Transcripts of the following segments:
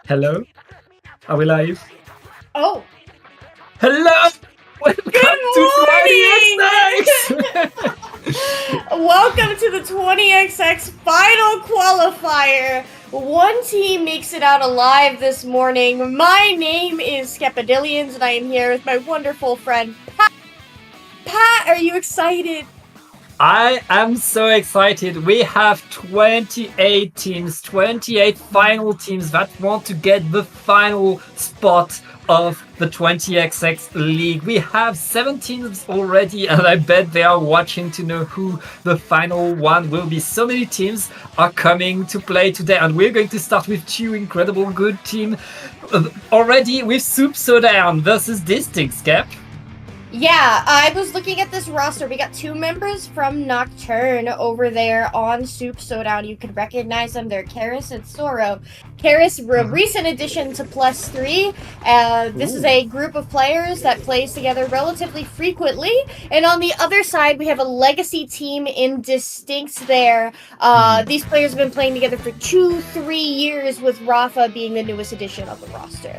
Hello? Are we live? Oh. Hello! Welcome to 20XX! Welcome to the 20XX final qualifier. One team makes it out alive this morning. My name is Skepadillions, and I am here with my wonderful friend, Pat. Pat, are you excited? I am so excited. We have 28 teams, 28 final teams that want to get the final spot of the 20XX League. We have 7 teams already, and I bet they are watching to know who the final one will be. So many teams are coming to play today, and we're going to start with 2 incredible good teams already with Soup Showdown versus Distinkt, Skep. Yeah, I was looking at this roster. We got 2 members from Nocturne over there on Soup Showdown. You could recognize them. They're Karis and Soro. Karis, recent addition to +3. This is a group of players that plays together relatively frequently. And on the other side, we have a legacy team in Distinkt there. These players have been playing together for 2-3 years, with Rafa being the newest addition of the roster.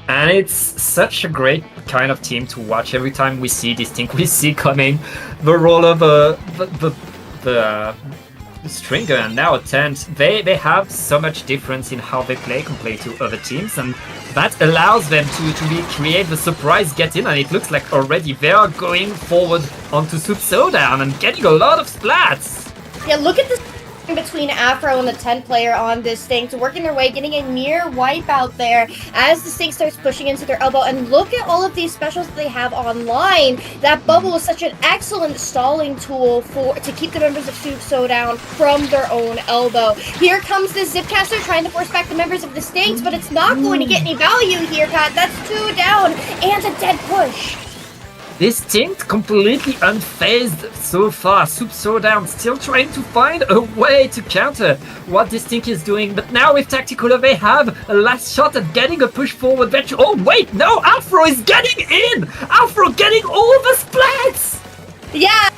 And it's such a great kind of team to watch. Every time we see Distinkt, we see coming the role of the stringer and now a tent. They have so much difference in how they play compared to other teams, and that allows them to create the surprise get in. And it looks like already they are going forward onto Soup Showdown and getting a lot of splats. Yeah, look at this between Afro and the 10 player on Distinkt, working their way, getting a near wipe out there as Distinkt starts pushing into their elbow. And look at all of these specials that they have online. That bubble is such an excellent stalling tool to keep the members of Soup Showdown from their own elbow. Here comes the Zipcaster trying to force back the members of Distinkt, but it's not going to get any value here, Pat. That's 2 down and a dead push. Distinkt completely unfazed so far. Soup Showdown still trying to find a way to counter what Distinkt is doing, but now with Tactical they have a last shot at getting a push forward. Oh wait, no! Afro is getting in! Afro getting all the splats! Yeah!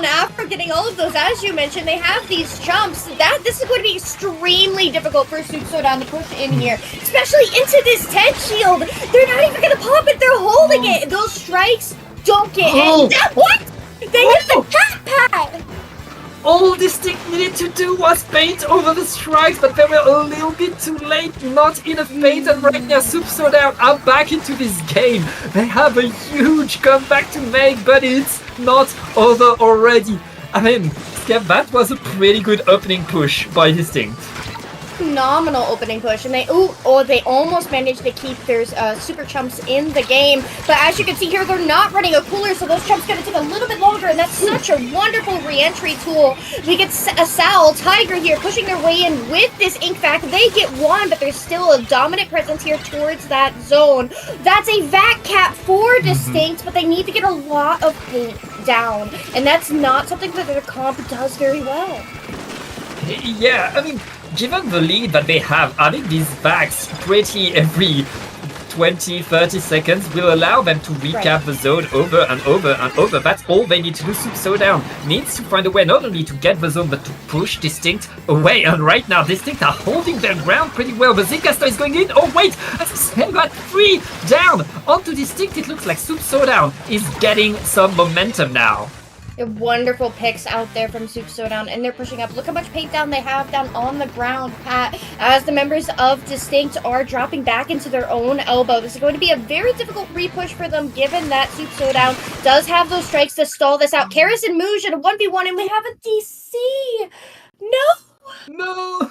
After getting all of those, as you mentioned, they have these jumps. This is going to be extremely difficult for Soup Showdown to push in here, especially into this tent shield. They're not even going to pop it. They're holding it. Those strikes don't get in. What? They hit the cat pad. All Distinkt needed to do was paint over the strikes, but they were a little bit too late, not enough paint, and right now Soup Showdown are back into this game. They have a huge comeback to make, but it's not over already. I mean, that was a pretty good opening push by Distinkt. Phenomenal opening push, and they almost managed to keep their super chumps in the game. But as you can see here, they're not running a cooler, so those chumps gonna take a little bit longer, and that's such a wonderful re-entry tool. We get a Sal, Tiger here pushing their way in with this ink vac. They get 1, but there's still a dominant presence here towards that zone. That's a vac cap for Distinkt, but they need to get a lot of paint down, and that's not something that their comp does very well. Yeah, I mean, given the lead that they have, having these vacs pretty every 20-30 seconds will allow them to recap the zone over and over and over. That's all they need to do. Soup Showdown needs to find a way not only to get the zone, but to push Distinkt away. And right now, Distinkt are holding their ground pretty well. The Zcaster is going in. Oh, wait! They got 3 down onto Distinkt. It looks like Soup Showdown is getting some momentum now. Wonderful picks out there from Soup Showdown, and they're pushing up. Look how much paint down they have down on the ground, Pat, as the members of Distinkt are dropping back into their own elbow. This is going to be a very difficult re-push for them, given that Soup Showdown does have those strikes to stall this out. Karis and Mooj at a 1v1, and we have a DC! No!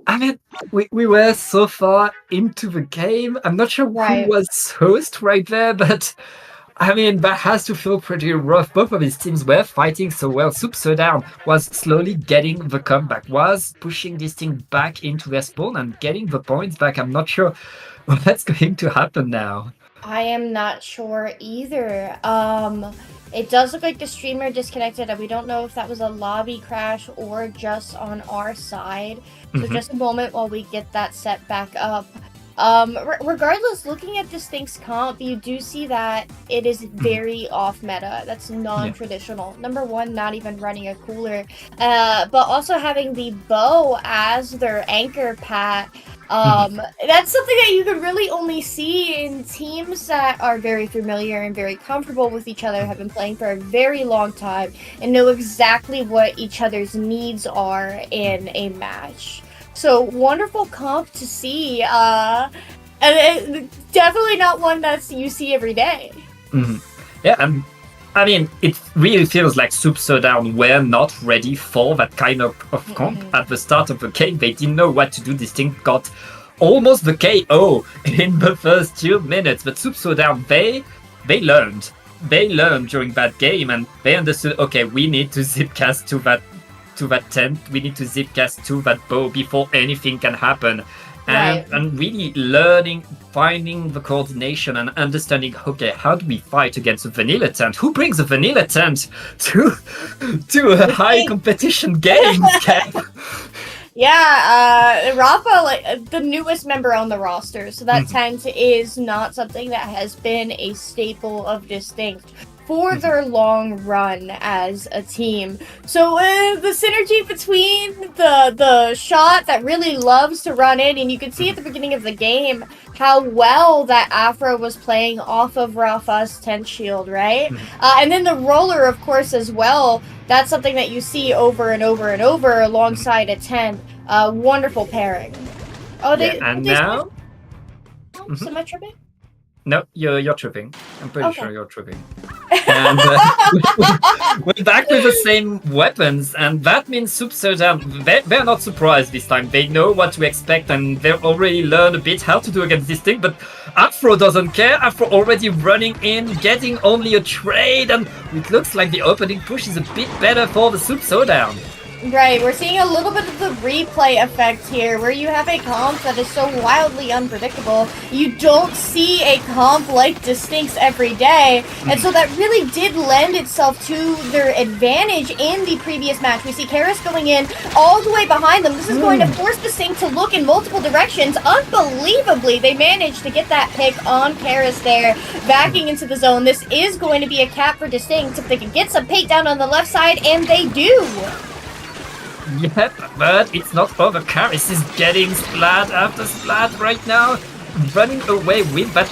I mean, we were so far into the game. I'm not sure who was host right there, but I mean, that has to feel pretty rough. Both of his teams were fighting so well. Soup Showdown was slowly getting the comeback, was pushing Distinkt back into their spawn and getting the points back. I'm not sure what's going to happen now. I am not sure either. It does look like the streamer disconnected, and we don't know if that was a lobby crash or just on our side. So just a moment while we get that set back up. Regardless, looking at Distinkt's comp, you do see that it is very off meta. That's non-traditional. Number one, not even running a cooler, but also having the bow as their anchor, Pat. That's something that you can really only see in teams that are very familiar and very comfortable with each other, have been playing for a very long time, and know exactly what each other's needs are in a match. So wonderful comp to see, and definitely not one that you see every day. Yeah, I mean, it really feels like Soup Showdown were not ready for that kind of comp at the start of the game. They didn't know what to do. Distinkt got almost the KO in the first 2 minutes, but Soup Showdown, they learned. They learned during that game, and they understood, okay, we need to zipcast to that tent, we need to zipcast to that bow before anything can happen. And really learning, finding the coordination and understanding, okay, how do we fight against a vanilla tent? Who brings a vanilla tent to a high competition game? Yeah, Rafa, like the newest member on the roster, so that tent is not something that has been a staple of Distinkt for their long run as a team. So the synergy between the shot that really loves to run in, and you can see at the beginning of the game how well that Afro was playing off of Rafa's tent shield, right? And then the roller, of course, as well. That's something that you see over and over and over alongside a tent. Wonderful pairing. Oh, now? Am I tripping? No, you're tripping. I'm pretty sure you're tripping. And we're back with the same weapons, and that means Soup Showdown, they're not surprised this time. They know what to expect, and they already learned a bit how to do against Distinkt, but Afro doesn't care. Afro already running in, getting only a trade, and it looks like the opening push is a bit better for the Soup Showdown. Right, we're seeing a little bit of the replay effect here, where you have a comp that is so wildly unpredictable. You don't see a comp like Distinkt's every day, and so that really did lend itself to their advantage in the previous match. We see Karis going in all the way behind them. This is going to force Distinkt to look in multiple directions. Unbelievably, they managed to get that pick on Karis there, backing into the zone. This is going to be a cap for Distinkt if they can get some paint down on the left side, and they do. Yep, but it's not over. Karis is getting splat after splat right now, running away with that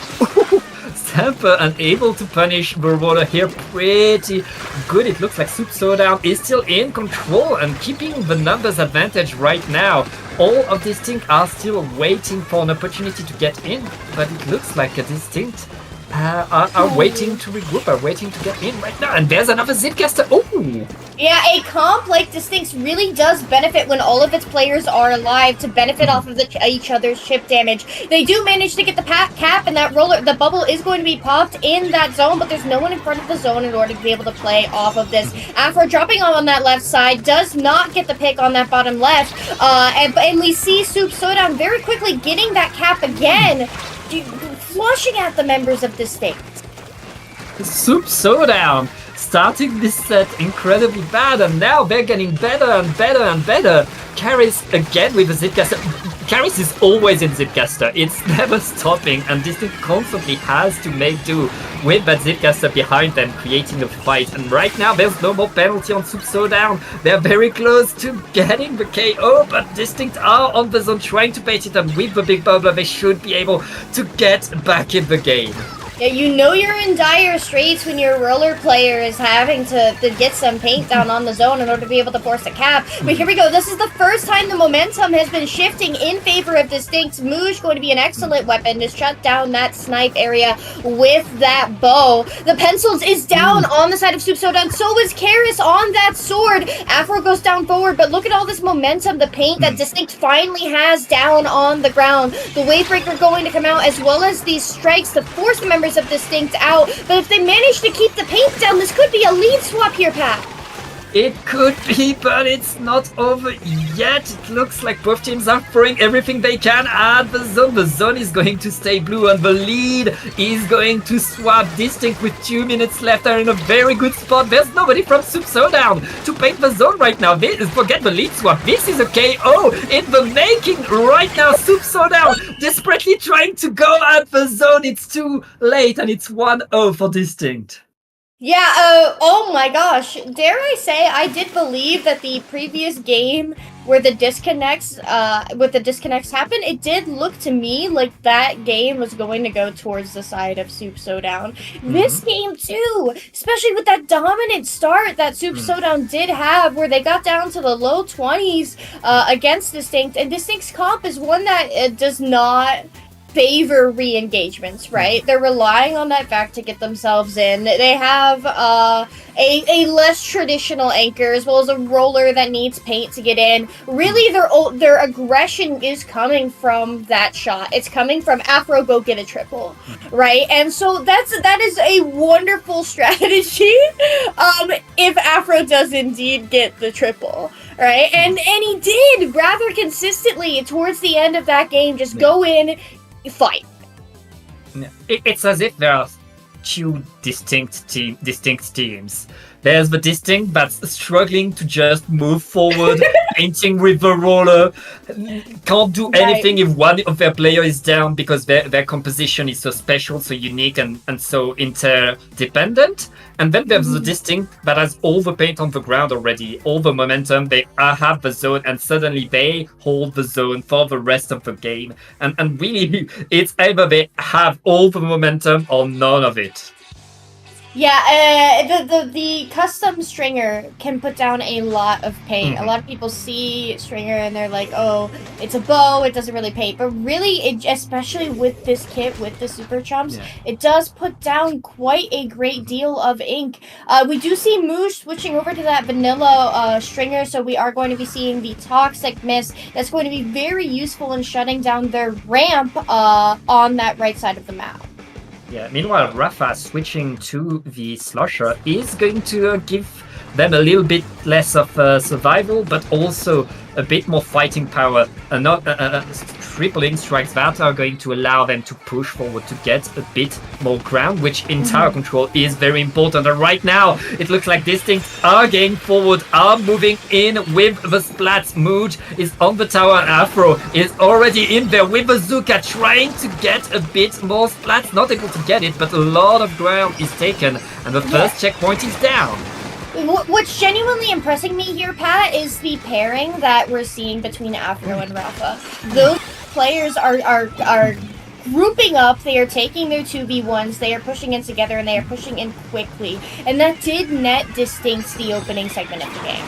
Samper and able to punish the roller here pretty good. It looks like Soup Showdown is still in control and keeping the numbers advantage right now. All of Distinkt are still waiting for an opportunity to get in, but it looks like a Distinkt are waiting to regroup, are waiting to get in right now. And there's another Zipcaster. Oh! Yeah, a comp like Distinkt really does benefit when all of its players are alive to benefit off of each other's chip damage. They do manage to get the cap, and that roller, the bubble is going to be popped in that zone, but there's no one in front of the zone in order to be able to play off of this. Afro dropping on that left side does not get the pick on that bottom left, and we see Soup Showdown very quickly getting that cap again, flushing at the members of Distinkt. Soup Showdown starting this set incredibly bad, and now they're getting better and better and better. Karis again with the Zipcaster. Karis is always in Zipcaster. It's never stopping, and Distinkt constantly has to make do with that Zipcaster behind them, creating a fight. And right now, there's no more penalty on Soup Showdown. They're very close to getting the KO, but Distinkt are on the zone trying to bait it, and with the big bubbler, they should be able to get back in the game. Yeah, you know you're in dire straits when your roller player is having to get some paint down on the zone in order to be able to force a cap. But here we go. This is the first time the momentum has been shifting in favor of Distinkt. Moosh going to be an excellent weapon to shut down that snipe area with that bow. The pencils is down on the side of Soup Showdown. So is Karis on that sword. Afro goes down forward, but look at all this momentum, the paint that Distinkt finally has down on the ground. The Wavebreaker going to come out, as well as these strikes to force the members of Distinkt out. But if they manage to keep the paint down, this could be a lead swap here, Pat. It could be, but it's not over yet. It looks like both teams are throwing everything they can at the zone. The zone is going to stay blue, and the lead is going to swap. Distinkt with 2 minutes left are in a very good spot. There's nobody from Soup Showdown to paint the zone right now. Forget the lead swap. This is a KO in the making right now. Soup Showdown desperately trying to go at the zone. It's too late, and it's 1-0 for Distinkt. Yeah, oh my gosh. Dare I say, I did believe that the previous game where the disconnects, happened, it did look to me like that game was going to go towards the side of Soup Showdown. This game too, especially with that dominant start that Soup Showdown did have, where they got down to the low 20s against Distinkt, and Distinkt's comp is one that does not favor re-engagements, right? They're relying on that fact to get themselves in. They have a less traditional anchor, as well as a roller that needs paint to get in. Really, their aggression is coming from that shot. It's coming from Afro go get a triple, right? And so that is a wonderful strategy if Afro does indeed get the triple. Right? And he did rather consistently towards the end of that game. Just go in, fight. It's as if there are two distinct teams. There's the Distinkt that's struggling to just move forward, painting with the roller, can't do anything if one of their player is down because their composition is so special, so unique, and so interdependent. And then there's the Distinkt that has all the paint on the ground already, all the momentum, they have the zone, and suddenly they hold the zone for the rest of the game. And really, it's either they have all the momentum or none of it. Yeah, the custom stringer can put down a lot of paint. A lot of people see stringer and they're like, oh, it's a bow, it doesn't really paint. But really, especially with this kit, with the super chumps, it does put down quite a great deal of ink. We do see Moosh switching over to that vanilla stringer, so we are going to be seeing the Toxic Mist. That's going to be very useful in shutting down their ramp on that right side of the map. Yeah, meanwhile, Rafa switching to the Slosher is going to give them a little bit less of survival, but also a bit more fighting power. Not tripling strikes that are going to allow them to push forward to get a bit more ground, which in tower control is very important. And right now, it looks like Distinkt are getting forward, are moving in with the splats. Mood is on the tower, and Afro is already in there with the Zuka, trying to get a bit more splats. Not able to get it, but a lot of ground is taken, and the first checkpoint is down. What's genuinely impressing me here, Pat, is the pairing that we're seeing between Afro and Rafa. Those players are grouping up, they are taking their 2v1s, they are pushing in together, and they are pushing in quickly. And that did net Distinkt the opening segment of the game.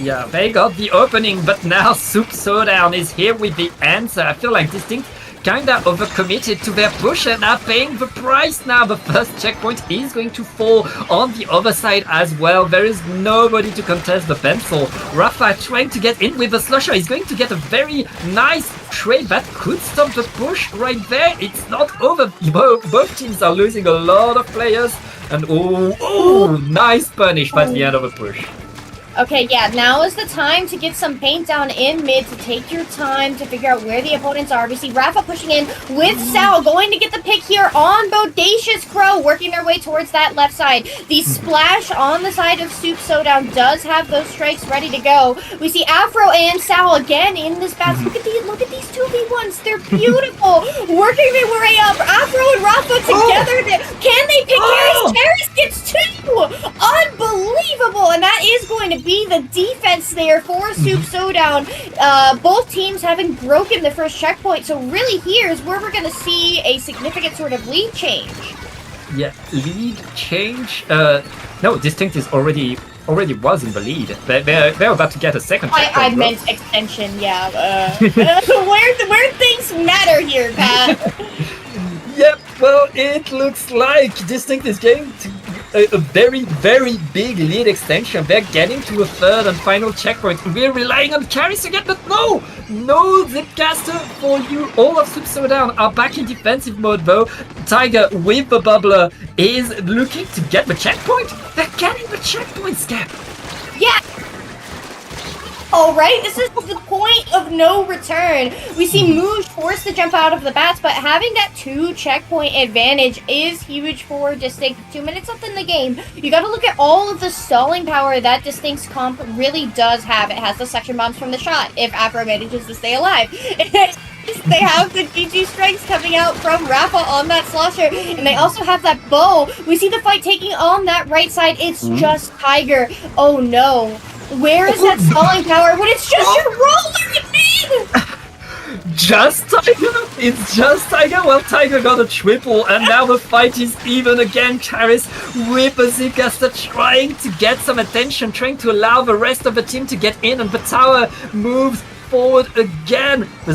Yeah, they got the opening, but now Soup Showdown is here with the answer. I feel like Distinkt kinda overcommitted to their push and are paying the price now. The first checkpoint is going to fall on the other side as well. There is nobody to contest the pencil. Rafa trying to get in with the Slosher is going to get a very nice trade that could stop the push right there. It's not over. Both teams are losing a lot of players, and nice punish at the end of the push. Okay, yeah, now is the time to get some paint down in mid, to take your time to figure out where the opponents are. We see Rafa pushing in with Sal, going to get the pick here on Bodacious Crow, working their way towards that left side. The splash on the side of Soup Showdown does have those strikes ready to go. We see Afro and Sal again in this battle. Look at these 2v1s, they're beautiful. Working their way up, Afro and Rafa together. Can they pick Karis? Karis gets two! Unbelievable! unbelievable, and that is going to be the defense there for Soup Showdown. Both teams having broken the first checkpoint, so really here's where we're going to see a significant sort of lead change. Yeah, lead change? No, Distinkt is already was in the lead. They're about to get a second checkpoint. I meant extension, yeah. Where things matter here, Pat. Yep, well, it looks like Distinkt is getting to a very, very big lead extension. They're getting to a third and final checkpoint. We're relying on carries again, but no, Zipcaster for you. All of Soup Showdown are back in defensive mode though. Tiger with the bubbler is looking to get the checkpoint. They're getting the checkpoint, Skep. Yeah. All right, this is the point of no return. We see Mooj forced to jump out of the bats, but having that 2 checkpoint advantage is huge for Distinkt. 2 minutes left in the game. You got to look at all of the stalling power that Distinkt's comp really does have. It has the suction bombs from the shot, if Afro manages to stay alive. They have the GG strikes coming out from Rafa on that slosher, and they also have that bow. We see the fight taking on that right side. It's just Tiger. Oh no. Where is that stalling power when it's just your roller in mid? Just Tiger? It's just Tiger? Well, Tiger got a triple, and now the fight is even again. Karis with a Zipcaster trying to get some attention, trying to allow the rest of the team to get in, and the tower moves forward again. The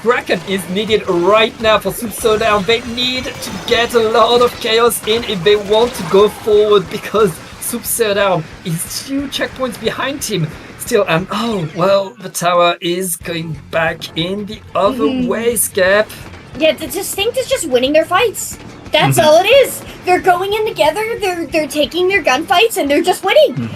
Kraken is needed right now for Soup Showdown. They need to get a lot of chaos in if they want to go forward, because Soup Showdown is 2 checkpoints behind him still, and oh well, the tower is going back in the other way, Skep. Yeah, the Distinkt is just winning their fights. That's all it is. They're going in together, they're taking their gunfights, and they're just winning.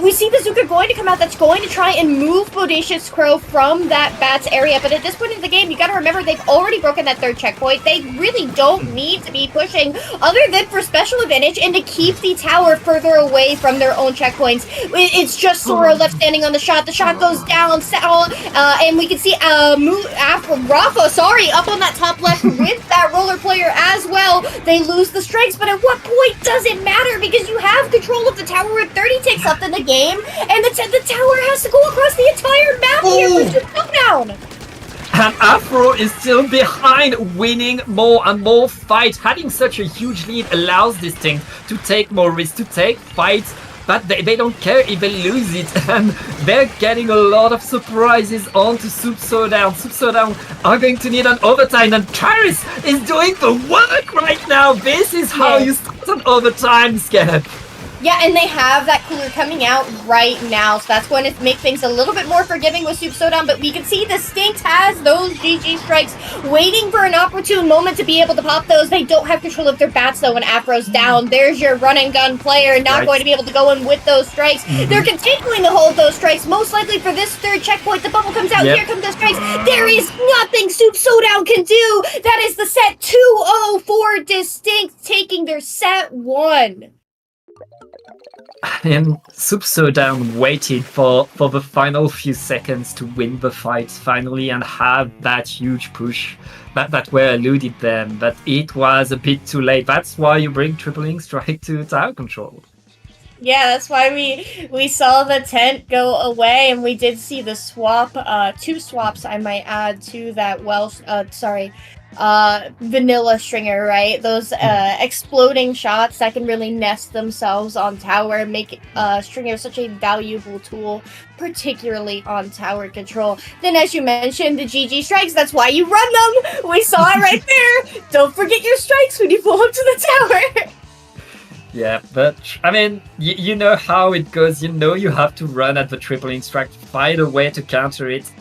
We see the Zuka going to come out that's going to try and move Bodacious Crow from that bats area, but at this point in the game, you gotta remember they've already broken that 3rd checkpoint. They really don't need to be pushing other than for special advantage and to keep the tower further away from their own checkpoints. It's just Sora left standing on the shot. The shot goes down, and we can see Rafa, up on that top left with that roller player as well. They lose the strikes, but at what point does it matter? Because you have control of the tower with 30 ticks left in the game, and the tower has to go across the entire map here for Showdown. And Afro is still behind, winning more and more fights. Having such a huge lead allows Distinkt to take more risks, to take fights, but they don't care if they lose it, and they're getting a lot of surprises onto Soup Showdown. Soup Showdown are going to need an overtime, and Karis is doing the work right now. This is how you start an overtime, Skep. Yeah, and they have that cooler coming out right now, so that's going to make things a little bit more forgiving with Soup Showdown, but we can see Distinkt has those GG strikes waiting for an opportune moment to be able to pop those. They don't have control of their bats, though, when Afro's down. There's your run-and-gun player, not going to be able to go in with those strikes. They're continuing to hold those strikes, most likely for this 3rd checkpoint. The bubble comes out, here come the strikes. There is nothing Soup Showdown can do. That is the set 2-0 for Distinkt, taking their set 1. And Soup Showdown waited for the final few seconds to win the fight finally and have that huge push that were eluded them, but it was a bit too late. That's why you bring Tripling Strike to tower control. Yeah, that's why we saw the tent go away, and we did see the swap, 2 swaps I might add to that vanilla stringer, right? Those exploding shots that can really nest themselves on tower and make stringer such a valuable tool, particularly on tower control. Then, as you mentioned, the GG strikes, that's why you run them. We saw it right there. Don't forget your strikes when you pull up to the tower. Yeah, but I mean, you know how it goes. You know you have to run at the tripling strike, find a way to counter it.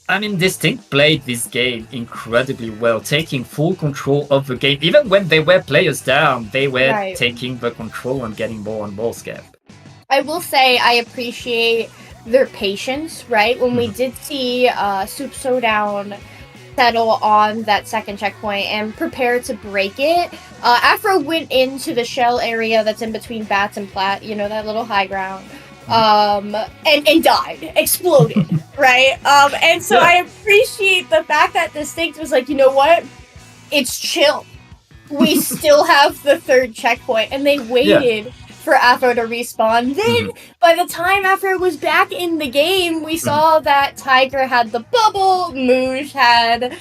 Distinkt played this game incredibly well, taking full control of the game. Even when they were players down, they were taking the control and getting more and more scared. I will say I appreciate their patience, right? When we did see Soup Showdown settle on that 2nd checkpoint and prepare to break it, Afro went into the shell area that's in between Bats and Plat, you know, that little high ground. And died, exploded, right? And so I appreciate the fact that Distinkt was like, you know what? It's chill. We still have the 3rd checkpoint, and they waited for Afro to respawn. Then, by the time Afro was back in the game, we saw that Tiger had the bubble, Moosh had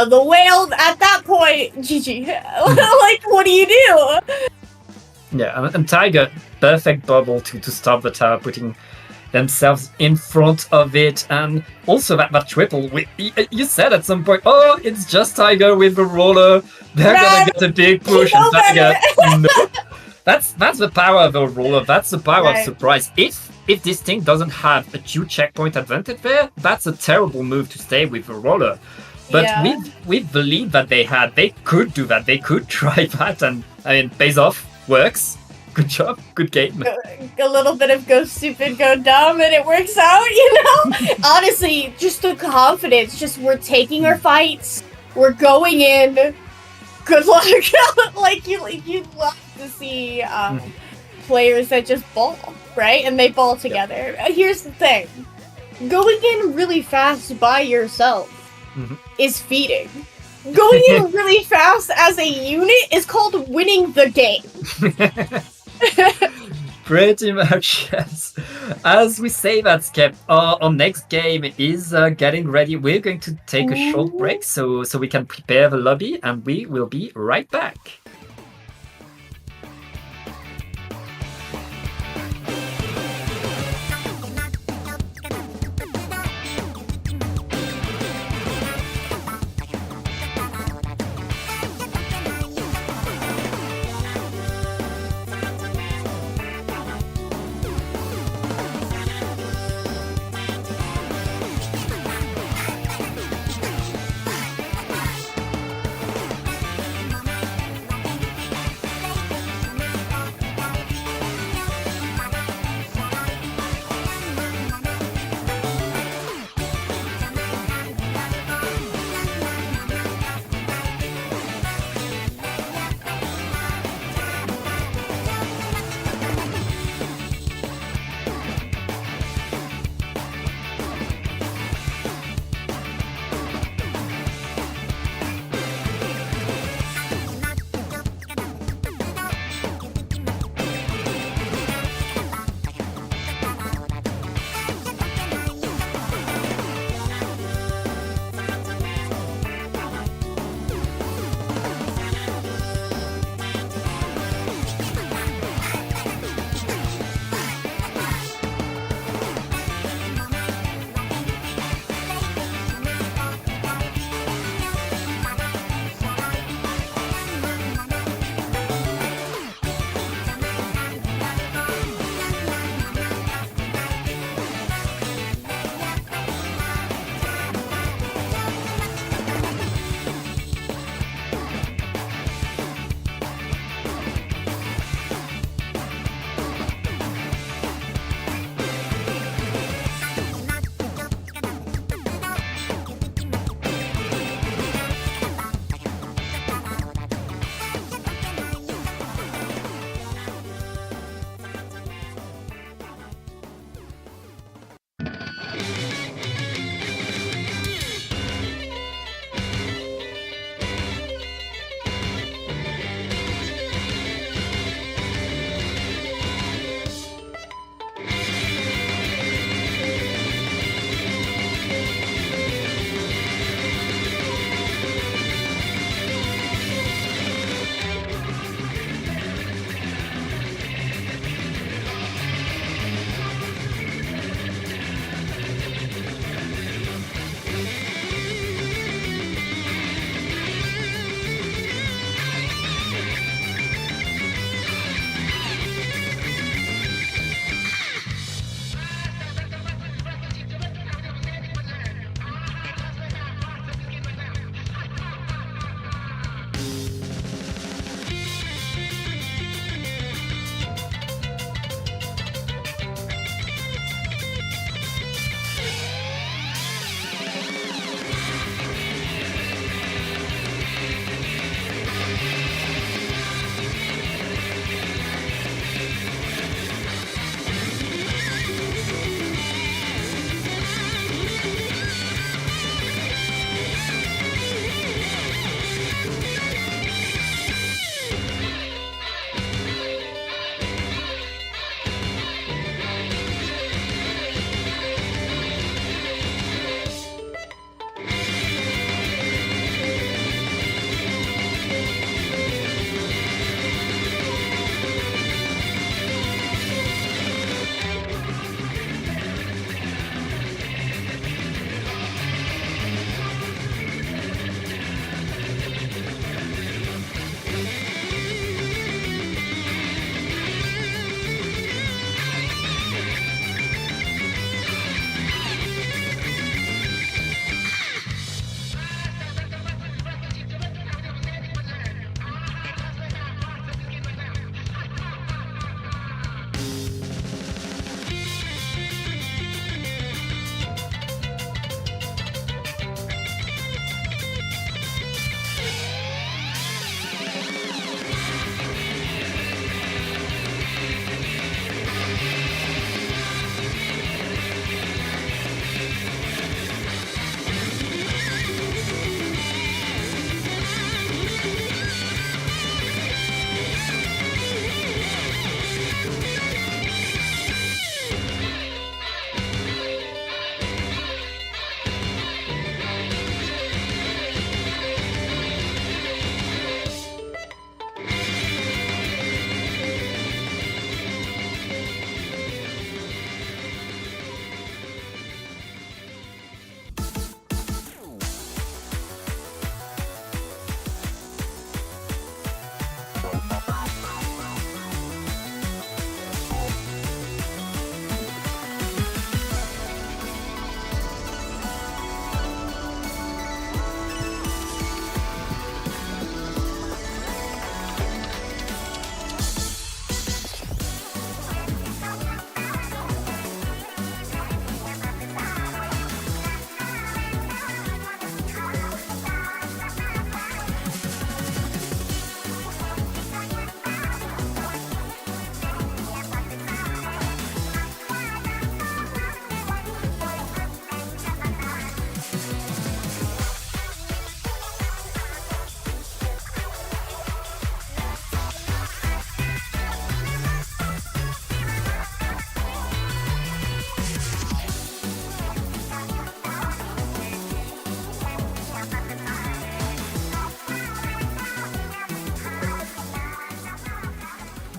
the whale. At that point, GG. Like, what do you do? Yeah, and Tiger, perfect bubble to stop the tower, putting themselves in front of it. And also that triple, you said at some point, oh, it's just Tiger with the roller. They're gonna get a big push. And Tiger, no. That's the power of the roller. That's the power of surprise. If Distinkt doesn't have a 2 checkpoint advantage there, that's a terrible move to stay with the roller. But we believe that they could do that. They could try that, and I mean, pays off, works. Good job, good game. A little bit of go stupid, go dumb, and it works out, you know? Honestly, just the confidence. Just we're taking our fights. We're going in. Good luck. Like you love to see players that just ball, right? And they ball together. Here's the thing. Going in really fast by yourself is feeding. Going in really fast as a unit is called winning the game. Pretty much, yes. As we say that, Skep, our next game is getting ready. We're going to take a short break so we can prepare the lobby, and we will be right back.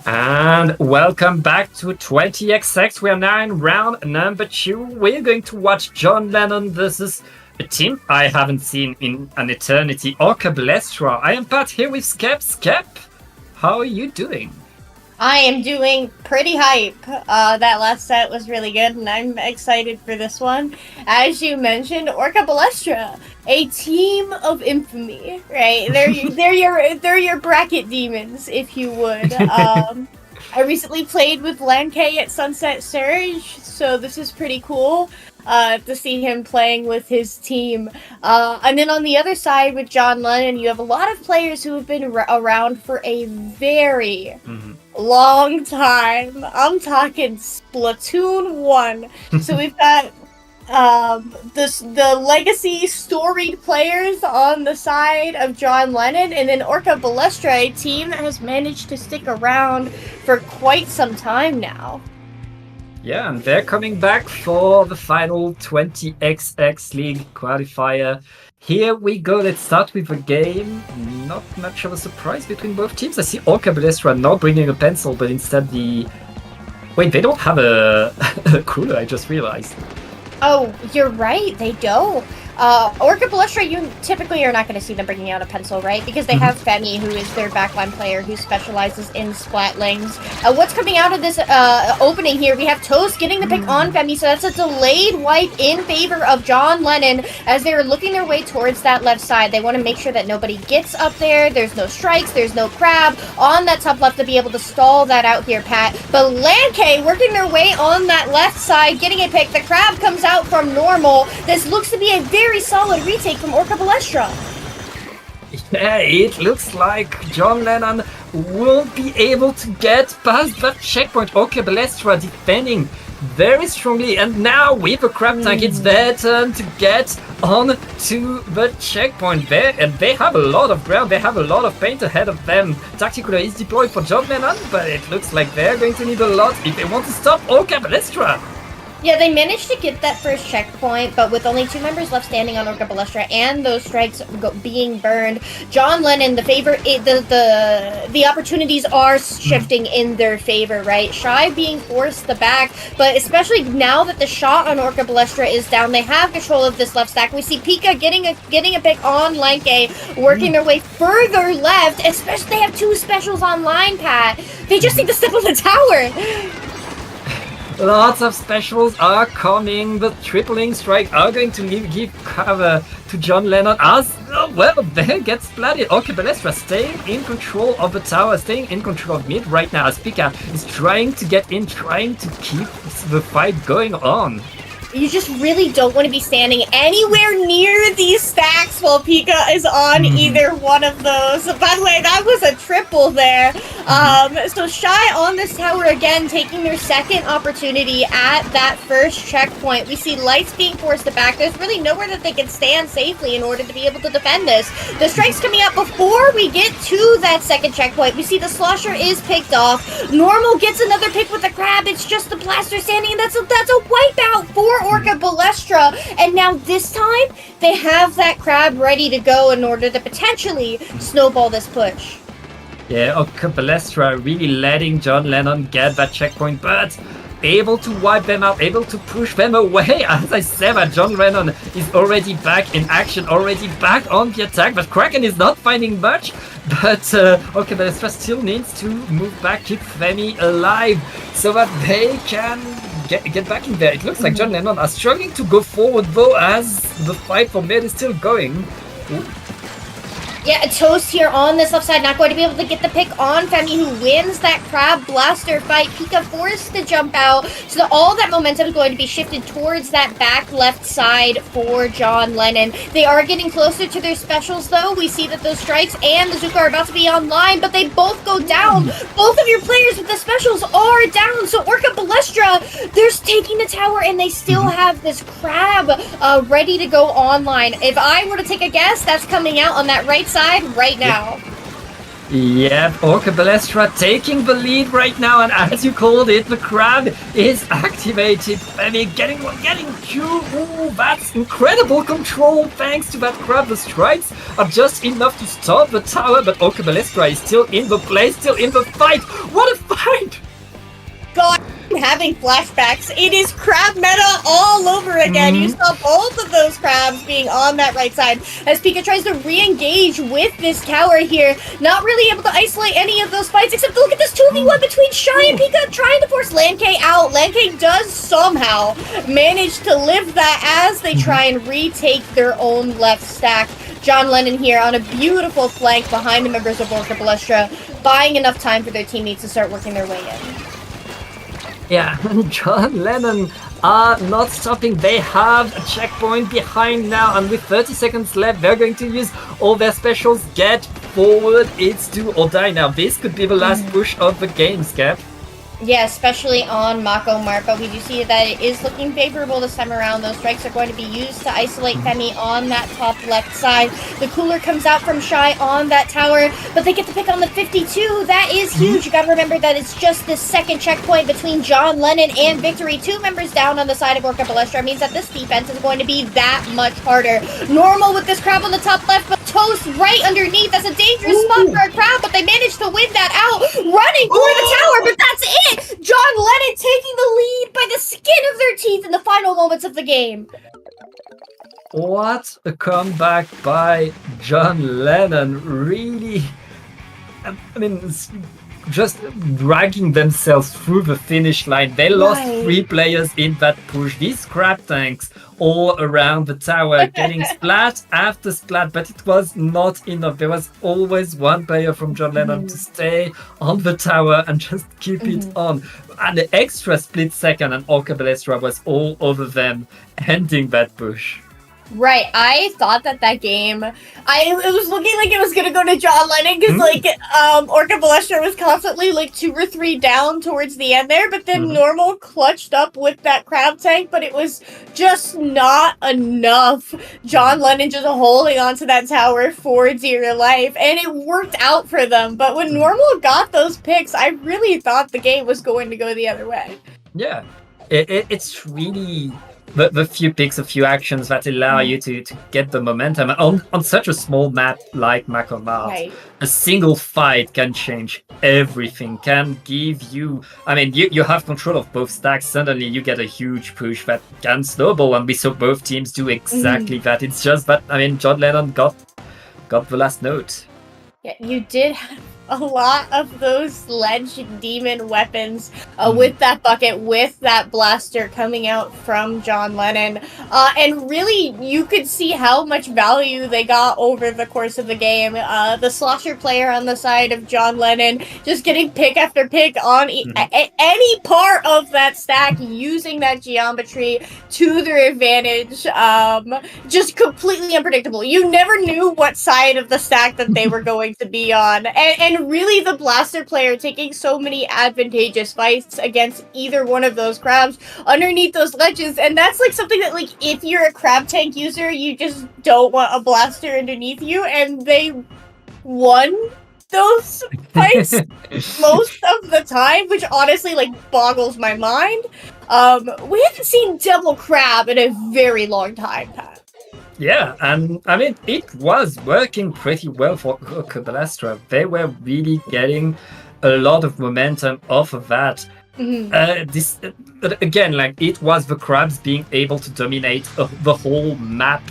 And welcome back to 20XX. We are now in round number 2. We're going to watch John Lennon versus a team I haven't seen in an eternity, Orca Ballestra. I am Pat here with Skep. Skep, how are you doing? I am doing pretty hype. That last set was really good, and I'm excited for this one. As you mentioned, Orca Ballestra, a team of infamy, right? They're your bracket demons, if you would. I recently played with Lankay at Sunset Surge, so this is pretty cool. To see him playing with his team. And then on the other side with John Lennon, you have a lot of players who have been around for a very long time. I'm talking Splatoon 1. So we've got the legacy storied players on the side of John Lennon, and then Orca Ballestra, a team that has managed to stick around for quite some time now. Yeah, and they're coming back for the final 20XX League qualifier. Here we go. Let's start with a game. Not much of a surprise between both teams. I see Orca Ballestra not bringing a pencil, but instead the... Wait, they don't have a cooler, I just realized. Oh, you're right, they don't. Orca Ballestra, you typically are not going to see them bringing out a pencil, right? Because they have Femi, who is their backline player, who specializes in splatlings. What's coming out of this opening here? We have Toast getting the pick on Femi, so that's a delayed wipe in favor of John Lennon as they're looking their way towards that left side. They want to make sure that nobody gets up there. There's no strikes. There's no crab on that top left to be able to stall that out here, Pat. But Lankay working their way on that left side, getting a pick. The crab comes out from normal. This looks to be a very solid retake from Orca Ballestra. Yeah, it looks like John Lennon won't be able to get past that checkpoint. Orca Ballestra defending very strongly, and now with a crab tank, it's their turn to get on to the checkpoint there, and they have a lot of ground, they have a lot of paint ahead of them. Tacticular is deployed for John Lennon, but it looks like they're going to need a lot if they want to stop Orca Ballestra. Yeah, they managed to get that first checkpoint, but with only 2 members left standing on Orca Ballestra and those strikes being burned, John Lennon, the opportunities are shifting in their favor, right? Shy being forced the back, but especially now that the shot on Orca Ballestra is down, they have control of this left stack. We see Pika getting a pick on Lankay, working their way further left, especially they have 2 specials online, Pat. They just need to step on the tower. Lots of specials are coming. The tripling strike are going to give cover to John Lennon as well. There gets splatted. Orca Ballestra staying in control of the tower, staying in control of mid right now as Pika is trying to get in, trying to keep the fight going on. You just really don't want to be standing anywhere near these stacks while Pika is on either one of those. By the way, that was a triple there. So Shy on this tower again, taking their second opportunity at that first checkpoint. We see Lights being forced to back. There's really nowhere that they can stand safely in order to be able to defend this. The strike's coming up before we get to that second checkpoint. We see the Slosher is picked off. Normal gets another pick with the crab. It's just the Blaster standing, and that's a wipeout for Orca Ballestra, and now this time they have that crab ready to go in order to potentially snowball this push. Yeah, Orca Ballestra really letting John Lennon get that checkpoint, but able to wipe them out, able to push them away. As I said, John Lennon is already back in action, already back on the attack, but Kraken is not finding much. But Orca Ballestra still needs to move back, keep Femi alive, so that they can get back in there. It looks like John Lennon are struggling to go forward though, as the fight for mid is still going. Ooh. Yeah, Toast here on this left side, not going to be able to get the pick on Femi, who wins that Crab Blaster fight. Pika forced to jump out, so that all that momentum is going to be shifted towards that back left side for John Lennon. They are getting closer to their specials, though. We see that those strikes and the Zuka are about to be online, but they both go down. Both of your players with the specials are down, so Orca Ballestra, they're taking the tower, and they still have this Crab ready to go online. If I were to take a guess, that's coming out on that right side right now. Yep, Orca Ballestra taking the lead right now, and as you called it, the crab is activated. I mean, getting Q. Ooh, that's incredible control thanks to that crab. The strikes are just enough to stop the tower, but Orca Ballestra is still in the play, still in the fight. What a fight! God, I'm having flashbacks. It is crab meta all over again. You saw both of those crabs being on that right side as Pika tries to re-engage with this tower here. Not really able to isolate any of those fights, except look at this 2v1 between Shy and Pika trying to force Lancay out. Lancay does somehow manage to live that as they try and retake their own left stack. John Lennon here on a beautiful flank behind the members of Orca Ballestra, buying enough time for their teammates to start working their way in. Yeah, John Lennon are not stopping. They have a checkpoint behind now, and with 30 seconds left, they're going to use all their specials. Get forward, it's do or die. Now, this could be the last push of the game, Skep. Yeah, especially on Mako Marpa. We do see that it is looking favorable this time around. Those strikes are going to be used to isolate Femi on that top left side. The cooler comes out from Shy on that tower, but they get to pick on the 52. That is huge. You gotta remember that it's just the second checkpoint between John Lennon and Victory. 2 members down on the side of Orca Ballestra means that this defense is going to be that much harder. Normal with this crab on the top left, but Toast right underneath. That's a dangerous spot for a crab, but they managed to win that out. Running for the tower, but that's it! John Lennon taking the lead by the skin of their teeth in the final moments of the game. What a comeback by John Lennon. Really, I mean, just dragging themselves through the finish line. They lost 3 players in that push. These crab tanks all around the tower, getting splat after splat, but it was not enough. There was always one player from John Lennon to stay on the tower and just keep it on. And the extra split second, and Orca Ballestra was all over them, ending that push. Right, I thought that game, it was looking like it was gonna go to John Lennon because Orca Ballestra was constantly like 2 or 3 down towards the end there, but then Normal clutched up with that crab tank, but it was just not enough. John Lennon just holding onto that tower for dear life, and it worked out for them. But when Normal got those picks, I really thought the game was going to go the other way. Yeah, it's really the few picks, a few actions that allow you to get the momentum on such a small map like Mako Mart. Right. A single fight can change everything, can give you, I mean, you have control of both stacks. Suddenly you get a huge push that can snowball, and we saw both teams do exactly that. It's just that, I mean, John Lennon got the last note. Yeah, you did have a lot of those sledge demon weapons with that bucket, with that blaster coming out from John Lennon. And really, you could see how much value they got over the course of the game. The slosher player on the side of John Lennon just getting pick after pick on any part of that stack, using that geometry to their advantage. Just completely unpredictable. You never knew what side of the stack that they were going to be on. And really, the blaster player taking so many advantageous fights against either one of those crabs underneath those ledges, and that's like something that, like, if you're a crab tank user, you just don't want a blaster underneath you, and they won those fights most of the time, which honestly, like, boggles my mind. We haven't seen double crab in a very long time, Pat. Yeah, and I mean, it was working pretty well for Orca Ballestra. They were really getting a lot of momentum off of that. Again, like, it was the crabs being able to dominate the whole map.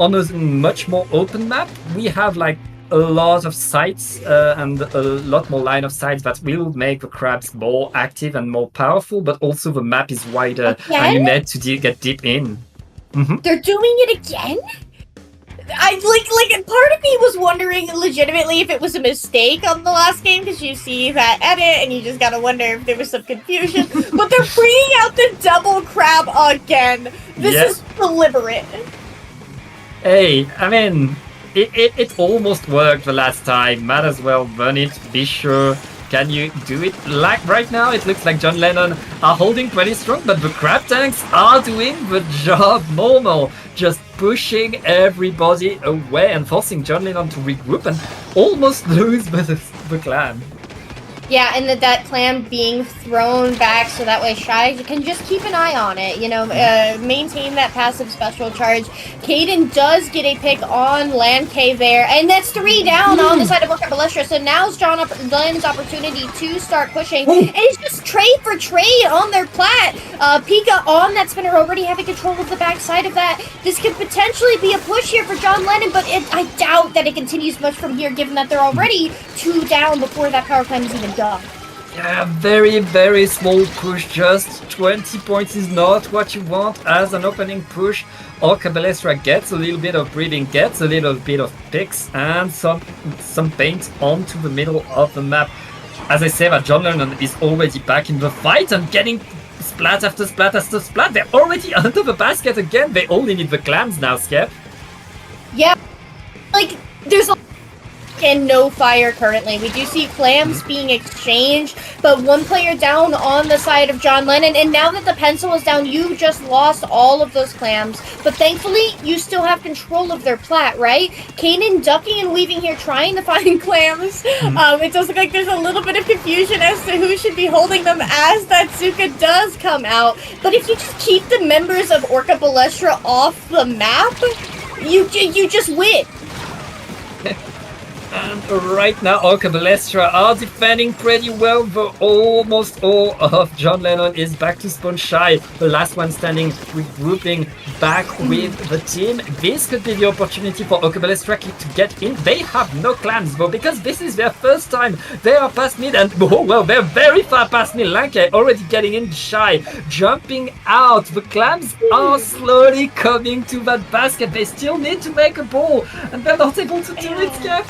On a much more open map, we have like a lot of sites and a lot more line of sights that will make the crabs more active and more powerful, but also the map is wider and you need to get deep in. They're doing it again? Like part of me was wondering legitimately if it was a mistake on the last game, because you see that edit and you just gotta wonder if there was some confusion. But they're bringing out the double crab again. This is deliberate. Hey, I mean, it almost worked the last time. Might as well run it, be sure Can you do it? Like right now, it looks like John Lennon are holding pretty strong, but the crab tanks are doing the job normal, just pushing everybody away and forcing John Lennon to regroup and almost lose the clan. Yeah, and that clam being thrown back so that way Shy can just keep an eye on it, maintain that passive special charge. Caden does get a pick on Land K there, and that's 3 down on the side of Orca Ballestra. So now's John Lennon's opportunity to start pushing. And it's just trade for trade on their plat. Pika on that spinner already having control of the backside of that. This could potentially be a push here for John Lennon, but I doubt that it continues much from here, given that they're already 2 down before that power climb is even done. Yeah, very, very small push. Just 20 points is not what you want as an opening push. Orca Ballestra gets a little bit of breathing, gets a little bit of picks, and some paint onto the middle of the map. As I say, that John Lennon is already back in the fight and getting splat after splat after splat. They're already under the basket again. They only need the clams now, Skep. Yeah, there's and no fire currently. We do see clams being exchanged, but 1 player down on the side of John Lennon, and now that the pencil is down, you just lost all of those clams, but thankfully you still have control of their plat, right? Kanan ducking and weaving here, trying to find clams. It does look like there's a little bit of confusion as to who should be holding them as that Zuka does come out, but if you just keep the members of Orca Ballestra off the map, you just win. And right now, Orca Ballestra are defending pretty well, but almost all of John Lennon is back to spawn Shy. The last one standing, regrouping back with the team. This could be the opportunity for Orca Ballestra to get in. They have no clams, but because this is their first time, they are past mid, and they're very far past mid. Lanke already getting in. Shy jumping out. The clams are slowly coming to that basket. They still need to make a ball, and they're not able to do it yet.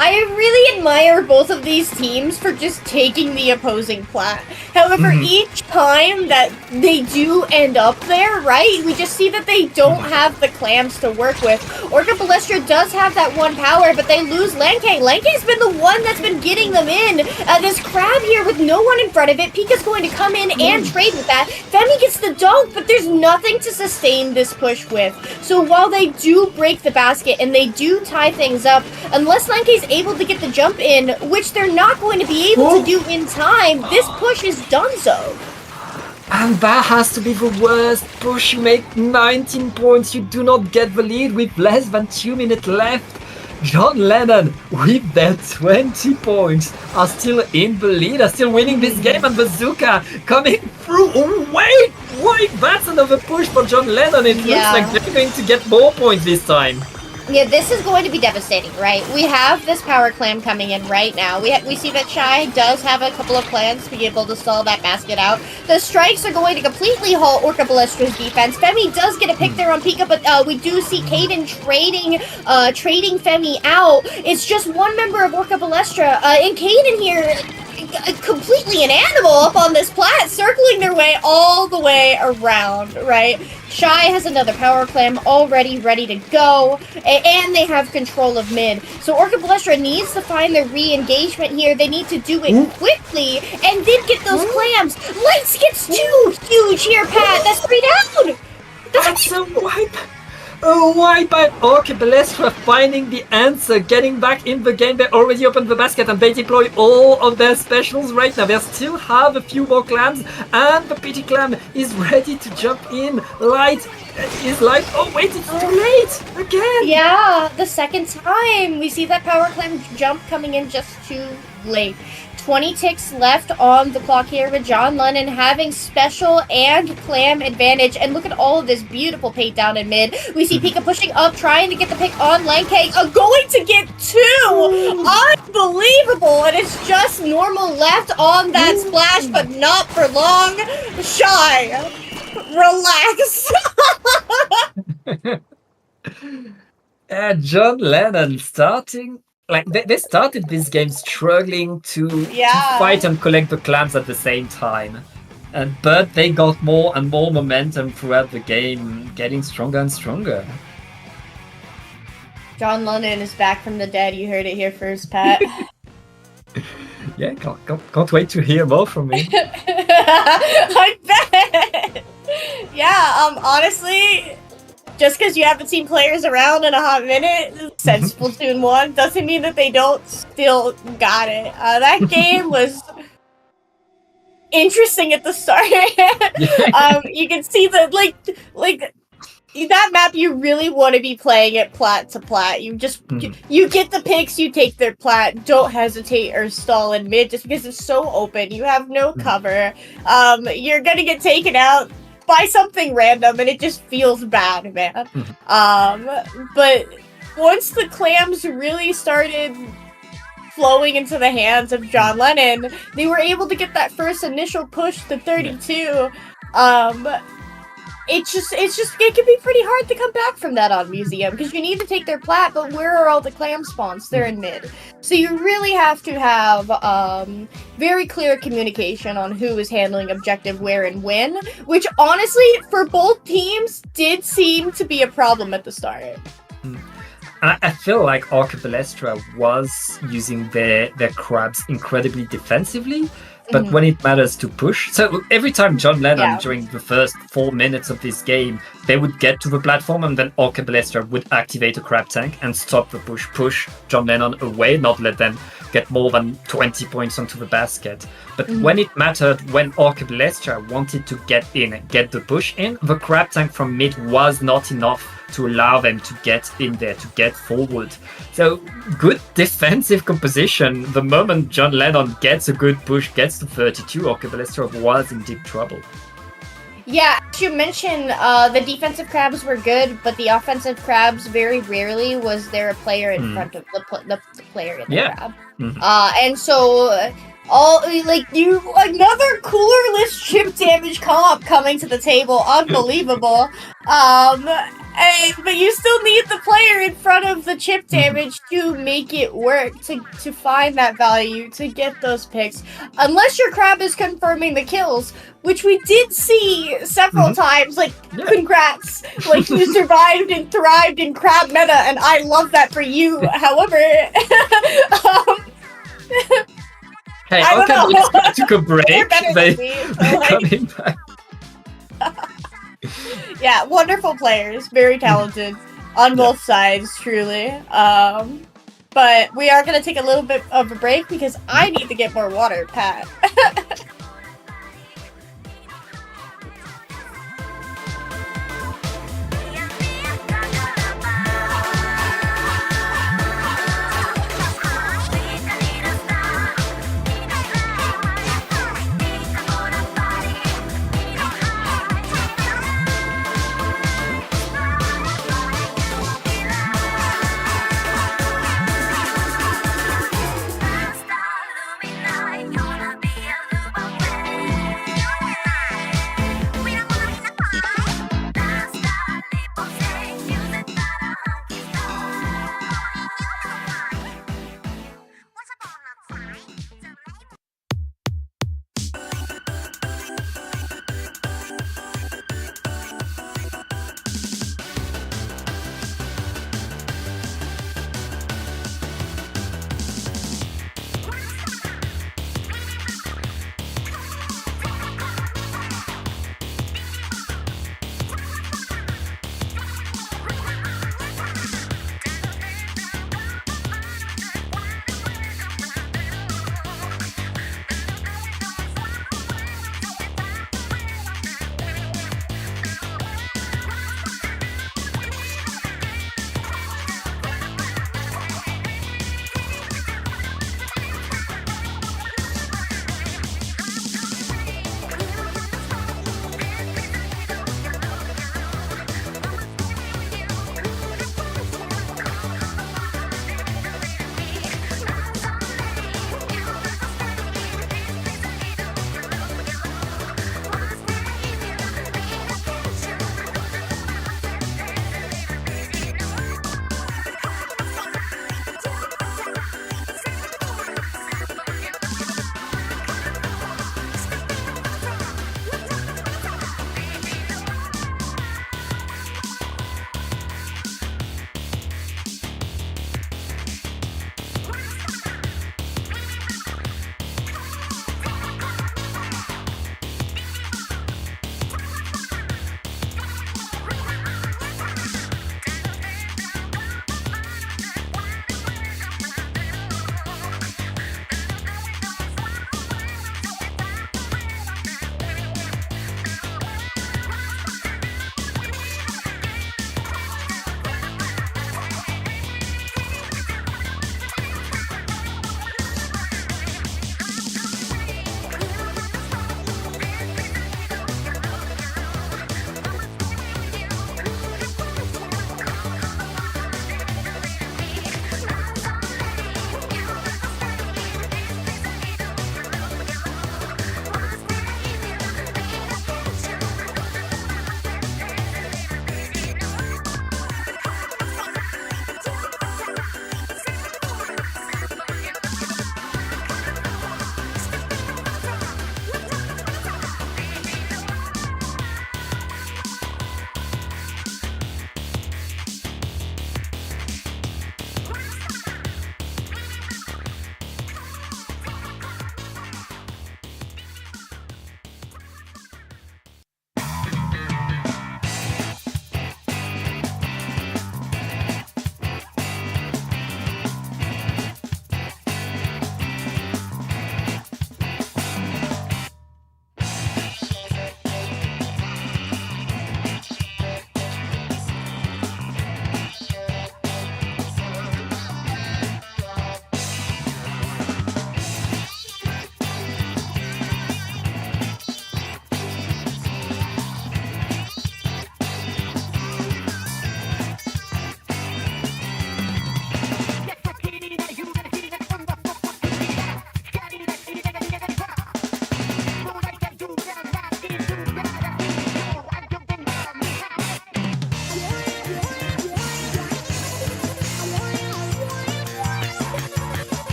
I really admire both of these teams for just taking the opposing plat. However, each time that they do end up there, right, we just see that they don't have the clams to work with. Orca Ballestra does have that 1 power, but they lose Lanke. Lanke's been the one that's been getting them in. This crab here with no one in front of it. Pika's going to come in and trade with that. Femi gets the dunk, but there's nothing to sustain this push with. So while they do break the basket and they do tie things up, unless Lanke's able to get the jump in, which they're not going to be able to do in time, this push is done so. And that has to be the worst push. You make 19 points, you do not get the lead with less than 2 minutes left. John Lennon, with their 20 points, are still in the lead, are still winning this game, and Bazooka coming through. Oh, wait, that's another push for John Lennon. It looks like they're going to get more points this time. Yeah, this is going to be devastating, right? We have this power clam coming in right now. We see that Shy does have a couple of plans to be able to stall that basket out. The strikes are going to completely halt Orca Ballestra's defense. Femi does get a pick there on Pika, but we do see Caden trading Femi out. It's just 1 member of Orca Ballestra, and Caden here, completely an animal up on this plat, circling their way all the way around, right? Shy has another power clam already ready to go, and they have control of mid. So Orca Ballestra needs to find their re-engagement here. They need to do it quickly, and then get those clams. Lights gets 2 huge here, Pat. That's 3 down. That's a wipe. Oh, why by Orca Ballestra finding the answer, getting back in the game. They already opened the basket and they deploy all of their specials right now. They still have a few more clams, and the pity clam is ready to jump in. Light is like, oh wait, it's too late again. Yeah, the second time. We see that power clam jump coming in just too late. 20 ticks left on the clock here with John Lennon having special and clam advantage. And look at all of this beautiful paint down in mid. We see Pika pushing up, trying to get the pick on Lanke. Going to get 2! Unbelievable! And it's just normal left on that splash, but not for long. Shy, relax. John Lennon starting... Like, they started this game struggling to fight and collect the clams at the same time. But they got more and more momentum throughout the game, getting stronger and stronger. John Lennon is back from the dead. You heard it here first, Pat. Yeah, can't wait to hear more from me. I bet. Yeah, honestly, just because you haven't seen players around in a hot minute since Splatoon 1 doesn't mean that they don't still got it. That game was interesting at the start. You can see that, like that map, you really want to be playing it plat to plat. You just you get the picks, you take their plat. Don't hesitate or stall in mid just because it's so open. You have no cover. You're gonna get taken out by something random, and it just feels bad, man. But once the clams really started flowing into the hands of John Lennon, they were able to get that first initial push to 32. It can be pretty hard to come back from that on Museum because you need to take their plat, but where are all the clam spawns? They're in mid. So you really have to have very clear communication on who is handling objective where and when, which honestly, for both teams, did seem to be a problem at the start. I feel like Orca Ballestra was using their crabs incredibly defensively. But when it matters to push, so every time John Lennon during the first 4 minutes of this game, they would get to the platform and then Orca Ballestra would activate a crab tank and stop the push John Lennon away, not let them get more than 20 points onto the basket. But when it mattered, when Orca Ballestra wanted to get in, get the push in, the crab tank from mid was not enough to allow them to get in there, to get forward. So good defensive composition. The moment John Lennon gets a good push, gets to 32, Orca Ballestra was in deep trouble. Yeah, as you mentioned, the defensive crabs were good, but the offensive crabs, very rarely was there a player in front of the player in the crab. And so another coolerless chip damage comp coming to the table, unbelievable. But you still need the player in front of the chip damage to make it work, to find that value, to get those picks. Unless your crab is confirming the kills, which we did see several times. Congrats! Like, you survived and thrived in crab meta, and I love that for you. However, hey, okay, took a break. They're coming back. Yeah, wonderful players, very talented on both sides, truly. But we are going to take a little bit of a break because I need to get more water, Pat.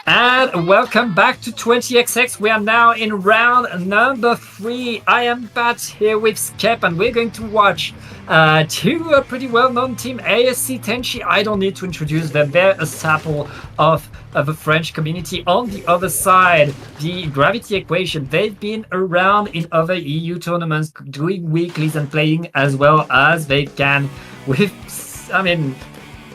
And welcome back to 20XX. We are now in round number 3. I am Pat here with Skep, and we're going to watch two pretty well-known team, ASC Teni. I don't need to introduce them. They're a staple of the French community. On the other side, the Gravity Equation. They've been around in other EU tournaments, doing weeklies and playing as well as they can.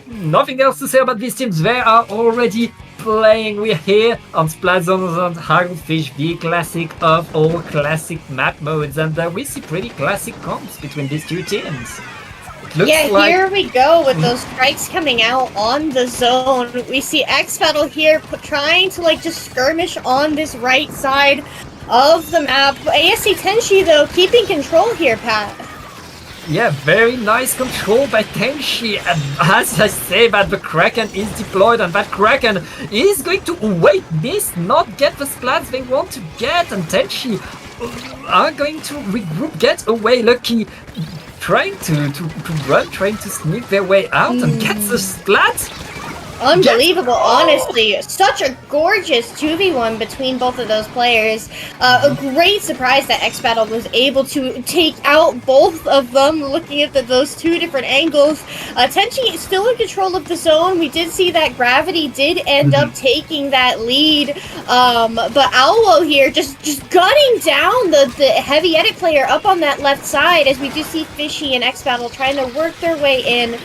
Nothing else to say about these teams. They are already playing. We're here on Splazons and Hagglefish, the classic of all classic map modes, and we see pretty classic comps between these two teams. Here we go with those strikes coming out on the zone. We see X-Battle here trying to just skirmish on this right side of the map. ASC Teni though keeping control here, Pat. Yeah, very nice control by Teni. And as I say, that the Kraken is deployed, and that Kraken is going to not get the splats they want to get, and Teni are going to regroup, get away. Lucky trying to run, trying to sneak their way out and get the splat. Unbelievable, honestly. Such a gorgeous 2v1 between both of those players. A great surprise that X-Battle was able to take out both of them, looking at those two different angles. Teni is still in control of the zone. We did see that Gravity did end up taking that lead. But Alwo here just gunning down the heavy edit player up on that left side, as we do see Fishy and X-Battle trying to work their way in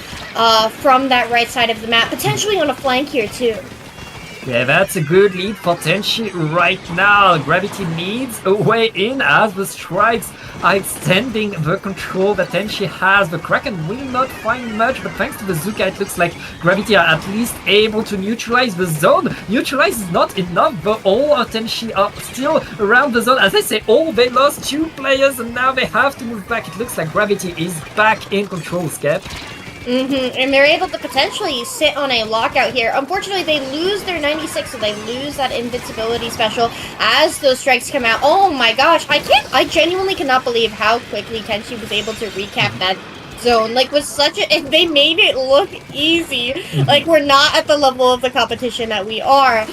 from that right side of the map, potentially on a flank here too. Yeah, that's a good lead for Teni right now. Gravity needs a way in as the strikes are extending the control that Teni has. The Kraken will not find much, but thanks to the Zuka, it looks like Gravity are at least able to neutralize the zone. Neutralize is not enough, but all of Teni are still around the zone. As I say, they lost 2 players, and now they have to move back. It looks like Gravity is back in control, Skep. And they're able to potentially sit on a lockout here. Unfortunately, they lose their 96, so they lose that invincibility special as those strikes come out. Oh my gosh, I genuinely cannot believe how quickly Teni was able to recap that zone. They made it look easy. We're not at the level of the competition that we are.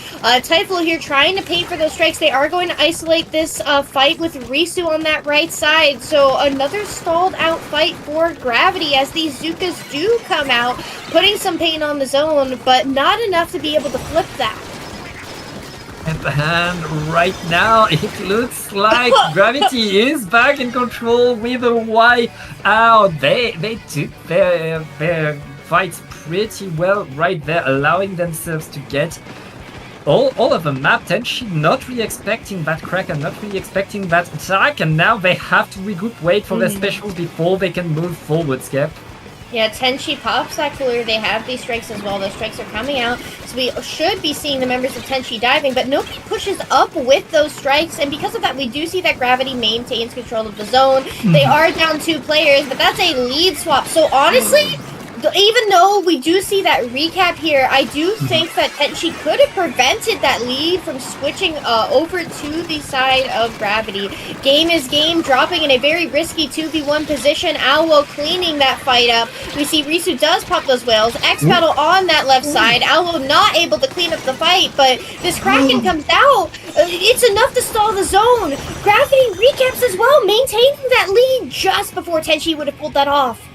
Typhool here trying to pay for those strikes. They are going to isolate this fight with Risu on that right side. So another stalled out fight for Gravity as these Zukas do come out, putting some pain on the zone, but not enough to be able to flip that. And right now, it looks like Gravity is back in control with a Y out. They took their fights pretty well right there, allowing themselves to get all of the map. Teni not really expecting that Kraken, not really expecting that attack, and now they have to regroup, wait for their specials before they can move forward, Skep. Yeah, Teni pops that cooler. They have these strikes as well. Those strikes are coming out. So we should be seeing the members of Teni diving, but nobody pushes up with those strikes. And because of that, we do see that Gravity maintains control of the zone. They are down 2 players, but that's a lead swap. So honestly, even though we do see that recap here, I do think that Tenchi could have prevented that lead from switching over to the side of Gravity. Game is game, dropping in a very risky 2v1 position. Alwo cleaning that fight up. We see Risu does pop those whales. X battle on that left side. Alwo not able to clean up the fight, but this Kraken comes out. It's enough to stall the zone. Gravity recaps as well, maintaining that lead just before Tenchi would have pulled that off.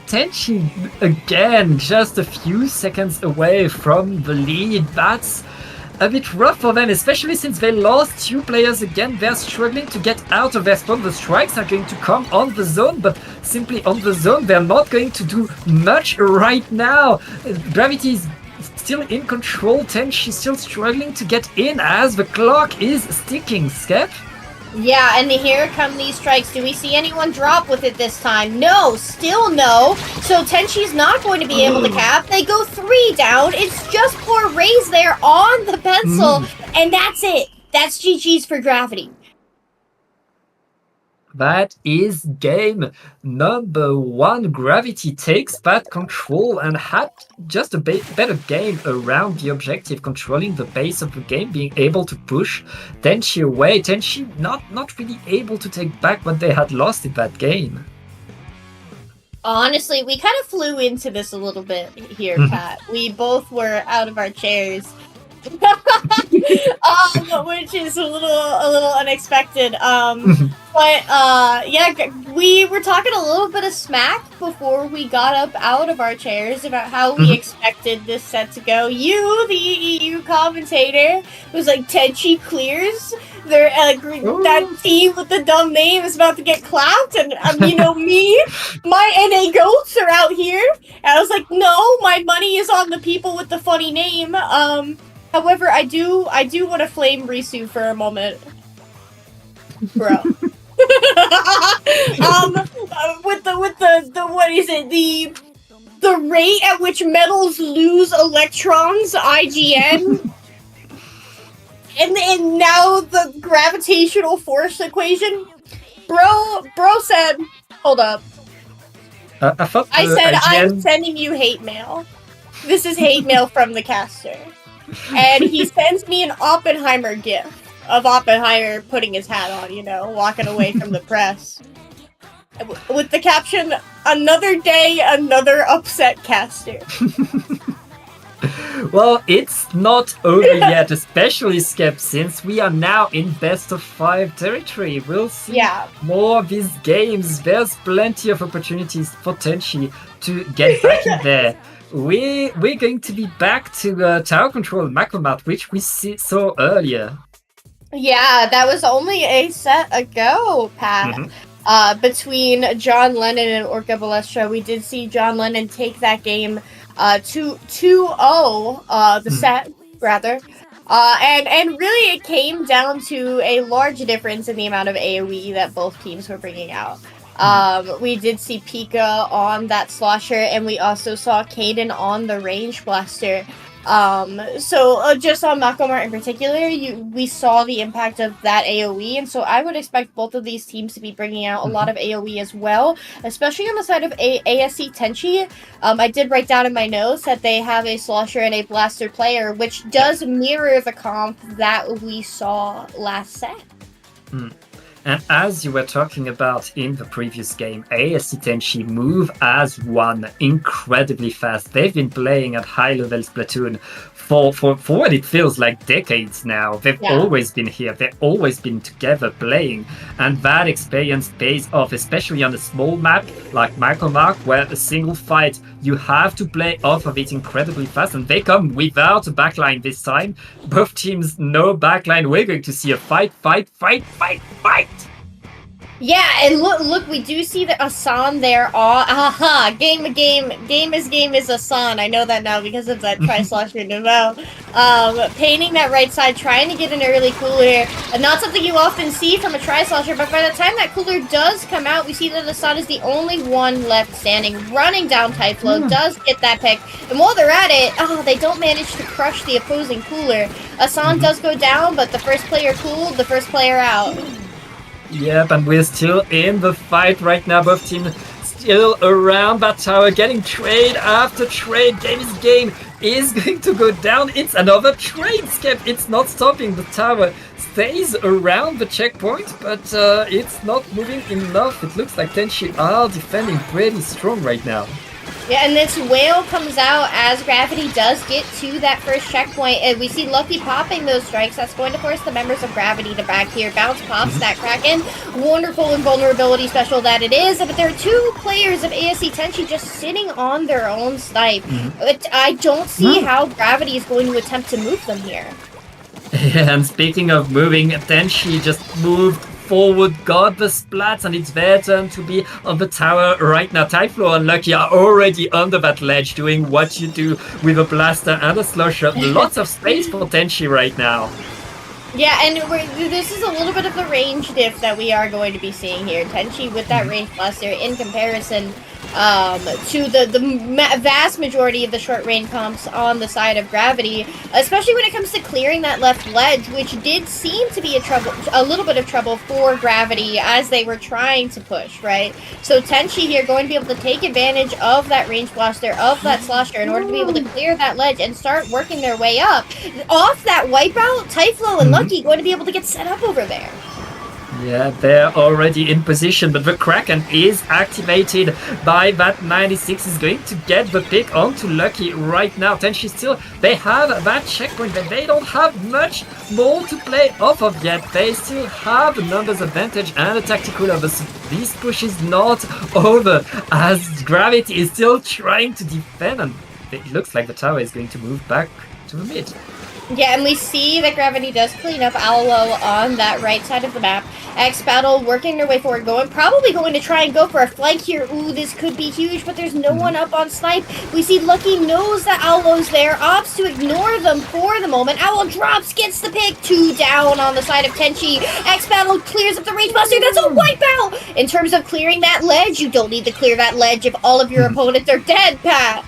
Tenchi, again, just a few seconds away from the lead. That's a bit rough for them, especially since they lost 2 players again. They're struggling to get out of their spawn. The strikes are going to come on the zone, but simply on the zone, they're not going to do much right now. Gravity is still in control. Tenchi still struggling to get in as the clock is ticking. Skep? Yeah, and here come these strikes. Do we see anyone drop with it this time? No, still no. So Tenchi's not going to be able to cap. They go 3 down. It's just poor Raze there on the pencil. And that's it. That's GG's for Gravity. That is game number 1. Gravity takes that control and had just a better game around the objective, controlling the base of the game, being able to push Tenchi away. Tenchi not really able to take back what they had lost in that game. Honestly, we kind of flew into this a little bit here, Pat. We both were out of our chairs. Which is a little unexpected. But yeah, we were talking a little bit of smack before we got up out of our chairs about how we expected this set to go. You, the EU commentator, was like, Tenchi clears. They're that team with the dumb name is about to get clapped, and you know me, my NA goats are out here. And I was like, no, my money is on the people with the funny name. However, I do want to flame Risu for a moment, bro. With the what is it, the rate at which metals lose electrons, IGN, and now the gravitational force equation, bro said, hold up. I said, IGN... I'm sending you hate mail. This is hate mail from the caster. And he sends me an Oppenheimer gif of Oppenheimer putting his hat on, you know, walking away from the press. With the caption, another day, another upset caster. Well, it's not over yet, especially Skep, since we are now in best of 5 territory. We'll see more of these games. There's plenty of opportunities for Tenchi to get back in there. We're going to be back to tower control macro map, which we saw earlier. Yeah, that was only a set ago, Pat. Between John Lennon and Orca Ballestra, we did see John Lennon take that game 2-0, the set, rather. And really it came down to a large difference in the amount of AoE that both teams were bringing out. We did see Pika on that slosher, and we also saw Kaden on the range blaster. So just on Makomart in particular, we saw the impact of that AoE, and so I would expect both of these teams to be bringing out a lot of AoE as well, especially on the side of ASC Teni. I did write down in my notes that they have a slosher and a blaster player, which does mirror the comp that we saw last set. And as you were talking about in the previous game, ASC Teni move as one incredibly fast. They've been playing at high level Splatoon for what it feels like decades now. They've always been here. They've always been together playing. And that experience pays off, especially on a small map like Mark, where a single fight, you have to play off of it incredibly fast. And they come without a backline this time. Both teams, no backline. We're going to see a fight. Yeah, and look, we do see the Asan there. Game is Asan. I know that now because of that tri-slosher Nouveau. Painting that right side, trying to get an early cooler. Not something you often see from a tri-slosher, but by the time that cooler does come out, we see that Asan is the only one left standing, running down Typhlo, does get that pick. And while they're at it, they don't manage to crush the opposing cooler. Asan does go down, but the first player cooled, the first player out. Yep, and we're still in the fight right now. Both teams still around that tower, getting trade after trade. Game is going to go down. It's another trade, Skep. It's not stopping. The tower stays around the checkpoint, but it's not moving enough. It looks like Tenchi are defending pretty strong right now. Yeah, and this whale comes out as Gravity does get to that first checkpoint, and we see Lucky popping those strikes. That's going to force the members of Gravity to back here. Bounce pops that Kraken. Wonderful invulnerability special that it is, but there are two players of ASC Tenchi just sitting on their own snipe. I don't see how Gravity is going to attempt to move them here. Yeah, and speaking of moving, Tenchi just moved forward, got the splats, and it's their turn to be on the tower right now. Typhlo and Lucky are already under that ledge doing what you do with a blaster and a slusher. Lots of space for Tenchi right now. Yeah, and this is a little bit of the range diff that we are going to be seeing here. Tenchi with that range blaster in comparison to the vast majority of the short range comps on the side of Gravity, especially when it comes to clearing that left ledge, which did seem to be a little bit of trouble for Gravity as they were trying to push, right? So Tenchi here going to be able to take advantage of that range blaster, of that slusher, in order to be able to clear that ledge and start working their way up. Off that wipeout, Typhlo and Lucky going to be able to get set up over there. Yeah, they're already in position, but the Kraken is activated by that 96. Is going to get the pick onto Lucky right now. Tenchi still, they have that checkpoint, but they don't have much more to play off of yet. They still have a numbers advantage and a tactical over. So this push is not over as Gravity is still trying to defend, and it looks like the tower is going to move back to the mid. Yeah, and we see that Gravity does clean up Owlo on that right side of the map. X-Battle working their way forward, probably going to try and go for a flank here. Ooh, this could be huge, but there's no one up on snipe. We see Lucky knows that Owlo's there, opts to ignore them for the moment. Owl drops, gets the pick, 2 down on the side of Tenchi. X-Battle clears up the range buster, that's a wipeout! In terms of clearing that ledge, you don't need to clear that ledge if all of your opponents are dead, Pat.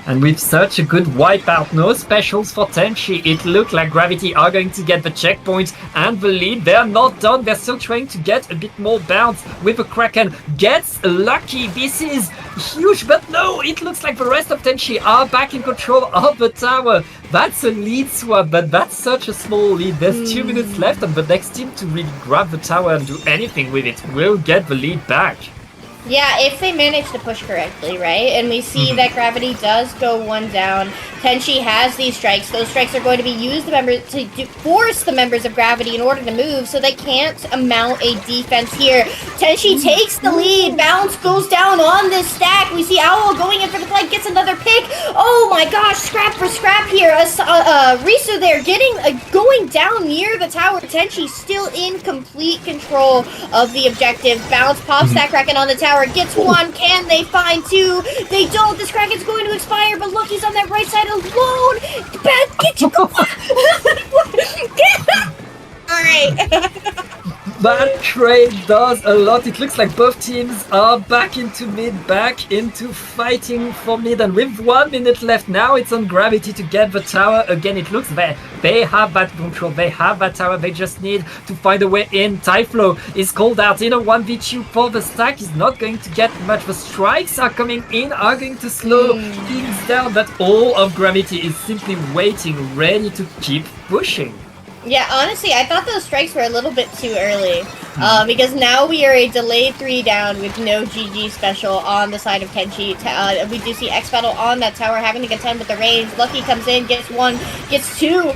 And with such a good wipeout, no specials for Tenchi, it looked like Gravity are going to get the checkpoint and the lead. They're not done. They're still trying to get a bit more bounce with the Kraken. Gets Lucky. This is huge, but no, it looks like the rest of Tenchi are back in control of the tower. That's a lead swap, but that's such a small lead. There's 2 minutes left, and the next team to really grab the tower and do anything with it will get the lead back. Yeah, if they manage to push correctly, right? And we see that Gravity does go 1 down. Tenchi has these strikes. Those strikes are going to be used to force the members of Gravity in order to move, so they can't mount a defense here. Tenchi takes the lead. Bounce goes down on this stack. We see Owl going in for the flank, gets another pick. Oh my gosh, scrap for scrap here. Risu there going down near the tower. Tenchi still in complete control of the objective. Bounce pops that Kraken on the tower. Gets 1. Can they find 2? They don't. This Kraken's going to expire, but Lucky's on that right side alone. Beth, get you. Alright. That trade does a lot. It looks like both teams are back into mid, back into fighting for mid, and with 1 minute left now, it's on Gravity to get the tower again. It looks like they have that control, they have that tower, they just need to find a way in. Typhlo is called out in a 1v2 for the stack. He's not going to get much. The strikes are coming in, are going to slow things down, but all of Gravity is simply waiting, ready to keep pushing. Yeah, honestly, I thought those strikes were a little bit too early. Because now we are a delayed 3 down with no GG special on the side of Tenchi. We do see X-Battle on that tower having to contend with the range. Lucky comes in, gets 1, gets 2.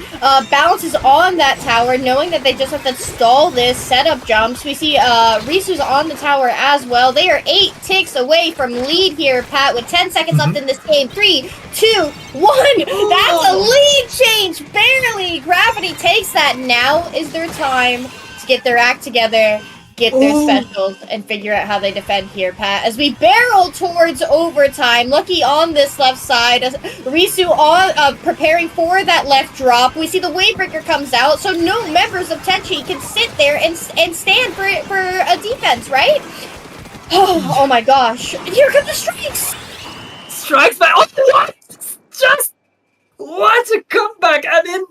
Bounces on that tower, knowing that they just have to stall this setup jumps. We see Risu's on the tower as well. They are 8 ticks away from lead here, Pat, with 10 seconds left in this game. 3, 2, 1. That's a lead change, barely. Gravity takes that. Now is their time to get their act together, get their specials, and figure out how they defend here, Pat. As we barrel towards overtime, Lucky on this left side, Risu on preparing for that left drop. We see the Wavebreaker comes out, so no members of Tenchi can sit there and stand for a defense, right? Oh my gosh! Here come the strikes. Strikes by what? Just what a comeback! I mean,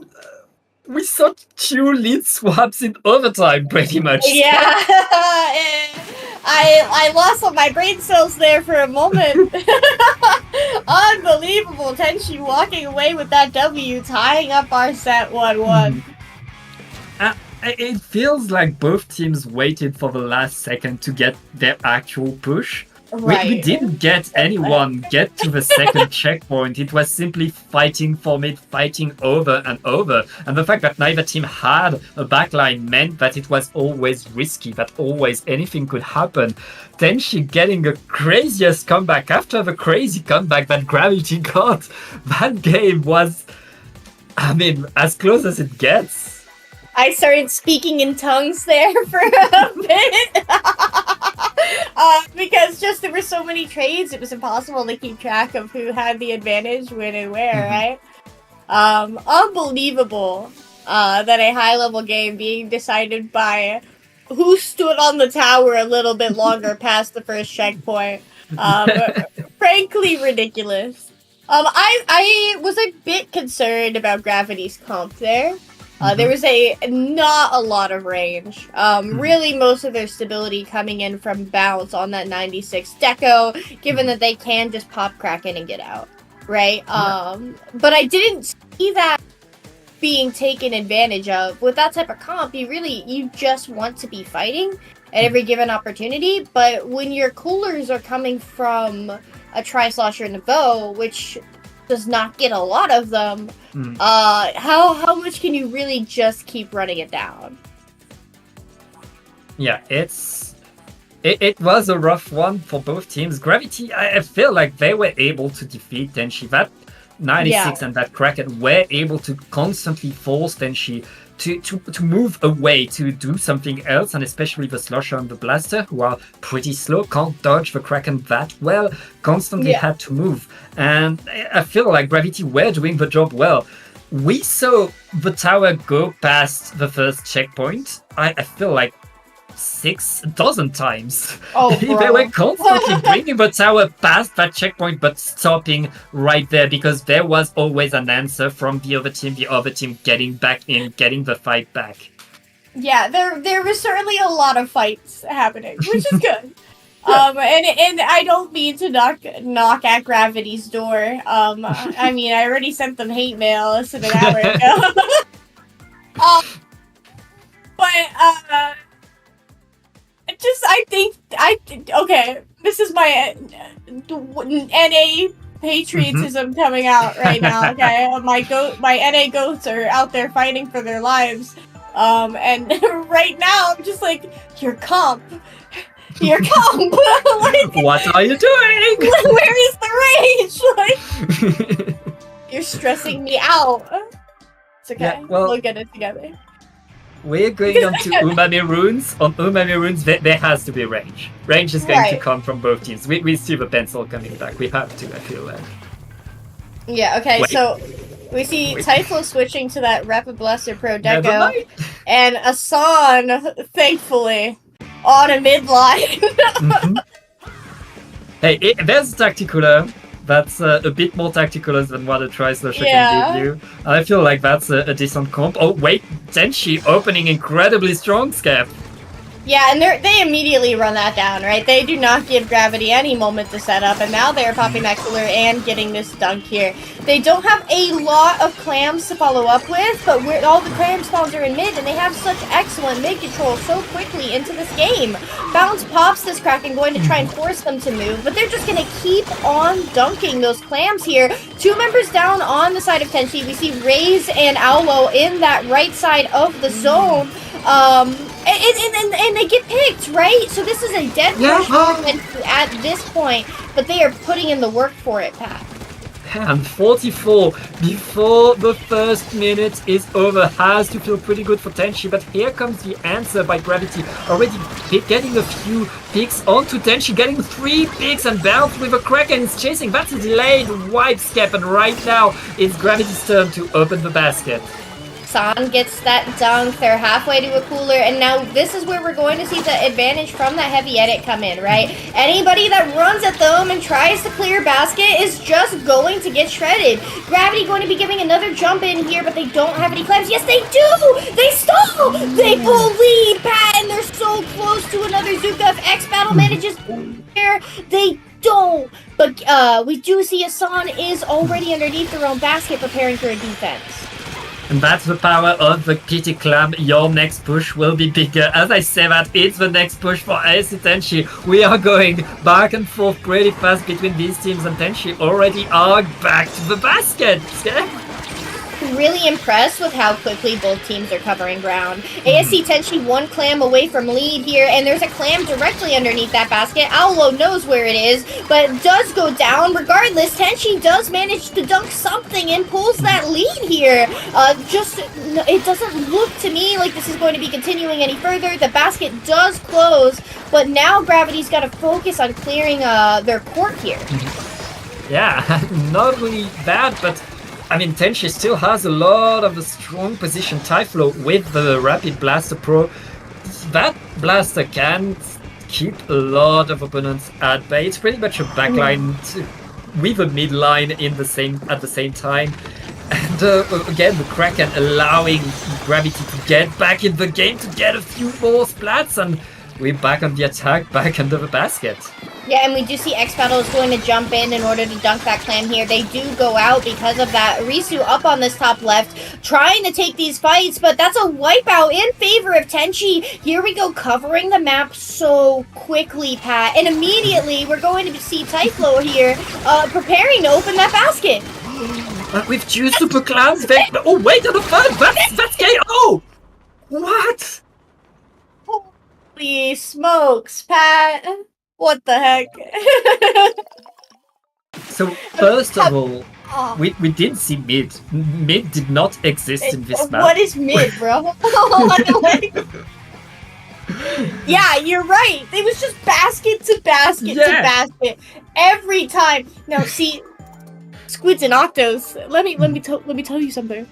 we saw 2 lead swaps in overtime, pretty much. Yeah. I lost all my brain cells there for a moment. Unbelievable. Tenshi walking away with that W, tying up our set 1-1. It feels like both teams waited for the last second to get their actual push. Right. We didn't get anyone get to the second checkpoint. It was simply fighting for mid, fighting over and over. And the fact that neither team had a backline meant that it was always risky, that always anything could happen. Tenshi getting the craziest comeback after the crazy comeback that Gravity got. That game was, I mean, as close as it gets. I started speaking in tongues there for a bit. Because just there were so many trades, it was impossible to keep track of who had the advantage, when and where, right? Unbelievable that a high-level game being decided by who stood on the tower a little bit longer past the first checkpoint. Frankly, ridiculous. I was a bit concerned about Gravity's comp there. There was not a lot of range. Really, most of their stability coming in from bounce on that 96 deco, given that they can just pop Kraken and get out, right? But I didn't see that being taken advantage of. With that type of comp, you just want to be fighting at every given opportunity, but when your coolers are coming from a Tri-Slosher and a Bow, which does not get a lot of them, how much can you really just keep running it down? Yeah, it was a rough one for both teams. Gravity, I feel like they were able to defeat Tenshi. That 96 and that Kraken were able to constantly force Tenshi to move away, to do something else, and especially the Slosher and the Blaster, who are pretty slow, can't dodge the Kraken that well, constantly had to move. And I feel like Gravity were doing the job well. We saw the tower go past the first checkpoint, I feel like 6 dozen times. They were constantly bringing the tower past that checkpoint, but stopping right there because there was always an answer from the other team getting back in, getting the fight back. Yeah, there was certainly a lot of fights happening, which is good. And I don't mean to knock at Gravity's door. I mean, I already sent them hate mail less than an hour ago. Okay, this is my NA patriotism coming out right now, okay? My NA goats are out there fighting for their lives. And right now, I'm just like, your comp. Like, what are you doing? Where is the rage? Like, you're stressing me out. It's okay, yeah, well, we'll get it together. We're going on to Umami Runes. On Umami Runes, there has to be range. Range is going to come from both teams. We see the pencil coming back. We have to, I feel like. Yeah, okay, so we see Typhlo switching to that Rapid Blaster Pro deco. And Asan, thankfully, on a midline. Hey, there's a Tacticular. That's a bit more tactical than what a Tri-Slosher can give you. I feel like that's a decent comp. Oh, wait, Tenshi opening incredibly strong, Skev. Yeah, and they immediately run that down, right? They do not give Gravity any moment to set up, and now they're popping that cooler and getting this dunk here. They don't have a lot of clams to follow up with, but all the clam spawns are in mid, and they have such excellent mid control so quickly into this game. Bounce pops this Kraken, going to try and force them to move, but they're just going to keep on dunking those clams here. 2 members down on the side of Tenshi. We see Raze and Owlo in that right side of the zone. And they get picked, right? So this is a dead push at this point, but they are putting in the work for it, Pat. And 44 before the first minute is over. Has to feel pretty good for Tenshi, but here comes the answer by Gravity. Already getting a few picks onto Tenshi, getting 3 picks and bounce with a Kraken is chasing. That's a delayed wipe skip, and right now it's Gravity's turn to open the basket. San gets that dunk. They're halfway to a cooler, and now this is where we're going to see the advantage from that heavy edit come in, right? Anybody that runs at them and tries to clear basket is just going to get shredded. Gravity going to be giving another jump in here, but they don't have any clams. Yes, they do! They stall! They pull lead, Pat, and they're so close to another Zuka. If X Battle manages here, they don't. But we do see Asan is already underneath their own basket preparing for a defense. And that's the power of the Kitty Clam. Your next push will be bigger. As I say that, it's the next push for ASC Teni. We are going back and forth pretty fast between these teams, and Teni already are back to the basket. Yeah? Really impressed with how quickly both teams are covering ground. ASC Teni one clam away from lead here, and there's a clam directly underneath that basket. Owlo knows where it is, but it does go down. Regardless, Teni does manage to dunk something and pulls that lead here. It doesn't look to me like this is going to be continuing any further. The basket does close, but now Gravity's got to focus on clearing their court here. Yeah, not really bad, but I mean, Teni still has a lot of a strong position Typhlo with the Rapid Blaster Pro. That blaster can keep a lot of opponents at bay. It's pretty much a backline with a mid line at the same time. And again, the Kraken allowing Gravity to get back in the game to get a few more splats, and we're back on the attack, back under the basket. Yeah, and we do see X Battle is going to jump in order to dunk that clam here. They do go out because of that. Risu up on this top left, trying to take these fights, but that's a wipeout in favor of Teni. Here we go, covering the map so quickly, Pat. And immediately, we're going to see Typhlo here, preparing to open that basket. With two super clams, oh wait, on the third, that's KO! What? Holy smokes, Pat. What the heck? So first of all, we did see mid. Mid did not exist in this map. What is mid, bro? Yeah, you're right. It was just basket to basket to basket every time. Now, see, Squids and Octos. Let me tell you something.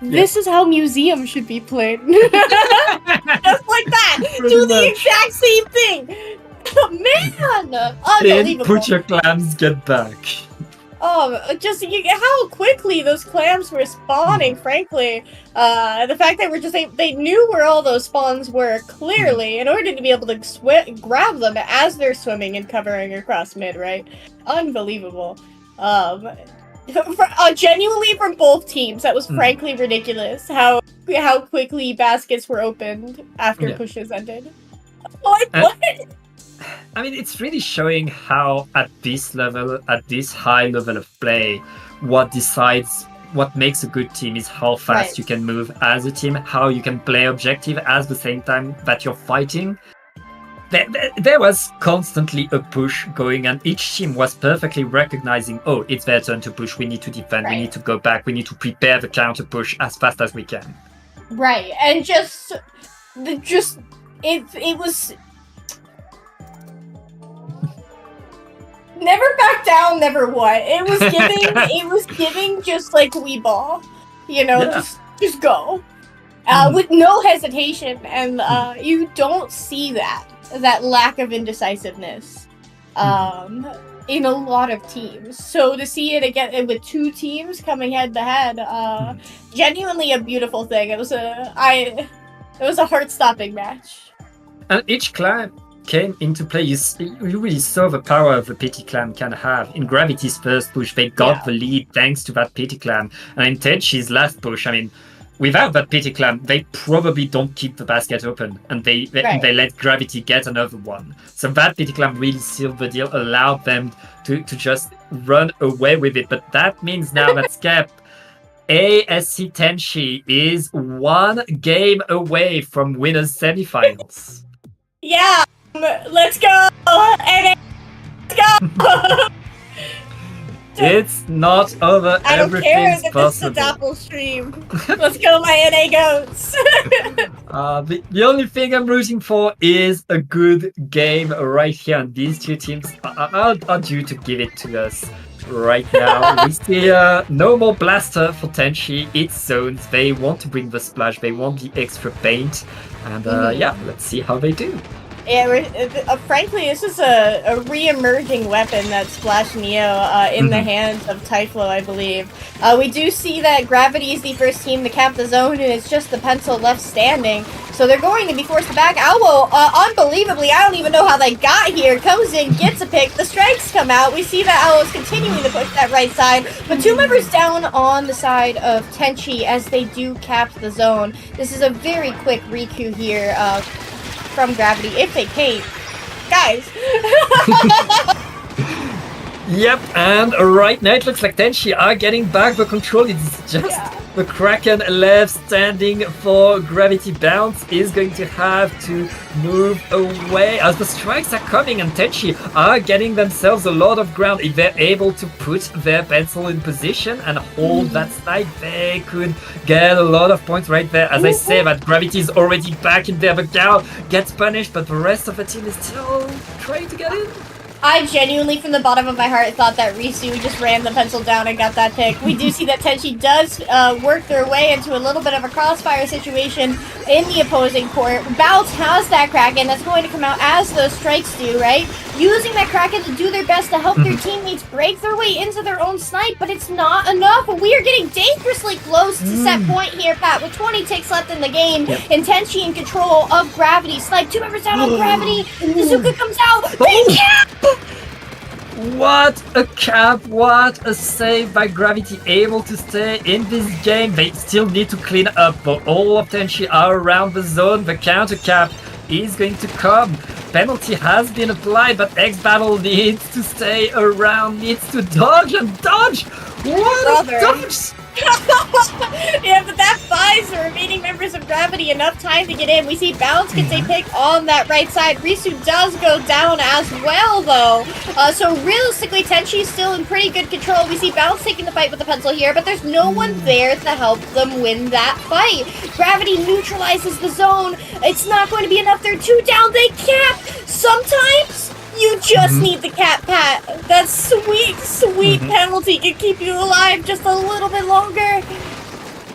This is how museums should be played. Just like that. Do the exact same thing. Man! Unbelievable. Then put your clams, get back. Just how quickly those clams were spawning, frankly. The fact that they knew where all those spawns were, clearly, in order to be able to grab them as they're swimming and covering across mid, right? Unbelievable. Genuinely from both teams, that was frankly ridiculous how quickly baskets were opened after pushes ended. What? I mean, it's really showing how at this level, at this high level of play, what makes a good team is how fast you can move as a team, how you can play objective at the same time that you're fighting. There was constantly a push going, and each team was perfectly recognizing, oh, it's their turn to push, we need to defend, we need to go back, we need to prepare the counter push as fast as we can. Right, and it was... Never back down, never what. It was giving just like Wii Ball. You know, just go. With no hesitation. And you don't see that lack of indecisiveness in a lot of teams. So to see it again with two teams coming head to head, genuinely a beautiful thing. It was a heart-stopping match. And each clan came into play. You really saw the power of the Pity Clam can have. In Gravity's first push, they got the lead thanks to that Pity Clam. And in Teni's last push, I mean, without that Pity Clam, they probably don't keep the basket open, and they let Gravity get another one. So that Pity Clam really sealed the deal, allowed them to just run away with it. But that means now that Skep, ASC Teni is one game away from winners semifinals. Yeah. Let's go! And let's go! It's not over. I don't care that possible. This is a Dapple stream. Let's go, my NA goats! The only thing I'm rooting for is a good game right here, and these two teams are due to give it to us. Right now, we see no more blaster for Tenchi. It's zones. They want to bring the splash. They want the extra paint. And yeah, let's see how they do. Yeah, frankly, this is a re-emerging weapon that Splash Neo in the hands of Typhlo, I believe. We do see that Gravity is the first team to cap the zone, and it's just the pencil left standing. So they're going to be forced to back. Owl, unbelievably, I don't even know how they got here. Comes in, gets a pick, the strikes come out. We see that Owl is continuing to push that right side, but 2 members down on the side of Tenchi as they do cap the zone. This is a very quick Riku here. From Gravity, if they paint. Guys! Yep, and right now it looks like Tenchi are getting back the control. It's just the Kraken left standing for Gravity. Bounce is going to have to move away as the strikes are coming, and Tenchi are getting themselves a lot of ground. If they're able to put their pencil in position and hold that side, they could get a lot of points right there. As I say, that Gravity is already back in there. The Gao gets punished, but the rest of the team is still trying to get in. I genuinely, from the bottom of my heart, thought that Risu just ran the pencil down and got that pick. We do see that Tenchi does work their way into a little bit of a crossfire situation in the opposing court. Bounce has that Kraken that's going to come out as those strikes do, right? Using that Kraken to do their best to help their teammates break their way into their own snipe, but it's not enough. We are getting dangerously close to set point here, Pat, with 20 ticks left in the game, and Tenchi in control of Gravity. Snipe 2 members down on Gravity. Nezuka comes out. They cap! What a cap, what a save by Gravity, able to stay in this game. They still need to clean up, but all of Tenchi are around the zone. The counter cap is going to come. Penalty has been applied, but X-Battle needs to stay around, needs to dodge and dodge. What a dodge! Yeah, but that buys the remaining members of Gravity enough time to get in. We see Bounce gets a pick on that right side. Risu does go down as well, though. So realistically, Tenchi's still in pretty good control. We see Bounce taking the fight with the pencil here, but there's no one there to help them win that fight. Gravity neutralizes the zone. It's not going to be enough. They're 2 down. They cap. Sometimes you just need the cap, Pat. That sweet, sweet penalty can keep you alive just a little bit longer.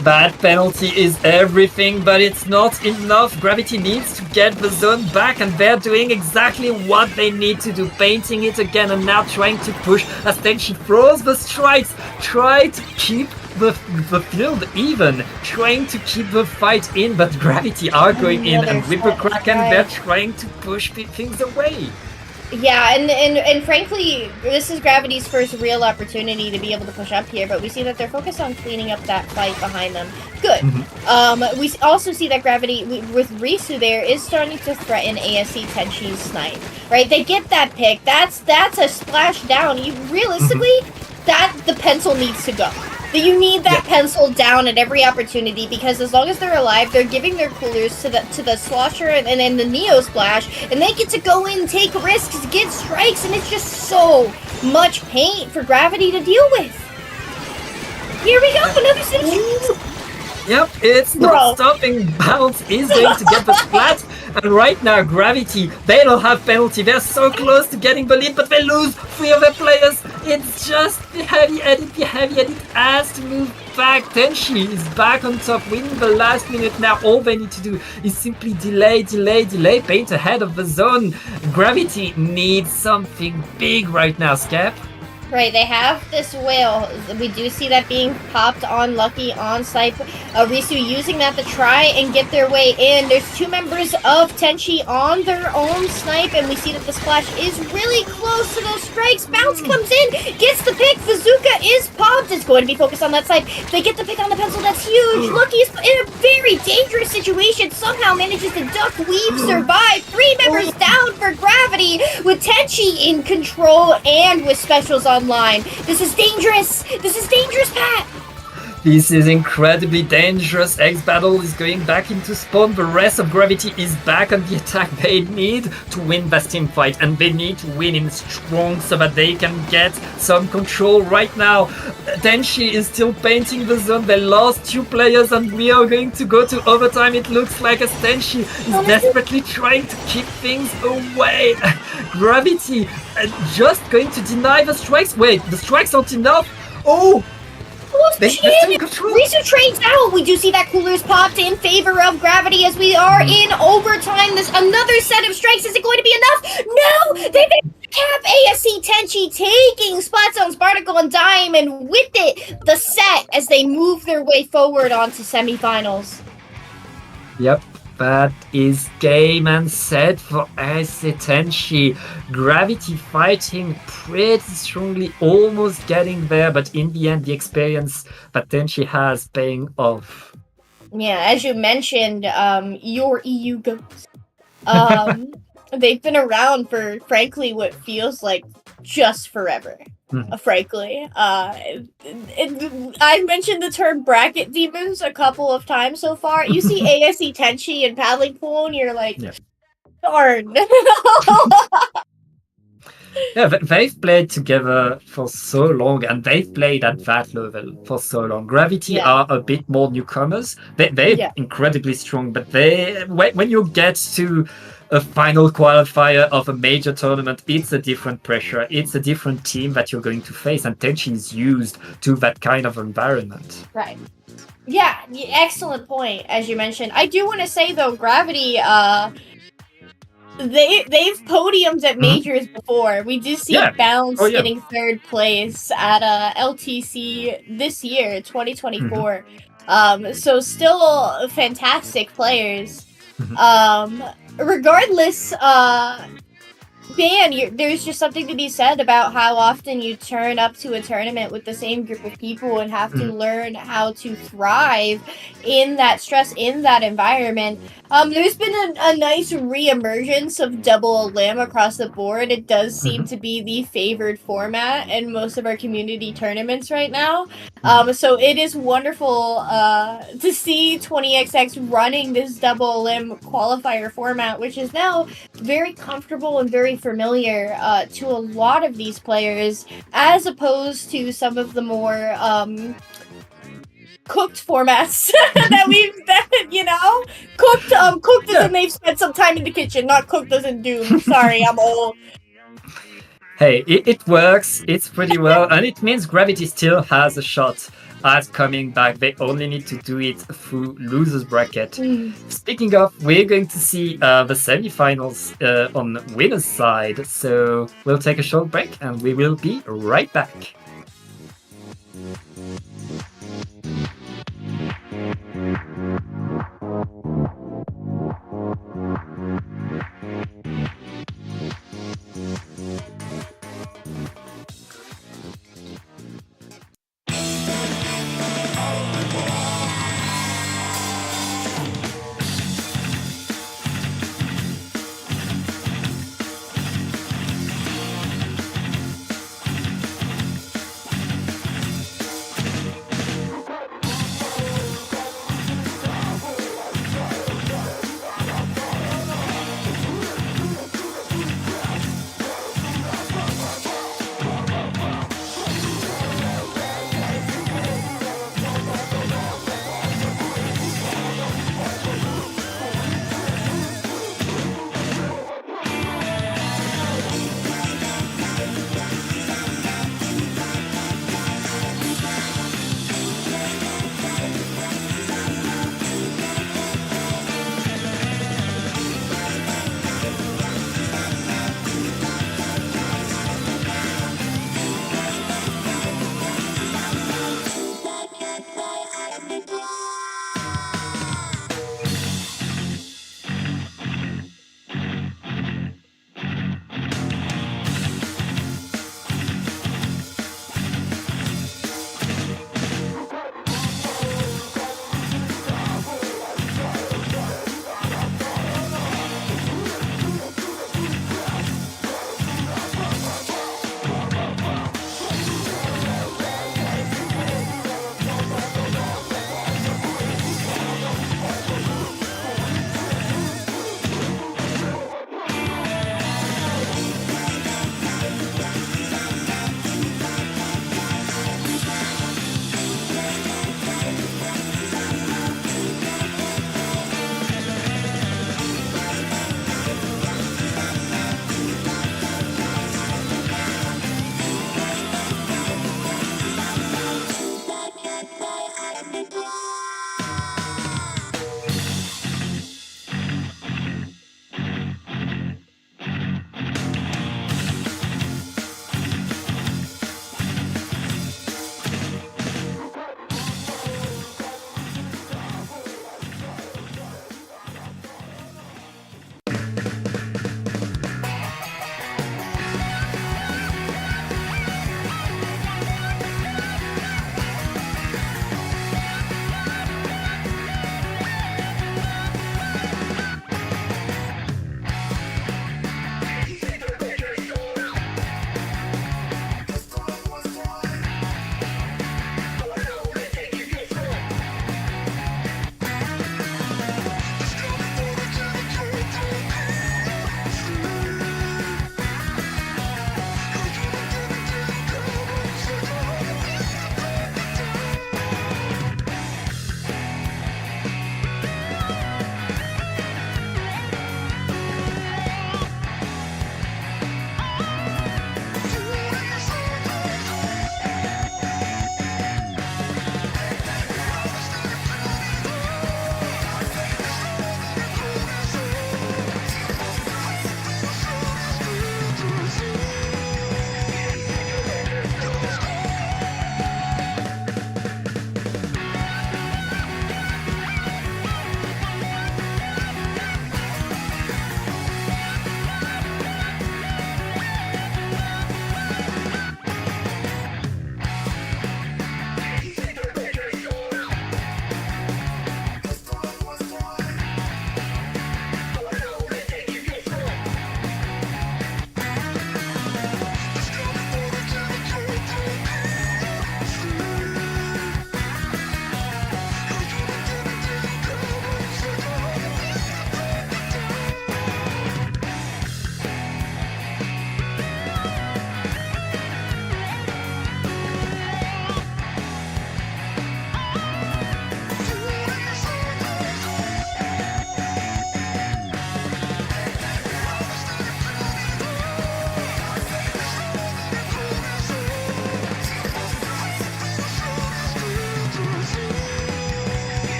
That penalty is everything, but it's not enough. Gravity needs to get the zone back, and they're doing exactly what they need to do. Painting it again, and now trying to push as Tenchi throws the strikes. Try to keep the field even, trying to keep the fight in, but Gravity are going in, and with the Kraken, they're trying to push things away. Yeah, and frankly, this is Gravity's first real opportunity to be able to push up here, but we see that they're focused on cleaning up that fight behind them. Good. We also see that Gravity, with Risu there, is starting to threaten ASC Tenchi's snipe, right? They get that pick. That's a splash down. You realistically, the pencil needs to go. You need that pencil down at every opportunity, because as long as they're alive, they're giving their coolers to the Slosher and then the Neo Splash, and they get to go in, take risks, get strikes, and it's just so much paint for Gravity to deal with. Here we go, another situation. Yep, it's not stopping. Bounce is going to get the splat, and right now Gravity, they don't have penalty. They're so close to getting the lead, but they lose 3 of their players. It's just the heavy edit. The heavy edit has to move back. Tenchi is back on top, winning the last minute now. All they need to do is simply delay, paint ahead of the zone. Gravity needs something big right now, Skep. Right, they have this whale. We do see that being popped on Lucky on site. Risu using that to try and get their way in. There's 2 members of Tenchi on their own snipe, and we see that the splash is really close to those strikes. Bounce comes in, gets the pick. Bazooka is popped. It's going to be focused on that side. They get the pick on the pencil. That's huge. Lucky's in a very dangerous situation. Somehow manages to duck, weave, survive. 3 members down for Gravity, with Tenchi in control and with specials online. This is dangerous. This is dangerous, Pat. This is incredibly dangerous. X-Battle is going back into spawn. The rest of Gravity is back on the attack. They need to win this team fight, and they need to win him strong so that they can get some control right now. Tenchi is still painting the zone. They lost 2 players, and we are going to go to overtime. It looks like as Tenchi is desperately trying to keep things away. Gravity just going to deny the strikes. Wait, the strikes aren't enough. Oh! Risu trades out. We do see that cooler's popped in favor of Gravity as we are in overtime. There's another set of strikes. Is it going to be enough? No! They cap ASC Teni taking Splat Zone, Spartacle, and Diamond with it. The set as they move their way forward onto semifinals. Yep. That is game and set for ASC Teni. Gravity fighting pretty strongly, almost getting there, but in the end, the experience that Teni has paying off. Yeah, as you mentioned, your EU goats. They've been around for, frankly, what feels like just forever. Frankly, I've mentioned the term bracket demons a couple of times so far. You see ASC Teni and Paddling Pool, and you're like, darn. Yeah, they've played together for so long, and they've played at that level for so long. Gravity are a bit more newcomers. They're incredibly strong, but when you get to a final qualifier of a major tournament, it's a different pressure. It's a different team that you're going to face, and Tenchi is used to that kind of environment. Right. Yeah, excellent point, as you mentioned. I do want to say, though, Gravity, they've podiumed at majors before. We do see Bounce getting 3rd place at LTC this year, 2024. So still fantastic players. Regardless, there's just something to be said about how often you turn up to a tournament with the same group of people and have to learn how to thrive in that stress, in that environment. There's been a nice re-emergence of double limb across the board. It does seem to be the favored format in most of our community tournaments right now. So it is wonderful to see 20XX running this double limb qualifier format, which is now very comfortable and very familiar to a lot of these players, as opposed to some of the more cooked formats cooked as in they've spent some time in the kitchen, not cooked as in Doom. Sorry, I'm old. Hey, it works. It's pretty well, and it means Gravity still has a shot at coming back. They only need to do it through losers bracket. Speaking of, we're going to see the semifinals on winners side, so we'll take a short break and we will be right back.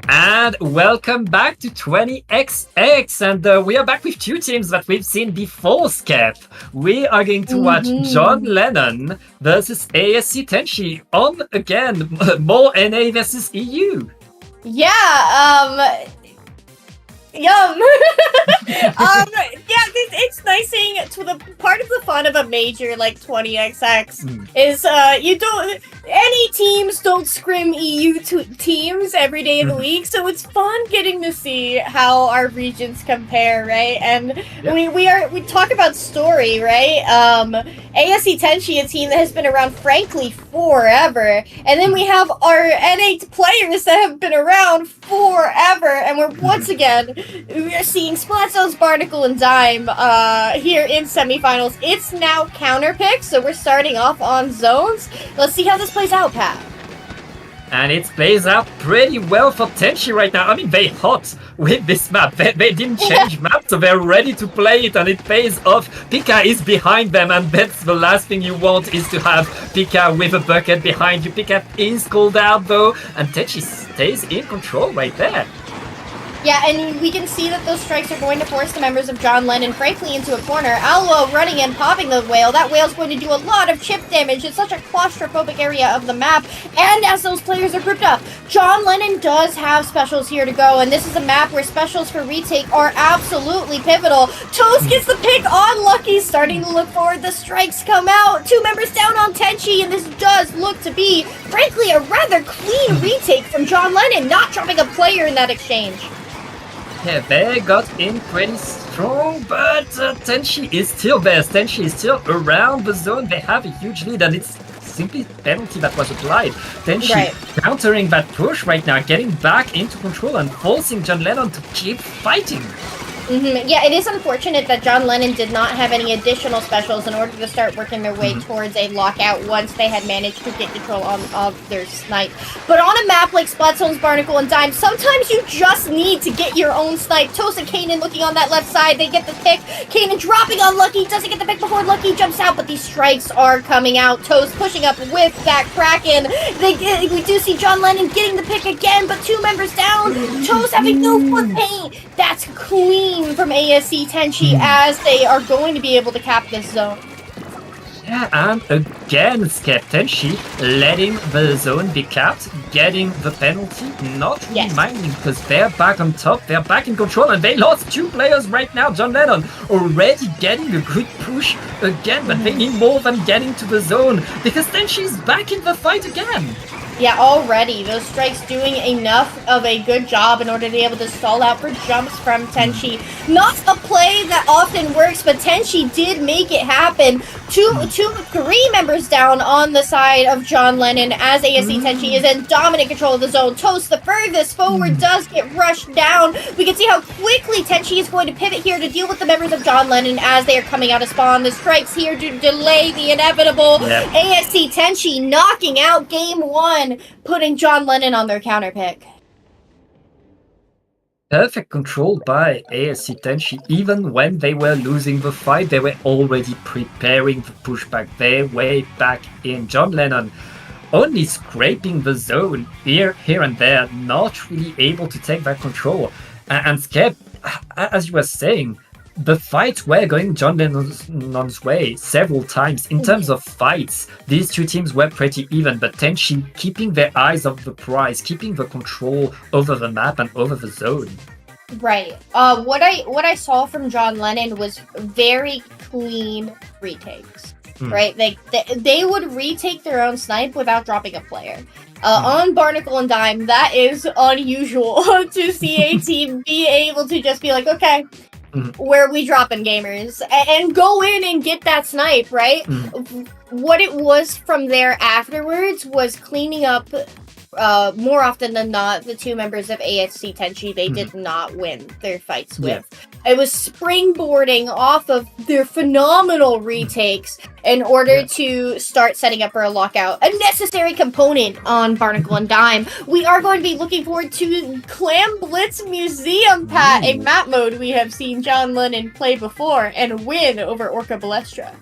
And welcome back to 20XX, and we are back with two teams that we've seen before, Skep. We are going to watch John Lennon versus ASC Teni on, again, more NA versus EU. Yeah, yum. It's nice seeing to the part of the fun of a major like 20XX is any teams don't scrim EU teams every day of the week, so it's fun getting to see how our regions compare, right? And we talk about story, right? ASC Teni, a team that has been around frankly forever, and then we have our NA players that have been around forever, and we're once again we're seeing Splat Zones, Barnacle, and Dime here in semifinals. It's now counter pick, so we're starting off on zones. Let's see how this plays out, Pat. And it plays out pretty well for Teni right now. I mean, they're hot with this map. They didn't change map, so they're ready to play it, and it pays off. Pika is behind them, and that's the last thing you want, is to have Pika with a bucket behind you. Pika is called out, though, and Teni stays in control right there. Yeah, and we can see that those strikes are going to force the members of John Lennon, frankly, into a corner. Alwo running in, popping the whale. That whale's going to do a lot of chip damage. It's such a claustrophobic area of the map. And as those players are grouped up, John Lennon does have specials here to go. And this is a map where specials for retake are absolutely pivotal. Toast gets the pick on Lucky, starting to look forward. The strikes come out. 2 members down on Teni, and this does look to be, frankly, a rather clean retake from John Lennon, not dropping a player in that exchange. Yeah, they got in pretty strong, but Teni is still there. Teni is still around the zone. They have a huge lead, and it's simply penalty that was applied. Teni countering that push right now, getting back into control and forcing John Lennon to keep fighting. Yeah, it is unfortunate that John Lennon did not have any additional specials in order to start working their way towards a lockout once they had managed to get control of their snipe. But on a map like Splat Zones, Barnacle, and Dime, sometimes you just need to get your own snipe. Toast and Kanan looking on that left side, they get the pick. Kanan dropping on Lucky, doesn't get the pick before Lucky jumps out, but these strikes are coming out. Toast pushing up with that Kraken. We do see John Lennon getting the pick again, but 2 members down. Toast having no foot paint. That's clean from ASC Teni as they are going to be able to cap this zone. Yeah, and again, Skep, Teni letting the zone be capped, getting the penalty, not really minding, because they're back on top, they're back in control, and they lost 2 players right now. John Lennon already getting a good push again, but they need more than getting to the zone, because Teni's back in the fight again. Yeah, already. Those strikes doing enough of a good job in order to be able to stall out for jumps from Teni. Not a play that often works, but Teni did make it happen. 3 members down on the side of John Lennon as ASC Teni is in dominant control of the zone. Toast, the furthest forward, does get rushed down. We can see how quickly Teni is going to pivot here to deal with the members of John Lennon as they are coming out of spawn. The strikes here to delay the inevitable. ASC Teni knocking out game 1. Putting John Lennon on their counter pick. Perfect control by ASC Teni. Even when they were losing the fight, they were already preparing the pushback. They're way back in. John Lennon only scraping the zone here and there, not really able to take that control. And Skep, as you were saying, the fights were going John Lennon's way several times. In terms of fights, these 2 teams were pretty even, but Teni keeping their eyes off the prize, keeping the control over the map and over the zone. Right. What I saw from John Lennon was very clean retakes. Right? They would retake their own snipe without dropping a player. On Barnacle and Dime, that is unusual to see a team be able to just be like, okay, where are we dropping, gamers? And go in and get that snipe, right? What it was from there afterwards was cleaning up, more often than not, the 2 members of ASC Teni they did not win their fights with. It was springboarding off of their phenomenal retakes in order to start setting up for a lockout. A necessary component on Barnacle and Dime. We are going to be looking forward to Clam Blitz Museum, Pat, a map mode we have seen John Lennon play before and win over Orca Ballestra.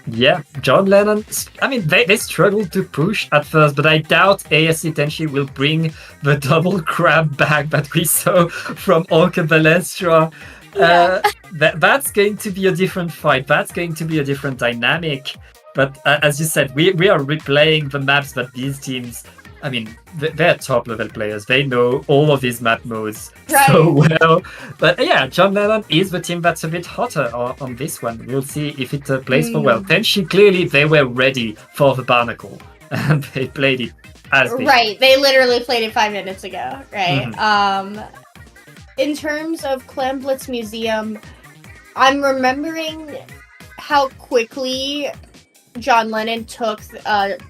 Yeah, John Lennon, I mean, they struggled to push at first, but I doubt ASC Teni will bring the double grab back that we saw from Orca Ballestra. Yeah. That's going to be a different fight. That's going to be a different dynamic. But as you said, we are replaying the maps that these teams, I mean, they're top level players. They know all of these map modes so well. But yeah, John Lennon is the team that's a bit hotter on this one. We'll see if it plays for well. Teni, clearly, they were ready for the barnacle. And they played it as they Right, they literally played it 5 minutes ago, right? In terms of Clam Blitz Museum, I'm remembering how quickly John Lennon took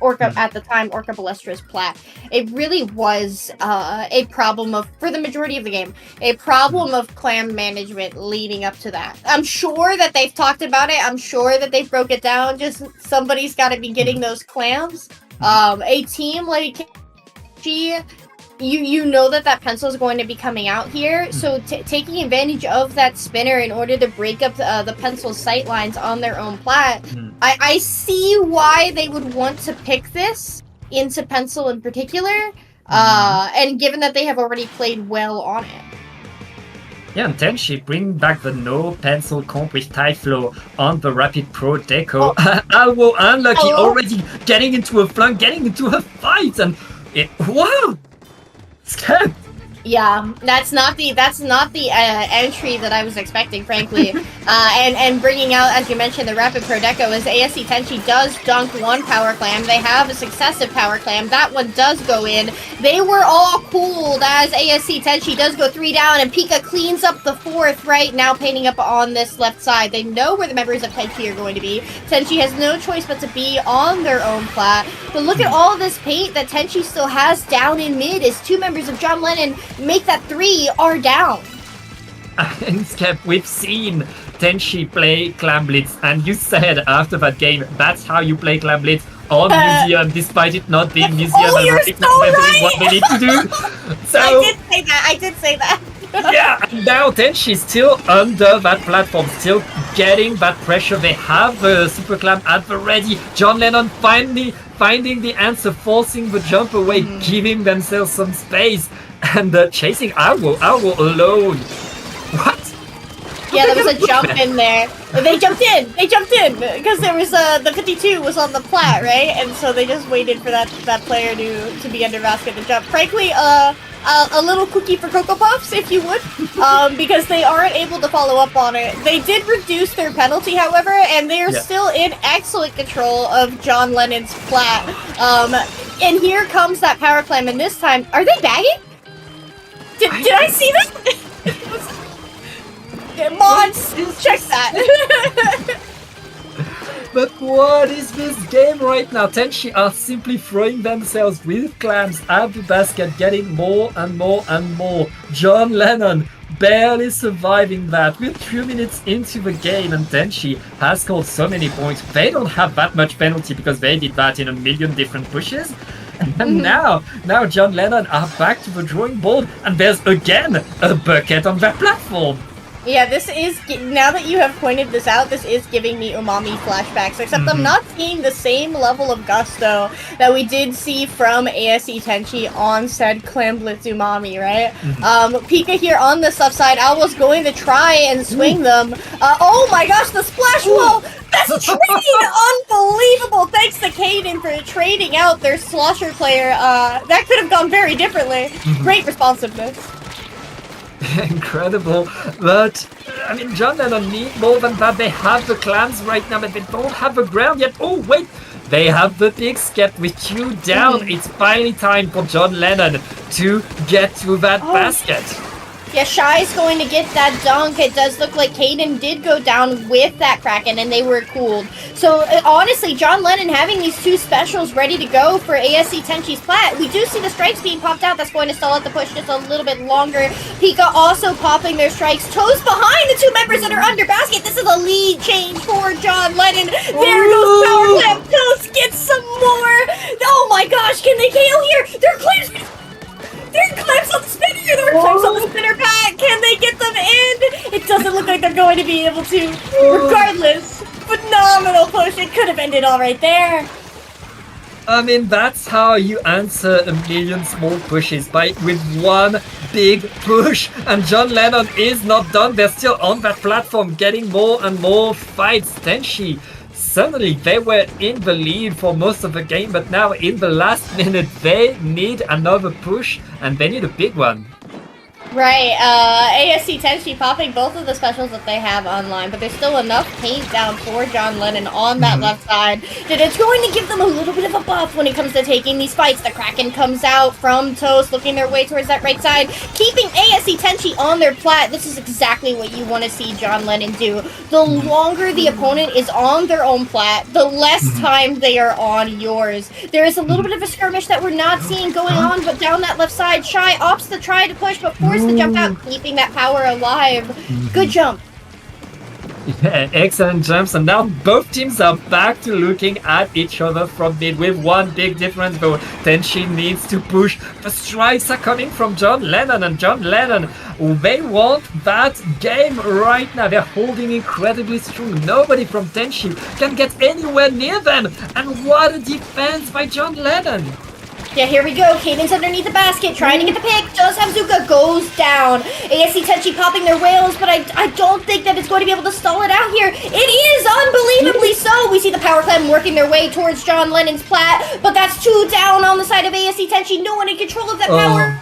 Orca at the time, Orca Ballestra's plat. It really was a problem for the majority of the game, a problem of clam management leading up to that. I'm sure that they've talked about it. I'm sure that they broke it down. Just somebody's got to be getting those clams. A team like you know that pencil is going to be coming out here, so taking advantage of that spinner in order to break up the pencil's sight lines on their own plat, I see why they would want to pick this into pencil in particular, and given that they have already played well on it. Yeah, and Teni bring back the no pencil comp with Tyflow on the Rapid Pro deco. Alwo unlucky, already getting into a flunk, getting into a fight, and wow! Scam. Yeah, that's not the entry that I was expecting, frankly. And bringing out, as you mentioned, the Rapid Pro Deco is ASC Teni does dunk one power clam. They have a successive power clam. That one does go in. They were all cooled as ASC Teni does go 3 down, and Pika cleans up the 4th right now, painting up on this left side. They know where the members of Teni are going to be. Teni has no choice but to be on their own plat. But look at all this paint that Teni still has down in mid as 2 members of John Lennon make that 3 are down. And Skep, we've seen Teni play Clam Blitz, and you said after that game, that's how you play Clam Blitz on Museum, despite it not being Museum. Oh, you're so right! What they need to do. So, I did say that. Yeah, and now Teni's still under that platform, still getting that pressure. They have the Super Clam at the ready. John Lennon finally finding the answer, forcing the jump away, giving themselves some space, and chasing Alwo alone. What? Yeah, there was a jump in there. They jumped in because there was the 52 was on the plat, right? And so they just waited for that player to be under basket to jump. Frankly, a little cookie for Cocoa Puffs, if you would, because they aren't able to follow up on it. They did reduce their penalty, however, and they are still in excellent control of John Lennon's plat. And here comes that power clam, and this time, are they bagging? Did I see that? Mods, check that. But what is this game right now? Teni are simply throwing themselves with clams at the basket, getting more and more and more. John Lennon barely surviving that. We're 2 minutes into the game, and Teni has scored so many points. They don't have that much penalty because they did that in a million different pushes. And now John Lennon are back to the drawing board, and there's again a bucket on that platform. Yeah, this is, now that you have pointed this out, this is giving me umami flashbacks, except I'm not seeing the same level of gusto that we did see from ASC Teni on said Clam Blitz umami, right? Pika here on this left side, Alwo's going to try and swing them. Oh my gosh, the splash wall! That's trading! Unbelievable! Thanks to Kaden for trading out their slosher player. That could have gone very differently. Great responsiveness. Incredible, but I mean, John Lennon need more than that. They have the clams right now, but they don't have the ground yet. Oh wait, they have the big skep with 2 down. It's finally time for John Lennon to get to that basket. Yeah, Shy's going to get that dunk. It does look like Kaden did go down with that Kraken, and they were cooled. So, honestly, John Lennon having these 2 specials ready to go for ASC Teni's plat. We do see the strikes being popped out. That's going to stall out the push just a little bit longer. Pika also popping their strikes. Toes behind the 2 members that are under basket. This is a lead change for John Lennon. There goes Power Clam. Toes gets some more. Oh my gosh, can they KO here? They're claims. There are clams on the spinner! There are clams on the spinner pack! Can they get them in? It doesn't look like they're going to be able to, regardless. But phenomenal push. It could have ended all right there. I mean, that's how you answer a million small pushes, with one big push. And John Lennon is not done. They're still on that platform, getting more and more fights. Tenchi, suddenly they were in the lead for most of the game, but now in the last minute, they need another push, and they need a big one. Right, ASC Teni popping both of the specials that they have online, but there's still enough paint down for John Lennon on that left side that it's going to give them a little bit of a buff when it comes to taking these fights. The Kraken comes out from Toast, looking their way towards that right side, keeping ASC Teni on their plat. This is exactly what you want to see John Lennon do. The longer the opponent is on their own plat, the less time they are on yours. There is a little bit of a skirmish that we're not seeing going on, but down that left side, Shy opts to try to push, but forced to jump out, keeping that power alive. Good jump. Yeah, excellent jumps, and now both teams are back to looking at each other from mid with one big difference though. Tenchi needs to push. The strikes are coming from John Lennon, and John Lennon, they want that game right now. They're holding incredibly strong. Nobody from Tenchi can get anywhere near them, and what a defense by John Lennon. Yeah, here we go. Caden's underneath the basket, trying to get the pick. Does have Zuka, goes down. ASC Teni popping their whales, but I don't think that it's going to be able to stall it out here. It is unbelievably so. We see the Power Clam working their way towards John Lennon's plat, but that's 2 down on the side of ASC Teni. No one in control of that power.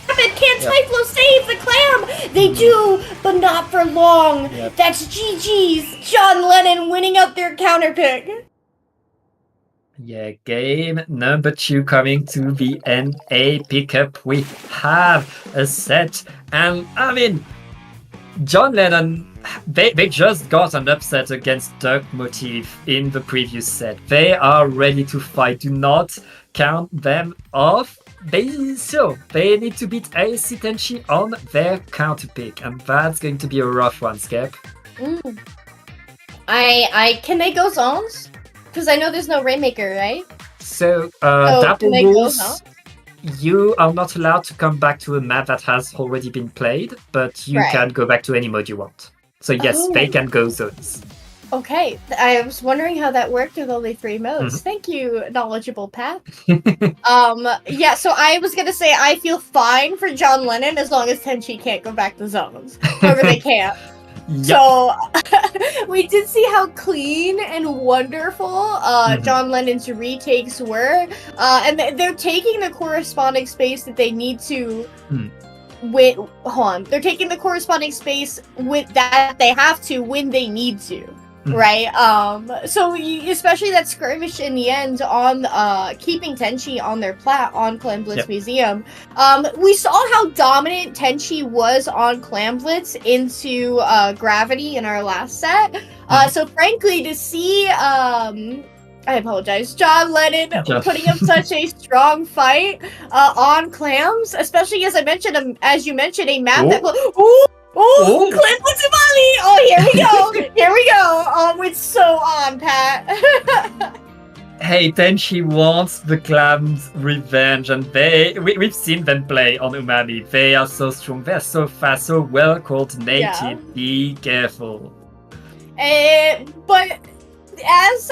Can Typhlo save the Clam? They do, but not for long. That's GG's. John Lennon winning up their counter pick. Yeah, game number 2 coming to the NA pickup. We have a set, and I mean, John Lennon, they just got an upset against Duck Motif in the previous set. They are ready to fight. Do not count them off. They need to beat ASC Teni on their counter pick, and that's going to be a rough one, Skep. Can they go zones? Because I know there's no Rainmaker, right? So, Dapple rules, you are not allowed to come back to a map that has already been played, but you can go back to any mode you want. So yes, they can go zones. Okay, I was wondering how that worked with only 3 modes. Thank you, knowledgeable Pat. Yeah, so I was gonna say I feel fine for John Lennon as long as Tenchi can't go back to zones. However, they can't. Yep. So we did see how clean and wonderful John Lennon's retakes were, and they're taking the corresponding space that they need to with. Hold on, they're taking the corresponding space with that they have to when they need to. Right, so especially that skirmish in the end on keeping Tenchi on their plat on Clam Blitz Museum. We saw how dominant Tenchi was on Clam Blitz into Gravity in our last set. So frankly, to see I apologize, John Lennon putting up such a strong fight on Clams, especially as you mentioned, a map that. Oh, Clam Blitz Umami! Oh, here we go! Here we go! It's so on, Pat. Hey, Tenchi wants the Clam's revenge, and we've seen them play on Umami. They are so strong, they're so fast, so well coordinated. Yeah. Be careful. But as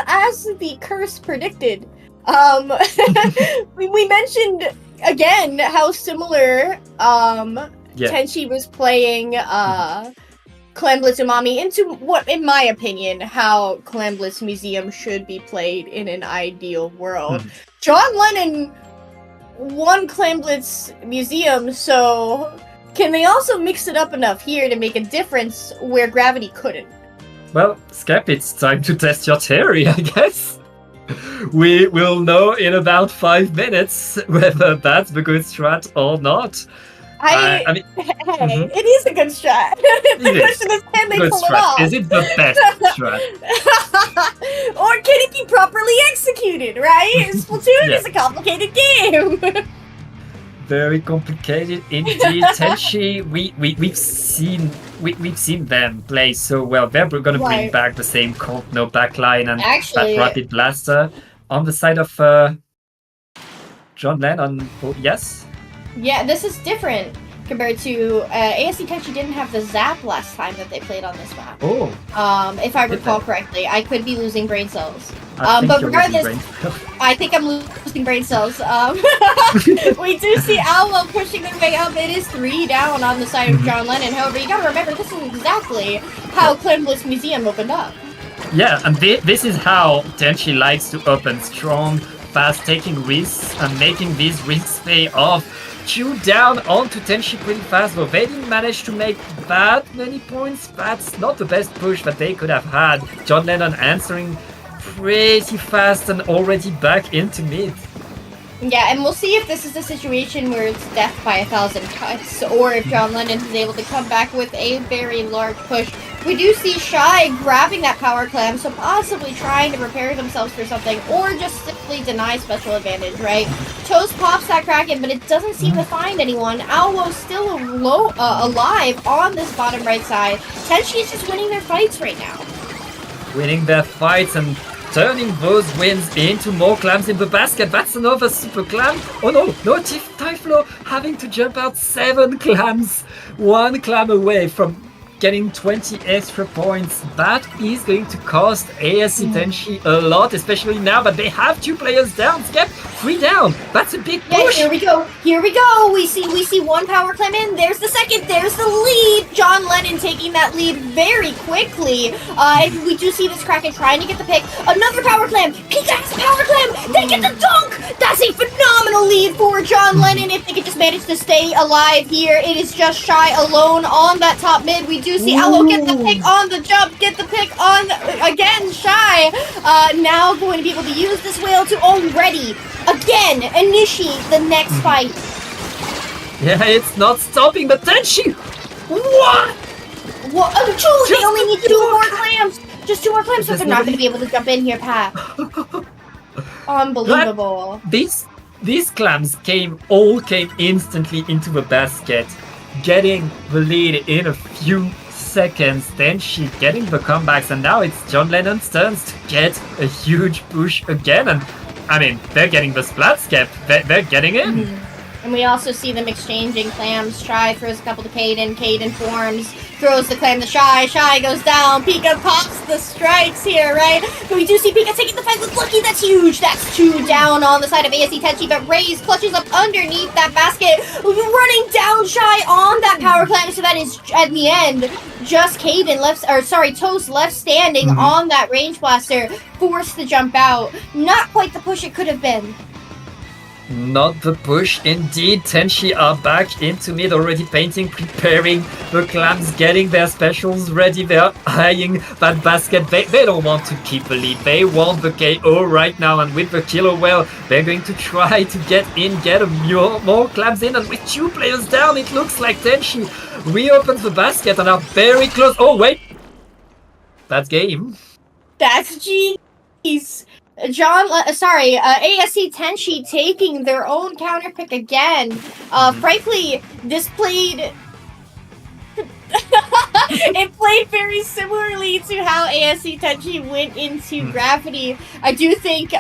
the curse predicted, we mentioned again how similar Tenchi was playing Clam Blitz Umami into what, in my opinion, how Clam Blitz Museum should be played in an ideal world. John Lennon won Clam Blitz Museum, so can they also mix it up enough here to make a difference where Gravity couldn't? Well, Skep, it's time to test your theory, I guess. We will know in about 5 minutes whether that's the good strat or not. I mean, it is a good strat. The question is, can they pull it off? Is it the best strat? Or can it be properly executed, right? Splatoon is a complicated game. Very complicated indeed. Tenchi, we've seen them play so well. They're going to bring back the same comp, no backline, and that rapid blaster on the side of John Lennon. Yes. Yeah, this is different. compared to ASC Teni didn't have the zap last time that they played on this map. Oh. If I recall correctly, I could be losing brain cells. But regardless, I think I'm losing brain cells. We do see Almo pushing their way up. It is 3 down on the side of John Lennon. However, you gotta remember, this is exactly how Clam Blitz Museum opened up. Yeah, and this is how Teni likes to open strong, fast, taking risks and making these risks pay off. 2 down onto Teni pretty fast, though they didn't manage to make that many points. That's not the best push that they could have had. John Lennon answering pretty fast and already back into mid. Yeah, and we'll see if this is a situation where it's death by 1,000 cuts, or if John Lennon is able to come back with a very large push. We do see Shy grabbing that power clam, so possibly trying to prepare themselves for something, or just simply deny special advantage, right? Toast pops that Kraken, but it doesn't seem to find anyone. Alwo's still alive on this bottom right side. Teni is just winning their fights right now. Winning their fights and turning those wins into more clams in the basket. That's another super clam. Oh no, no, Typhlo having to jump out 7 clams. 1 clam away from getting 20 extra points. That is going to cost ASC Teni a lot, especially now that they have 2 players down. Skep, 3 down. That's a big push. Yeah, here we go. Here we go. We see 1 power clam in. There's the second. There's the lead. John Lennon taking that lead very quickly. We do see this Kraken trying to get the pick. Another power clam. Pika has a power clam. They get the dunk. That's a phenomenal lead for John Lennon. If they could just manage to stay alive here, it is just Shy alone on that top mid. We do see Allo get the pick on the jump, get the pick on again. Shy now going to be able to use this whale to already again initiate the next fight. Yeah, it's not stopping, but Teni. What? Well, oh, they only need 2 more clams. Just 2 more clams, so they're not going to be able to jump in here, Pat. Unbelievable. These clams all came instantly into the basket, getting the lead in a few seconds. Teni getting the comebacks, and now it's John Lennon's turns to get a huge push again. And I mean, they're getting the splat Skep. They're getting in. And we also see them exchanging clams. Shy throws a couple to Caden. Caden forms, throws the clam to Shy. Shy goes down. Pika pops the strikes here, right? But we do see Pika taking the fight with Lucky. That's huge. That's 2 down on the side of ASC Teni. But Raze clutches up underneath that basket, running down Shy on that power clam. So that is, at the end, just Caden Toast left standing on that range blaster, forced to jump out. Not quite the push it could have been. Not the push, indeed. Teni are back into mid, already painting, preparing the clams, getting their specials ready. They're eyeing that basket. They don't want to keep the lead. They want the KO right now, and with the killer whale, they're going to try to get in, get more clams in, and with 2 players down, it looks like Teni reopens the basket and are very close. Oh, wait. That's game. That's G's. ASC Teni taking their own counter pick again. Frankly, this played... it played very similarly to how ASC Teni went into Gravity. I do think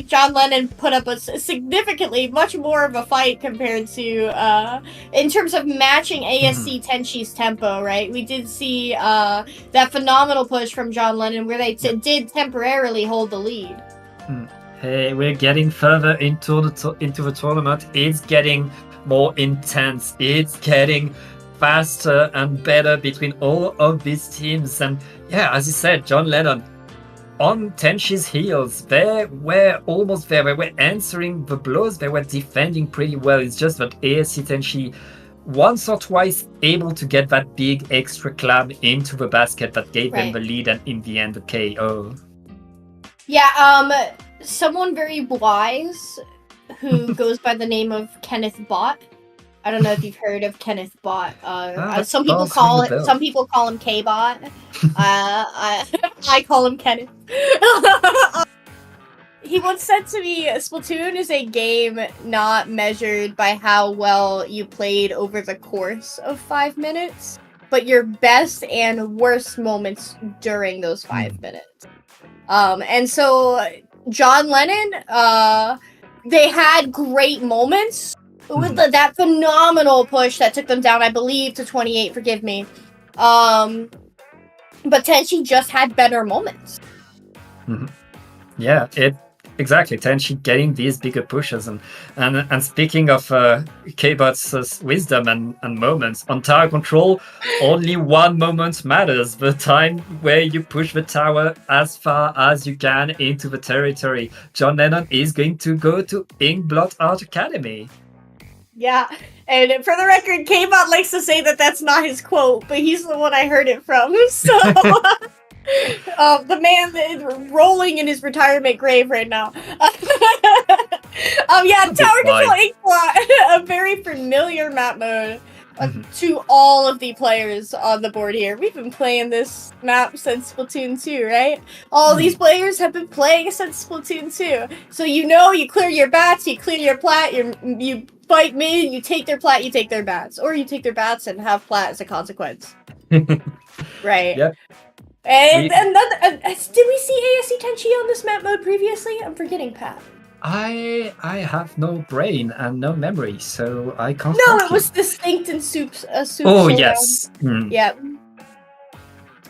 John Lennon put up a significantly much more of a fight compared to in terms of matching ASC Teni's tempo, right? We did see that phenomenal push from John Lennon where they did temporarily hold the lead. Hey, we're getting further into the tournament. It's getting more intense. It's getting faster and better between all of these teams. And yeah, as you said, John Lennon on Teni's heels. They were almost there. They were answering the blows. They were defending pretty well. It's just that ASC Teni once or twice able to get that big extra clam into the basket that gave them the lead, and in the end the KO. Yeah, someone very wise who goes by the name of Kenneth Bott. I don't know if you've heard of Kenneth Bott. Some people call him K-Bot. I call him Kenneth. He once said to me, Splatoon is a game not measured by how well you played over the course of 5 minutes, but your best and worst moments during those 5 minutes. And so John Lennon, they had great moments, with that phenomenal push that took them down, I believe, to 28. Forgive me. But Tenchi just had better moments. Yeah, exactly. Tenchi getting these bigger pushes, and speaking of K-Bot's wisdom and moments on tower control, only one moment matters: the time where you push the tower as far as you can into the territory. John Lennon is going to go to Inkblot Art Academy. Yeah, and for the record, K-Bot likes to say that that's not his quote, but he's the one I heard it from. So, the man that is rolling in his retirement grave right now. Yeah, Tower Control Inkblot, a very familiar map mode to all of the players on the board here. We've been playing this map since Splatoon 2, right? All these players have been playing since Splatoon 2. So you clear your bats, you clear your plat, you fight mid, you take their plat, you take their bats. Or you take their bats and have plat as a consequence. Right. Yep. And did we see ASC Teni on this map mode previously? I'm forgetting, Pat. I have no brain and no memory, so I can't. No, it was Distinkt and Soups. Oh, showdown. yes. Yeah.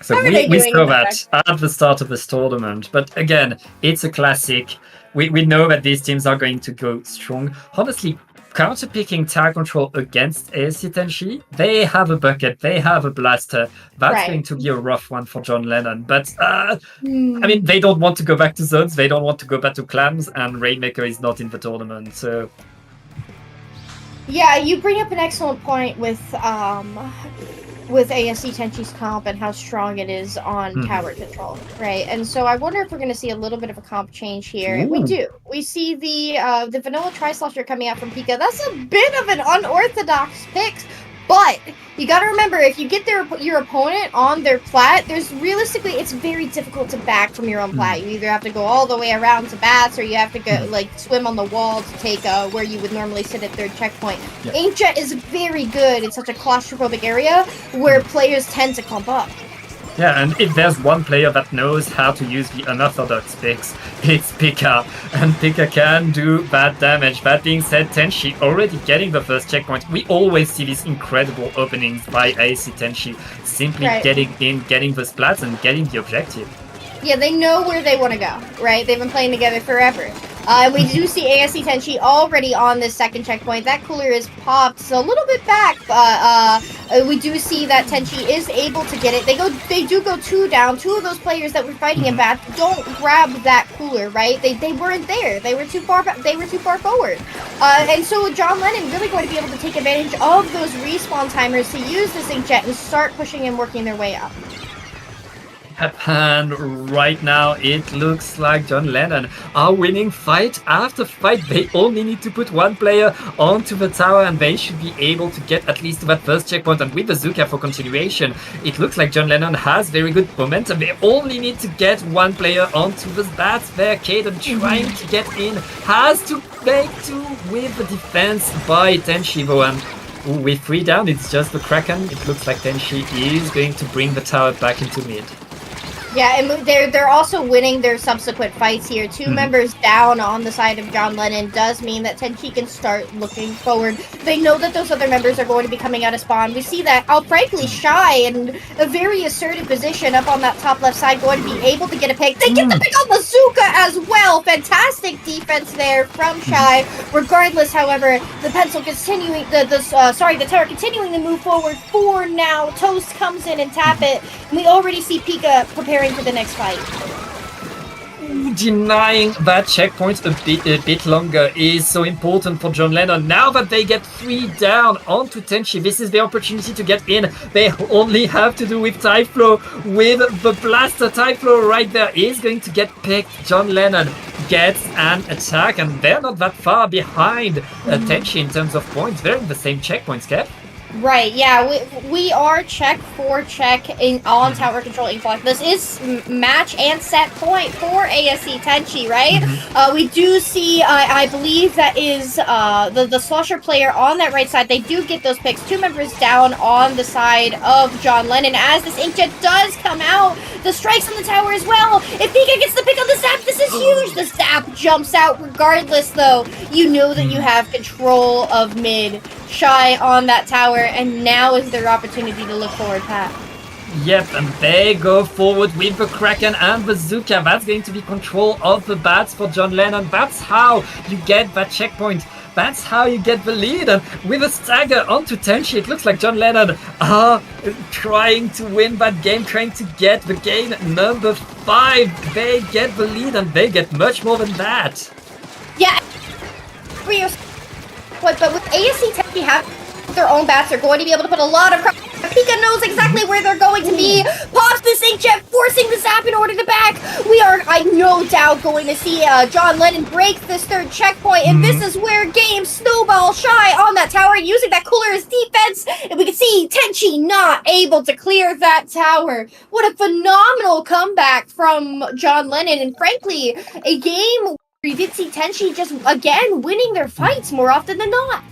So we saw that at the start of this tournament. But again, it's a classic. We know that these teams are going to go strong. Honestly, counter-picking tower control against ASC Teni, they have a bucket, they have a blaster. That's going to be a rough one for John Lennon. But, I mean, they don't want to go back to zones, they don't want to go back to clams, and Rainmaker is not in the tournament, so... Yeah, you bring up an excellent point with ASC Teni's comp and how strong it is on tower control, right? And so I wonder if we're going to see a little bit of a comp change here. And we do. We see the vanilla Tri-Slosher coming out from Pika. That's a bit of an unorthodox pick, but you got to remember, if you get your opponent on their plat, it's very difficult to back from your own plat. You either have to go all the way around to bats, or you have to go swim on the wall to take where you would normally sit at third checkpoint. Yep. Inkjet is very good in such a claustrophobic area where players tend to clump up. Yeah, and if there's one player that knows how to use the unorthodox picks, it's Pika. And Pika can do bad damage. That being said, Teni already getting the first checkpoint. We always see these incredible openings by ASC Teni, simply getting in, getting the splats, and getting the objective. Yeah, they know where they want to go, right? They've been playing together forever. And we do see ASC Teni already on this second checkpoint. That cooler is popped a little bit back, but we do see that Teni is able to get it. They do go 2 down. 2 of those players that were fighting him back don't grab that cooler, right? They weren't there. They were too far forward. And so John Lennon really going to be able to take advantage of those respawn timers to use this Inkjet and start pushing and working their way up. And right now it looks like John Lennon are winning fight after fight. They only need to put one player onto the tower and they should be able to get at least to that first checkpoint. And with the Zuka for continuation, it looks like John Lennon has very good momentum. They only need to get one player onto the bats there. Caden trying to get in, has to make do with the defense by Teni though. And with 3 down, it's just the Kraken. It looks like Teni is going to bring the tower back into mid. Yeah, and they're also winning their subsequent fights here. 2 members down on the side of John Lennon does mean that Teni can start looking forward. They know that those other members are going to be coming out of spawn. We see that outrightly Shy in a very assertive position up on that top left side, going to be able to get a pick. They get the pick on Bazooka as well. Fantastic defense there from Shy. Regardless, however, the pencil continuing the tower continuing to move forward. 4 now. Toast comes in and tap it. And we already see Pika preparing for the next fight. Denying that checkpoint a bit longer is so important for John Lennon. Now that they get 3 down onto Teni, this is the opportunity to get in. They only have to do with Typhlow. With the blaster, Typhlow right there is going to get picked. John Lennon gets an attack, and they're not that far behind Teni in terms of points. They're in the same checkpoints, Kev. Right, yeah, we are check for check on tower control influx. This is match and set point for ASC Teni, right? We do see, I believe that is the Slusher player on that right side. They do get those picks. 2 members down on the side of John Lennon as this Inkjet does come out. The strikes on the tower as well. If Pika gets the pick on the Zap, this is huge. The Zap jumps out regardless, though. You know that you have control of mid. Shy on that tower, and now is their opportunity to look forward, Pat. Yep, and they go forward with the Kraken and Bazooka. That's going to be control of the bats for John Lennon. That's how you get that checkpoint. That's how you get the lead. And with a stagger onto Tenchi, it looks like John Lennon are trying to win that game, trying to get the game number 5. They get the lead, and they get much more than that. Yeah. But with ASC Teni have their own bats, they're going to be able to put a lot of pressure. Pika knows exactly where they're going to be. Pops this Inkjet, forcing the Zap in order to back. We are, I no doubt, going to see John Lennon break this 3rd checkpoint, and this is where game snowball. Shy on that tower, using that cooler as defense, and we can see Tenchi not able to clear that tower. What a phenomenal comeback from John Lennon, and frankly, a game we did see Tenchi just, again, winning their fights more often than not.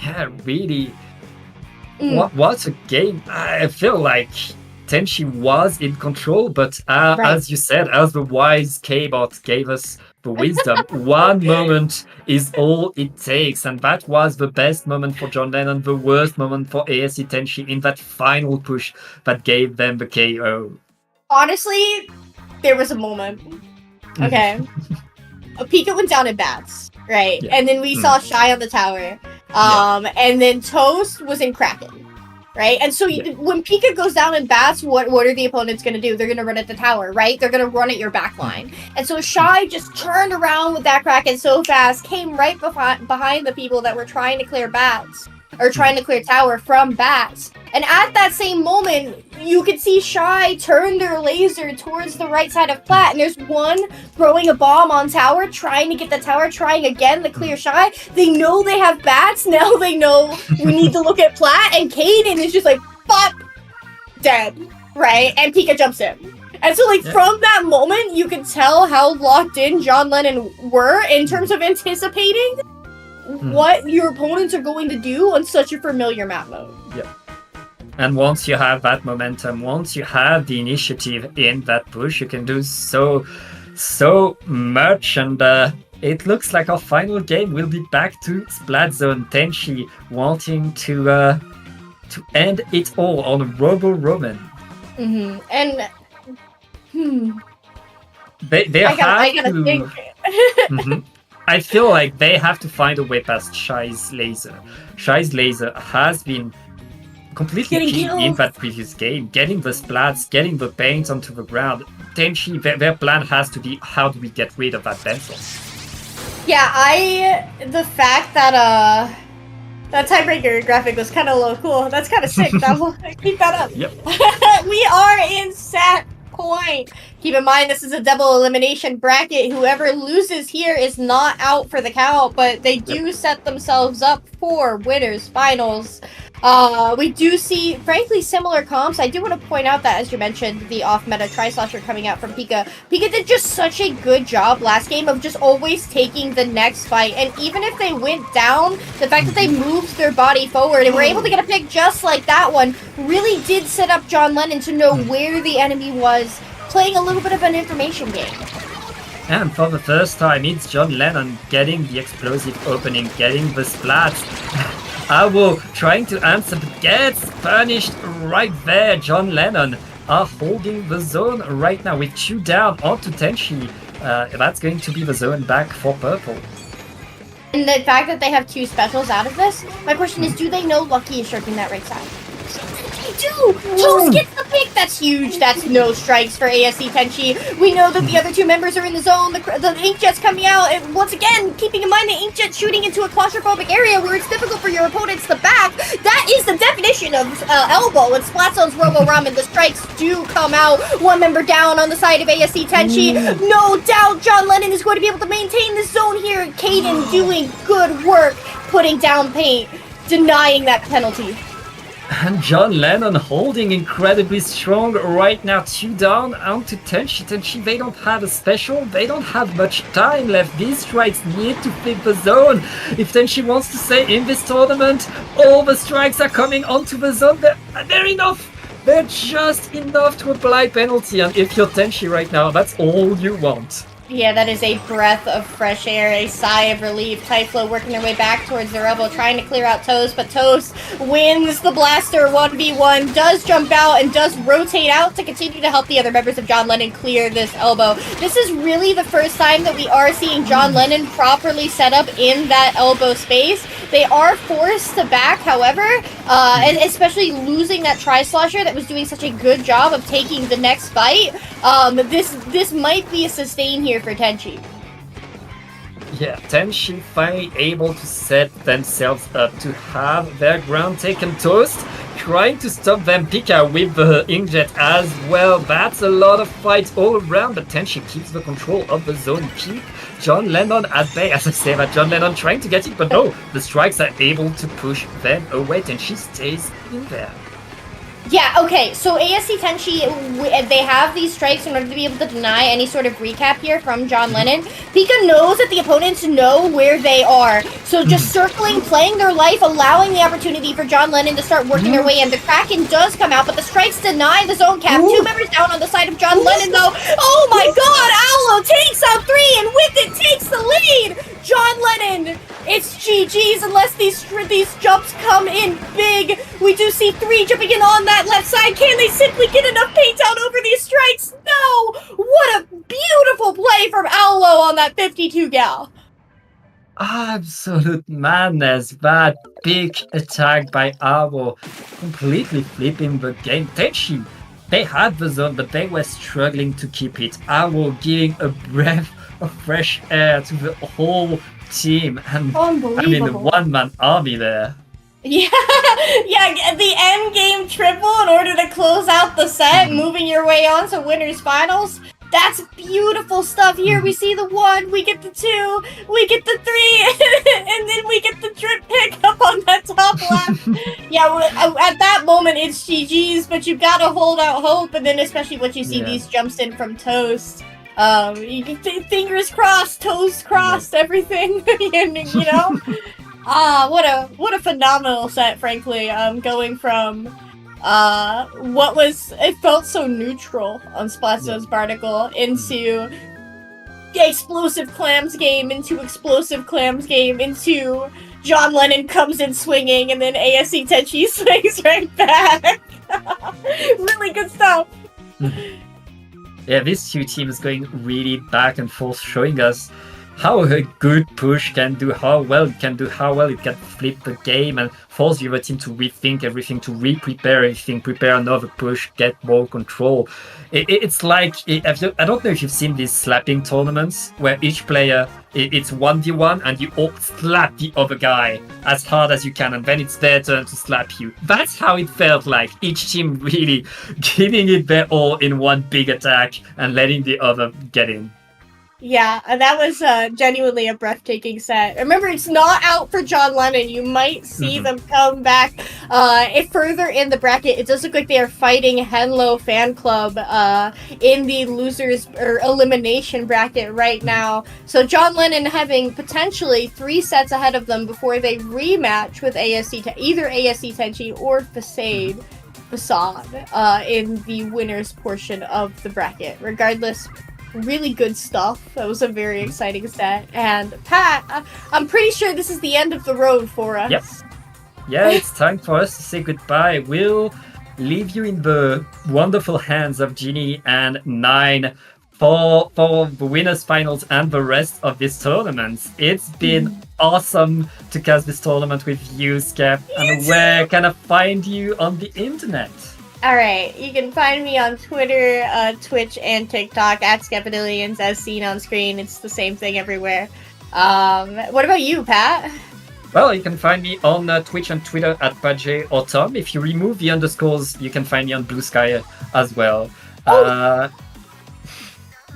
Yeah, really. What a game. I feel like Tenchi was in control, but as you said, as the wise K-bot gave us the wisdom, 1 moment is all it takes. And that was the best moment for John Lennon, the worst moment for ASC Teni in that final push that gave them the KO. Honestly, there was a moment. Okay. Pika went down in bats, right? Yeah. And then we saw Shy on the tower. And then Toast was in Kraken, right? And so when Pika goes down in bats, what are the opponents going to do? They're going to run at the tower, right? They're going to run at your back line. And so Shy just turned around with that Kraken so fast, came right behind the people that were trying to clear bats, or trying to clear tower from bats. And at that same moment, you could see Shy turn their laser towards the right side of Plat, and there's one throwing a bomb on tower, trying to get the tower, trying again to clear Shy. They know they have bats, now they know we need to look at Plat, and Caden is just like, pop, dead, right? And Pika jumps in. And so, like, from that moment, you could tell how locked in John Lennon were in terms of anticipating what your opponents are going to do on such a familiar map mode. Yeah. And once you have that momentum, once you have the initiative in that push, you can do so much. And it looks like our final game will be back to Splat Zone. Tenchi wanting to end it all on a Robo-Roman. And they I gotta think. I feel like they have to find a way past Shy's laser. Shy's laser has been completely key in that previous game, getting the splats, getting the paint onto the ground. Tenchi, their plan has to be, how do we get rid of that pencil? Yeah, the fact that that tiebreaker graphic was kind of low cool. That's kind of sick. Keep that up. Yep. We are in set point. Keep in mind, this is a double elimination bracket. Whoever loses here is not out for the count, but they do set themselves up for winners finals. We do see, frankly, similar comps. I do want to point out that, as you mentioned, the off-meta Tri-Slosher coming out from Pika. Pika did just such a good job last game of just always taking the next fight. And even if they went down, the fact that they moved their body forward and were able to get a pick just like that one really did set up John Lennon to know where the enemy was, playing a little bit of an information game. And for the first time, it's John Lennon getting the explosive opening, getting the splats. Awo trying to answer, but gets punished right there. John Lennon are holding the zone right now with 2 down onto Tenchi. That's going to be the zone back for purple. And the fact that they have 2 specials out of this, my question is, do they know Lucky is shirking that right side? They do! Toast gets the pick! That's huge. That's no strikes for ASC Teni. We know that the other 2 members are in the zone. The Inkjet's coming out. And once again, keeping in mind the Inkjet shooting into a claustrophobic area where it's difficult for your opponents to back. That is the definition of elbow. In Splat Zone's Robo-Ramen, the strikes do come out. 1 member down on the side of ASC Teni. No doubt John Lennon is going to be able to maintain this zone here. Caden doing good work, putting down paint. denying that penalty. And John Lennon holding incredibly strong right now, 2 down onto Tenchi. Tenchi, they don't have a special, they don't have much time left. These strikes need to flip the zone. If Tenchi wants to stay in this tournament, all the strikes are coming onto the zone. They're enough. They're just enough to apply penalty. And if you're Tenchi right now, that's all you want. Yeah, that is a breath of fresh air, a sigh of relief. Typhlo working their way back towards their elbow, trying to clear out Toast, but Toast wins the blaster 1v1, does jump out and does rotate out to continue to help the other members of John Lennon clear this elbow. This is really the first time that we are seeing John Lennon properly set up in that elbow space. They are forced to back, however, and especially losing that tri-slosher that was doing such a good job of taking the next fight. This might be a sustain here for Tenchi. Yeah, Tenchi finally able to set themselves up to have their ground taken. Toast trying to stop them Pika with the inkjet as well. That's a lot of fights all around, but Tenchi keeps the control of the zone. Keep John Lennon at bay. As I say that, John Lennon trying to get it, but no, the strikes are able to push them away. Tenchi stays in there. Yeah, okay, so ASC Teni, they have these strikes in order to be able to deny any sort of recap here from John Lennon. Pika knows that the opponents know where they are, so just circling, playing their life, allowing the opportunity for John Lennon to start working their way in. The Kraken does come out, but the strikes deny the zone cap. 2 members down on the side of John Lennon, though. Oh my god, Allo takes out 3, and with it takes the lead! John Lennon, it's GG's unless these jumps come in big. We do see 3 jumping in on that left side. Can they simply get enough paint out over these strikes? No! What a beautiful play from Allo on that 52 gal. Absolute madness. That big attack by Allo, completely flipping the game. Tenchi, they had the zone, but they were struggling to keep it. Allo giving a breath of fresh air to the whole team, and I mean the one-man army there. Yeah, the end game triple in order to close out the set, moving your way on to winners finals. That's beautiful stuff. Here we see the 1, we get the 2, we get the 3, and then we get the drip pick up on that top left. Yeah, at that moment it's GG's, but you've got to hold out hope, and then especially once you see these jumps in from Toast. You can fingers crossed, toes crossed, everything, you know? What a phenomenal set, frankly. Going from it felt so neutral on Splatzo's Barnacle into explosive Clams game, into explosive Clams game, into John Lennon comes in swinging, and then ASC Teni swings right back. Really good stuff. Yeah, this 2 teams going really back and forth, showing us how a good push can do, how well it can do, how well it can flip the game and force the other team to rethink everything, to re-prepare everything, prepare another push, get more control. It's like, I don't know if you've seen these slapping tournaments where each player, it's 1v1 and you all slap the other guy as hard as you can, and then it's their turn to slap you. That's how it felt like, each team really giving it their all in one big attack and letting the other get in. Yeah, that was genuinely a breathtaking set. Remember, it's not out for John Lennon. You might see them come back further in the bracket. It does look like they are fighting Henlo Fan Club in the losers or elimination bracket right now. So John Lennon having potentially 3 sets ahead of them before they rematch with either ASC Teni or Facade in the winners portion of the bracket. Regardless, really good stuff. That was a very exciting set. And Pat, I'm pretty sure this is the end of the road for us. Yep. Yeah, it's time for us to say goodbye. We'll leave you in the wonderful hands of Ginny and Nine for the winners finals and the rest of this tournament. It's been awesome to cast this tournament with you, Skep. And where can I find you on the internet? Alright, you can find me on Twitter, Twitch, and TikTok at Skepidillions, as seen on screen. It's the same thing everywhere. What about you, Pat? Well, you can find me on Twitch and Twitter at Pajay or Tom. If you remove the underscores, you can find me on Blue Sky as well.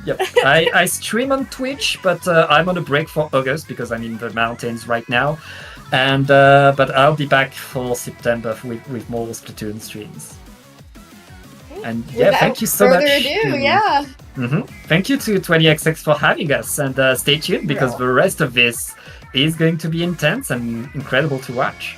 Yep. I stream on Twitch, but I'm on a break for August because I'm in the mountains right now. And but I'll be back for September with more Splatoon streams. And yeah, Without thank you so further much. ado, yeah. Thank you to 20XX for having us, and stay tuned because the rest of this is going to be intense and incredible to watch.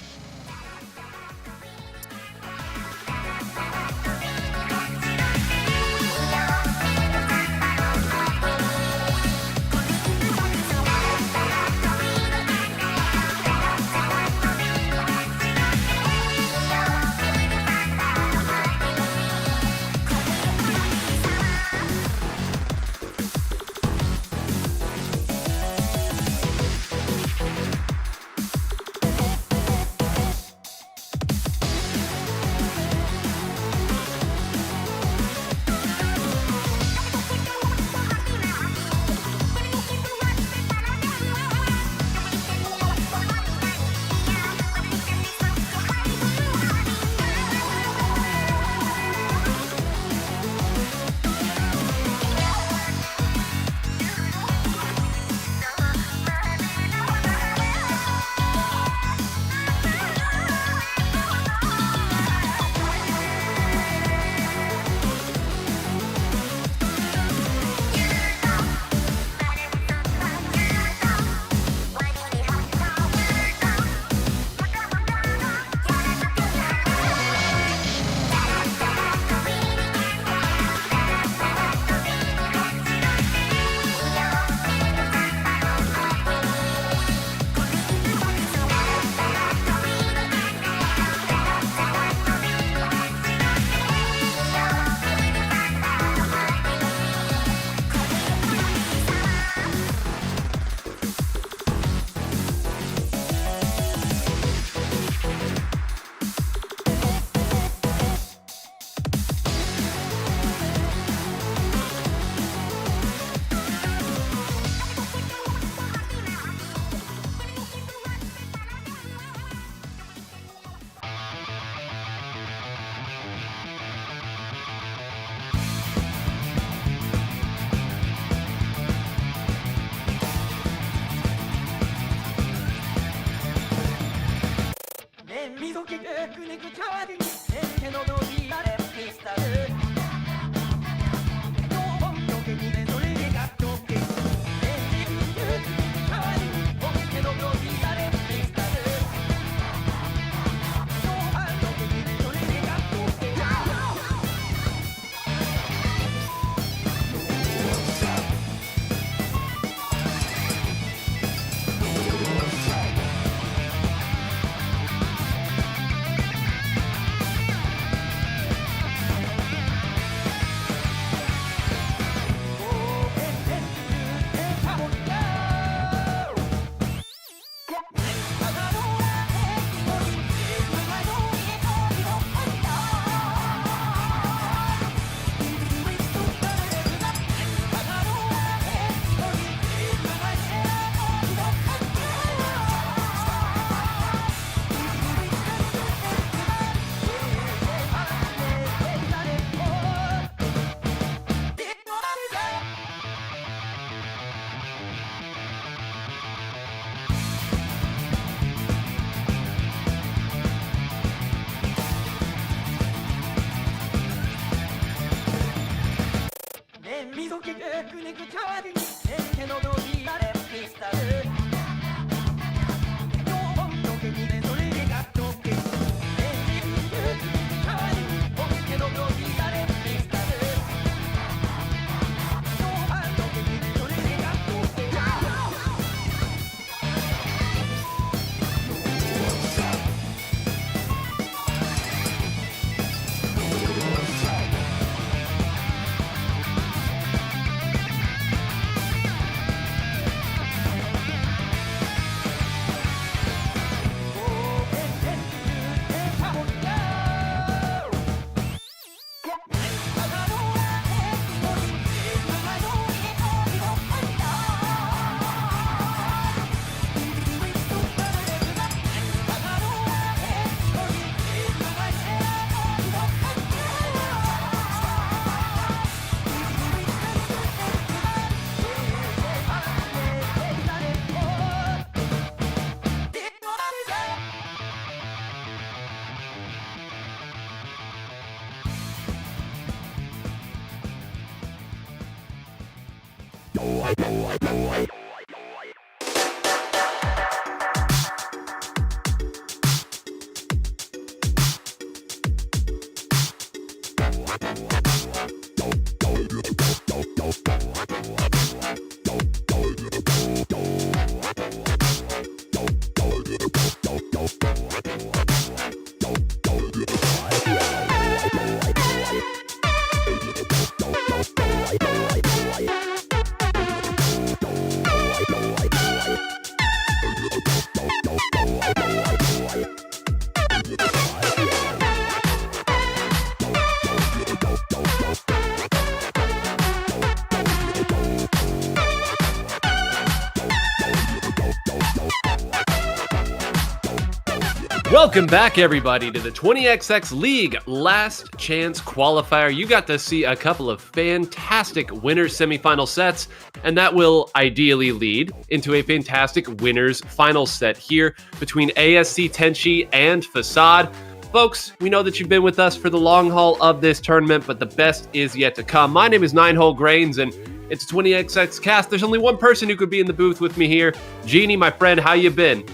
Welcome back, everybody, to the 20XX League Last Chance Qualifier. You got to see a couple of fantastic winners semifinal sets, and that will ideally lead into a fantastic winners final set here between ASC Teni and Facade. Folks, we know that you've been with us for the long haul of this tournament, but the best is yet to come. My name is Ninehole Grains, and it's a 20XX cast. There's only one person who could be in the booth with me here. Genie, my friend, how you been?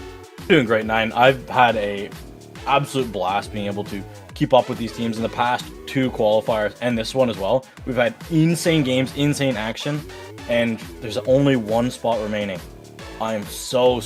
Doing great, Nine. I've had a absolute blast being able to keep up with these teams in the past 2 qualifiers and this one as well. We've had insane games, insane action, and there's only one spot remaining. I am so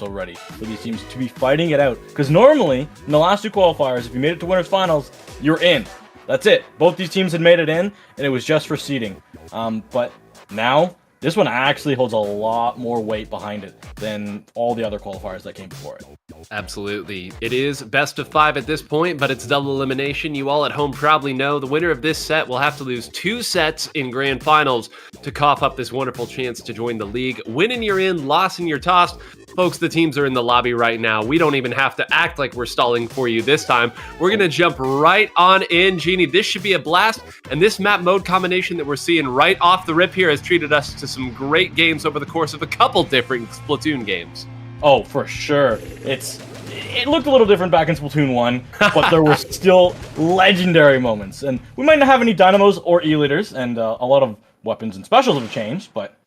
ready for these teams to be fighting it out. Because normally, in the last 2 qualifiers, if you made it to winners finals, you're in. That's it. Both these teams had made it in, and it was just for seeding. But now, this one actually holds a lot more weight behind it than all the other qualifiers that came before it. Absolutely. It is best of 5 at this point, but it's double elimination. You all at home probably know the winner of this set will have to lose 2 sets in grand finals to cough up this wonderful chance to join the league. Winning, you're in. Loss, you're tossed. Folks, the teams are in the lobby right now. We don't even have to act like we're stalling for you this time. We're going to jump right on in. Genie, this should be a blast. And this map mode combination that we're seeing right off the rip here has treated us to some great games over the course of a couple different Splatoon games. Oh, for sure. It looked a little different back in Splatoon 1, but there were still legendary moments. And we might not have any dynamos or e-leaders, and a lot of weapons and specials have changed, but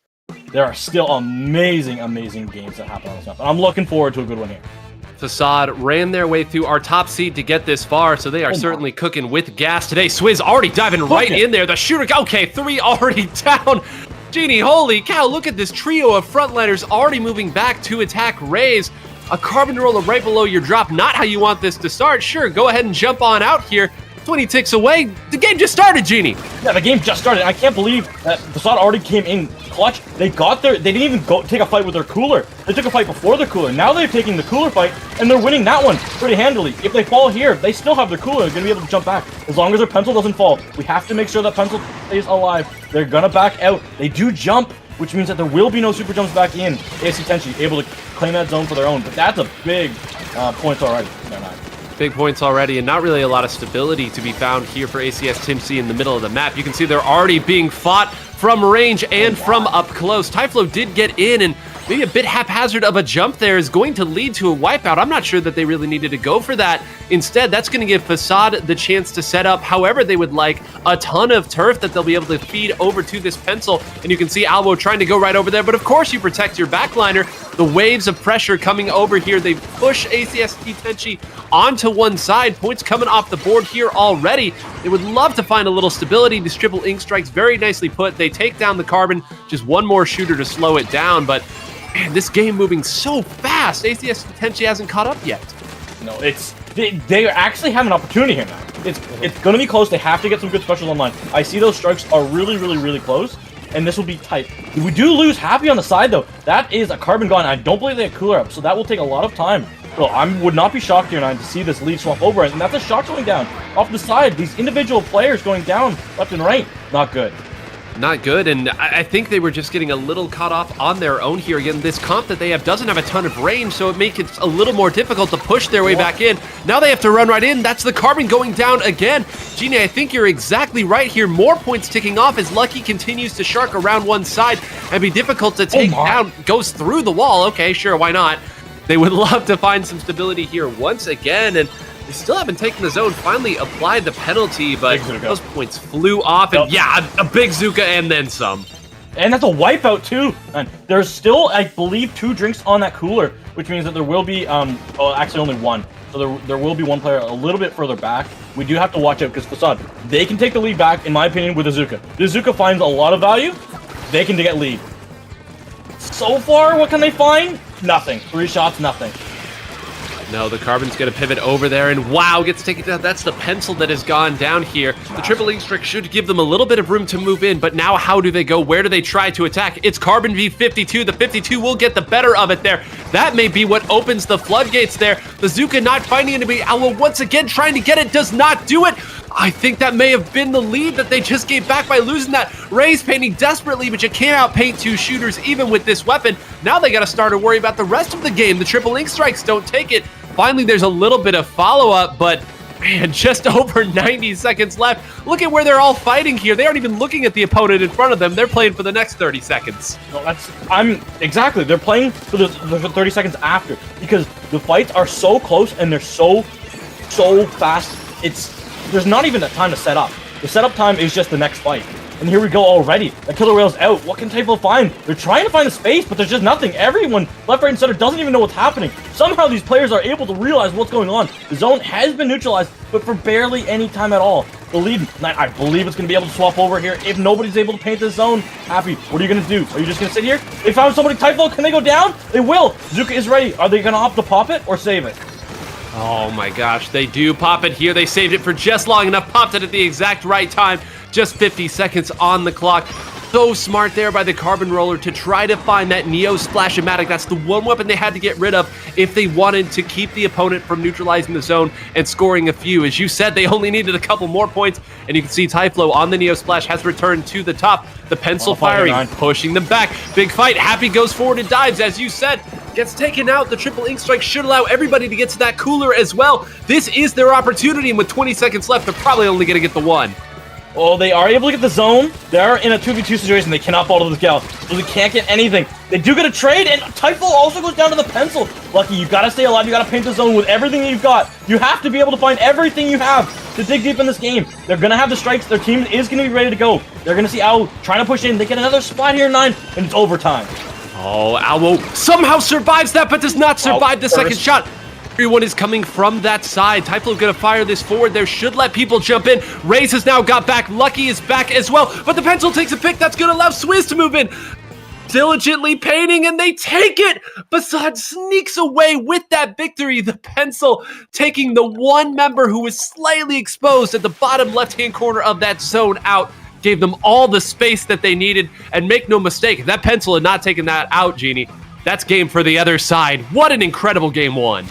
there are still amazing games that happen on this map. And I'm looking forward to a good one here. Facade ran their way through our top seed to get this far, so they are certainly cooking with gas today. Swizz already diving right in there. The shooter, okay, 3 already down. Genie, holy cow, look at this trio of frontliners already moving back to attack Raze. A carbon roller right below your drop, not how you want this to start. Sure, go ahead and jump on out here. 20 ticks away. The game just started, Genie. Yeah, the game just started. I can't believe that Facade already came in clutch. They got there. They didn't even go take a fight with their cooler. They took a fight before their cooler. Now they're taking the cooler fight, and they're winning that one pretty handily. If they fall here, they still have their cooler. They're going to be able to jump back. As long as their pencil doesn't fall. We have to make sure that pencil stays alive. They're going to back out. They do jump, which means that there will be no super jumps back in. ASC Teni able to claim that zone for their own. But that's a big point already. Big points already, and not really a lot of stability to be found here for ACS Teni in the middle of the map. You can see they're already being fought from range and from up close. Typhlo did get in, and maybe a bit haphazard of a jump there is going to lead to a wipeout. I'm not sure that they really needed to go for that. Instead, that's going to give Facade the chance to set up however they would like. A ton of turf that they'll be able to feed over to this pencil, and you can see Albo trying to go right over there, but of course you protect your backliner. The waves of pressure coming over here, they push ACS Teni onto one side. Points coming off the board here already. They would love to find a little stability. These triple ink strikes, very nicely put. They take down the carbon, just one more shooter to slow it down, but man, this game moving so fast. ACS Teni hasn't caught up yet. No, they actually have an opportunity here now. It's going to be close. They have to get some good specials online. I see those strikes are really close, and this will be tight. We do lose Happy on the side, though. That is a carbon gone. I don't believe they have cooler up, so that will take a lot of time. So I would not be shocked here, Nine, to see this lead swap over, and that's a shot going down off the side. These individual players going down left and right. Not good. Not good, and I think they were just getting a little caught off on their own here. Again, this comp that they have doesn't have a ton of range, so it makes it a little more difficult to push their way back in. Now they have to run right in. That's the carbon going down again. Genie, I think you're exactly right here. More points ticking off as Lucky continues to shark around one side and be difficult to take down. Goes through the wall. Okay, sure, why not? They would love to find some stability here once again, and they still haven't taken the zone, finally applied the penalty, but those points flew off, and yeah, a big Zuka and then some. And that's a wipeout too. And there's still, I believe, 2 drinks on that cooler, which means that there will be, actually only 1. So there will be 1 player a little bit further back. We do have to watch out because Facade, they can take the lead back, in my opinion, with Azuka. The Azuka finds a lot of value. They can get lead. So far, what can they find? Nothing. 3 shots, nothing. No, the Carbon's going to pivot over there, and wow, gets taken down. That's the pencil that has gone down here. The triple ink strike should give them a little bit of room to move in, but now how do they go? Where do they try to attack? It's Carbon v 52. The 52 will get the better of it there. That may be what opens the floodgates there. The Zuka not finding anybody. Owl once again trying to get it, does not do it. I think that may have been the lead that they just gave back by losing that. Ray's painting desperately, but you can't outpaint 2 shooters even with this weapon. Now they got to start to worry about the rest of the game. The triple ink strikes don't take it. Finally, there's a little bit of follow-up, but man, just over 90 seconds left. Look at where they're all fighting here. They aren't even looking at the opponent in front of them. They're playing for the next 30 seconds. No, exactly. They're playing for the 30 seconds after because the fights are so close and they're so fast. There's not even a time to set up. The setup time is just the next fight. And here we go already. The killer whale's out. What can Typho find? They're trying to find the space, but there's just nothing. Everyone, left, right, and center, doesn't even know what's happening. Somehow these players are able to realize what's going on. The zone has been neutralized, but for barely any time at all. The lead, I believe it's going to be able to swap over here. If nobody's able to paint this zone, Happy, what are you going to do? Are you just going to sit here? They found somebody, Typho. Can they go down? They will. Zuka is ready. Are they going to opt to pop it or save it? Oh my gosh, they do pop it here. They saved it for just long enough, popped it at the exact right time. Just 50 seconds on the clock. So smart there by the Carbon Roller to try to find that Neo Splash-O-Matic. That's the one weapon they had to get rid of if they wanted to keep the opponent from neutralizing the zone and scoring a few. As you said, they only needed a couple more points, and you can see Typhlo on the Neo Splash has returned to the top. The pencil firing, pushing them back. Big fight. Happy goes forward and dives, as you said. Gets taken out. The triple ink strike should allow everybody to get to that cooler as well. This is their opportunity, and with 20 seconds left, they're probably only going to get the 1. Oh, they are able to get the zone. They're in a 2v2 situation. They cannot fall to the gal. So they can't get anything. They do get a trade, and Typho also goes down to the pencil. Lucky, you gotta stay alive. You gotta paint the zone with everything you've got. You have to be able to find everything you have to dig deep in this game. They're gonna have the strikes. Their team is gonna be ready to go. They're gonna see Owl trying to push in. They get another spot here in 9, and it's overtime. Oh, Owl somehow survives that, but does not survive the second shot. Everyone is coming from that side. Typho gonna fire this forward there. Should let people jump in. Raze has now got back. Lucky is back as well. But the pencil takes a pick. That's gonna allow Swizz to move in. Diligently painting, and they take it. Basad sneaks away with that victory. The pencil taking the one member who was slightly exposed at the bottom left-hand corner of that zone out. Gave them all the space that they needed. And make no mistake, if that pencil had not taken that out, Genie, that's game for the other side. What an incredible game 1.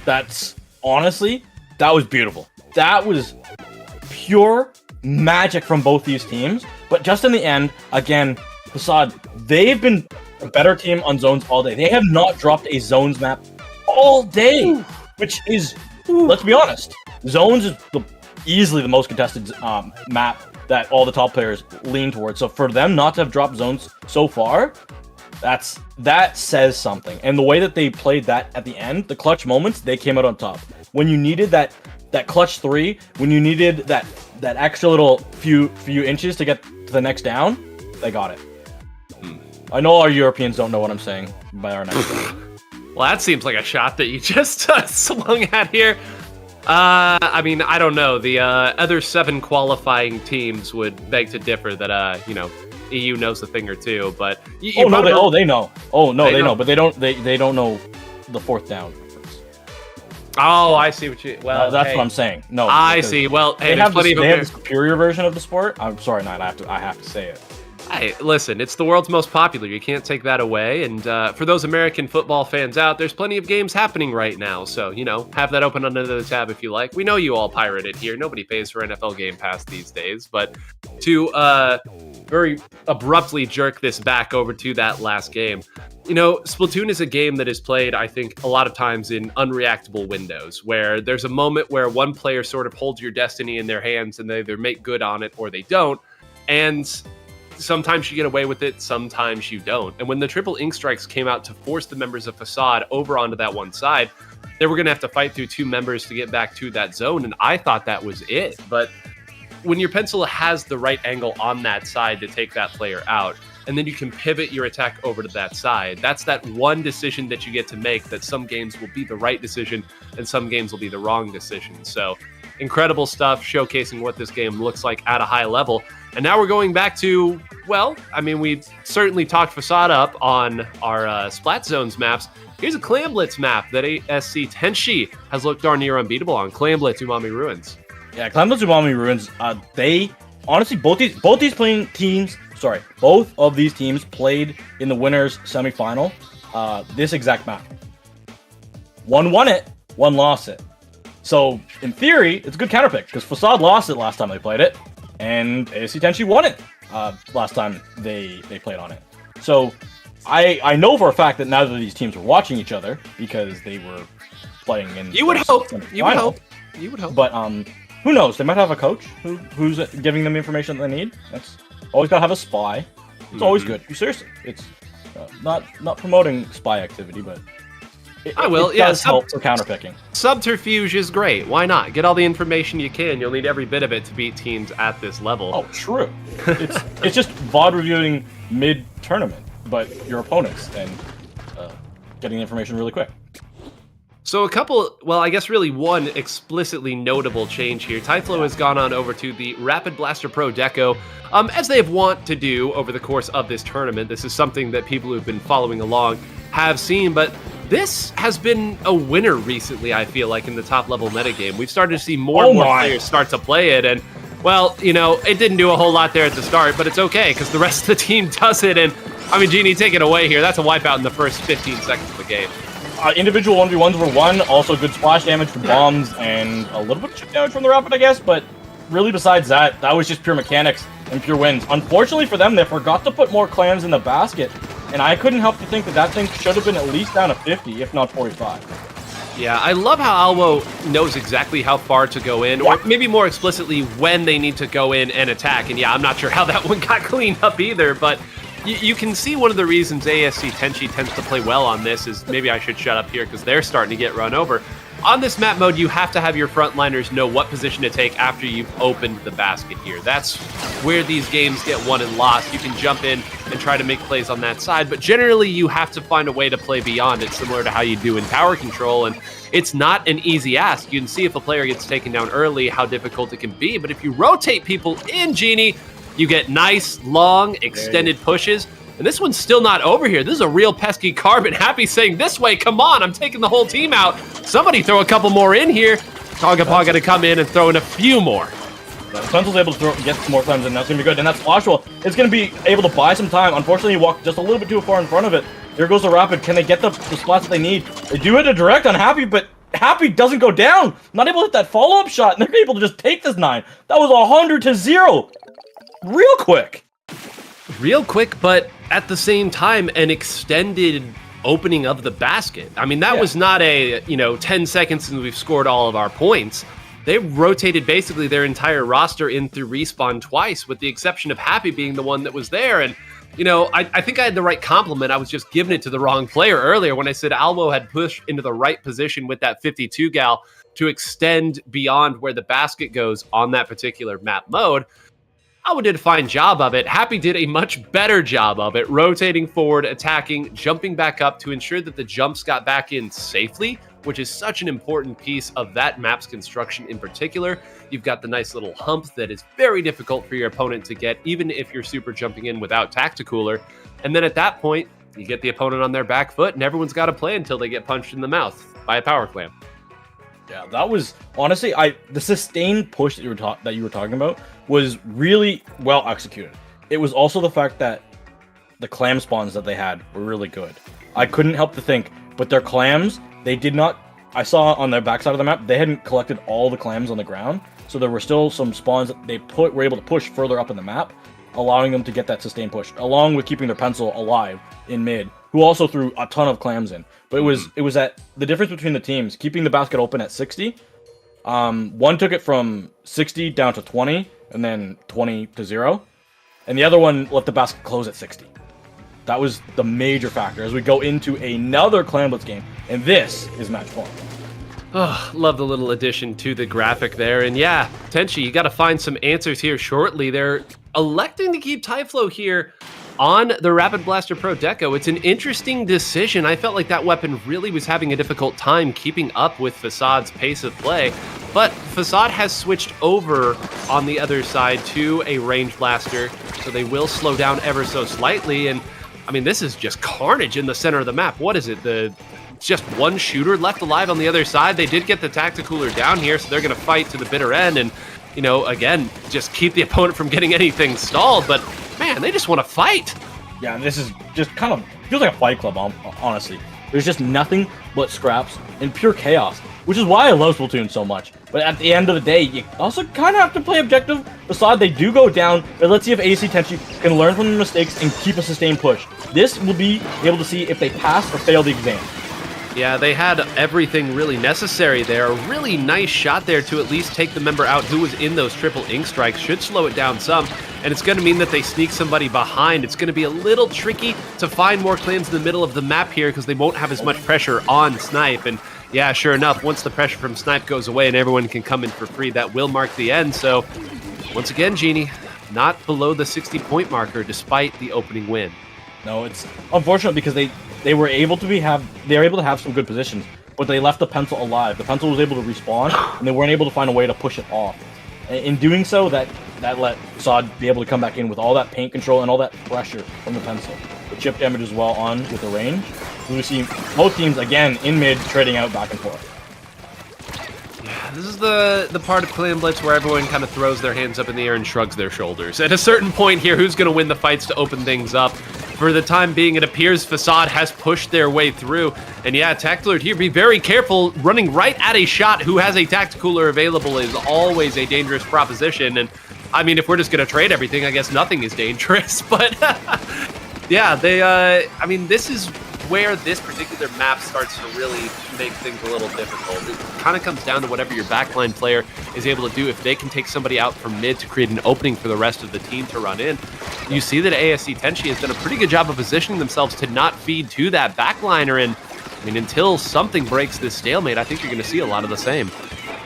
That's honestly, that was beautiful. That was pure magic from both these teams. But just in the end, again, Facade, they've been a better team on zones all day. They have not dropped a zones map all day, which is, let's be honest, zones is easily the most contested map that all the top players lean towards. So for them not to have dropped zones so far, that says something. And the way that they played that at the end, the clutch moments, they came out on top. When you needed that clutch 3, when you needed that extra little few inches to get to the next down, they got it. I know our Europeans don't know what I'm saying by our next down. Well, that seems like a shot that you just swung at here. I mean, I don't know. The other 7 qualifying teams would beg to differ that, EU knows the thing or two, but they know. They know, but they don't know the 4th down. Oh, I see what you. Well, that's what I'm saying. No, I see. Well, hey, they have the superior version of the sport. I'm sorry, Knight. I have to say it. Hey, listen, it's the world's most popular. You can't take that away. And for those American football fans out, there's plenty of games happening right now. So, have that open under the tab if you like. We know you all pirate it here. Nobody pays for NFL Game Pass these days. But to very abruptly jerk this back over to that last game, Splatoon is a game that is played, I think, a lot of times in unreactable windows, where there's a moment where one player sort of holds your destiny in their hands and they either make good on it or they don't. And sometimes you get away with it, sometimes you don't. And when the triple ink strikes came out to force the members of Facade over onto that one side, they were going to have to fight through 2 members to get back to that zone, and I thought that was it. But when your pencil has the right angle on that side to take that player out, and then you can pivot your attack over to that side. That's that one decision that you get to make, that some games will be the right decision and some games will be the wrong decision. So incredible stuff, showcasing what this game looks like at a high level. And now we're going back to, well, I mean, we certainly talked Facade up on our Splat Zones maps. Here's a Clam Blitz map that ASC Teni has looked darn near unbeatable on. Clam Blitz, Umami Ruins. Yeah, Clam Blitz, Umami Ruins, they, honestly, both of these teams played in the winners semifinal, this exact map. One won it, one lost it. So, in theory, it's a good counterpick, because Facade lost it last time they played it, and ASC Teni won it last time they played on it. So, I know for a fact that neither of these teams were watching each other, because they were playing in You would hope. You would hope. But, who knows? They might have a coach who's giving them information that they need. That's always gotta have a spy. It's always good. Seriously, it's not promoting spy activity, but it does help for counterpicking. Subterfuge is great. Why not? Get all the information you can. You'll need every bit of it to beat teams at this level. Oh, true. It's just VOD reviewing mid-tournament, but your opponents, and getting the information really quick. So I guess really one explicitly notable change here. Typhlo has gone on over to the Rapid Blaster Pro Deco, as they have want to do over the course of this tournament. This is something that people who've been following along have seen, but this has been a winner recently, I feel like, in the top-level metagame. We've started to see more and more players start to play it, and, well, you know, it didn't do a whole lot there at the start, but it's okay, because the rest of the team does it, and, I mean, Genie, take it away here. That's a wipeout in the first 15 seconds of the game. Individual 1v1s were won, also good splash damage from bombs, and a little bit of chip damage from the Rapid, I guess, but really besides that, that was just pure mechanics and pure wins. Unfortunately for them, they forgot to put more clams in the basket, and I couldn't help to think that thing should have been at least down to 50, if not 45. Yeah, I love how Alwo knows exactly how far to go in, or maybe more explicitly, when they need to go in and attack, and yeah, I'm not sure how that one got cleaned up either, but you can see one of the reasons ASC Teni tends to play well on this is, maybe I should shut up here because they're starting to get run over. On this map mode, you have to have your frontliners know what position to take after you've opened the basket here. That's where these games get won and lost. You can jump in and try to make plays on that side, but generally you have to find a way to play beyond it, similar to how you do in tower control, and it's not an easy ask. You can see if a player gets taken down early, how difficult it can be, but if you rotate people in, Genie, you get nice, long, extended pushes. And this one's still not over here. This is a real pesky Carbon. Happy saying, this way, come on, I'm taking the whole team out. Somebody throw a couple more in here. Tagapaga to come in and throw in a few more. Yeah, Pencil's able to get some more times, and that's going to be good. And that's Flashwell. It's going to be able to buy some time. Unfortunately, he walked just a little bit too far in front of it. There goes the Rapid. Can they get the splats that they need? They do hit a direct on Happy, but Happy doesn't go down. Not able to hit that follow-up shot, and they're able to just take this 9. That was 100-0. Real quick. Real quick, but at the same time, an extended opening of the basket. I mean, that was not a, 10 seconds since we've scored all of our points. They rotated basically their entire roster in through respawn twice, with the exception of Happy being the one that was there. And, I think I had the right compliment. I was just giving it to the wrong player earlier when I said Alwo had pushed into the right position with that 52 gal to extend beyond where the basket goes on that particular map mode. Alwo did a fine job of it. Happy did a much better job of it, rotating forward, attacking, jumping back up to ensure that the jumps got back in safely, which is such an important piece of that map's construction in particular. You've got the nice little hump that is very difficult for your opponent to get, even if you're super jumping in without Tacticooler. And then at that point, you get the opponent on their back foot, and everyone's got to play until they get punched in the mouth by a power clam. Yeah, that was honestly the sustained push that you were talking about was really well executed. It was also the fact that the clam spawns that they had were really good. I couldn't help to think, but their clams, they did not. I saw on their backside of the map, they hadn't collected all the clams on the ground, so there were still some spawns that they were able to push further up in the map, allowing them to get that sustained push, along with keeping their pencil alive in mid, who also threw a ton of clams in. But it was at the difference between the teams, keeping the basket open at 60. One took it from 60 down to 20, and then 20 to 0. And the other one let the basket close at 60. That was the major factor as we go into another Clam Blitz game. And this is match point. Oh, love the little addition to the graphic there. And yeah, Teni, you got to find some answers here shortly. They're electing to keep Typhlo here on the Rapid Blaster Pro Deco. It's an interesting decision. I felt like that weapon really was having a difficult time keeping up with Facade's pace of play, but Facade has switched over on the other side to a range blaster, so they will slow down ever so slightly. And I mean, this is just carnage in the center of the map. What is it? Just one shooter left alive on the other side. They did get the Tacticooler down here, so they're going to fight to the bitter end and, you know, again, just keep the opponent from getting anything stalled. But man, they just want to fight. Yeah, this is just kind of feels like a fight club, honestly. There's just nothing but scraps and pure chaos, which is why I love Splatoon so much. But at the end of the day, you also kind of have to play objective. Facade, they do go down, but let's see if ASC Teni can learn from their mistakes and keep a sustained push. This will be able to see if they pass or fail the exam. Yeah, they had everything really necessary there. A really nice shot there to at least take the member out who was in those triple ink strikes. Should slow it down some, and it's going to mean that they sneak somebody behind. It's going to be a little tricky to find more claims in the middle of the map here because they won't have as much pressure on Snipe. And yeah, sure enough, once the pressure from Snipe goes away and everyone can come in for free, that will mark the end. So once again, Genie, not below the 60-point marker despite the opening win. No, it's unfortunate because they were able to have some good positions, but they left the pencil alive. The pencil was able to respawn, and they weren't able to find a way to push it off. In doing so, that let Facade be able to come back in with all that paint control and all that pressure from the pencil. The chip damage as well on with the range. So we see both teams again in mid trading out back and forth. Yeah, this is the part of Clam Blitz where everyone kind of throws their hands up in the air and shrugs their shoulders. At a certain point here, who's going to win the fights to open things up? For the time being, it appears Facade has pushed their way through. And yeah, Tacticooler here, be very careful. Running right at a shot who has a Tacticooler available is always a dangerous proposition. And I mean, if we're just going to trade everything, I guess nothing is dangerous. But yeah, I mean, this is where this particular map starts to really make things a little difficult. It kind of comes down to whatever your backline player is able to do. If they can take somebody out from mid to create an opening for the rest of the team to run in, you see that ASC Teni has done a pretty good job of positioning themselves to not feed to that backliner. And I mean, until something breaks this stalemate, I think you're going to see a lot of the same.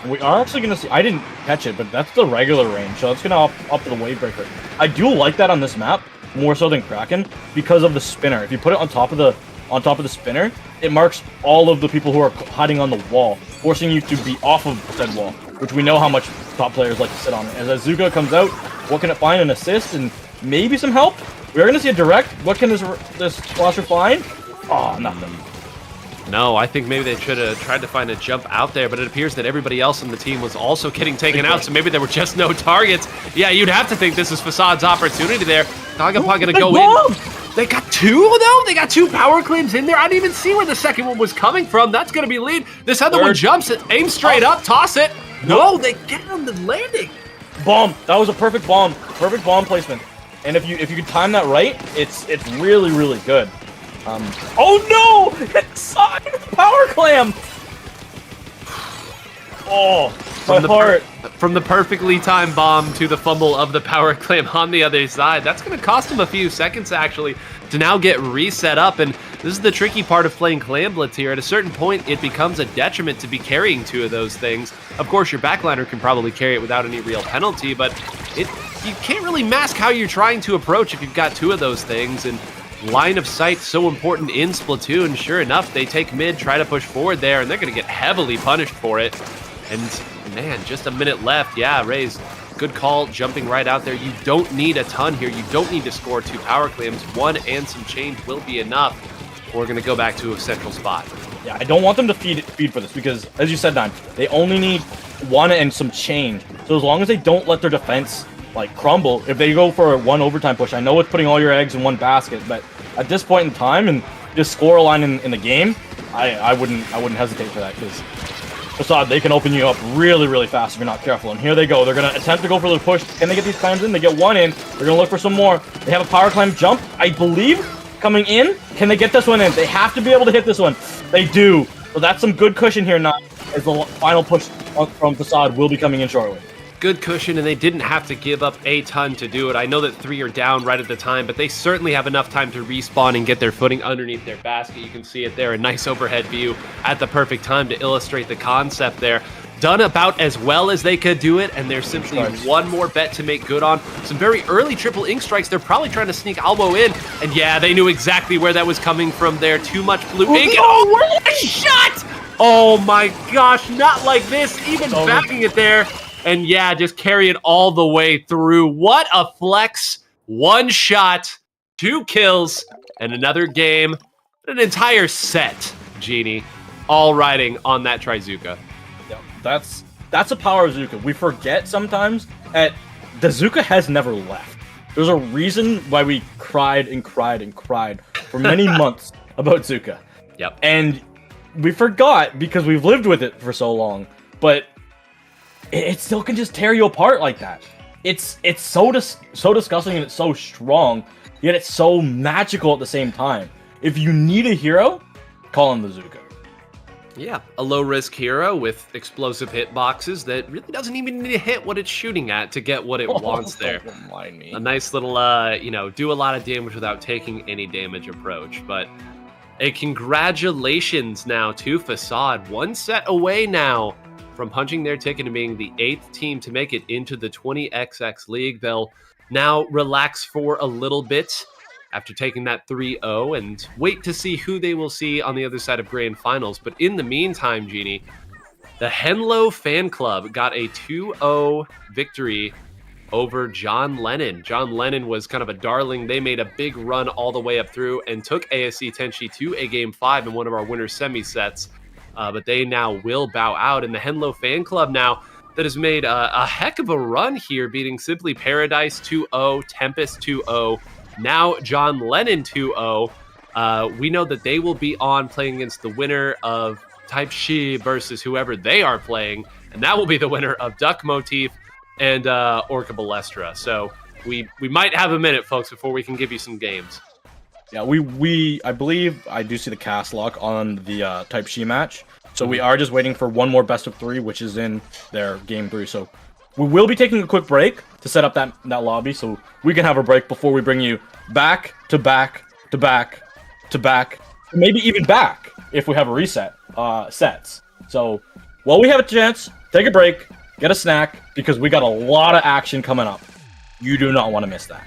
We are actually going to see, I didn't catch it, but that's the regular range, so it's going to up the wave breaker. I do like that on this map, more so than Kraken, because of the spinner. If you put it on top of the spinner, it marks all of the people who are hiding on the wall, forcing you to be off of said wall, which we know how much top players like to sit on. As Azuka comes out, what can it find? An assist and maybe some help? We are going to see a direct. What can this blaster find? Oh, nothing. No, I think maybe they should have tried to find a jump out there, but it appears that everybody else on the team was also getting taken out, so maybe there were just no targets. Yeah, you'd have to think this is Facade's opportunity there. Tagapa gonna go in. They got two, though? They got two power claims in there? I didn't even see where the second one was coming from. That's gonna be lead. This other one jumps it, aims straight up, toss it. No, they get on the landing. Bomb. That was a perfect bomb. Perfect bomb placement. And if you could time that right, it's really, really good. Oh no! Inside power clam! Oh, my heart. From the perfectly timed bomb to the fumble of the power clam on the other side. That's going to cost him a few seconds, actually, to now get reset up. And this is the tricky part of playing Clam Blitz here. At a certain point, it becomes a detriment to be carrying two of those things. Of course, your backliner can probably carry it without any real penalty, but you can't really mask how you're trying to approach if you've got two of those things. And line of sight so important in Splatoon. Sure enough, they take mid, try to push forward there, and they're going to get heavily punished for it. And man, just a minute left. Yeah, Raze, good call, jumping right out there. You don't need a ton here. You don't need to score two power claims. One and some change will be enough. We're going to go back to a central spot. Yeah, I don't want them to feed for this because, as you said, Don, they only need one and some change. So as long as they don't let their defense like crumble, if they go for a one overtime push, I know it's putting all your eggs in one basket, but at this point in time and just score a line in the game, I wouldn't hesitate for that because Facade, they can open you up really, really fast if you're not careful. And here they go. They're going to attempt to go for the push. Can they get these climbs in? They get one in. They're going to look for some more. They have a power climb jump, I believe, coming in. Can they get this one in? They have to be able to hit this one. They do. So that's some good cushion here now as the final push from Facade will be coming in shortly. Good cushion, and they didn't have to give up a ton to do it. I know that 3 are down right at the time, but they certainly have enough time to respawn and get their footing underneath their basket. You can see it there, a nice overhead view at the perfect time to illustrate the concept there. done about as well as they could do it, and there's simply one more bet to make good on. Some very early triple ink strikes. They're probably trying to sneak Albo in, and yeah, they knew exactly where that was coming from there. Too much blue ink. Oh, what a shot! Oh my gosh, not like this, even backing it there. And yeah, just carry it all the way through. What a flex. 1 shot, 2 kills, and another game. An entire set, Genie, all riding on that Trizuka. Yeah, that's a power of Zuka. We forget sometimes that the Zuka has never left. There's a reason why we cried and cried and cried for many months about Zuka. Yep. And we forgot because we've lived with it for so long, but it still can just tear you apart like that. It's so disgusting and it's so strong, yet it's so magical at the same time. If you need a hero, call him the Zuka. Yeah, a low-risk hero with explosive hitboxes that really doesn't even need to hit what it's shooting at to get what it wants there. Don't mind me. A nice little, do a lot of damage without taking any damage approach. But a congratulations now to Facade. 1 set away now from punching their ticket and being the 8th team to make it into the 20XX League. They'll now relax for a little bit after taking that 3-0 and wait to see who they will see on the other side of Grand Finals. But in the meantime, Genie, the Henlo fan club got a 2-0 victory over John Lennon. John Lennon was kind of a darling. They made a big run all the way up through and took ASC Teni to a Game 5 in one of our winter semi-sets. But they now will bow out. And the Henlo fan club now that has made a heck of a run here, beating Simply Paradise 2-0, Tempest 2-0, now John Lennon 2-0. We know that they will be on playing against the winner of Type Shi versus whoever they are playing. And that will be the winner of Duck Motif and Orca Ballestra. So we might have a minute, folks, before we can give you some games. Yeah, I believe I do see the cast lock on the Type Shi match. So we are just waiting for one more best of 3, which is in their game 3. So we will be taking a quick break to set up that lobby, so we can have a break before we bring you back to back to back to back, maybe even back if we have a reset sets. So while we have a chance, take a break, get a snack, because we got a lot of action coming up. You do not want to miss that.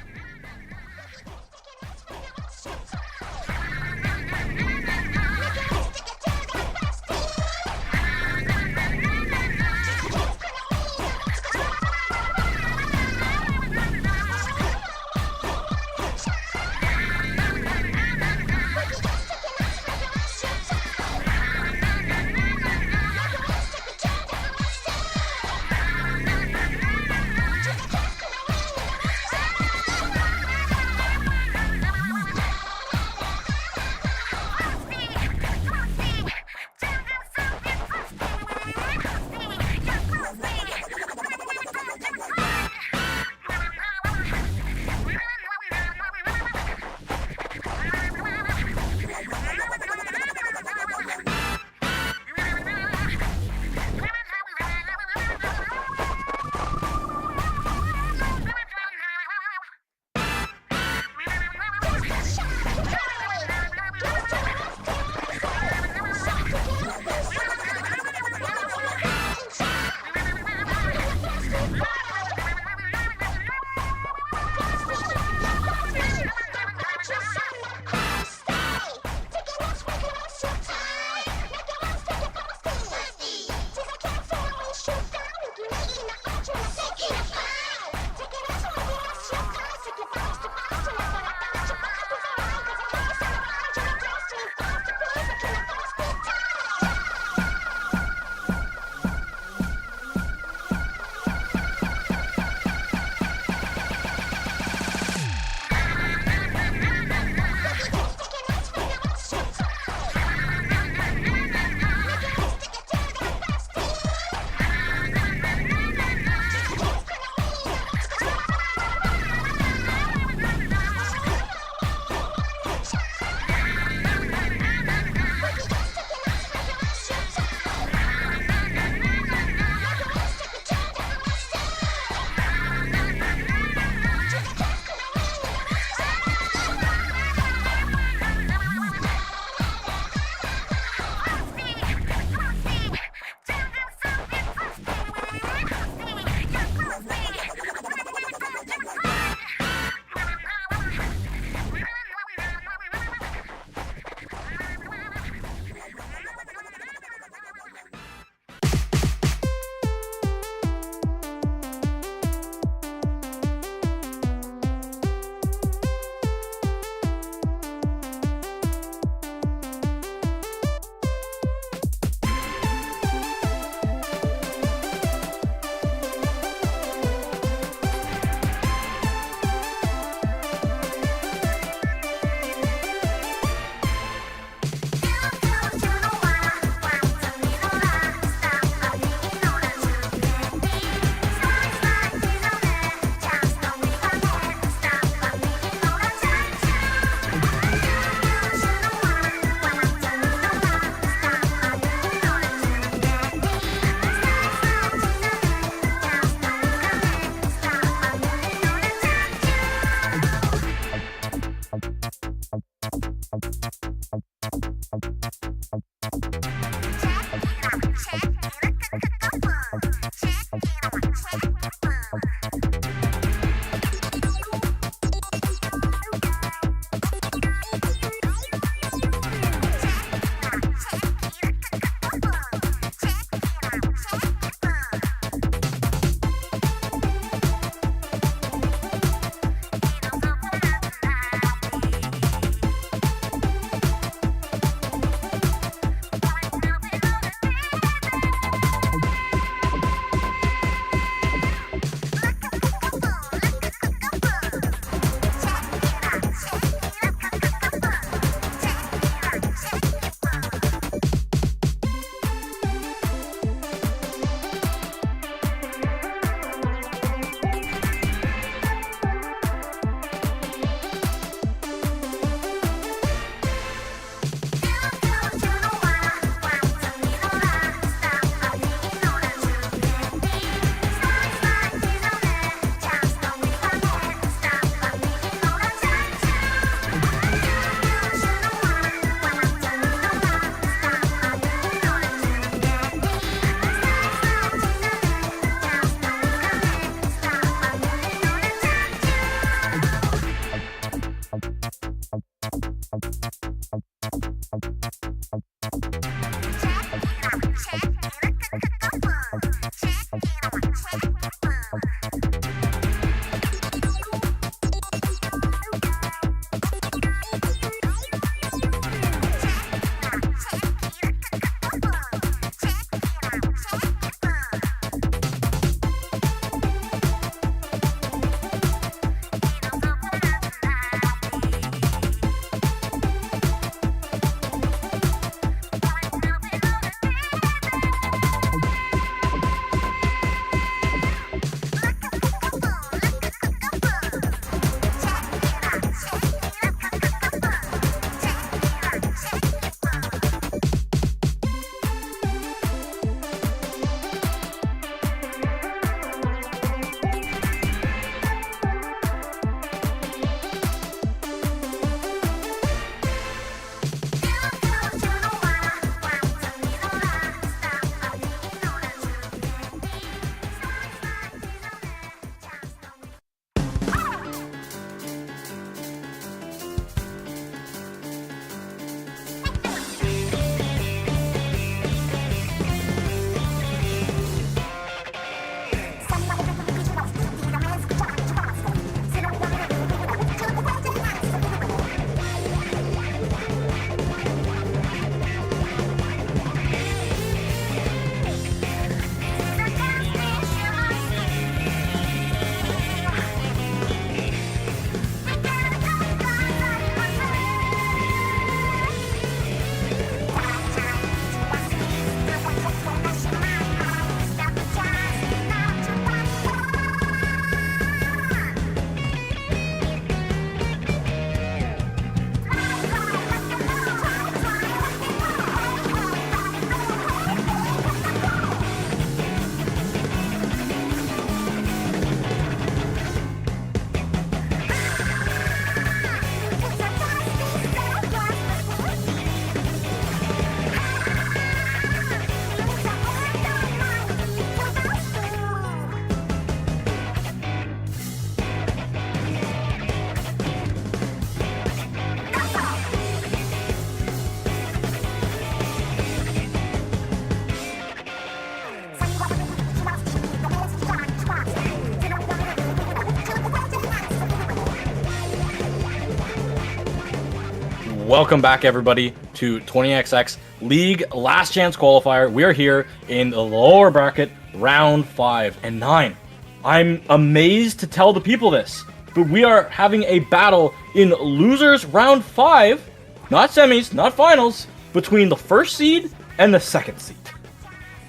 Welcome back, everybody, to 20XX League Last Chance Qualifier. We are here in the lower bracket, round 5 and 9. I'm amazed to tell the people this, but we are having a battle in losers round 5, not semis, not finals, between the first seed and the second seed.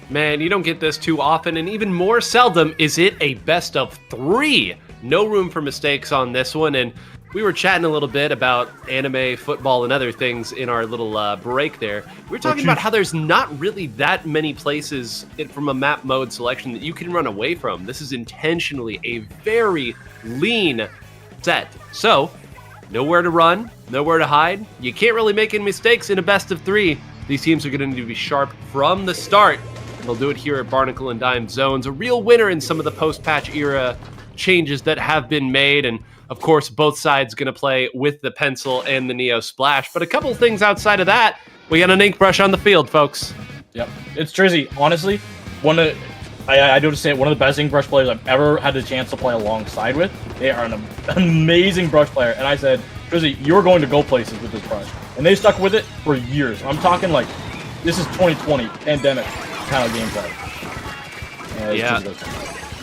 Man, you don't get this too often, and even more seldom is it a best of 3. No room for mistakes on this one, and we were chatting a little bit about anime, football, and other things in our little break there. We were talking about how there's not really that many places from a map mode selection that you can run away from. This is intentionally a very lean set. So, nowhere to run, nowhere to hide. You can't really make any mistakes in a best of 3. These teams are going to need to be sharp from the start. They'll do it here at Barnacle and Dime Zones. A real winner in some of the post-patch era changes that have been made, and of course, both sides going to play with the pencil and the Neo Splash. But a couple things outside of that, we got an ink brush on the field, folks. Yep, it's Trizzy. Honestly, I do have to say, one of the best ink brush players I've ever had the chance to play alongside with. They are an amazing brush player. And I said, Trizzy, you're going to go places with this brush. And they stuck with it for years. I'm talking like, this is 2020, pandemic kind of gameplay.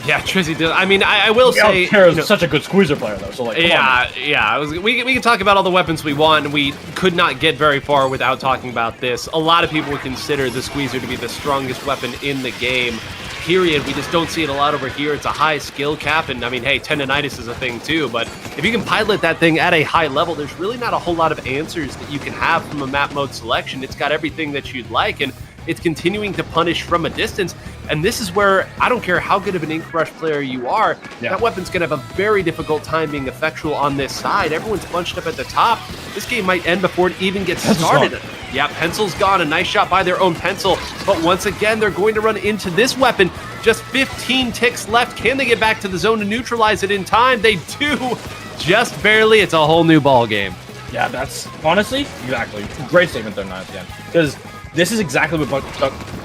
Yeah, Trizzy did. I mean, I will say, Kara's such a good squeezer player, though. So like, we can talk about all the weapons we want, and we could not get very far without talking about this. A lot of people would consider the squeezer to be the strongest weapon in the game. Period. We just don't see it a lot over here. It's a high skill cap, and I mean, hey, tendonitis is a thing too. But if you can pilot that thing at a high level, there's really not a whole lot of answers that you can have from a map mode selection. It's got everything that you'd like, and it's continuing to punish from a distance. And this is where, I don't care how good of an ink brush player you are, that weapon's going to have a very difficult time being effectual on this side. Everyone's bunched up at the top. This game might end before it even gets started. Yeah, pencil's gone. A nice shot by their own pencil. But once again, they're going to run into this weapon. Just 15 ticks left. Can they get back to the zone to neutralize it in time? They do. Just barely. It's a whole new ball game. Yeah, that's honestly, exactly. Great statement there, Nine, again. Because this is exactly what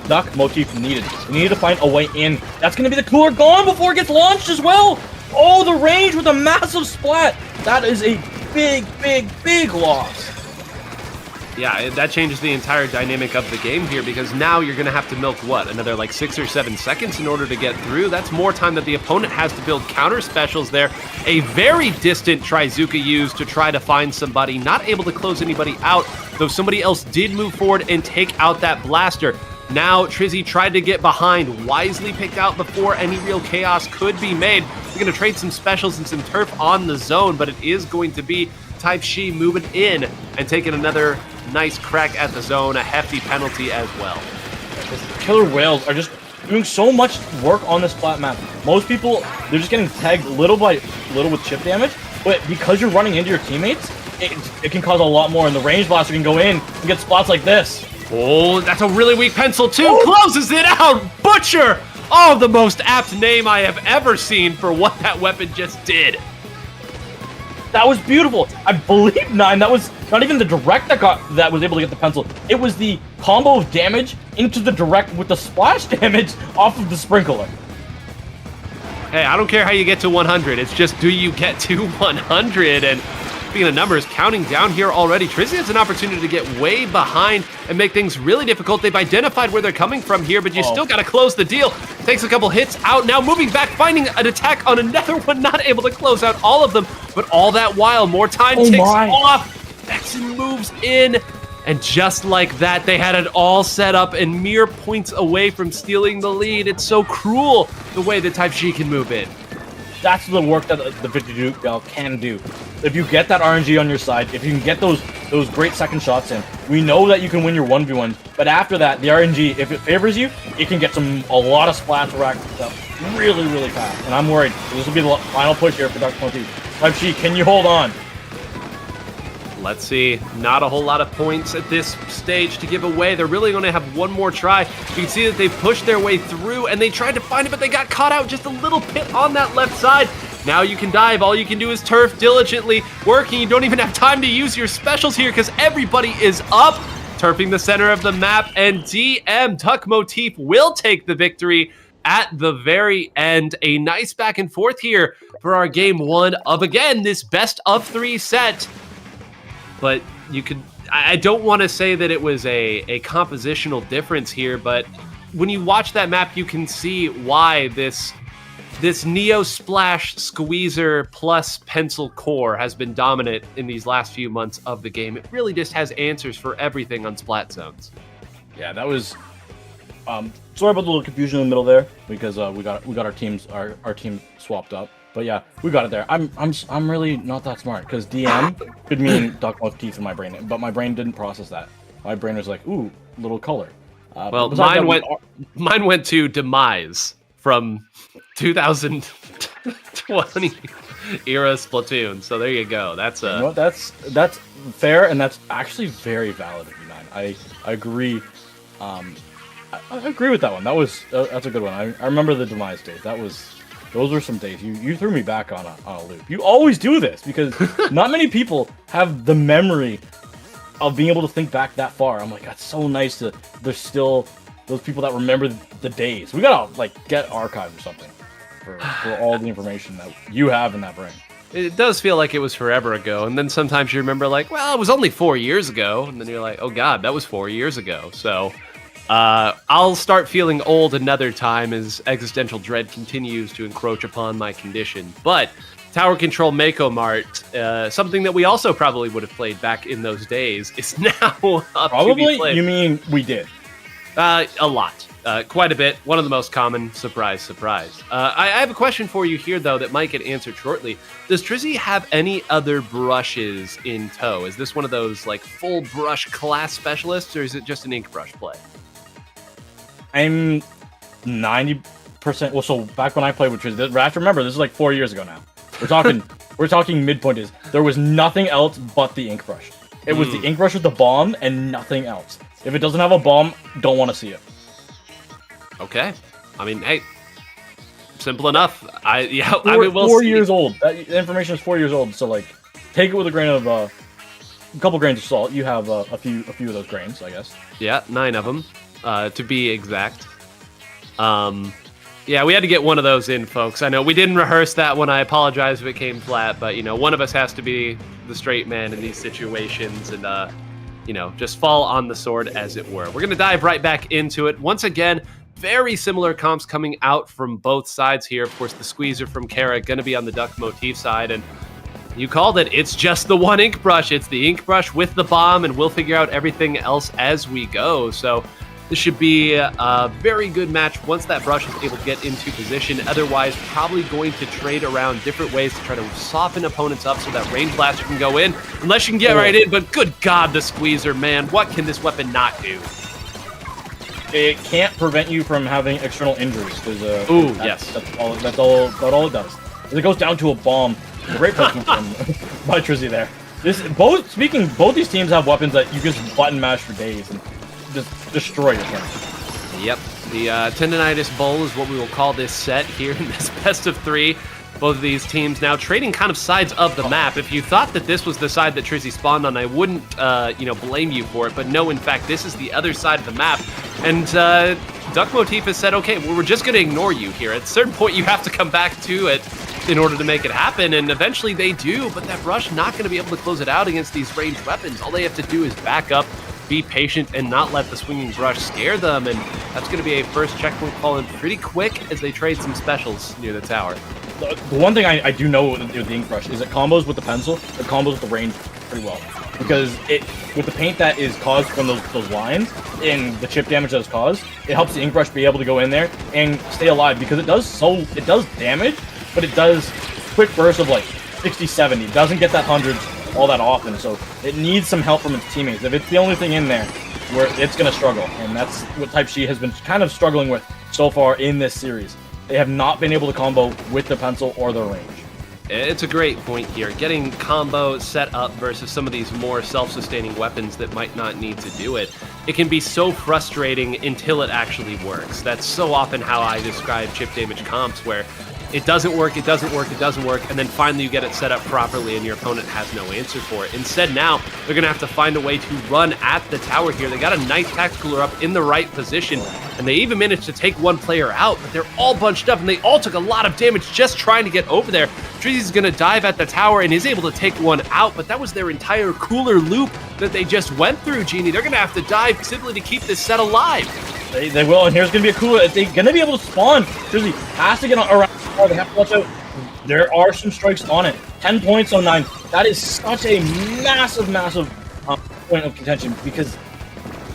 Duck Motif needed. He needed to find a way in. That's going to be the cooler gone before it gets launched as well. Oh, the range with a massive splat. That is a big, big, big loss. Yeah, that changes the entire dynamic of the game here, because now you're going to have to milk, what, another like 6 or 7 seconds in order to get through? That's more time that the opponent has to build counter specials there. A very distant Trizuka used to try to find somebody, not able to close anybody out, though somebody else did move forward and take out that blaster. Now, Trizzy tried to get behind, wisely picked out before any real chaos could be made. We're going to trade some specials and some turf on the zone, but it is going to be Type Shi moving in and taking another nice crack at the zone, a hefty penalty as well. Killer Whales are just doing so much work on this flat map. Most people, they're just getting tagged little by little with chip damage, but because you're running into your teammates, it can cause a lot more, and the range blaster can go in and get spots like this. Oh, that's a really weak pencil too. Closes it out. Butcher. Oh, the most apt name I have ever seen for what that weapon just did. That was beautiful. I believe, Nine, that was not even the direct that was able to get the pencil. It was the combo of damage into the direct with the splash damage off of the sprinkler. Hey, I don't care how you get to 100. It's just, do you get to 100? And speaking of numbers, counting down here already, Trizzy has an opportunity to get way behind and make things really difficult. They've identified where they're coming from here, but you still got to close the deal. Takes a couple hits out. Now moving back, finding an attack on another one, not able to close out all of them. But all that while, more time ticks off. Vexen moves in. And just like that, they had it all set up and mere points away from stealing the lead. It's so cruel the way that Type Shi can move in. That's the work that the 52 can do. If you get that RNG on your side, if you can get those great second shots in, we know that you can win your 1v1. But after that, the RNG, if it favors you, it can get a lot of splash rack stuff really, really fast. And I'm worried. This will be the final push here for Duck Motif. Type Shi, can you hold on? Let's see. Not a whole lot of points at this stage to give away. They're really going to have one more try. You can see that they've pushed their way through, and they tried to find it, but they got caught out just a little bit on that left side. Now you can dive. All you can do is turf diligently working. You don't even have time to use your specials here because everybody is up. Turfing the center of the map, and DM Duck Motif will take the victory at the very end. A nice back and forth here for our game one of, again, this best of 3 set. But you could, I don't want to say that it was a compositional difference here, but when you watch that map, you can see why this Neo Splash Squeezer plus Pencil core has been dominant in these last few months of the game. It really just has answers for everything on Splat Zones. Yeah, that was. Sorry about the little confusion in the middle there because we got our teams swapped up. But yeah, we got it there. I'm really not that smart because DM could mean duck motif in my brain, but my brain didn't process that. My brain was like, ooh, little color. Well, mine went to Demise from 2020 era Splatoon. So there you go. That's that's fair, and that's actually very valid of you, man. I agree. I agree with that one. That's a good one. I remember the Demise days. Those were some days. You threw me back on a loop. You always do this because not many people have the memory of being able to think back that far. I'm like, that's so nice to. There's still those people that remember the days. We gotta get archived or something for all the information that you have in that brain. It does feel like it was forever ago, and then sometimes you remember well, it was only 4 years ago, and then you're like, oh god, that was 4 years ago. So I'll start feeling old another time as existential dread continues to encroach upon my condition. But Tower Control Mako Mart, something that we also probably would have played back in those days, is now up to be played. You mean we did? A lot. Quite a bit. One of the most common. Surprise, surprise. I have a question for you here, though, that might get answered shortly. Does Trizzy have any other brushes in tow? Is this one of those full brush class specialists, or is it just an ink brush play? I'm 90%. Well, so back when I played with Trizzy, I have to remember this is 4 years ago now. We're talking midpoint is there was nothing else but the ink brush. It was the ink brush with the bomb and nothing else. If it doesn't have a bomb, don't want to see it. Okay. I mean, hey, simple enough. We'll 4 years old. That information is 4 years old. So take it with a grain of a couple grains of salt. You have a few of those grains, I guess. Yeah, 9 of them, to be exact. Yeah, we had to get one of those in, folks. I know we didn't rehearse that one. I apologize if it came flat, but one of us has to be the straight man in these situations and just fall on the sword, as it were. We're gonna dive right back into it once again. Very similar comps coming out from both sides here. Of course, the squeezer from Kara going to be on the duck motif side, and you called it. It's just the one ink brush. It's the ink brush with the bomb, and we'll figure out everything else as we go. So this should be a very good match once that brush is able to get into position. Otherwise, probably going to trade around different ways to try to soften opponents up so that range blaster can go in, unless you can get right in. But good God, the squeezer, man. What can this weapon not do? It can't prevent you from having external injuries. Yes. That's all it does. It goes down to a bomb. Great placement by Trizzy there. Both these teams have weapons that you just button mash for days and just destroy your opponent. Yep. The Tendinitis Bowl is what we will call this set here in this best of 3. Both of these teams now trading kind of sides of the map. If you thought that this was the side that Trizzy spawned on, I wouldn't, blame you for it. But no, in fact, this is the other side of the map. And Duck Motif has said, okay, well, we're just going to ignore you here. At a certain point, you have to come back to it in order to make it happen. And eventually they do, but that brush not going to be able to close it out against these ranged weapons. All they have to do is back up, be patient, and not let the swinging brush scare them. And that's going to be a first checkpoint fallen pretty quick as they trade some specials near the tower. The one thing I do know with the ink brush is it combos with the pencil, it combos with the range pretty well. Because with the paint that is caused from those lines and the chip damage that is caused, it helps the ink brush be able to go in there and stay alive because it does damage, but it does quick bursts of 60, 70. It doesn't get that 100 all that often, so it needs some help from its teammates. If it's the only thing in there, where it's going to struggle, and that's what Type C has been kind of struggling with so far in this series. They have not been able to combo with the pencil or the range. It's a great point here. Getting combo set up versus some of these more self-sustaining weapons that might not need to do it. It can be so frustrating until it actually works. That's so often how I describe chip damage comps, where it doesn't work, it doesn't work, it doesn't work, and then finally you get it set up properly and your opponent has no answer for it. Instead now, they're going to have to find a way to run at the tower here. They got a nice tactical up in the right position, and they even managed to take one player out, but they're all bunched up, and they all took a lot of damage just trying to get over there. Trizzy's going to dive at the tower and is able to take one out, but that was their entire cooler loop that they just went through, Genie. They're going to have to die simply to keep this set alive. They will, and here's going to be a cooler. If they're going to be able to spawn, Drizzy has to get around. They have to watch out. There are some strikes on it. 10 points on 9. That is such a massive point of contention, because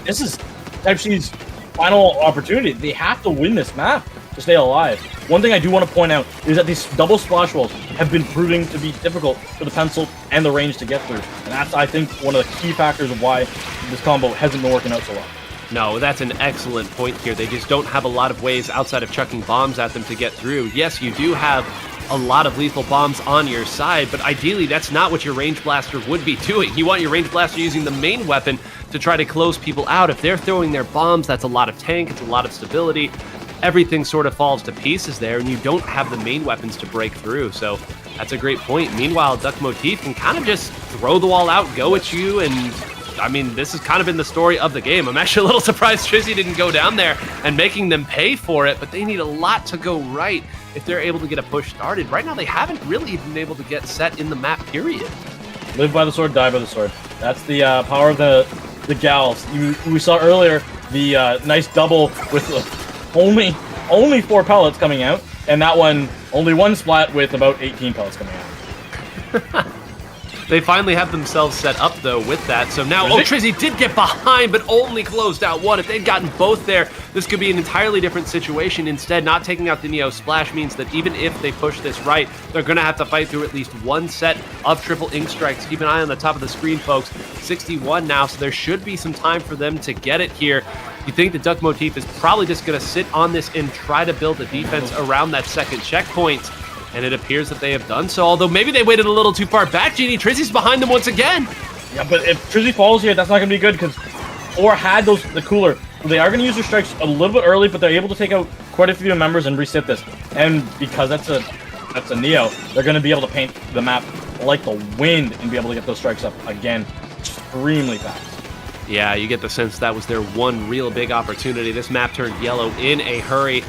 this is Type C's final opportunity. They have to win this map to stay alive. One thing I do want to point out is that these double splash walls have been proving to be difficult for the pencil and the range to get through. And that's, I think, one of the key factors of why this combo hasn't been working out so well. No, that's an excellent point here. They just don't have a lot of ways outside of chucking bombs at them to get through. Yes, you do have a lot of lethal bombs on your side, but ideally that's not what your range blaster would be doing. You want your range blaster using the main weapon to try to close people out. If they're throwing their bombs, that's a lot of tank, it's a lot of stability. Everything sort of falls to pieces there, and you don't have the main weapons to break through. So that's a great point. Meanwhile, Duck Motif can kind of just throw the wall out, go at you, and I mean, this has kind of been the story of the game. I'm actually a little surprised Trizzy didn't go down there and making them pay for it, but they need a lot to go right if they're able to get a push started. Right now, they haven't really been able to get set in the map, period. Live by the sword, die by the sword. That's the power of the gals. We saw earlier the nice double with only 4 pellets coming out, and that one only 1 splat with about 18 pellets coming out. They finally have themselves set up, though, with that. So now, Trizzy did get behind, but only closed out 1. If they'd gotten both there, this could be an entirely different situation. Instead, not taking out the Neo Splash means that even if they push this right, they're going to have to fight through at least 1 set of triple ink strikes. Keep an eye on the top of the screen, folks. 61 now, so there should be some time for them to get it here. You think the Duck Motif is probably just going to sit on this and try to build a defense around that second checkpoint. And it appears that they have done so, although maybe they waited a little too far back, Genie. Trizzy's behind them once again. Yeah, but if Trizzy falls here, that's not going to be good, because Or had the cooler. They are going to use their strikes a little bit early, but they're able to take out quite a few members and reset this. And because that's a Neo, they're going to be able to paint the map like the wind and be able to get those strikes up again extremely fast. Yeah, you get the sense that was their one real big opportunity. This map turned yellow in a hurry.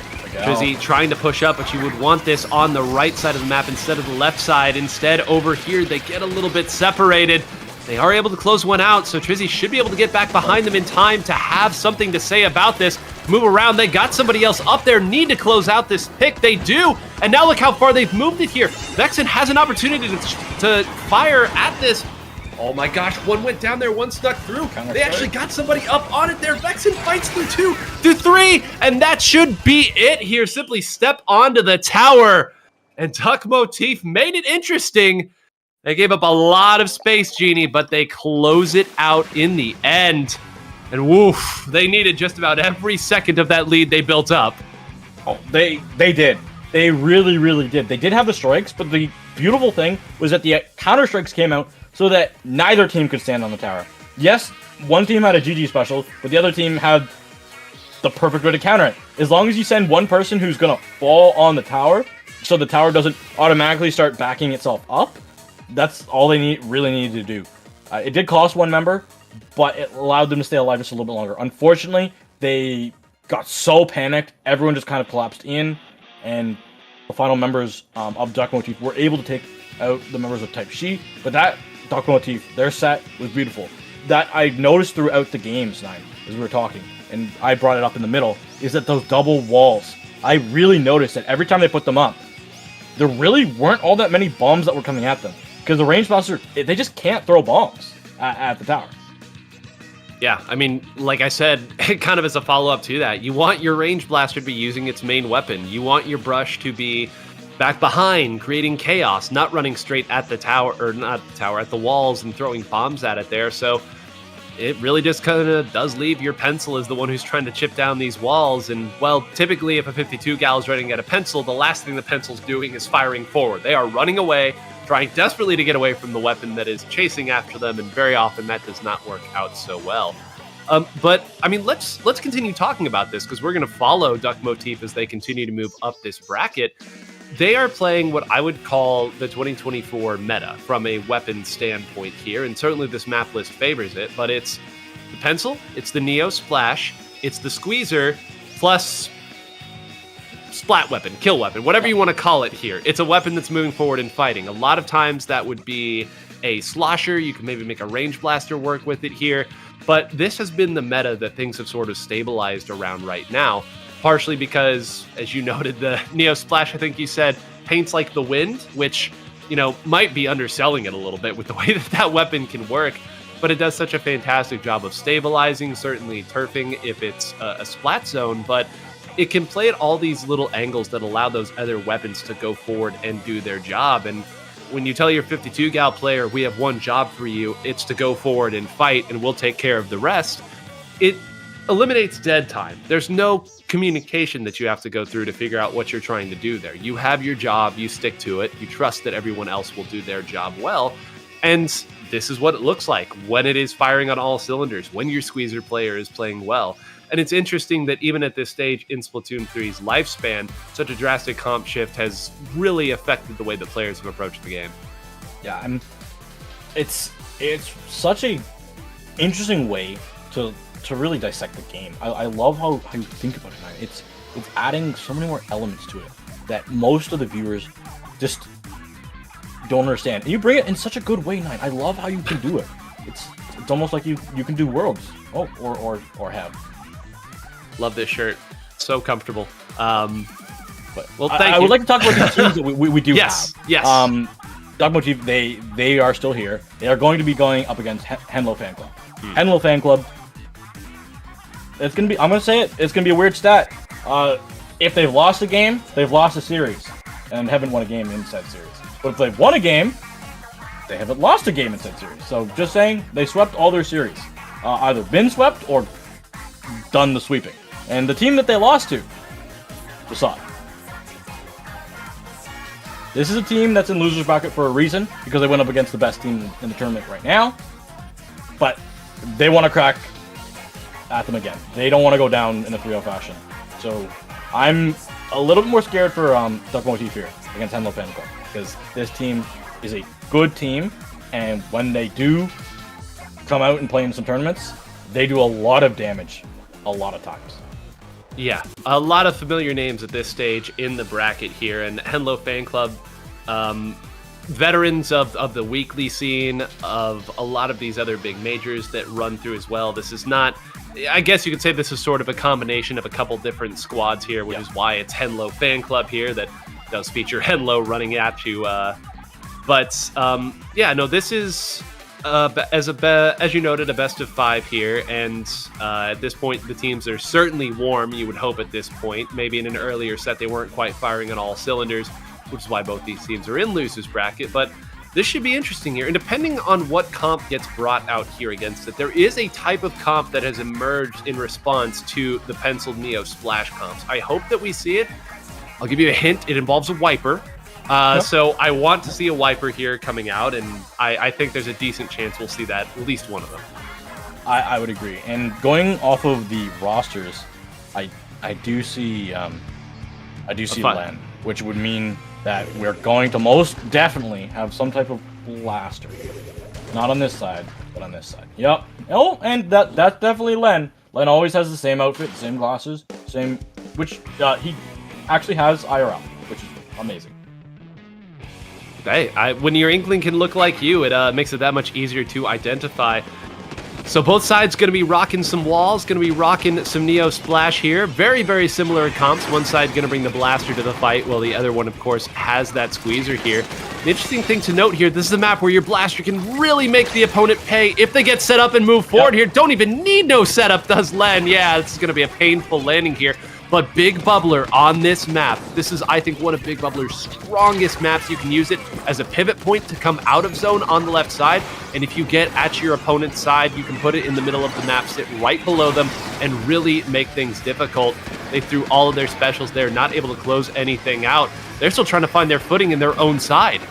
Trizzy trying to push up, but you would want this on the right side of the map instead of the left side. Instead, over here, they get a little bit separated. They are able to close one out, so Trizzy should be able to get back behind them in time to have something to say about this. Move around, they got somebody else up there, need to close out this pick, they do! And now look how far they've moved it here. Vexen has an opportunity to fire at this. Oh my gosh, one went down there, one stuck through. They actually got somebody up on it there. Vexen fights through 2, through 3, and that should be it here. Simply step onto the tower, and Duck Motif made it interesting. They gave up a lot of space, Genie, but they close it out in the end. And woof, they needed just about every second of that lead they built up. Oh, they did. They really, really did. They did have the strikes, but the beautiful thing was that the counter strikes came out so that neither team could stand on the tower. Yes, one team had a GG special, but the other team had the perfect way to counter it. As long as you send one person who's going to fall on the tower, so the tower doesn't automatically start backing itself up, that's all they really needed to do. It did cost one member, but it allowed them to stay alive just a little bit longer. Unfortunately, they got so panicked, everyone just kind of collapsed in, and the final members of Duck Motif were able to take out the members of Type C, but that Duck Motif, their set was beautiful. That I noticed throughout the games, Nine, as we were talking, and I brought it up in the middle, is that those double walls, I really noticed that every time they put them up, there really weren't all that many bombs that were coming at them. Because the range blaster, they just can't throw bombs at the tower. Yeah, I mean, like I said, kind of as a follow-up to that, you want your range blaster to be using its main weapon. You want your brush to be back behind, creating chaos, not running straight at the tower, or not the tower, at the walls and throwing bombs at it there. So it really just kind of does leave your pencil as the one who's trying to chip down these walls. And, well, typically if a 52 gal is running at a pencil, the last thing the pencil's doing is firing forward. They are running away, trying desperately to get away from the weapon that is chasing after them, and very often that does not work out so well. But, I mean, let's continue talking about this, because we're going to follow Duck Motif as they continue to move up this bracket. They are playing what I would call the 2024 meta from a weapon standpoint here, and certainly this map list favors it, but it's the pencil, it's the Neo Splash, it's the Squeezer, plus splat weapon, kill weapon, whatever you want to call it here. It's a weapon that's moving forward and fighting. A lot of times that would be a slosher. You can maybe make a range blaster work with it here. But this has been the meta that things have sort of stabilized around right now. Partially because, as you noted, the Neo Splash, I think you said, paints like the wind, which, might be underselling it a little bit with the way that weapon can work. But it does such a fantastic job of stabilizing, certainly turfing if it's a splat zone, but it can play at all these little angles that allow those other weapons to go forward and do their job. And when you tell your 52 gal player, we have one job for you, it's to go forward and fight and we'll take care of the rest, it eliminates dead time. There's no communication that you have to go through to figure out what you're trying to do there. You have your job, you stick to it, you trust that everyone else will do their job well, and this is what it looks like when it is firing on all cylinders, when your squeezer player is playing well. And it's interesting that even at this stage in Splatoon 3's lifespan, such a drastic comp shift has really affected the way that players have approached the game. Yeah, it's such a interesting way to really dissect the game. I love how you think about it, man. It's adding so many more elements to it that most of the viewers just don't understand. And you bring it in such a good way, Nine. I love how you can do it. It's almost like you can do worlds. Oh, or have. Love this shirt. So comfortable. But well, thank you. I would like to talk about the teams that we do have. Yes. Dogmotif, they are still here. They are going to be going up against Henlo Fan Club. Henlo Fan Club. It's gonna be. I'm gonna say it. It's gonna be a weird stat. If they've lost a game, they've lost a series, and haven't won a game in said series. But if they've won a game, they haven't lost a game in said series. So just saying, they swept all their series, either been swept or done the sweeping. And the team that they lost to, Basad. This is a team that's in loser's bracket for a reason, because they went up against the best team in the tournament right now. But they want to crack at them again. They don't want to go down in a 3-0 fashion. So I'm a little bit more scared for Duck Motif here against Henlo Fan Club, because this team is a good team, and when they do come out and play in some tournaments, they do a lot of damage a lot of times. Yeah, a lot of familiar names at this stage in the bracket here, and Henlo Fan Club, veterans of the weekly scene, of a lot of these other big majors that run through as well. This is not, I guess you could say this is sort of a combination of a couple different squads here, which is why it's Henlo Fan Club here that does feature Henlo running at you. This is as you noted, a best of 5 here, and at this point the teams are certainly warm, you would hope at this point. Maybe in an earlier set they weren't quite firing on all cylinders, which is why both these teams are in losers bracket, but this should be interesting here. And depending on what comp gets brought out here against it, there is a type of comp that has emerged in response to the penciled Neo Splash comps. I hope that we see it. I'll give you a hint, it involves a wiper. So I want to see a wiper here coming out, and I think there's a decent chance we'll see that, at least one of them. I would agree. And going off of the rosters, I do see Len, which would mean that we're going to most definitely have some type of blaster. Not on this side, but on this side. Yep. Oh, and that's definitely Len. Len always has the same outfit, same glasses, same, which he actually has IRL, which is amazing. Hey, when your Inkling can look like you, it makes it that much easier to identify. So both sides going to be rocking some walls, going to be rocking some Neo Splash here. Very, very similar comps. One side going to bring the blaster to the fight, while the other one, of course, has that squeezer here. The interesting thing to note here, this is a map where your blaster can really make the opponent pay if they get set up and move forward here. Don't even need no setup, does Len. Yeah, this is going to be a painful landing here. But Big Bubbler on this map, this is, I think, one of Big Bubbler's strongest maps. You can use it as a pivot point to come out of zone on the left side. And if you get at your opponent's side, you can put it in the middle of the map, sit right below them, and really make things difficult. They threw all of their specials there, not able to close anything out. They're still trying to find their footing in their own side.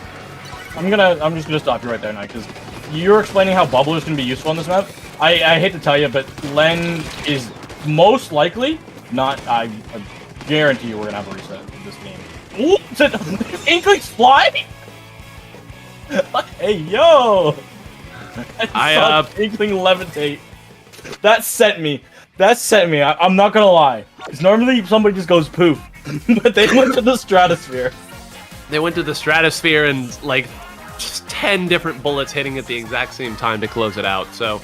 I'm just gonna stop you right there, Nike, because you're explaining how Bubbler is gonna be useful on this map. I hate to tell you, but Len is most likely not. I guarantee you we're gonna have a reset of this game. Ooh, did Inklings fly? Hey yo! I saw Inkling levitate. That sent me. I'm not gonna lie. Because normally somebody just goes poof, but they went to the stratosphere. They went to the stratosphere and, like, just 10 different bullets hitting at the exact same time to close it out. So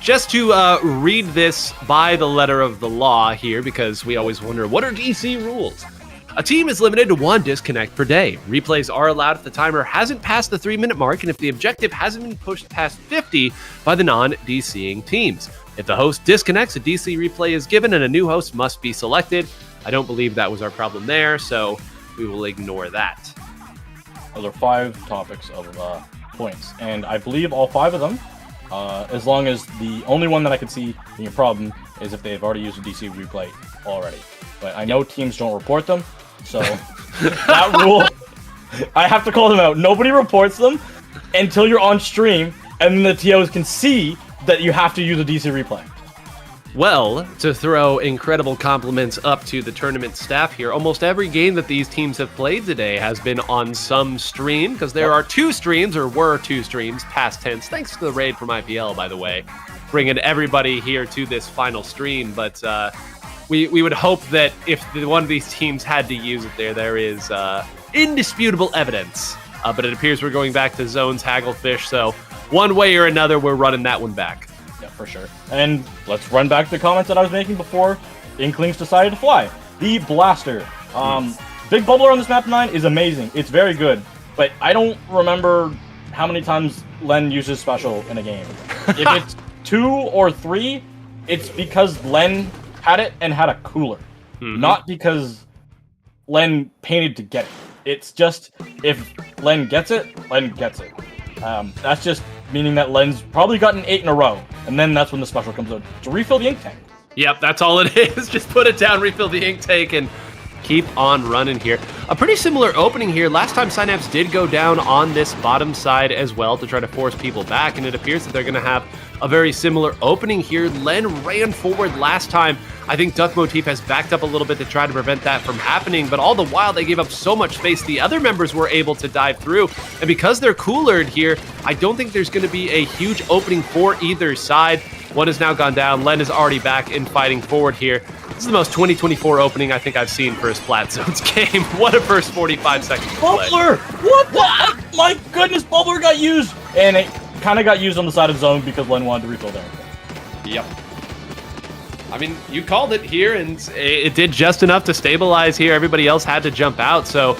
just to read this by the letter of the law here, because we always wonder, what are DC rules? A team is limited to 1 disconnect per day. Replays are allowed if the timer hasn't passed the 3-minute mark and if the objective hasn't been pushed past 50 by the non-DCing teams. If the host disconnects, a DC replay is given and a new host must be selected. I don't believe that was our problem there, so we will ignore that. Those are 5 topics of points, and I believe all 5 of them, as long as the only one that I could see being a problem is if they've already used a DC replay already. But I know teams don't report them, so that rule, I have to call them out. Nobody reports them until you're on stream, and then the TOs can see that you have to use a DC replay. Well, to throw incredible compliments up to the tournament staff here, almost every game that these teams have played today has been on some stream, because there are 2 streams, or were 2 streams, past tense, thanks to the raid from IPL, by the way, bringing everybody here to this final stream. But we would hope that if one of these teams had to use it there is indisputable evidence. But it appears we're going back to zones, hagglefish, so one way or another, we're running that one back. Yeah, for sure. And let's run back to the comments that I was making before Inklings decided to fly. The Blaster. Big Bubbler on this map 9 is amazing. It's very good. But I don't remember how many times Len uses special in a game. If it's 2 or 3, it's because Len had it and had a cooler. Not because Len painted to get it. It's just, if Len gets it, Len gets it. That's just meaning that Len's probably gotten 8 in a row, and then that's when the special comes out to refill the ink tank. Yep, that's all it is. Just put it down, refill the ink tank, and keep on running here. A pretty similar opening here. Last time Synapse did go down on this bottom side as well to try to force people back, and it appears that they're going to have a very similar opening here. Len ran forward last time. I think Duck Motif has backed up a little bit to try to prevent that from happening, but all the while they gave up so much space, the other members were able to dive through, and because they're coolered here, I don't think there's going to be a huge opening for either side. One has now gone down. Len is already back and fighting forward here. This is the most 2024 opening I think I've seen for a Splat Zones game. What a first 45 seconds. Bubbler! What? My goodness, Bubbler got used! And it kind of got used on the side of zone because Len wanted to refill there. Yep. I mean, you called it here, and it did just enough to stabilize here. Everybody else had to jump out, so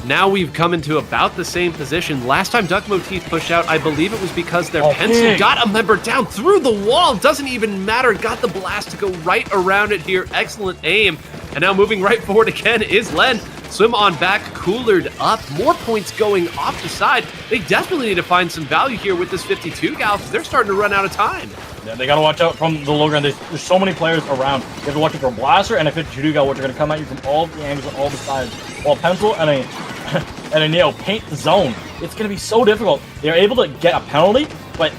now we've come into about the same position. Last time Duck Motif pushed out, I believe it was because their pencil got a member down through the wall. Doesn't even matter. Got the blast to go right around it here. Excellent aim. And now moving right forward again is Len. Swim on back, coolered up. More points going off the side. They desperately need to find some value here with this 52 gal because they're starting to run out of time. Yeah, they gotta watch out from the low ground. There's so many players around. You have to watch it from Blaster and a 52 gal, which are gonna come at you from all the angles and all the sides. While Pencil and a Neo paint the zone. It's gonna be so difficult. They're able to get a penalty, but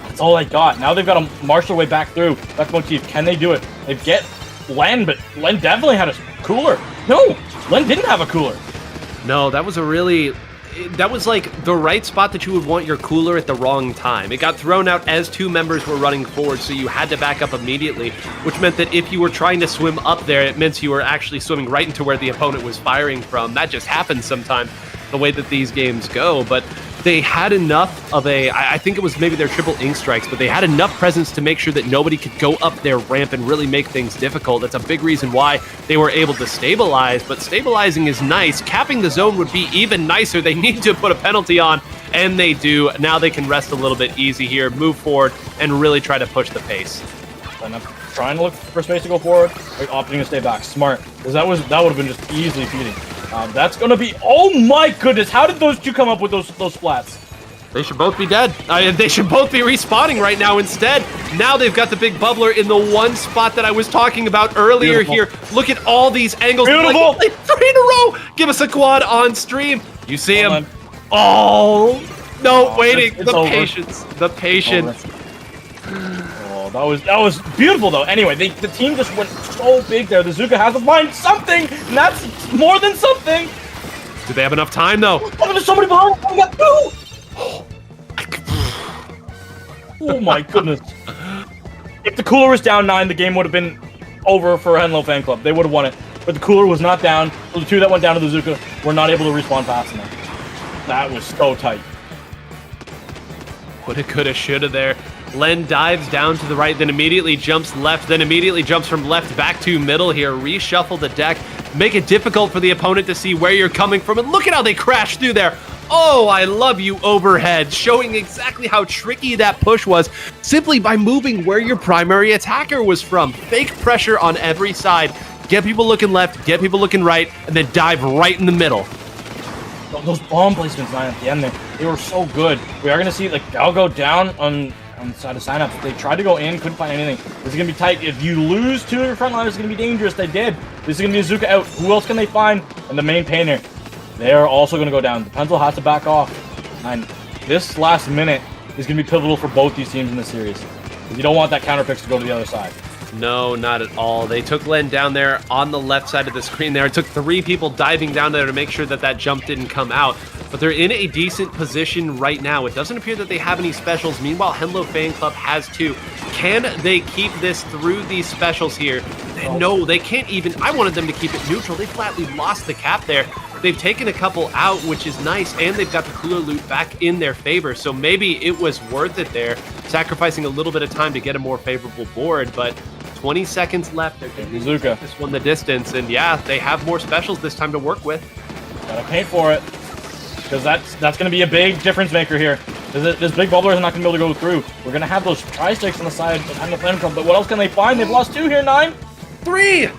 that's all they got. Now they've got to march their way back through. Duck Motif, can they do it? They get Len, but Len definitely had a cooler. No, Len didn't have a cooler. No, that was like the right spot that you would want your cooler at the wrong time. It got thrown out as 2 members were running forward, so you had to back up immediately, which meant that if you were trying to swim up there, it meant you were actually swimming right into where the opponent was firing from. That just happens sometimes, the way that these games go, but they had enough of I think it was maybe their triple ink strikes, but they had enough presence to make sure that nobody could go up their ramp and really make things difficult. That's a big reason why they were able to stabilize, but stabilizing is nice. Capping the zone would be even nicer. They need to put a penalty on, and they do. Now they can rest a little bit easy here, move forward, and really try to push the pace. And I'm trying to look for space to go forward, like opting to stay back. Smart, because that would have been just easily feeding. That's gonna be. Oh my goodness! How did those 2 come up with those splats? They should both be dead. They should both be respawning right now instead. Now they've got the big bubbler in the one spot that I was talking about earlier here. Look at all these angles. Beautiful. Like 3 in a row. Give us a quad on stream. You see him. Oh, no, waiting. It's the over. patience. The patience. Oh, that was beautiful though. Anyway, the team just went so big there. The Zuka has to find something, and that's more than something. Do they have enough time though? Oh, there's somebody behind. I got 2. Oh my goodness. If the cooler was down 9, the game would have been over for Henlo Fan Club. They would have won it. But the cooler was not down, so the 2 that went down to the Zuka were not able to respawn fast enough. That was so tight. Woulda, coulda, shoulda there. Len dives down to the right, then immediately jumps left, then immediately jumps from left back to middle here. Reshuffle the deck, make it difficult for the opponent to see where you're coming from. And look at how they crash through there. Oh, I love you overhead, showing exactly how tricky that push was simply by moving where your primary attacker was from. Fake pressure on every side. Get people looking left, get people looking right, and then dive right in the middle. Those bomb placements at the end there, they were so good. We are going to see, like, I'll go down on the side of signups. They tried to go in, couldn't find anything. This is going to be tight. If you lose two of your front liners, it's going to be dangerous. They did. This is going to be a Zuka out. Who else can they find? And the main painter. They are also going to go down. The pencil has to back off. And this last minute is going to be pivotal for both these teams in this series. You don't want that counter picks to go to the other side. No, not at all. They took Len down there on the left side of the screen there. It took 3 people diving down there to make sure that that jump didn't come out. But they're in a decent position right now. It doesn't appear that they have any specials. Meanwhile, Henlo Fan Club has 2. Can they keep this through these specials here? No, they can't even. I wanted them to keep it neutral. They flatly lost the cap there. They've taken a couple out, which is nice, and they've got the cooler loot back in their favor. So maybe it was worth it there, sacrificing a little bit of time to get a more favorable board, but 20 seconds left. They're going to Zuka. this one the distance, and yeah, they have more specials this time to work with. Gotta paint for it, because that's going to be a big difference maker here. This big bubbler is not going to be able to go through. We're going to have those tri-sticks on the side behind the flame club, but what else can they find? They've lost 2 here, 9. 3!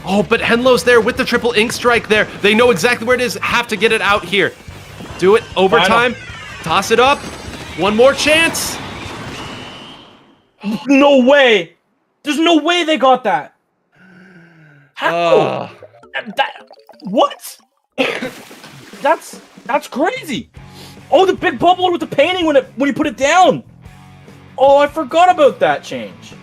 Oh, but Henlo's there with the triple ink strike there. They know exactly where it is. Have to get it out here. Do it. Overtime. Toss it up. One more chance. No way! There's no way they got that! How? What? That's crazy! Oh, the big bubbler with the painting when you put it down! Oh, I forgot about that change.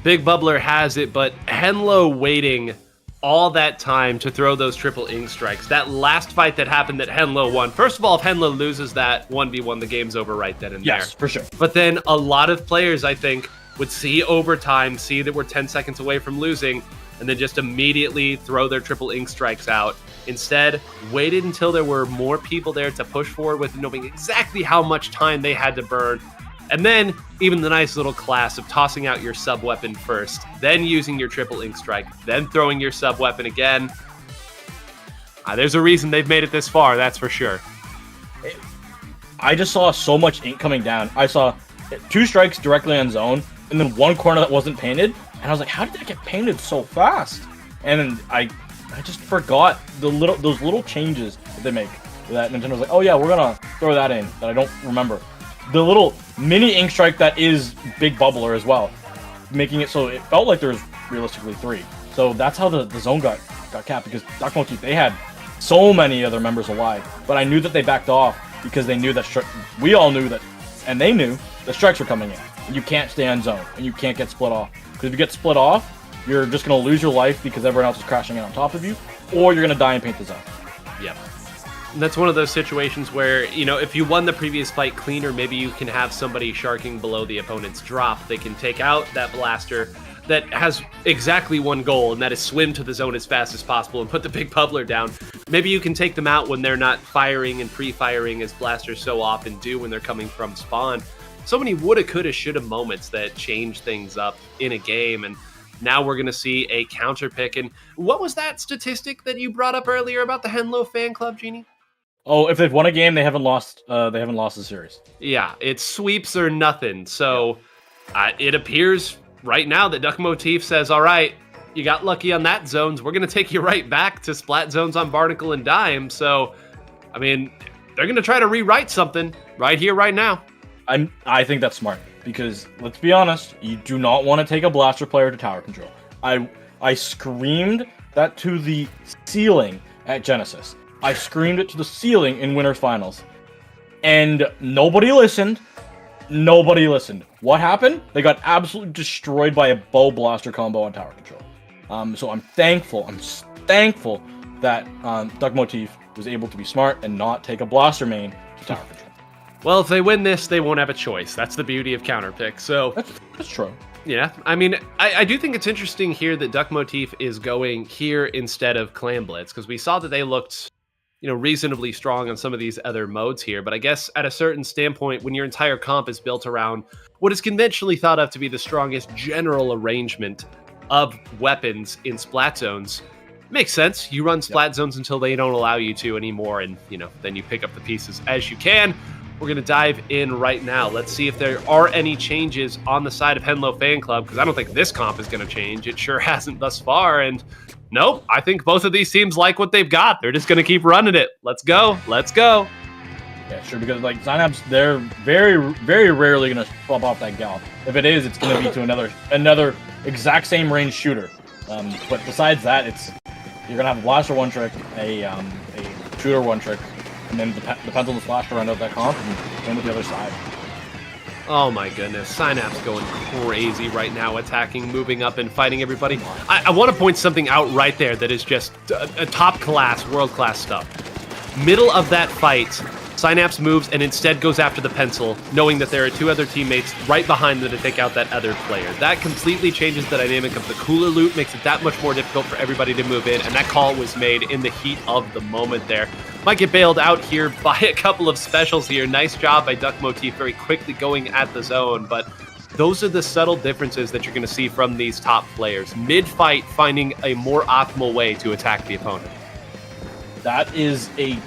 Big Bubbler has it, but Henlo waiting all that time to throw those triple ink strikes. That last fight that happened that Henlo won. First of all, if Henlo loses that 1v1, the game's over right then and there. Yes, for sure. But then a lot of players, I think, would see overtime, see that we're 10 seconds away from losing, and then just immediately throw their triple ink strikes out. Instead, waited until there were more people there to push forward with, knowing exactly how much time they had to burn. And then even the nice little class of tossing out your sub weapon first, then using your triple ink strike, then throwing your sub weapon again. There's a reason they've made it this far, that's for sure. I just saw so much ink coming down. I saw 2 strikes directly on zone, and then 1 corner that wasn't painted. And I was like, how did that get painted so fast? And then I just forgot those little changes that they make. That Nintendo's like, oh yeah, we're gonna throw that in, that I don't remember. The little mini ink strike that is Big Bubbler as well, making it so it felt like there was realistically 3. So that's how the zone got capped, because Dark Motif, they had so many other members alive. But I knew that they backed off because they knew that we all knew that, and they knew the strikes were coming in. And you can't stay on zone, and you can't get split off. Because if you get split off, you're just going to lose your life because everyone else is crashing in on top of you, or you're going to die and paint the zone. Yep. That's one of those situations where, you know, if you won the previous fight cleaner, maybe you can have somebody sharking below the opponent's drop. They can take out that blaster that has exactly one goal, and that is swim to the zone as fast as possible and put the big bubbler down. Maybe you can take them out when they're not firing and pre-firing as blasters so often do when they're coming from spawn. So many woulda, coulda, shoulda moments that change things up in a game, and now we're going to see a counter pick. And what was that statistic that you brought up earlier about the Henlo Fan Club, Genie? Oh, if they've won a game, they haven't lost the series. Yeah, it's sweeps or nothing. So it appears right now that Duck Motif says, all right, you got lucky on that zones. We're going to take you right back to splat zones on Barnacle and Dime. So, I mean, they're going to try to rewrite something right here, right now. I think that's smart, because let's be honest, you do not want to take a blaster player to tower control. I screamed that to the ceiling at Genesis. I screamed it to the ceiling in Winners Finals. And nobody listened. Nobody listened. What happened? They got absolutely destroyed by a bow blaster combo on tower control. So I'm thankful that Duck Motif was able to be smart and not take a blaster main to tower control. Well, if they win this, they won't have a choice. That's the beauty of counter pick. So that's true. Yeah, I mean, I do think it's interesting here that Duck Motif is going here instead of Clam Blitz, because we saw that they looked, reasonably strong on some of these other modes here. But I guess at a certain standpoint, when your entire comp is built around what is conventionally thought of to be the strongest general arrangement of weapons in splat zones, makes sense. You run splat zones until they don't allow you to anymore, and then you pick up the pieces as you can. We're going to dive in right now. Let's see if there are any changes on the side of Henlo Fan Club, because I don't think this comp is going to change. It sure hasn't thus far, and nope, I think both of these teams like what they've got. They're just going to keep running it. Let's go. Let's go. Yeah, sure, because like Synapse, they're very, very rarely going to swap off that gal. If it is, it's going to be to another exact same range shooter. But besides that, you're going to have a blaster one trick, a shooter one trick, and then depends on the splash to round out that comp, and same with the other side. Oh my goodness, Synapse going crazy right now, attacking, moving up, and fighting everybody. I want to point something out right there that is just a top-class, world-class stuff. Middle of that fight, Synapse moves and instead goes after the pencil, knowing that there are two other teammates right behind them to take out that other player. That completely changes the dynamic of the cooler loot, makes it that much more difficult for everybody to move in, and that call was made in the heat of the moment there. Might get bailed out here by a couple of specials here. Nice job by Duck Motif, very quickly going at the zone, but those are the subtle differences that you're going to see from these top players. Mid-fight, finding a more optimal way to attack the opponent. That is a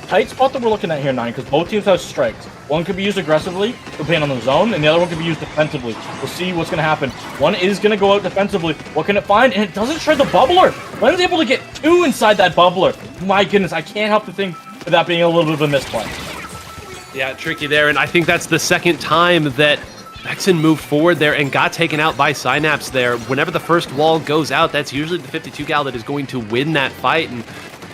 tight spot that we're looking at here, Nine, because both teams have strikes. One could be used aggressively, depending on the zone, and the other one could be used defensively. We'll see what's going to happen. One is going to go out defensively. What can it find? And it doesn't shred the bubbler. Lennon's able to get two inside that bubbler. My goodness, I can't help to think of that being a little bit of a misplay. Yeah, tricky there, and I think that's the second time that Vexen moved forward there and got taken out by Synapse there. Whenever the first wall goes out, that's usually the 52 gal that is going to win that fight, and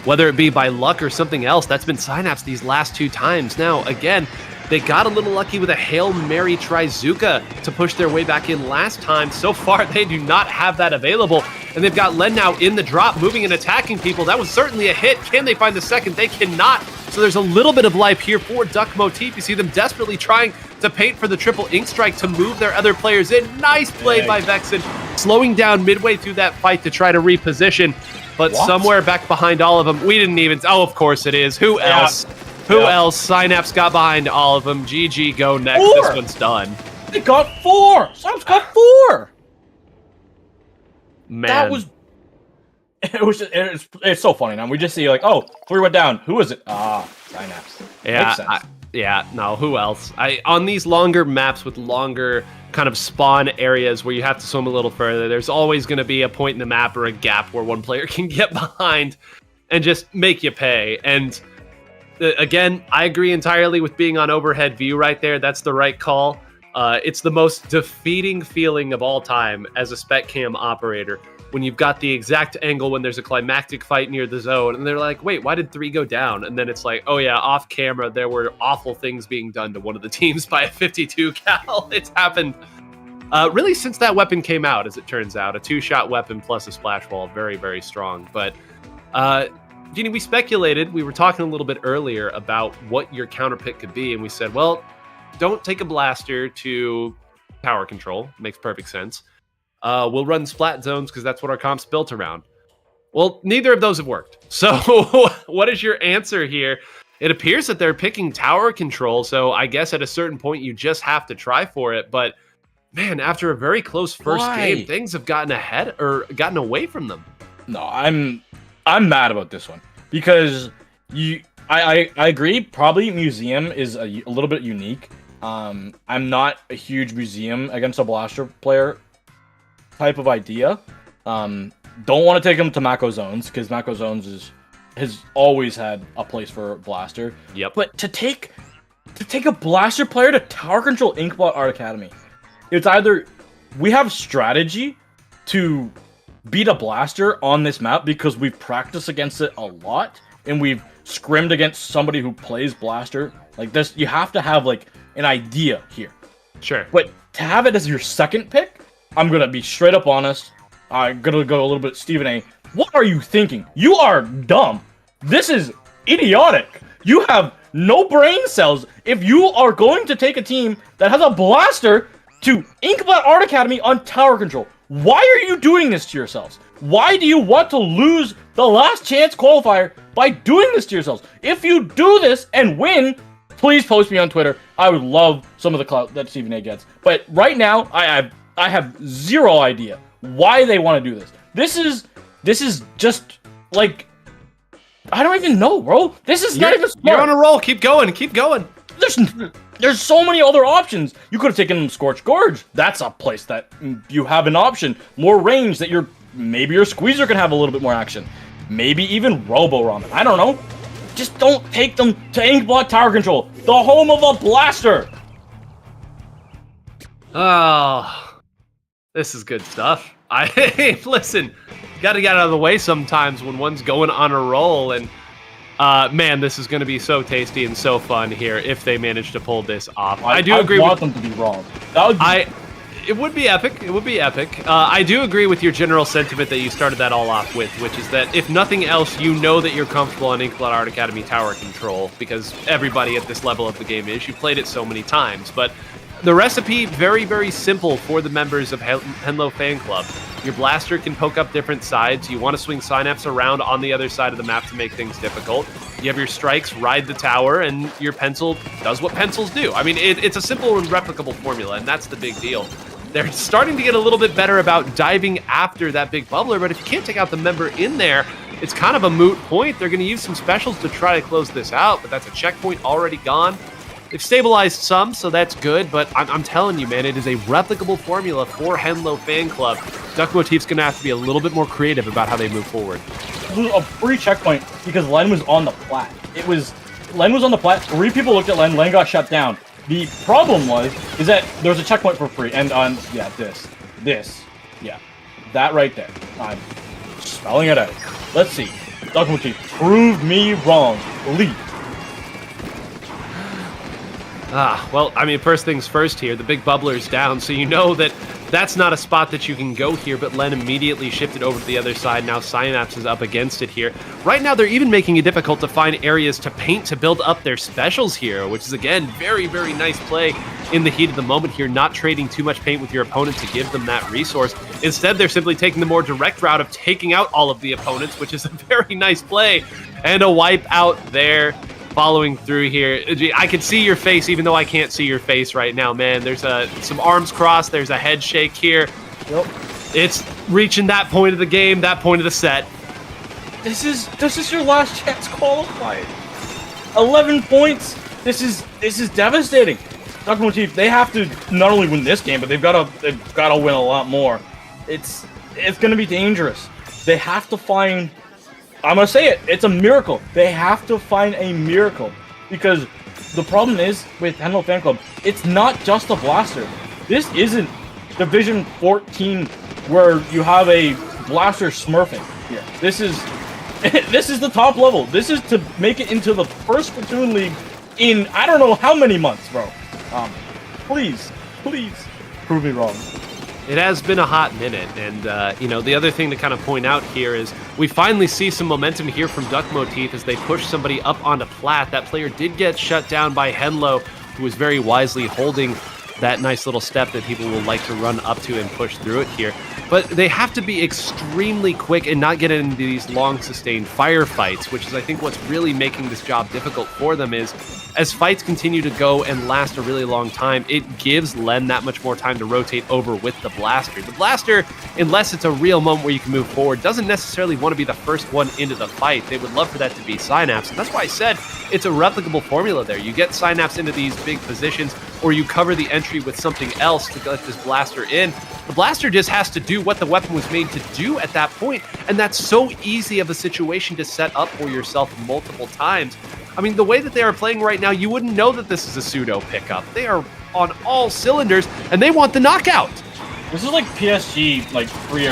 whether it be by luck or something else, that's been Synapse these last two times. Now, again, they got a little lucky with a Hail Mary Trizuka to push their way back in last time. So far, they do not have that available. And they've got Len now in the drop, moving and attacking people. That was certainly a hit. Can they find the second? They cannot. So there's a little bit of life here for Duck Motif. You see them desperately trying to paint for the triple ink strike to move their other players in. Nice play by Vexen, slowing down midway through that fight to try to reposition. But somewhere back behind all of them, we didn't even... Oh, of course it is. Who else? Who else? Synapse got behind all of them. GG, go next. This one's done. They got 4! Synapse got 4! Man. That was... It's so funny now. We just see like, oh, 3 went down. Who is it? Synapse. Yeah, Makes sense. No, who else? On these longer maps with longer kind of spawn areas where you have to swim a little further, there's always going to be a point in the map or a gap where one player can get behind and just make you pay. And again, I agree entirely with being on overhead view right there. That's the right call. It's the most defeating feeling of all time as a spec cam operator when you've got the exact angle when there's a climactic fight near the zone and they're like, wait, why did 3 go down? And then it's like, oh yeah, off camera, there were awful things being done to one of the teams by a 52 cal. It's happened really since that weapon came out, as it turns out. A 2-shot weapon plus a splash wall, very, very strong. But Jeannie, we speculated, we were talking a little bit earlier about what your counter pick could be, and we said, well, don't take a blaster to tower control. Makes perfect sense. We'll run splat zones because that's what our comp's built around. Well, neither of those have worked. So what is your answer here? It appears that they're picking tower control, so I guess at a certain point you just have to try for it. But man, after a very close first game, things have gotten ahead or gotten away from them. No, I'm mad about this one because I agree. Probably museum is a little bit unique. I'm not a huge museum against a blaster player type of idea. Don't want to take him to Mako zones because Mako zones has always had a place for blaster. Yep. But to take a blaster player to tower control Inkbot Art Academy, it's either we have strategy to beat a blaster on this map because we've practiced against it a lot and we've scrimmed against somebody who plays blaster like this. You have to have like an idea here. Sure. But to have it as your second pick, I'm gonna be straight up honest. I'm gonna go a little bit Stephen A. What are you thinking? You are dumb. This is idiotic. You have no brain cells if you are going to take a team that has a blaster to Inkbot Art Academy on tower control. Why are you doing this to yourselves? Why do you want to lose the last chance qualifier by doing this to yourselves. If you do this and win, please post me on Twitter. I would love some of the clout that Stephen A gets. But right now, I have zero idea why they want to do this. This is just like, I don't even know, bro. This is not even smart. You're on a roll. Keep going. Keep going. There's so many other options. You could have taken Scorched Gorge. That's a place that you have an option. More range that maybe your Squeezer can have a little bit more action. Maybe even Robo Ramen. I don't know. Just don't take them to Inkblot Tower Control, the home of a blaster. Oh, this is good stuff. Listen, got to get out of the way sometimes when one's going on a roll. And man, this is going to be so tasty and so fun here if they manage to pull this off. I do agree. I want them to be wrong. That would be... It would be epic. It would be epic. I do agree with your general sentiment that you started that all off with, which is that if nothing else, you know that you're comfortable on Inkblot Art Academy Tower Control because everybody at this level of the game is. You played it so many times. But the recipe, very, very simple for the members of Henlo Fan Club. Your blaster can poke up different sides. You want to swing Synapse around on the other side of the map to make things difficult. You have your strikes ride the tower, and your pencil does what pencils do. I mean, it's a simple and replicable formula, and that's the big deal. They're starting to get a little bit better about diving after that big bubbler, but if you can't take out the member in there, it's kind of a moot point. They're going to use some specials to try to close this out, but that's a checkpoint already gone. They've stabilized some, so that's good, but I'm telling you, man, it is a replicable formula for Henlo Fan Club. Duck Motif's going to have to be a little bit more creative about how they move forward. It was a free checkpoint because Len was on the plat. Len was on the plat, 3 people looked at Len got shut down. The problem is that there was a checkpoint for free, and on, yeah, that right there. I'm spelling it out. Let's see. Duck Motif proved me wrong. Leap. Well, I mean, first things first here, the big bubbler's down, so you know that that's not a spot that you can go here, but Len immediately shifted over to the other side. Now Synapse is up against it here. Right now, they're even making it difficult to find areas to paint to build up their specials here, which is, again, very, very nice play in the heat of the moment here, not trading too much paint with your opponent to give them that resource. Instead, they're simply taking the more direct route of taking out all of the opponents, which is a very nice play, and a wipe out there. Following through here. I can see your face, even though I can't see your face right now, man. There's some arms crossed. There's a head shake here. Yep. It's reaching that point of the game, that point of the set. This is your last chance qualified. 11 points. This is devastating. Duck Motif, they have to not only win this game, but they've got to win a lot more. It's going to be dangerous. They have to find. I'm going to say it. It's a miracle. They have to find a miracle. Because the problem is, with Henlo Fan Club, it's not just a blaster. This isn't Division 14 where you have a blaster smurfing here. This is the top level. This is to make it into the first platoon league in I don't know how many months, bro. Please prove me wrong. It has been a hot minute, and the other thing to kind of point out here is we finally see some momentum here from Duck Motif as they push somebody up onto plat. That player did get shut down by Henlo, who was very wisely holding that nice little step that people will like to run up to and push through it here. But they have to be extremely quick and not get into these long sustained firefights, which is I think what's really making this job difficult for them is as fights continue to go and last a really long time, it gives Len that much more time to rotate over with the blaster. The blaster, unless it's a real moment where you can move forward, doesn't necessarily want to be the first one into the fight. They would love for that to be Synapse, and that's why I said it's a replicable formula there. You get Synapse into these big positions, or you cover the entry with something else to let this blaster in. The blaster just has to do what the weapon was made to do at that point, and that's so easy of a situation to set up for yourself multiple times. I mean, the way that they are playing right now, you wouldn't know that this is a pseudo pickup. They are on all cylinders, and they want the knockout. This is like PSG, like 3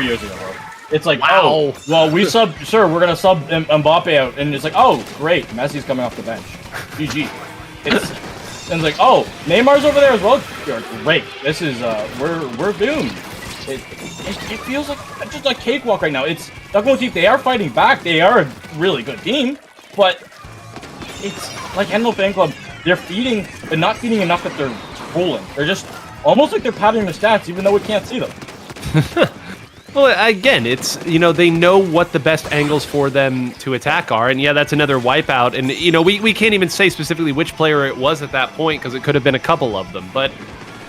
years ago. Bro. It's like, wow. Oh, well, we're going to sub Mbappe out, and it's like, oh, great, Messi's coming off the bench. GG. And it's like, oh, Neymar's over there as well. Great. This is we're doomed. It feels like just a cakewalk right now. It's Duck Motif. They are fighting back. They are a really good team, but it's like Henlo Fan Club. They're feeding, but not feeding enough that they're rolling. They're just almost like they're padding the stats, even though we can't see them. Well, again, it's, they know what the best angles for them to attack are. And yeah, that's another wipeout. And, we can't even say specifically which player it was at that point because it could have been a couple of them. But,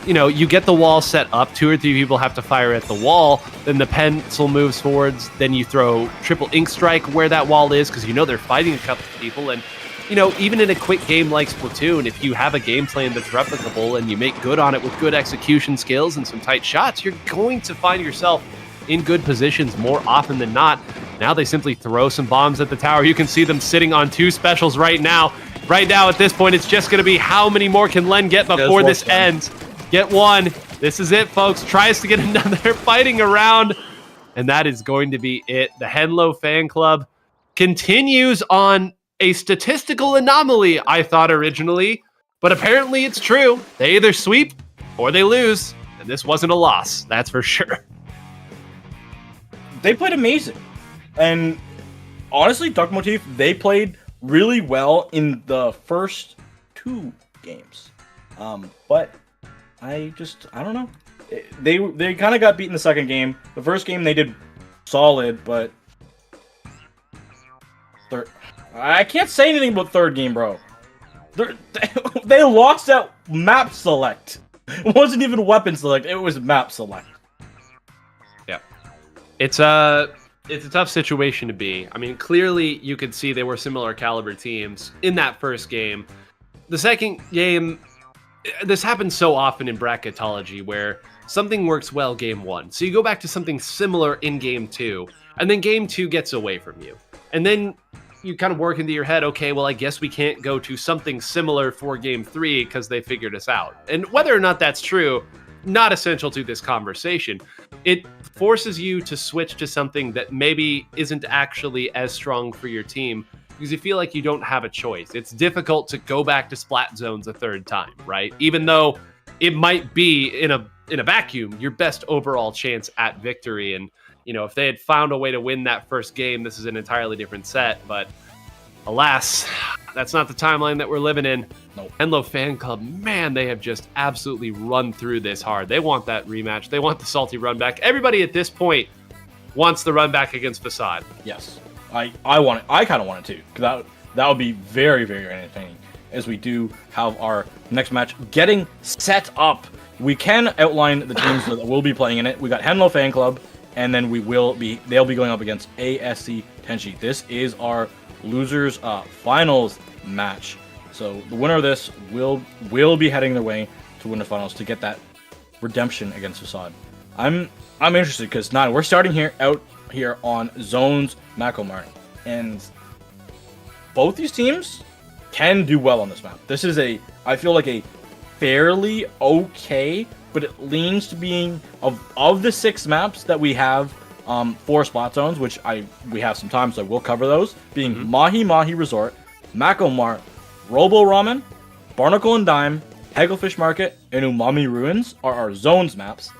you get the wall set up. 2 or 3 people have to fire at the wall. Then the pencil moves forwards. Then you throw triple ink strike where that wall is because they're fighting a couple of people. And, even in a quick game like Splatoon, if you have a game plan that's replicable and you make good on it with good execution skills and some tight shots, you're going to find yourself in good positions more often than not. Now they simply throw some bombs at the tower. You can see them sitting on 2 specials right now. Right now, at this point, it's just going to be how many more can Len get before this ends. Get 1. This is it, folks. Tries to get another fighting around, and that is going to be it. The Henlo fan club continues on a statistical anomaly, I thought originally, but apparently it's true. They either sweep or they lose, and this wasn't a loss, that's for sure. They played amazing. And honestly, Duck Motif, they played really well in the first 2 games. But I don't know. They kind of got beat in the second game. The first game they did solid, but I can't say anything about third game, bro. They lost at map select. It wasn't even weapon select, it was map select. Yeah. It's a tough situation to be. I mean, clearly you could see they were similar caliber teams in that first game. The second game, this happens so often in bracketology where something works well game 1. So you go back to something similar in game 2, and then game 2 gets away from you. And then you kind of work into your head, okay, well, I guess we can't go to something similar for game 3 because they figured us out. And whether or not that's true, not essential to this conversation. It forces you to switch to something that maybe isn't actually as strong for your team because you feel like you don't have a choice. It's difficult to go back to splat zones a third time, right? Even though it might be in a vacuum your best overall chance at victory. And if they had found a way to win that first game, this is an entirely different set. But alas, that's not the timeline that we're living in. Nope. Henlo fan club, man, they have just absolutely run through this hard. They want that rematch. They want the salty run back. Everybody at this point wants the run back against Facade. Yes, I want it. I kind of want it too, because that would be very, very entertaining. As we do have our next match getting set up, we can outline the teams that will be playing in it. We got Henlo fan club, and then they'll be going up against ASC Teni. This is our losers finals match. So the winner of this will be heading their way to win the finals to get that redemption against Facade. I'm interested because now we're starting out here on Zones Macomart, and both these teams can do well on this map. This is I feel like a fairly okay, but it leans to being of the 6 maps that we have for spot zones, which we have some time, so we'll cover those, being Mahi Mahi Resort, Macomart, Robo Ramen, Barnacle and Dime, Hagglefish Market, and Umami Ruins are our zones maps.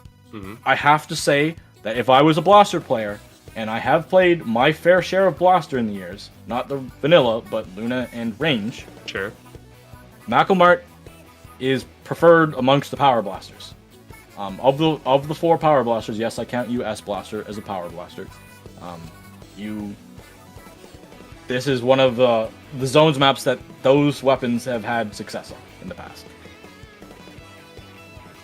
I have to say that if I was a Blaster player, and I have played my fair share of Blaster in the years, not the vanilla, but Luna and Range. Sure. Macomart is preferred amongst the Power Blasters. Of the 4 Power Blasters, yes, I count you S Blaster as a Power Blaster. This is one of the zones maps that those weapons have had success on in the past.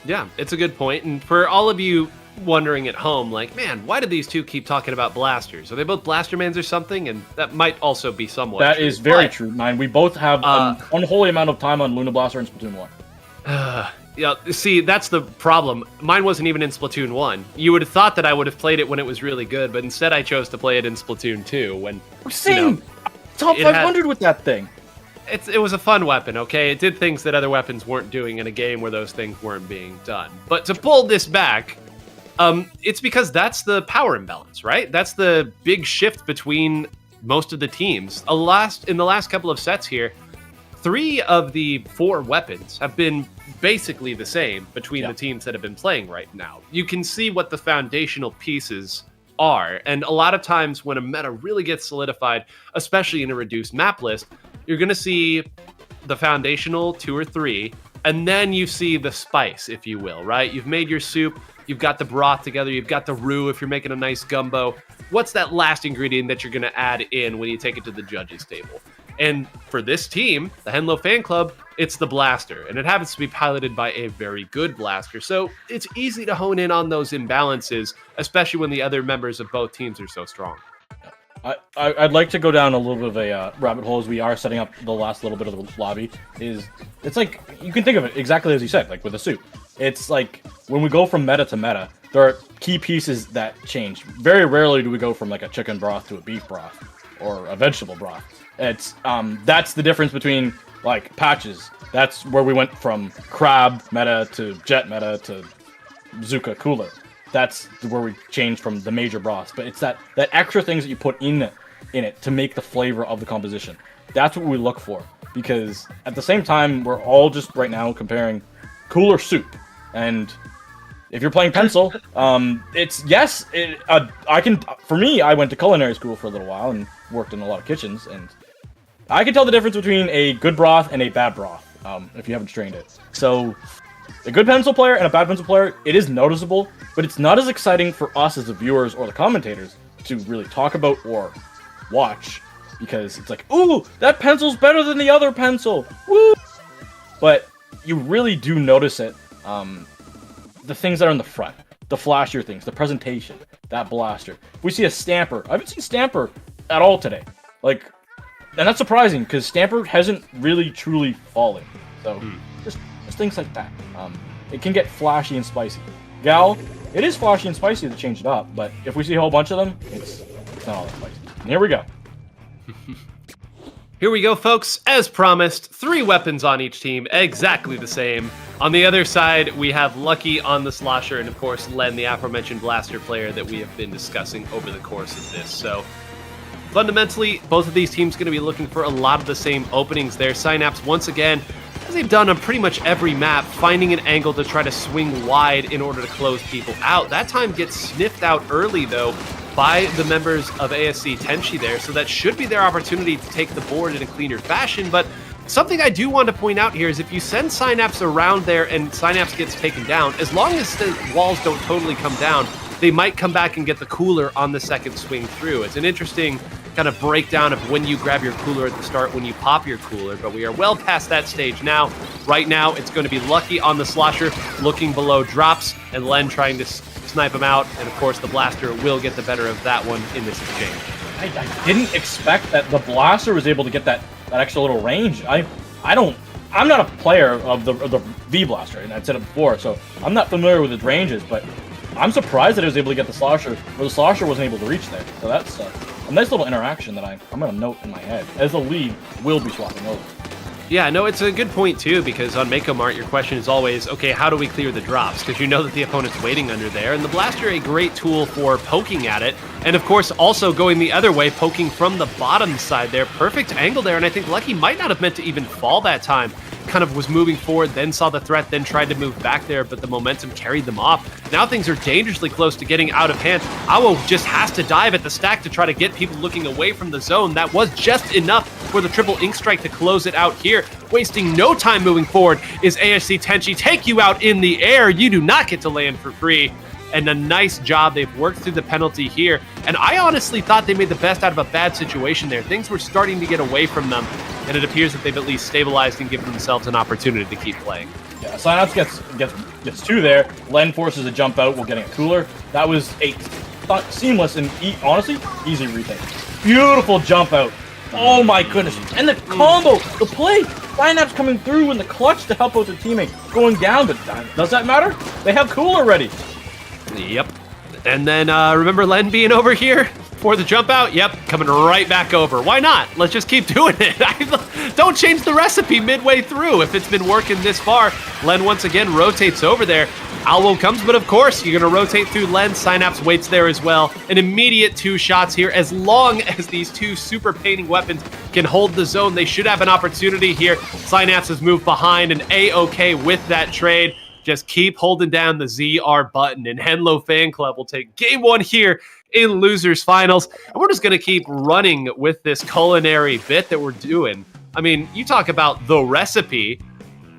Yeah, it's a good point. And for all of you wondering at home, like, man, why do these two keep talking about blasters? Are they both Blastermans or something? And that might also be somewhat That true. is very true, Nine. We both have an unholy amount of time on Luna Blaster and Splatoon 1. Yeah, see, that's the problem. Mine wasn't even in Splatoon 1. You would have thought that I would have played it when it was really good, but instead I chose to play it in Splatoon 2 when... Same! Top 500 with that thing! It was a fun weapon, okay? It did things that other weapons weren't doing in a game where those things weren't being done. But to pull this back, it's because that's the power imbalance, right? That's the big shift between most of the teams. In the last couple of sets here, 3 of the 4 weapons have been basically the same between the teams that have been playing right now. You can see what the foundational pieces are, and a lot of times when a meta really gets solidified, especially in a reduced map list, you're going to see the foundational 2 or 3, and then you see the spice, if you will, right? You've made your soup, you've got the broth together, you've got the roux if you're making a nice gumbo. What's that last ingredient that you're going to add in when you take it to the judges' table? And for this team, the Henlo Fan Club, it's the blaster, and it happens to be piloted by a very good blaster. So it's easy to hone in on those imbalances, especially when the other members of both teams are so strong. I'd like to go down a little bit of a rabbit hole as we are setting up the last little bit of the lobby. It's like, you can think of it exactly as you said, like with a soup. It's like when we go from meta to meta, there are key pieces that change. Very rarely do we go from like a chicken broth to a beef broth or a vegetable broth. It's that's the difference between like patches. That's where we went from crab meta to jet meta to Zuka cooler. That's where we changed from the major broths. But it's that extra things that you put in it to make the flavor of the composition. That's what we look for. Because at the same time, we're all just right now comparing cooler soup. And if you're playing pencil, it's yes. For me, I went to culinary school for a little while and worked in a lot of kitchens, and I can tell the difference between a good broth and a bad broth. If you haven't strained it, so. A good pencil player and a bad pencil player, it is noticeable, but it's not as exciting for us as the viewers or the commentators to really talk about or watch, because it's like, ooh, that pencil's better than the other pencil, woo! But you really do notice it, the things that are in the front, the flashier things, the presentation, that blaster. If we see a Stamper, I haven't seen Stamper at all today, like, and that's surprising, because Stamper hasn't really truly fallen, so just things like that. It can get flashy and spicy. Gal, it is flashy and spicy to change it up, but if we see a whole bunch of them, it's not all that spicy. And here we go. Here we go, folks. As promised, 3 weapons on each team, exactly the same. On the other side, we have Lucky on the Slosher, and of course, Len, the aforementioned blaster player that we have been discussing over the course of this. So, fundamentally, both of these teams going to be looking for a lot of the same openings there. Synapse, once again, as they've done on pretty much every map, finding an angle to try to swing wide in order to close people out. That time gets sniffed out early, though, by the members of ASC Teni there, so that should be their opportunity to take the board in a cleaner fashion. But something I do want to point out here is if you send Synapse around there and Synapse gets taken down, as long as the walls don't totally come down, they might come back and get the cooler on the second swing through. It's an interesting kind of breakdown of when you grab your cooler at the start, when you pop your cooler, but we are well past that stage now. Right now, it's going to be Lucky on the Slosher, looking below drops, and Len trying to snipe him out, and of course the blaster will get the better of that one in this exchange. I didn't expect that the blaster was able to get that extra little range. I'm not a player of the V blaster, and I've said it before, so I'm not familiar with its ranges, but I'm surprised that it was able to get the Slosher, where the Slosher wasn't able to reach there. So that's a nice little interaction that I'm going to note in my head. As the lead, will be swapping over. Yeah, no, it's a good point too, because on Mako Mart, your question is always, okay, how do we clear the drops? Because you know that the opponent's waiting under there, and the blaster a great tool for poking at it, and of course also going the other way, poking from the bottom side there. Perfect angle there, and I think Lucky might not have meant to even fall that time. Kind of was moving forward, then saw the threat, then tried to move back there, but the momentum carried them off. Now things are dangerously close to getting out of hand. Awo just has to dive at the stack to try to get people looking away from the zone. That was just enough for the triple ink strike to close it out here. Wasting no time moving forward is ASC Teni. Take you out in the air. You do not get to land for free. And a nice job. They've worked through the penalty here. And I honestly thought they made the best out of a bad situation there. Things were starting to get away from them, and it appears that they've at least stabilized and given themselves an opportunity to keep playing. Yeah, Synapse gets 2 there. Len forces a jump out while getting a cooler. That was a seamless and honestly easy retake. Beautiful jump out. Oh my goodness. And the combo, the play. Synapse coming through in the clutch to help out their teammate going down, but does that matter? They have cooler ready. Yep. And then remember Len being over here for the jump out? Yep, coming right back over. Why not? Let's just keep doing it. Don't change the recipe midway through. If it's been working this far, Len once again rotates over there. Alwo comes, but of course, you're going to rotate through Len. Synapse waits there as well. An immediate 2 shots here. As long as these 2 super painting weapons can hold the zone, they should have an opportunity here. Synapse has moved behind and A-OK with that trade. Just keep holding down the ZR button, and Henlo Fan Club will take game 1 here in Losers Finals. And we're just going to keep running with this culinary bit that we're doing. I mean, you talk about the recipe.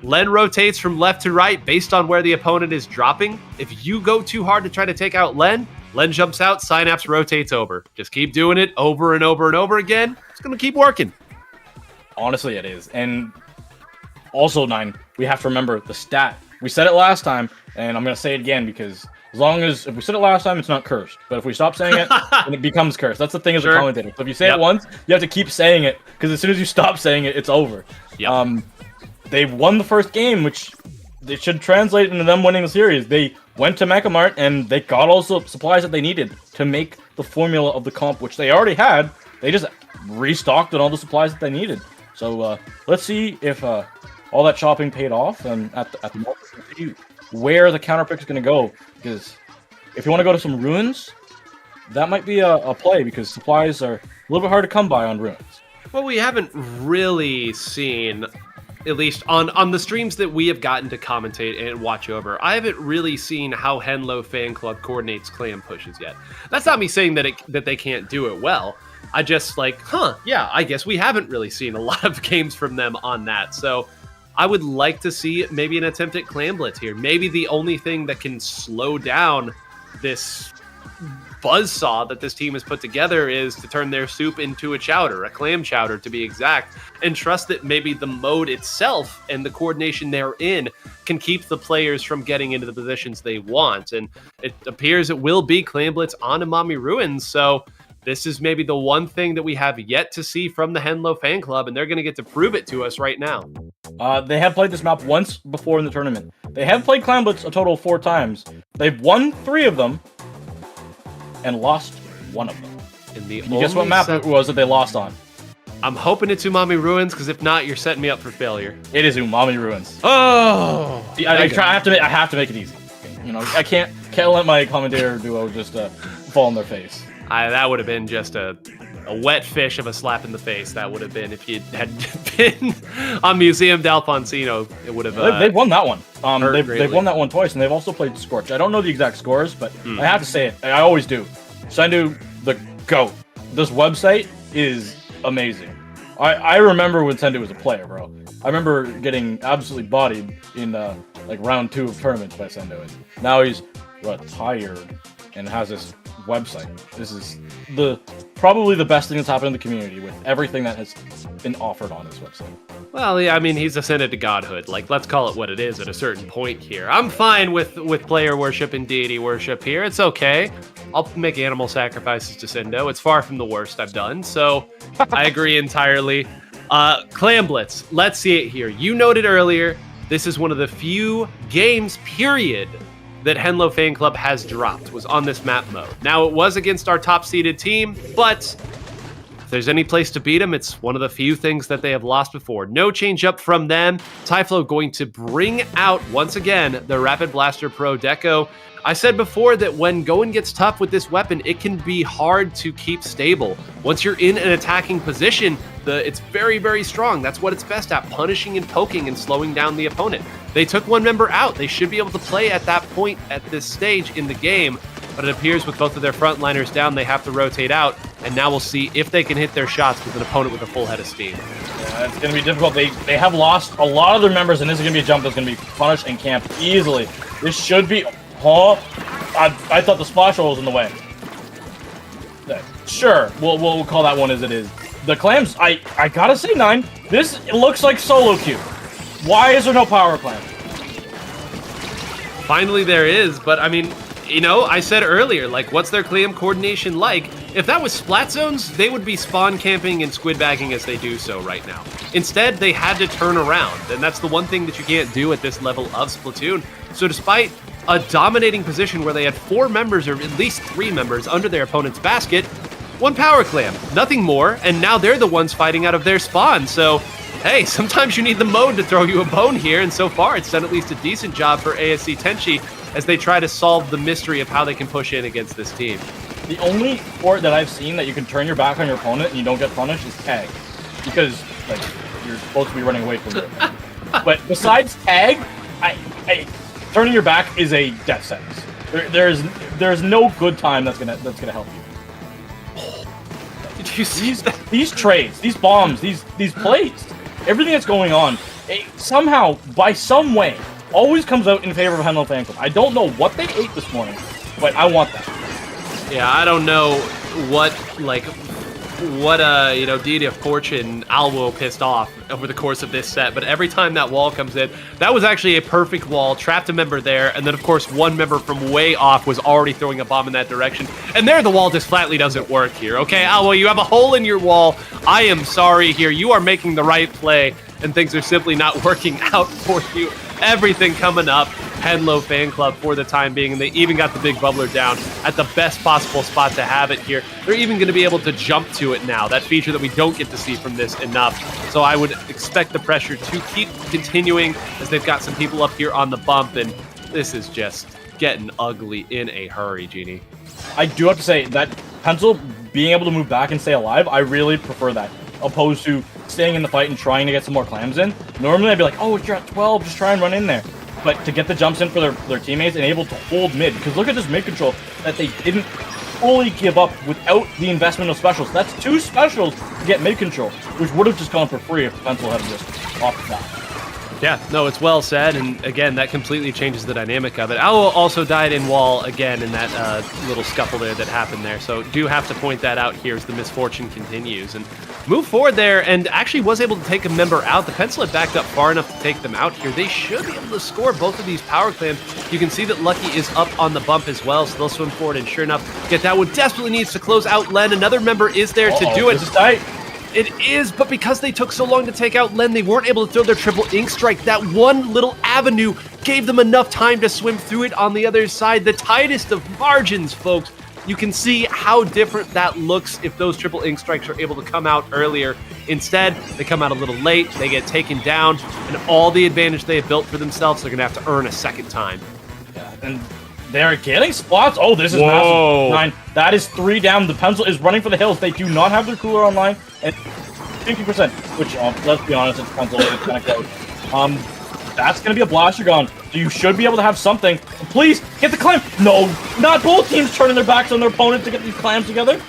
Len rotates from left to right based on where the opponent is dropping. If you go too hard to try to take out Len jumps out, Synapse rotates over. Just keep doing it over and over and over again. It's going to keep working. Honestly, it is. And also, 9, we have to remember the stat. We said it last time, and I'm going to say it again because if we said it last time, it's not cursed. But if we stop saying it, then it becomes cursed. That's the thing as a commentator. So if you say it once, you have to keep saying it because as soon as you stop saying it, it's over. Yep. They won the first game, which they should translate into them winning the series. They went to Mechamart, and they got all the supplies that they needed to make the formula of the comp, which they already had. They just restocked on all the supplies that they needed. So let's see if all that shopping paid off, and at the moment, see where the counter pick is going to go. Because if you want to go to some ruins, that might be a play, because supplies are a little bit hard to come by on ruins. Well, we haven't really seen, at least on the streams that we have gotten to commentate and watch over, I haven't really seen how Henlo Fan Club coordinates clan pushes yet. That's not me saying that they can't do it well. I just yeah, I guess we haven't really seen a lot of games from them on that. So I would like to see maybe an attempt at Clam Blitz here. Maybe the only thing that can slow down this buzzsaw that this team has put together is to turn their soup into a chowder, a clam chowder to be exact, and trust that maybe the mode itself and the coordination they're in can keep the players from getting into the positions they want. And it appears it will be Clam Blitz on Umami Ruins, so this is maybe the one thing that we have yet to see from the Henlo Fan Club, and they're going to get to prove it to us right now. They have played this map once before in the tournament. They have played Clam Blitz a total of 4 times. They've won 3 of them and lost 1 of them. And the guess what map it was that they lost on? I'm hoping it's Umami Ruins, because if not, you're setting me up for failure. It is Umami Ruins. Oh! I have to make it easy. You know, I can't let my commentator duo just fall on their face. That would have been just a wet fish of a slap in the face. That would have been if you had been on Museum d'Alfonsino. It would have. They've won that one. They've won that one twice, and they've also played Scorch. I don't know the exact scores, but I have to say it. I always do. Sendu, the GOAT. This website is amazing. I remember when Sendu was a player, bro. I remember getting absolutely bodied in like round 2 of tournaments by Sendu. And now he's retired and has this website. This is probably the best thing that's happened in the community with everything that has been offered on this website. Well, yeah, I mean, he's ascended to godhood. Like, let's call it what it is at a certain point here. I'm fine with player worship and deity worship here. It's okay. I'll make animal sacrifices to Sendo. It's far from the worst I've done, so I agree entirely. Clam Blitz, let's see it here. You noted earlier, this is one of the few games, period, that Henlo Fan Club has dropped, was on this map mode. Now, it was against our top-seeded team, but if there's any place to beat them, it's one of the few things that they have lost before. No change up from them. Typhlo going to bring out, once again, the Rapid Blaster Pro Deco. I said before that when going gets tough with this weapon, it can be hard to keep stable. Once you're in an attacking position, it's very, very strong. That's what it's best at, punishing and poking and slowing down the opponent. They took one member out. They should be able to play at that point at this stage in the game, but it appears with both of their frontliners down, they have to rotate out, and now we'll see if they can hit their shots with an opponent with a full head of steam. Yeah, it's going to be difficult. They have lost a lot of their members, and this is going to be a jump that's going to be punished and camped easily. This should be... I thought the splash roll was in the way. Sure, we'll call that one as it is. The clams, I gotta say, 9, this looks like solo queue. Why is there no power clam? Finally there is, but I mean, you know, I said earlier, like, what's their clam coordination like? If that was splat zones, they would be spawn camping and squid bagging as they do so right now. Instead, they had to turn around, and that's the one thing that you can't do at this level of Splatoon. So despite a dominating position where they had 4 members, or at least 3 members, under their opponent's basket, 1 power clam, nothing more, and now they're the ones fighting out of their spawn. So, hey, sometimes you need the mode to throw you a bone here, and so far it's done at least a decent job for ASC Teni as they try to solve the mystery of how they can push in against this team. The only sport that I've seen that you can turn your back on your opponent and you don't get punished is tag, because like you're supposed to be running away from it. But besides tag, turning your back is a death sentence. There's no good time that's gonna help you. Did you see these trades, these bombs, these plays, everything that's going on? it somehow, by some way, always comes out in favor of Henlo Fan Club. I don't know what they ate this morning, but I want that. Yeah, I don't know what deity of fortune Alwo pissed off over the course of this set, but every time that wall comes in, that was actually a perfect wall, trapped a member there, and then of course one member from way off was already throwing a bomb in that direction, and there the wall just flatly doesn't work here. Okay, Alwo, you have a hole in your wall. I am sorry here. You are making the right play, and things are simply not working out for you. Everything coming up, Henlo Fan Club for the time being, and they even got the big bubbler down at the best possible spot to have it here. They're even going to be able to jump to it now, that feature that we don't get to see from this enough. So I would expect the pressure to keep continuing as they've got some people up here on the bump, and this is just getting ugly in a hurry, Genie. I do have to say that Pencil being able to move back and stay alive, I really prefer that, opposed to staying in the fight and trying to get some more clams in. Normally I'd be like, oh, you're at 12, just try and run in there. But to get the jumps in for their teammates and able to hold mid, because look at this mid control that they didn't fully give up without the investment of specials. That's 2 specials to get mid control, which would have just gone for free if the Pencil had just off that. Yeah, no, it's well said, and again, that completely changes the dynamic of it. Owl also died in wall again in that little scuffle there that happened there, so do have to point that out here as the misfortune continues. And move forward there, and actually was able to take a member out. The Pencil had backed up far enough to take them out here. They should be able to score both of these power clams. You can see that Lucky is up on the bump as well, so they'll swim forward and sure enough, get that one. Desperately needs to close out Len. Another member is there to do it. This is tight. It is, but because they took so long to take out Len, they weren't able to throw their triple ink strike. That one little avenue gave them enough time to swim through it on the other side. The tightest of margins, folks. You can see how different that looks if those triple ink strikes are able to come out earlier. Instead, they come out a little late, they get taken down, and all the advantage they have built for themselves, they're going to have to earn a second time. Yeah, and they're getting spots. Oh, this is Whoa. massive. 9. That is 3 down. The Pencil is running for the hills. They do not have their cooler online. And 50%, which, let's be honest, it's Pencil. It's kind of close. That's going to be a blaster gun. So you should be able to have something. Please, get the clam. No, not both teams turning their backs on their opponent to get these clams together.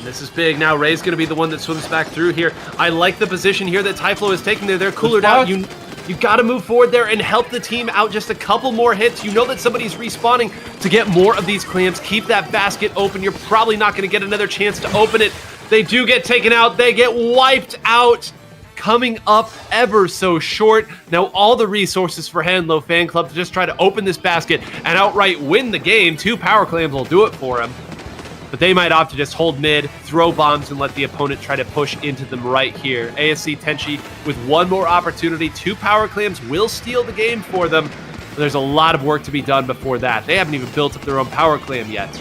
This is big. Now Ray's going to be the one that swims back through here. I like the position here that Typhlo is taking there. They're coolered out. You got to move forward there and help the team out just a couple more hits. You know that somebody's respawning to get more of these clams. Keep that basket open. You're probably not going to get another chance to open it. They do get taken out. They get wiped out. Coming up ever so short. Now all the resources for Henlo Fan Club to just try to open this basket and outright win the game. 2 power clams will do it for them. But they might opt to just hold mid, throw bombs, and let the opponent try to push into them right here. ASC Teni with one more opportunity. 2 power clams will steal the game for them. But there's a lot of work to be done before that. They haven't even built up their own power clam yet.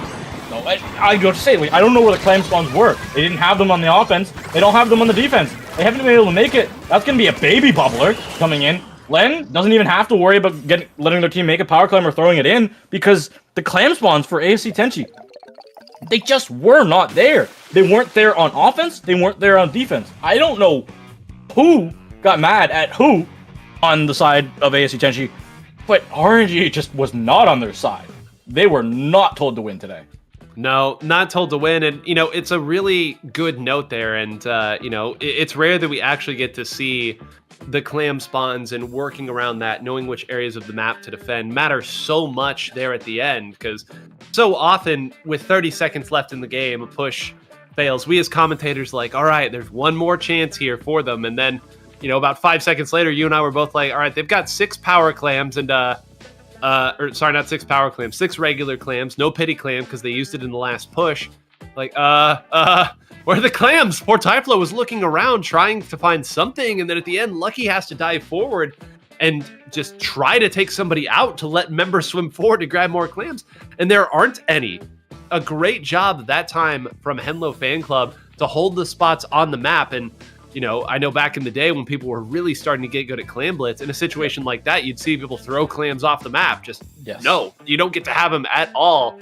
No, I go to say, like, I don't know where the clam spawns were. They didn't have them on the offense. They don't have them on the defense. They haven't been able to make it. That's going to be a baby bubbler coming in. Len doesn't even have to worry about letting their team make a power clam or throwing it in because the clam spawns for ASC Teni, they just were not there. They weren't there on offense. They weren't there on defense. I don't know who got mad at who on the side of ASC Teni, but RNG just was not on their side. They were not told to win today. No, not told to win. And, you know, it's a really good note there. And, you know, it's rare that we actually get to see the clam spawns and working around that, knowing which areas of the map to defend matters so much there at the end. Because so often with 30 seconds left in the game, a push fails. We as commentators like, all right, there's one more chance here for them. And then, you know, about 5 seconds later, you and I were both like, all right, they've got 6 power clams and, or sorry, not 6 power clams, 6 regular clams, no pity clam because they used it in the last push. Like, where are the clams? Poor Typhlo was looking around trying to find something, and then at the end, Lucky has to dive forward and just try to take somebody out to let members swim forward to grab more clams, and there aren't any. A great job that time from Henlo Fan Club to hold the spots on the map, and you know, I know back in the day when people were really starting to get good at Clam Blitz, in a situation like that, you'd see people throw clams off the map. Just, no, you don't get to have them at all.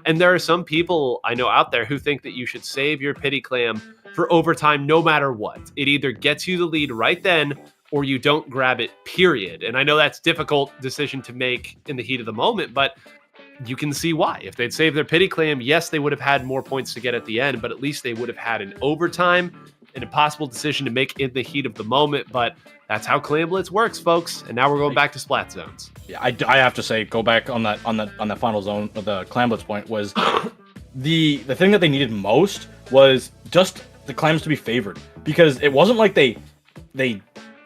And there are some people I know out there who think that you should save your pity clam for overtime no matter what. It either gets you the lead right then or you don't grab it, period. And I know that's a difficult decision to make in the heat of the moment, but you can see why. If they'd saved their pity clam, yes, they would have had more points to get at the end, but at least they would have had an overtime. an impossible decision to make in the heat of the moment, but that's how Clam Blitz works, folks. And now we're going back to splat zones. Yeah, I have to say, go back on that final zone, the Clam Blitz point was the thing that they needed most was just the clams to be favored, because it wasn't like they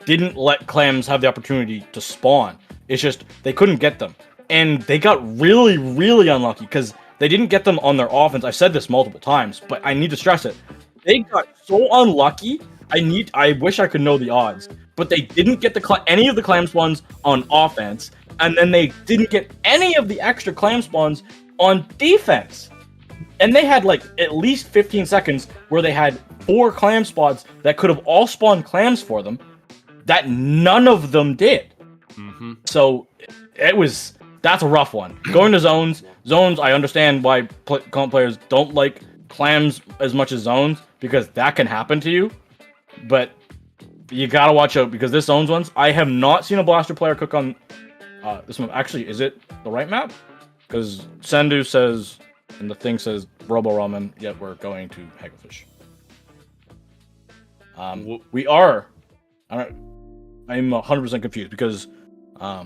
didn't let clams have the opportunity to spawn. It's just they couldn't get them, and they got really, really unlucky because they didn't get them on their offense. I've said this multiple times, but I need to stress it. They got so unlucky. I wish I could know the odds, but they didn't get any of the clam spawns on offense, and then they didn't get any of the extra clam spawns on defense. And they had like at least 15 seconds where they had 4 clam spots that could have all spawned clams for them, that none of them did. Mm-hmm. So that's a rough one. Going to zones, I understand why players don't like clams as much as zones, because that can happen to you. But you gotta watch out, because this zones ones, I have not seen a Ballestra player cook on this one. Actually, is it the right map? Because Sendu says, and the thing says Robo Ramen, yet we're going to Hagglefish. We are. I'm 100% confused because are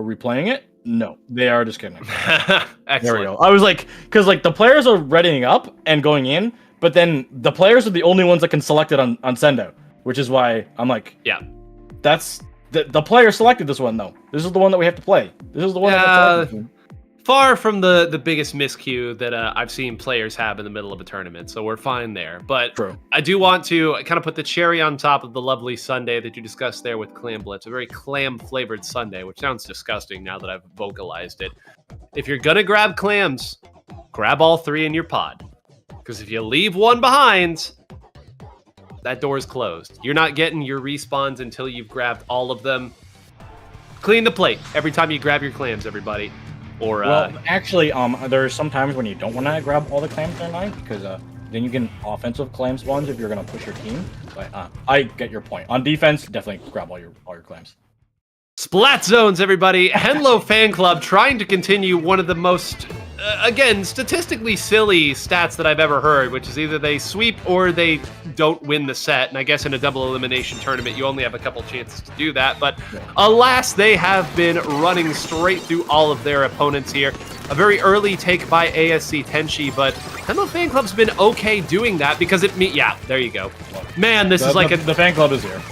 we playing it? No, they are disconnected. There we go. I was like, because like the players are readying up and going in, but then the players are the only ones that can select it on Sendo, which is why I'm like, yeah, that's the player selected this one though. This is the one that we have to play. This is the one that got selected. Far from the biggest miscue that I've seen players have in the middle of a tournament, so we're fine there. But True. I do want to kind of put the cherry on top of the lovely sundae that you discussed there with Clam Blitz, a very clam-flavored sundae, which sounds disgusting now that I've vocalized it. If you're going to grab clams, grab all 3 in your pod. Because if you leave one behind, that door is closed. You're not getting your respawns until you've grabbed all of them. Clean the plate every time you grab your clams, everybody. Or, well, actually, there are some times when you don't want to grab all the clams in line, because then you get offensive clam spawns if you're going to push your team. But I get your point. On defense, definitely grab all your clams. Splat zones, everybody. Henlo Fan Club trying to continue one of the most, again, statistically silly stats that I've ever heard, which is either they sweep or they don't win the set. And I guess in a double elimination tournament, you only have a couple chances to do that. But alas, they have been running straight through all of their opponents here. A very early take by ASC Teni, but Henlo Fan Club's been okay doing that because yeah, there you go. Man, this is like the fan club is here.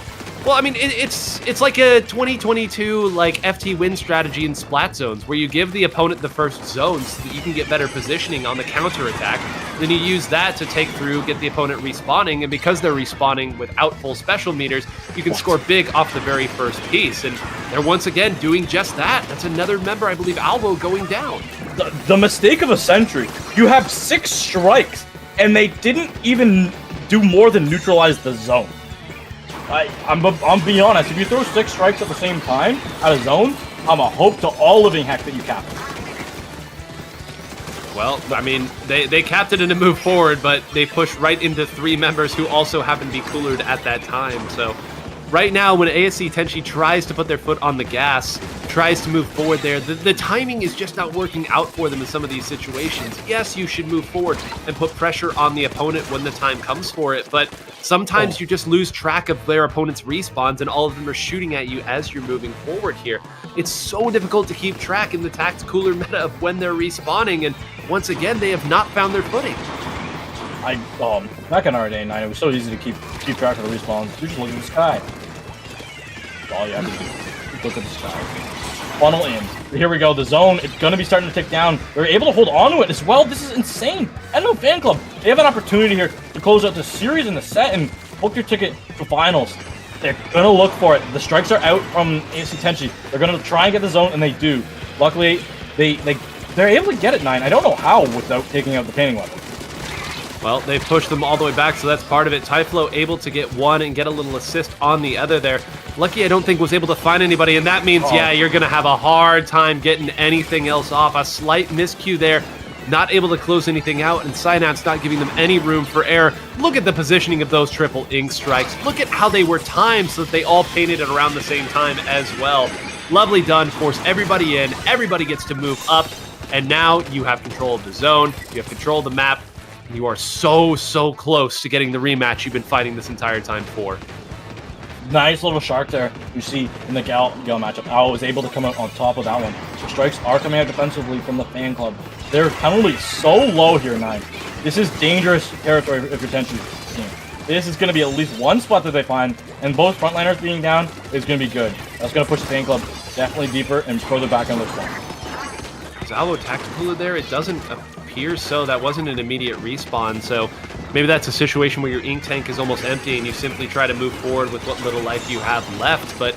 Well, I mean, it's like a 2022 like FT win strategy in splat zones where you give the opponent the first zone so that you can get better positioning on the counter attack. Then you use that to take through, get the opponent respawning, and because they're respawning without full special meters, you can score big off the very first piece. And they're once again doing just that. That's another member, I believe, Alvo going down. The mistake of a century. You have 6 strikes, and they didn't even do more than neutralize the zone. I'm being honest, if you throw 6 strikes at the same time at a zone, I'm a hope to all living heck that you cap it. Well, I mean, they capped it in a move forward, but they pushed right into 3 members who also happen to be coolered at that time. So right now, when ASC Teni tries to put their foot on the gas, tries to move forward there, the timing is just not working out for them in some of these situations. Yes, you should move forward and put pressure on the opponent when the time comes for it, but sometimes you just lose track of their opponent's respawns and all of them are shooting at you as you're moving forward here. It's so difficult to keep track in the tact cooler meta of when they're respawning, and once again, they have not found their footing. Back in our day, 9, it was so easy to keep track of the respawns. You just look at the sky. That's all you have to do. Look at the sky. Funnel in. Here we go. The zone, it's going to be starting to tick down. They're able to hold on to it as well. This is insane. Henlo Fan Club, they have an opportunity here to close out the series in the set and book your ticket to finals. They're going to look for it. The strikes are out from ASC Teni. They're going to try and get the zone, and they do. Luckily, they're able to get it, 9. I don't know how without taking out the painting weapon. Well, they've pushed them all the way back, so that's part of it. Typhlo able to get one and get a little assist on the other there. Lucky, I don't think, was able to find anybody, and that means, yeah, you're going to have a hard time getting anything else off. A slight miscue there, not able to close anything out, and Synapse not giving them any room for error. Look at the positioning of those triple ink strikes. Look at how they were timed so that they all painted it around the same time as well. Lovely done. Force everybody in. Everybody gets to move up, and now you have control of the zone. You have control of the map. You are so close to getting the rematch you've been fighting this entire time for. Nice little shark there. You see in the Gal matchup, Al was able to come out on top of that one. Strikes are coming out defensively from the fan club. Their penalty so low here, 9. This is dangerous territory if you're Tenchi team. This is going to be at least one spot that they find, and both frontliners being down is going to be good. That's going to push the fan club definitely deeper and further back on the front. Zalvo tactical there, it doesn't appear so. That wasn't an immediate respawn, so maybe that's a situation where your ink tank is almost empty and you simply try to move forward with what little life you have left. But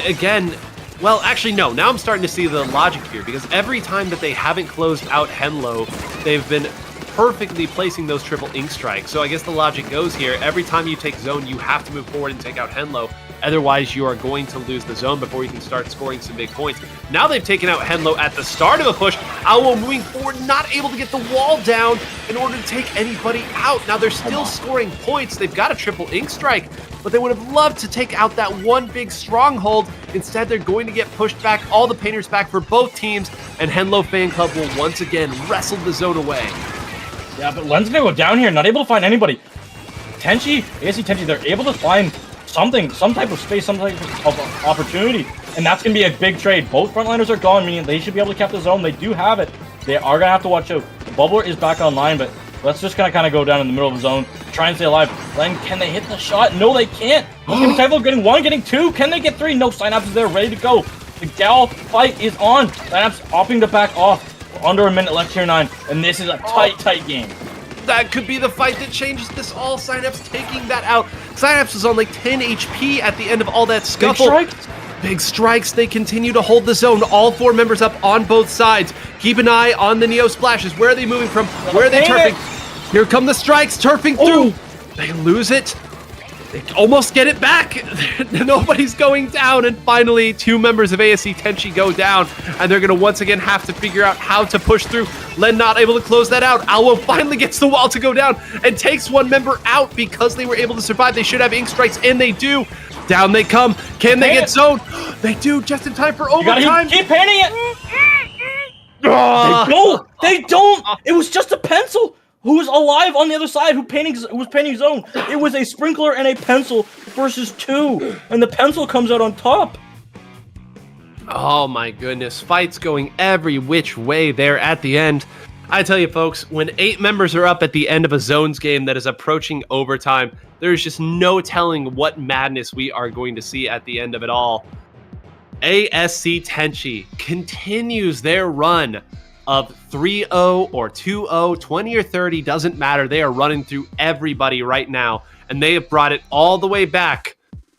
again, well, actually, no. Now I'm starting to see the logic here, because every time that they haven't closed out Henlo, they've been perfectly placing those triple ink strikes. So I guess the logic goes here. Every time you take zone, you have to move forward and take out Henlo. Otherwise, you are going to lose the zone before you can start scoring some big points. Now they've taken out Henlo at the start of a push. Awo moving forward, not able to get the wall down in order to take anybody out. Now they're still scoring points. They've got a triple ink strike, but they would have loved to take out that one big stronghold. Instead, they're going to get pushed back, all the painters back for both teams, and Henlo Fan Club will once again wrestle the zone away. Yeah, but Len's gonna go down here, not able to find anybody. Tenchi, ASC Tenchi, they're able to find something, some type of space, some type of opportunity, and that's gonna be a big trade. Both frontliners are gone, meaning they should be able to cap the zone. They do have it. They are gonna have to watch out. The bubbler is back online, but let's just kind of go down in the middle of the zone, try and stay alive. Len, can they hit the shot? No, they can't. It's gonna be Typho getting 1, getting 2. Can they get 3? No, Synapse is there, ready to go. The Gal fight is on. Synapse opting to back off. Under a minute left here, 9, and this is a tight game. That could be the fight that changes this all. Synapse taking that out. Synapse was on like 10 HP at the end of all that scuffle. Big strikes. They continue to hold the zone. All 4 members up on both sides. Keep an eye on the Neo splashes. Where are they moving from? Where are they turfing? Here come the strikes, turfing through. They lose it. They almost get it back. Nobody's going down. And finally, 2 members of ASC Tenchi go down. And they're going to once again have to figure out how to push through. Len not able to close that out. Alwo finally gets the wall to go down and takes 1 member out because they were able to survive. They should have ink strikes, and they do. Down they come. Can they get zoned? They do, just in time for overtime. Keep painting it. They don't. It was just a pencil. Who's alive on the other side? Who was painting zone? It was a sprinkler and a pencil versus 2, and the pencil comes out on top. Oh my goodness, fights going every which way there at the end. I tell you folks, when 8 members are up at the end of a zones game that is approaching overtime, there's just no telling what madness we are going to see at the end of it all. ASC Tenchi continues their run of 3-0 or 2-0, 20 or 30, doesn't matter. They are running through everybody right now, and they have brought it all the way back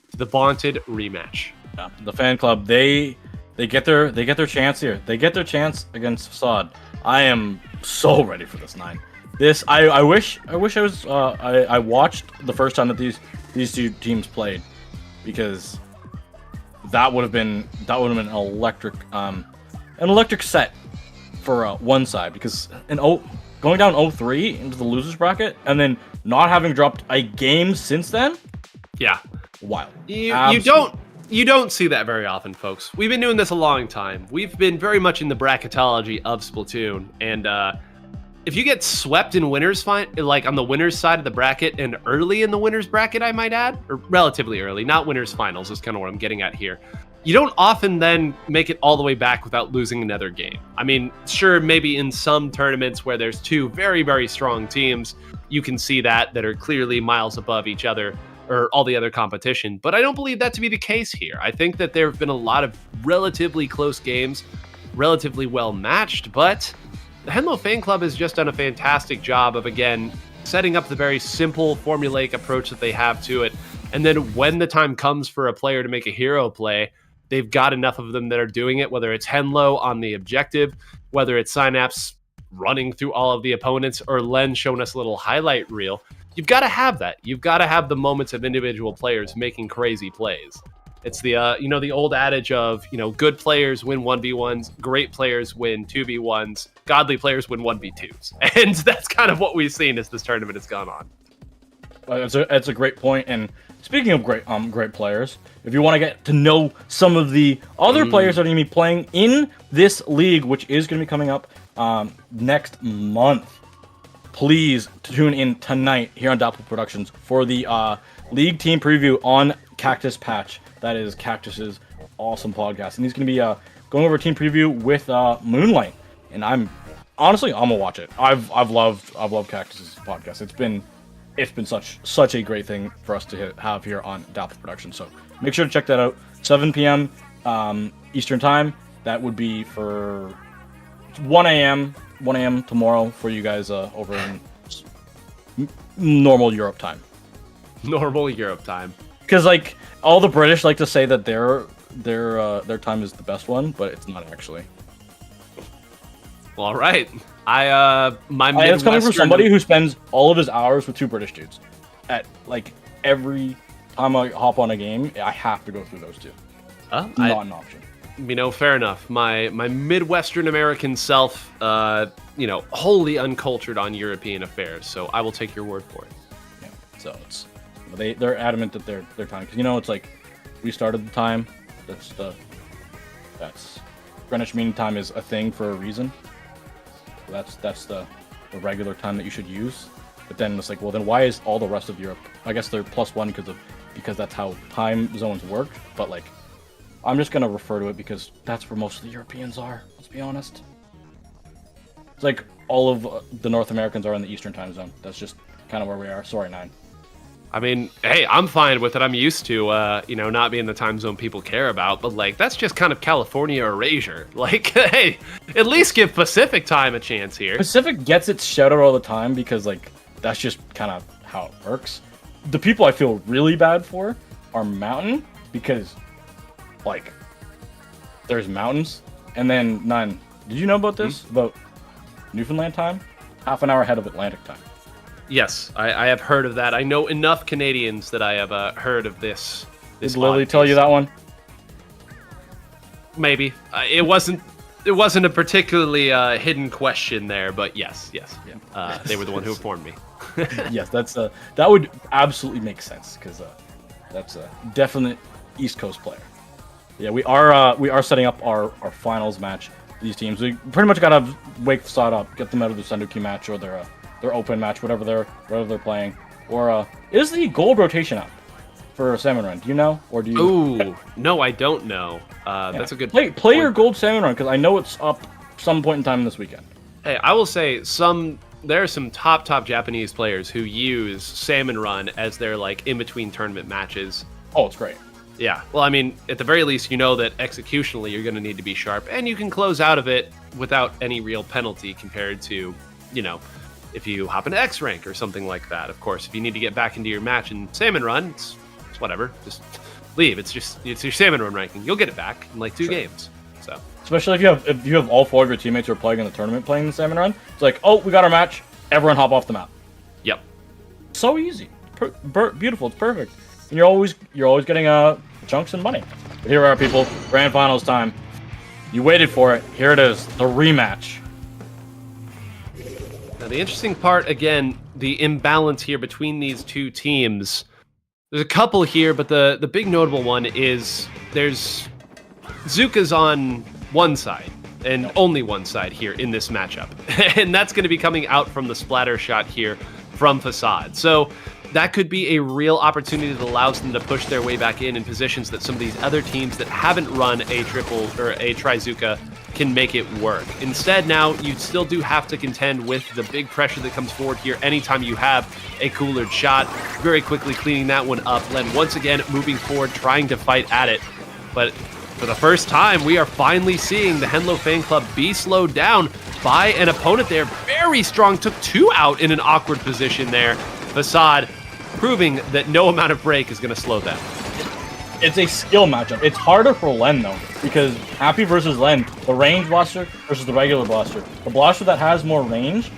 to the vaunted rematch. Yeah, the fan club, they get their chance here. They get their chance against Facade. I am so ready for this, 9. This I wish I was I watched the first time that these 2 teams played, because that would have been an electric set for one side, because going down 0-3 into the losers bracket and then not having dropped a game since then. Yeah, wild. You don't see that very often, folks. We've been doing this a long time. We've been very much in the bracketology of Splatoon, and if you get swept in winners like on the winners side of the bracket and early in the winners bracket, I might add, or relatively early, not winners finals is kind of what I'm getting at here. You don't often then make it all the way back without losing another game. I mean, sure, maybe in some tournaments where there's 2 very, very strong teams, you can see that are clearly miles above each other or all the other competition. But I don't believe that to be the case here. I think that there have been a lot of relatively close games, relatively well matched, but the Henlo Fan Club has just done a fantastic job of, again, setting up the very simple formulaic approach that they have to it. And then when the time comes for a player to make a hero play, they've got enough of them that are doing it, whether it's Henlo on the objective, whether it's Synapse running through all of the opponents, or Len showing us a little highlight reel. You've got to have that. You've got to have the moments of individual players making crazy plays. It's the the old adage of, good players win 1v1s, great players win 2v1s, godly players win 1v2s. And that's kind of what we've seen as this tournament has gone on. It's a great point. And speaking of great players, if you want to get to know some of the other players that are going to be playing in this league, which is going to be coming up next month, please tune in tonight here on Dapple Productions for the league team preview on Cactus Patch. That is Cactus's awesome podcast, and he's going to be going over a team preview with Moonlight. And I'm gonna watch it. I've loved Cactus's podcast. It's been such a great thing for us to have here on Dapple Productions. So make sure to check that out. 7 p.m. Eastern time. That would be for 1 a.m. tomorrow for you guys over in normal Europe time. Normal Europe time. Because like all the British like to say that their time is the best one, but it's not actually. Well, all right. It's coming from somebody who spends all of his hours with two British dudes. At like every time I hop on a game, I have to go through those two. Not an option. Fair enough. My Midwestern American self, wholly uncultured on European affairs. So I will take your word for it. Yeah. So they're adamant that their time, because it's like we started the time. That's Greenwich Mean Time is a thing for a reason. That's the regular time that you should use. But then it's like, well, then why is all the rest of Europe? I guess they're +1 because that's how time zones work. But like, I'm just gonna refer to it because that's where most of the Europeans are. Let's be honest. It's like all of the North Americans are in the Eastern time zone. That's just kind of where we are. Sorry, 9. I mean, hey, I'm fine with it. I'm used to, not being the time zone people care about. But, like, that's just kind of California erasure. Like, hey, at least give Pacific time a chance here. Pacific gets its shout out all the time because, like, that's just kind of how it works. The people I feel really bad for are Mountain because, like, there's mountains. And then 9. Did you know about this? About Newfoundland time? Half an hour ahead of Atlantic time. Yes, I have heard of that. I know enough Canadians that I have heard of this. Did Lily tell you that one? Maybe. It wasn't a particularly hidden question there, but yes. They were the one who informed me. Yes, that would absolutely make sense because that's a definite East Coast player. Yeah, we are setting up our finals match. These teams, we pretty much gotta wake Facade up, get them out of the Sendoki match or their open match, whatever they're playing. Or is the gold rotation up for Salmon Run? Do you know, or do you? Ooh, no, I don't know. That's a good play your gold Salmon Run because I know it's up some point in time this weekend. Hey, I will say there are some top Japanese players who use Salmon Run as their like in between tournament matches. Oh, it's great. Yeah, well, I mean, at the very least, you know that executionally you're going to need to be sharp, and you can close out of it without any real penalty compared to, if you hop into X rank or something like that. Of course, if you need to get back into your match in Salmon Run, it's whatever. Just leave. It's your Salmon Run ranking. You'll get it back in like 2 games. So especially if you have all 4 of your teammates who are playing in the tournament playing the Salmon Run, it's like, oh, we got our match. Everyone hop off the map. Yep. So easy. Beautiful. It's perfect. And you're always getting chunks and money. But here we are, people. Grand finals time. You waited for it. Here it is. The rematch. Now, the interesting part, again, the imbalance here between these two teams. There's a couple here, but the big notable one is there's Zuka's on one side, and only one side here in this matchup. And that's going to be coming out from the splatter shot here from Facade. So that could be a real opportunity that allows them to push their way back in positions that some of these other teams that haven't run a triple or a Trizuka can make it work. Instead, now you still do have to contend with the big pressure that comes forward here anytime you have a coolered shot. Very quickly cleaning that one up. Len once again moving forward, trying to fight at it. But for the first time, we are finally seeing the Henlo Fan Club be slowed down by an opponent there. Very strong, took 2 out in an awkward position there. Facade proving that no amount of break is going to slow them. It's a skill matchup. It's harder for Len, though, because Happy versus Len, the range blaster versus the regular blaster. The blaster that has more range,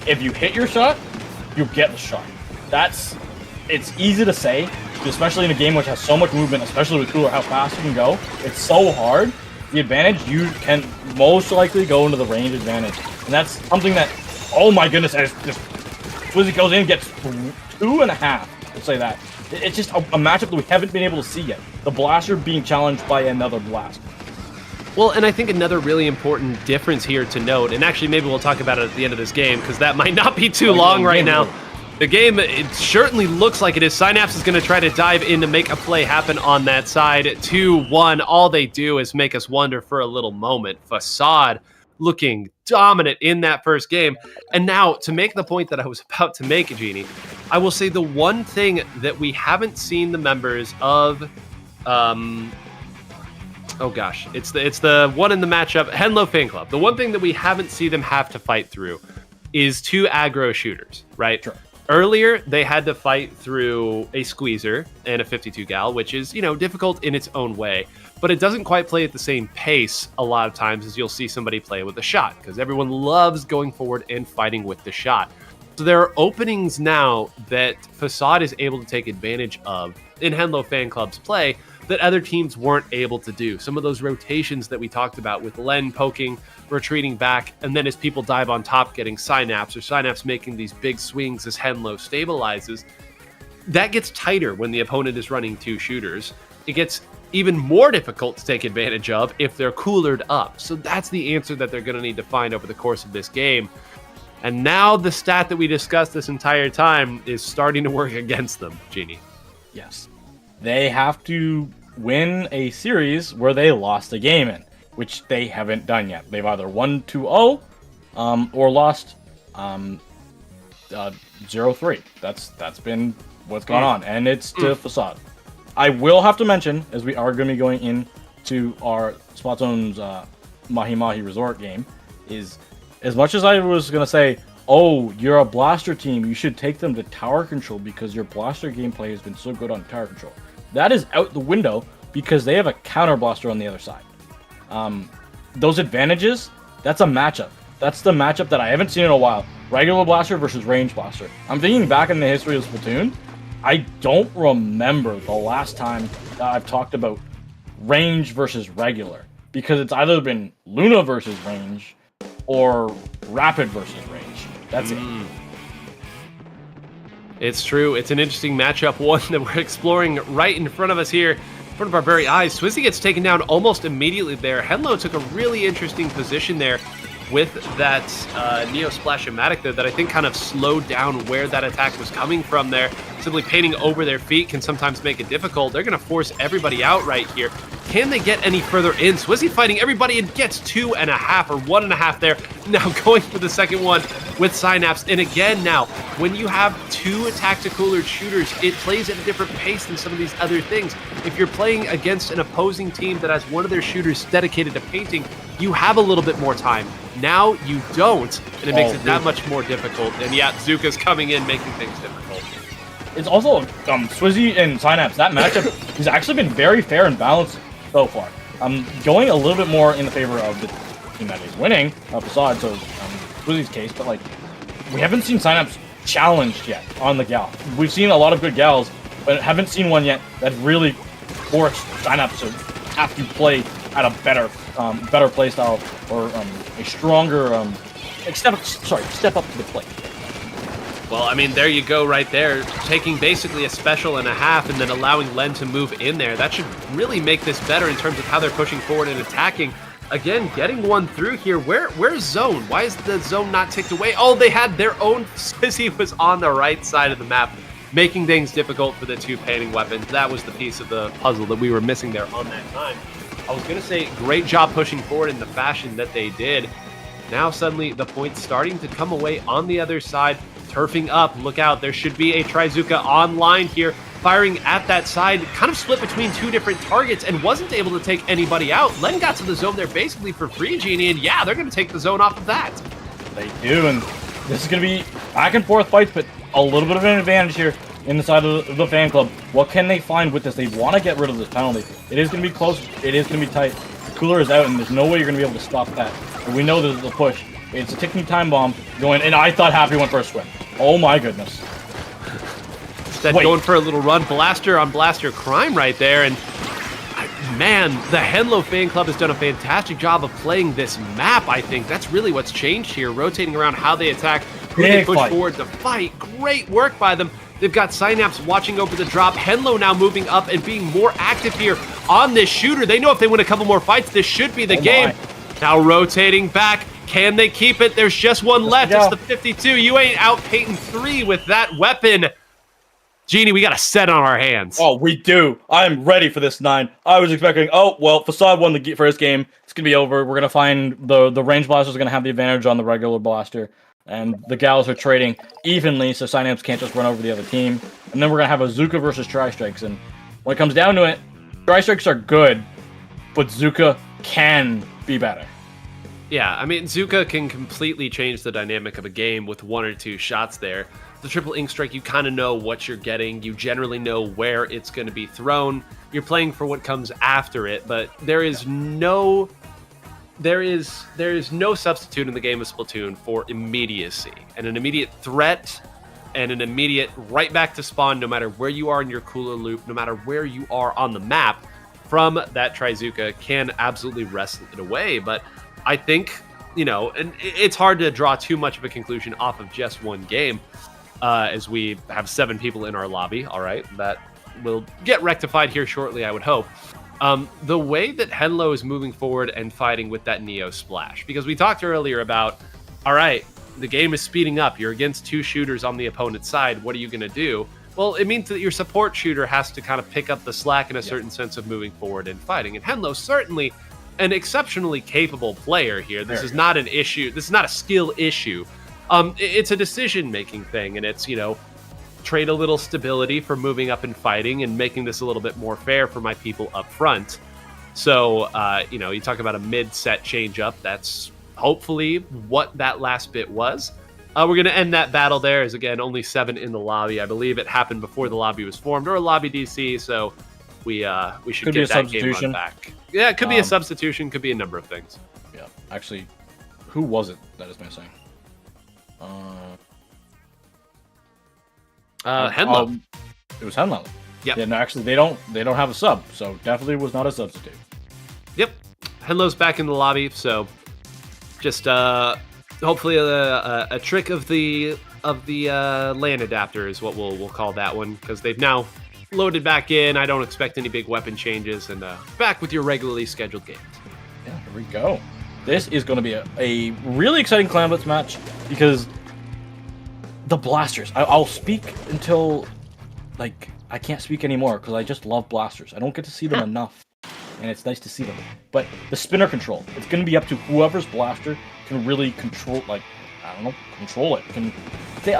if you hit your shot, you get the shot. It's easy to say, especially in a game which has so much movement, especially with Cooler, how fast you can go. It's so hard. The advantage, you can most likely go into the range advantage. And that's something that, oh my goodness, as just Swizzy goes in, gets 2.5. Let's say that. It's just a matchup that we haven't been able to see yet. The blaster being challenged by another blast. Well, and I think another really important difference here to note, and actually maybe we'll talk about it at the end of this game, because that might not be too long right now. The game, it certainly looks like it is. Synapse is going to try to dive in to make a play happen on that side. 2-1. All they do is make us wonder for a little moment. Facade looking dominant in that first game. And now, to make the point that I was about to make, Genie, I will say the one thing that we haven't seen the members of... oh gosh, it's the one in the matchup, Henlo Fan Club. The one thing that we haven't seen them have to fight through is 2 aggro shooters, right? Sure. Earlier, they had to fight through a squeezer and a 52 gal, which is, difficult in its own way, but it doesn't quite play at the same pace a lot of times as you'll see somebody play with a shot, because everyone loves going forward and fighting with the shot. So there are openings now that Facade is able to take advantage of in Henlo Fan Club's play that other teams weren't able to do. Some of those rotations that we talked about with Len poking, retreating back, and then as people dive on top, getting Synapse, or Synapse making these big swings as Henlo stabilizes, that gets tighter when the opponent is running 2 shooters. It gets even more difficult to take advantage of if they're coolered up. So that's the answer that they're going to need to find over the course of this game. And now the stat that we discussed this entire time is starting to work against them, Genie. Yes. They have to win a series where they lost a game in, which they haven't done yet. They've either won 2-0 or lost 0-3. That's been what's gone on, and it's to Facade. I will have to mention, as we are going to be going into our Spot Zone's Mahi Mahi Resort game, is as much as I was going to say, oh, you're a blaster team, you should take them to tower control because your blaster gameplay has been so good on tower control. That is out the window because they have a counter blaster on the other side. Those advantages, that's a matchup. That's the matchup that I haven't seen in a while. Regular blaster versus range blaster. I'm thinking back in the history of Splatoon, I don't remember the last time that I've talked about range versus regular, because it's either been Luna versus range or Rapid versus range. That's it. It's true. It's an interesting matchup, one that we're exploring right in front of us here, in front of our very eyes. Swizzy gets taken down almost immediately there. Henlo took a really interesting position there with that Neo Splash-O-Matic there that I think kind of slowed down where that attack was coming from there. Simply painting over their feet can sometimes make it difficult. They're going to force everybody out right here. Can they get any further in? Swizzy fighting everybody and gets 2.5 or 1.5 there. Now going for the second one with Synapse. And again now, when you have 2 attack-to-cooler shooters, it plays at a different pace than some of these other things. If you're playing against an opposing team that has one of their shooters dedicated to painting, you have a little bit more time. Now you don't, and it makes it that much more difficult. And yeah, Zuka's coming in, making things difficult. It's also Swizzy and Synapse. That matchup has actually been very fair and balanced so far. Going a little bit more in the favor of the team that is winning, Facade, so Swizzy's case, but like, we haven't seen Synapse challenged yet on the gal. We've seen a lot of good gals, but haven't seen one yet that really forced Synapse to have to play at a better play style, or a stronger step up to the plate. Well, I mean, there you go right there. Taking basically a special and a half and then allowing Len to move in there. That should really make this better in terms of how they're pushing forward and attacking. Again, getting one through here. Where's zone? Why is the zone not ticked away? Oh, they had their own. Swizzy was on the right side of the map, making things difficult for the 2 painting weapons. That was the piece of the puzzle that we were missing there on that time. I was going to say, great job pushing forward in the fashion that they did. Now suddenly the points starting to come away on the other side. Turfing up, look out, there should be a Trizuka online here, firing at that side, kind of split between 2 different targets and wasn't able to take anybody out. Len got to the zone there basically for free, Genie, and yeah, they're going to take the zone off of that. They do, and this is going to be back and forth fights, but a little bit of an advantage here inside of the fan club. What can they find with this? They want to get rid of this penalty. It is going to be close, it is going to be tight. The cooler is out, and there's no way you're going to be able to stop that. But we know there's a push. It's a ticking time bomb going, and I thought Happy went for a swim. Oh my goodness. Instead, going for a little run. Blaster on Blaster crime right there, and man, the Henlo Fan Club has done a fantastic job of playing this map, I think. That's really what's changed here, rotating around how they attack, who they push forward to fight. Great work by them. They've got Synapse watching over the drop. Henlo now moving up and being more active here on this shooter. They know if they win a couple more fights, this should be the game. Now rotating back. Can they keep it? There's just one left. It's the 52. You ain't out Peyton 3 with that weapon. Genie, we got a set on our hands. Oh, we do. I'm ready for this 9. I was expecting, oh, well, Facade won the first game. It's going to be over. We're going to find the range blasters are going to have the advantage on the regular blaster. And the gals are trading evenly, so Synapse can't just run over the other team. And then we're going to have a Zuka versus Tri-Strikes. And when it comes down to it, Tri-Strikes are good, but Zuka can be better. Yeah, I mean, Zuka can completely change the dynamic of a game with 1 or 2 shots there. The triple ink strike, you kind of know what you're getting. You generally know where it's going to be thrown. You're playing for what comes after it, but there is no substitute in the game of Splatoon for immediacy and an immediate threat and an immediate right back to spawn, no matter where you are in your cooler loop, no matter where you are on the map from that Trizuka can absolutely wrestle it away. But I think, and it's hard to draw too much of a conclusion off of just one game, as we have 7 people in our lobby. All right, that will get rectified here shortly, I would hope. The way that Henlo is moving forward and fighting with that Neo Splash, because we talked earlier about, all right, the game is speeding up. You're against 2 shooters on the opponent's side. What are you going to do? Well, it means that your support shooter has to kind of pick up the slack in a certain sense of moving forward and fighting. And Henlo certainly an exceptionally capable player here. This is not an issue. This is not a skill issue. It's a decision-making thing, and it's, trade a little stability for moving up and fighting and making this a little bit more fair for my people up front. So, you talk about a mid-set change-up. That's hopefully what that last bit was. We're going to end that battle there, as again, only 7 in the lobby. I believe it happened before the lobby was formed, or a lobby DC, so we should get that game run back. Yeah, it could be a substitution, could be a number of things. Yeah, actually, who was it that is missing? Henlo. It was Henlo. Yep. Yeah, no, actually, they don't have a sub, so definitely was not a substitute. Yep. Henlo's back in the lobby, so just hopefully a trick of the LAN adapter is what we'll call that one, because they've now loaded back in. I don't expect any big weapon changes, and back with your regularly scheduled games. Yeah, here we go. This is going to be a really exciting Clam Blitz match, because the blasters, I'll speak until, I can't speak anymore, because I just love blasters. I don't get to see them enough, and it's nice to see them. But the spinner control, it's going to be up to whoever's blaster can really control, control it. Can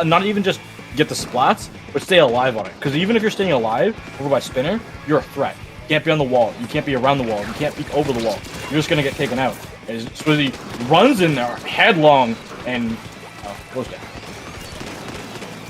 not even just get the splats, but stay alive on it. Because even if you're staying alive over by spinner, you're a threat. You can't be on the wall. You can't be around the wall. You can't peek over the wall. You're just going to get taken out. And Swizzy runs in there headlong and goes down.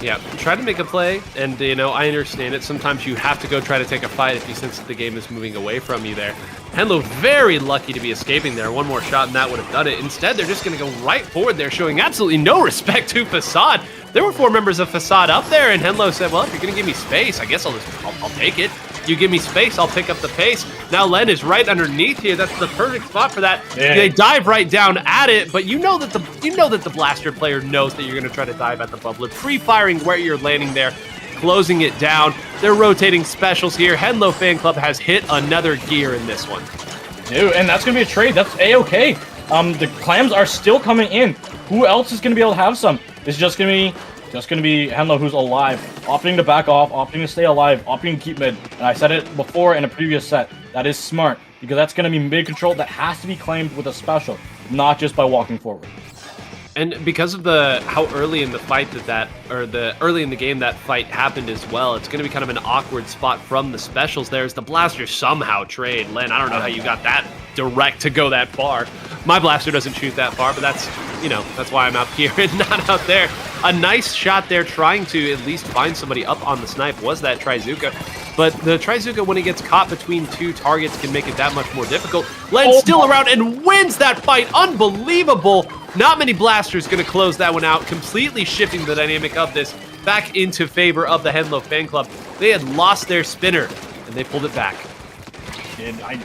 Yeah, try to make a play, and I understand it. Sometimes you have to go try to take a fight if you sense that the game is moving away from you there. Henlo very lucky to be escaping there. One more shot and that would have done it. Instead, they're just going to go right forward there, showing absolutely no respect to Facade. There were 4 members of Facade up there, and Henlo said, well, if you're going to give me space, I guess I'll take it. You give me space, I'll pick up the pace. Now Len is right underneath here. That's the perfect spot for that. Yeah. They dive right down at it, but you know that the blaster player knows that you're going to try to dive at the bubbler, pre-firing where you're landing there, closing it down. They're rotating specials here. Henlo Fan Club has hit another gear in this one. Dude, and that's going to be a trade. That's A-okay. The clams are still coming in. Who else is going to be able to have some? It's just going to be Henlo, who's alive, opting to back off, opting to stay alive, opting to keep mid. And I said it before in a previous set. That is smart, because that's going to be mid control that has to be claimed with a special, not just by walking forward. And because of how early in the fight early in the game that fight happened as well, it's going to be kind of an awkward spot from the specials there as the blaster somehow trade. Len, I don't know how you got that direct to go that far. My blaster doesn't shoot that far, but that's why I'm out here and not out there. A nice shot there trying to at least find somebody up on the snipe was that Trizuka. But the Trizuka, when he gets caught between 2 targets, can make it that much more difficult. Len's still around and wins that fight. Unbelievable. Not many blasters going to close that one out, completely shifting the dynamic of this back into favor of the Henlo Fan Club. They had lost their spinner, and they pulled it back. I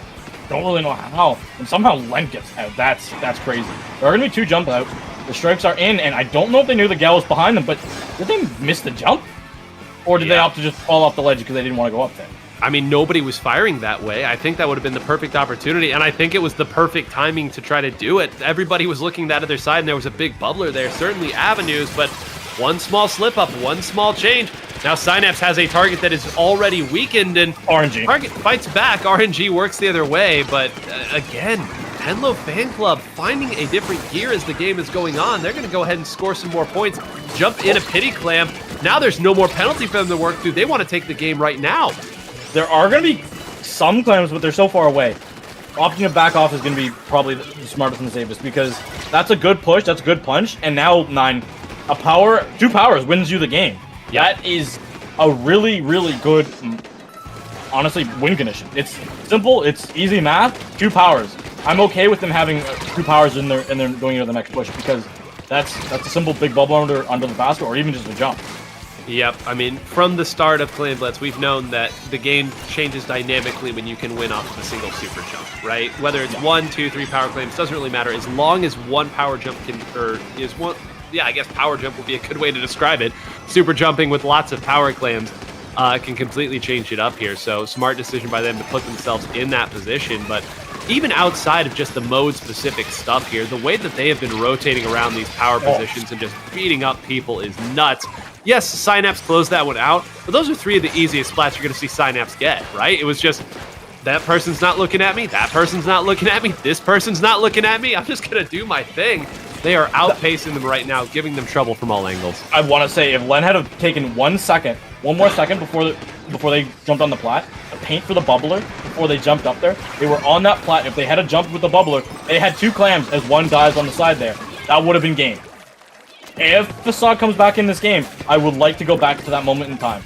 don't really know how. And somehow Len gets out. That's crazy. There are going to be 2 jump out. The strikes are in, and I don't know if they knew the gal was behind them, but did they miss the jump? Or did they opt to just fall off the ledge because they didn't want to go up there? I mean, nobody was firing that way. I think that would have been the perfect opportunity, and I think it was the perfect timing to try to do it. Everybody was looking that other side, and there was a big bubbler there. Certainly avenues, but one small slip up, one small change. Now Synapse has a target that is already weakened, and RNG. Target fights back. RNG works the other way, but again, Henlo Fan Club finding a different gear as the game is going on. They're going to go ahead and score some more points, jump in a pity clam. Now there's no more penalty for them to work through. They want to take the game right now. There are going to be some clams, but they're so far away. Opting to back off is going to be probably the smartest and the safest, because that's a good push, that's a good punch, and now 9, two powers wins you the game. That is a really, really good, honestly, win condition. It's simple, it's easy math, 2 powers. I'm okay with them having 2 powers in there and then going into the next push, because that's a simple big bubble under the basket, or even just a jump. Yep, I mean, from the start of Clam Blitz, we've known that the game changes dynamically when you can win off of a single super jump, right? Whether it's 1, 2, 3 power claims, doesn't really matter. As long as one power jump I guess power jump would be a good way to describe it. Super jumping with lots of power claims can completely change it up here. So smart decision by them to put themselves in that position. But even outside of just the mode-specific stuff here, the way that they have been rotating around these power positions and just beating up people is nuts. Yes, Synapse closed that one out, but those are 3 of the easiest splats you're going to see Synapse get, right? It was just, that person's not looking at me, that person's not looking at me, this person's not looking at me, I'm just going to do my thing. They are outpacing them right now, giving them trouble from all angles. I want to say, if Len had have taken 1 more second before they jumped on the plat, to paint for the bubbler before they jumped up there, they were on that plat. If they had jumped with the bubbler, they had 2 clams as 1 dies on the side there. That would have been game. If Facade comes back in this game, I would like to go back to that moment in time.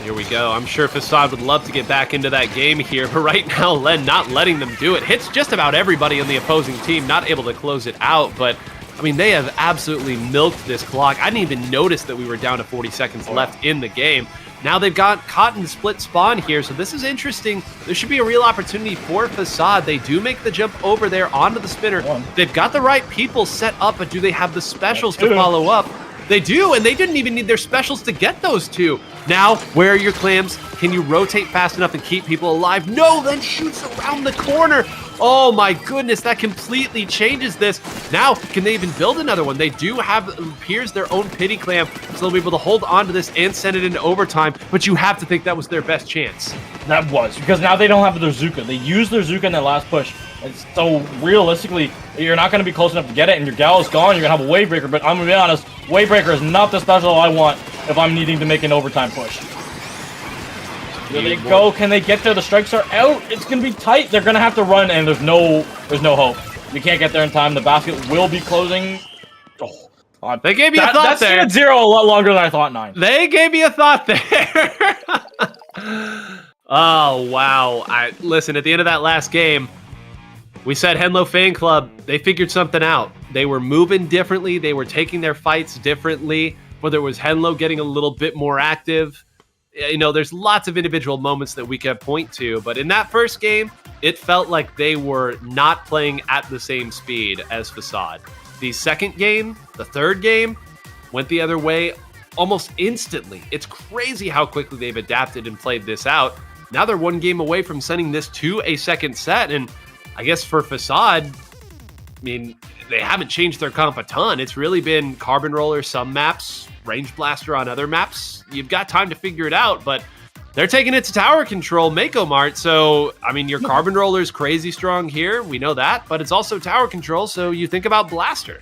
Here we go. I'm sure Facade would love to get back into that game here, but right now, Len not letting them do it. Hits just about everybody on the opposing team, not able to close it out, but I mean, they have absolutely milked this clock. I didn't even notice that we were down to 40 seconds left in the game. Now they've got caught in the split spawn here, so this is interesting. There should be a real opportunity for Facade. They do make the jump over there onto the spinner. They've got the right people set up, but do they have the specials to follow up? They do, and they didn't even need their specials to get those 2. Now, where are your clams? Can you rotate fast enough and keep people alive? No, then shoots around the corner. Oh my goodness, that completely changes this. Now, can they even build another one? They do have, it appears, their own pity clam, so they'll be able to hold on to this and send it into overtime, but you have to think that was their best chance. That was, because now they don't have their Zuka. They used their Zuka in that last push. And so, realistically, you're not going to be close enough to get it, and your gal is gone, you're going to have a wave breaker, but I'm going to be honest, wave breaker is not the special I want if I'm needing to make an overtime push. There they go. Can they get there? The strikes are out. It's going to be tight. They're going to have to run, and there's no hope. You can't get there in time. The basket will be closing. Oh, they gave you a thought there. That's 0 a lot longer than I thought, 9. They gave me a thought there. Oh, wow. Listen, at the end of that last game, we said Henlo Fan Club, they figured something out. They were moving differently. They were taking their fights differently. Whether it was Henlo getting a little bit more active, you know, there's lots of individual moments that we can point to, but in that first game, it felt like they were not playing at the same speed as Facade. The second game, the third game, went the other way almost instantly. It's crazy how quickly they've adapted and played this out. Now they're 1 game away from sending this to a second set, and I guess for Facade, I mean, they haven't changed their comp a ton. It's really been Carbon Roller some maps, Range Blaster on other maps. You've got time to figure it out, but they're taking it to tower control, Mako Mart. So, I mean, your Carbon Roller is crazy strong here. We know that, but it's also tower control, so you think about Blaster.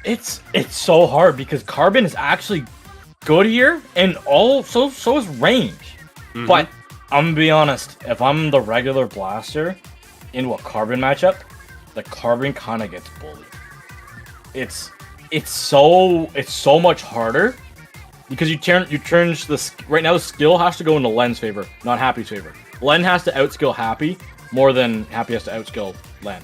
It's so hard because Carbon is actually good here, and so is Range. Mm-hmm. But I'm going to be honest, if I'm the regular Blaster into a Carbon matchup, the Carbon kind of gets bullied. It's so much harder because you change the right now. The skill has to go into Len's favor, not Happy's favor. Len has to outskill Happy more than Happy has to outskill Len.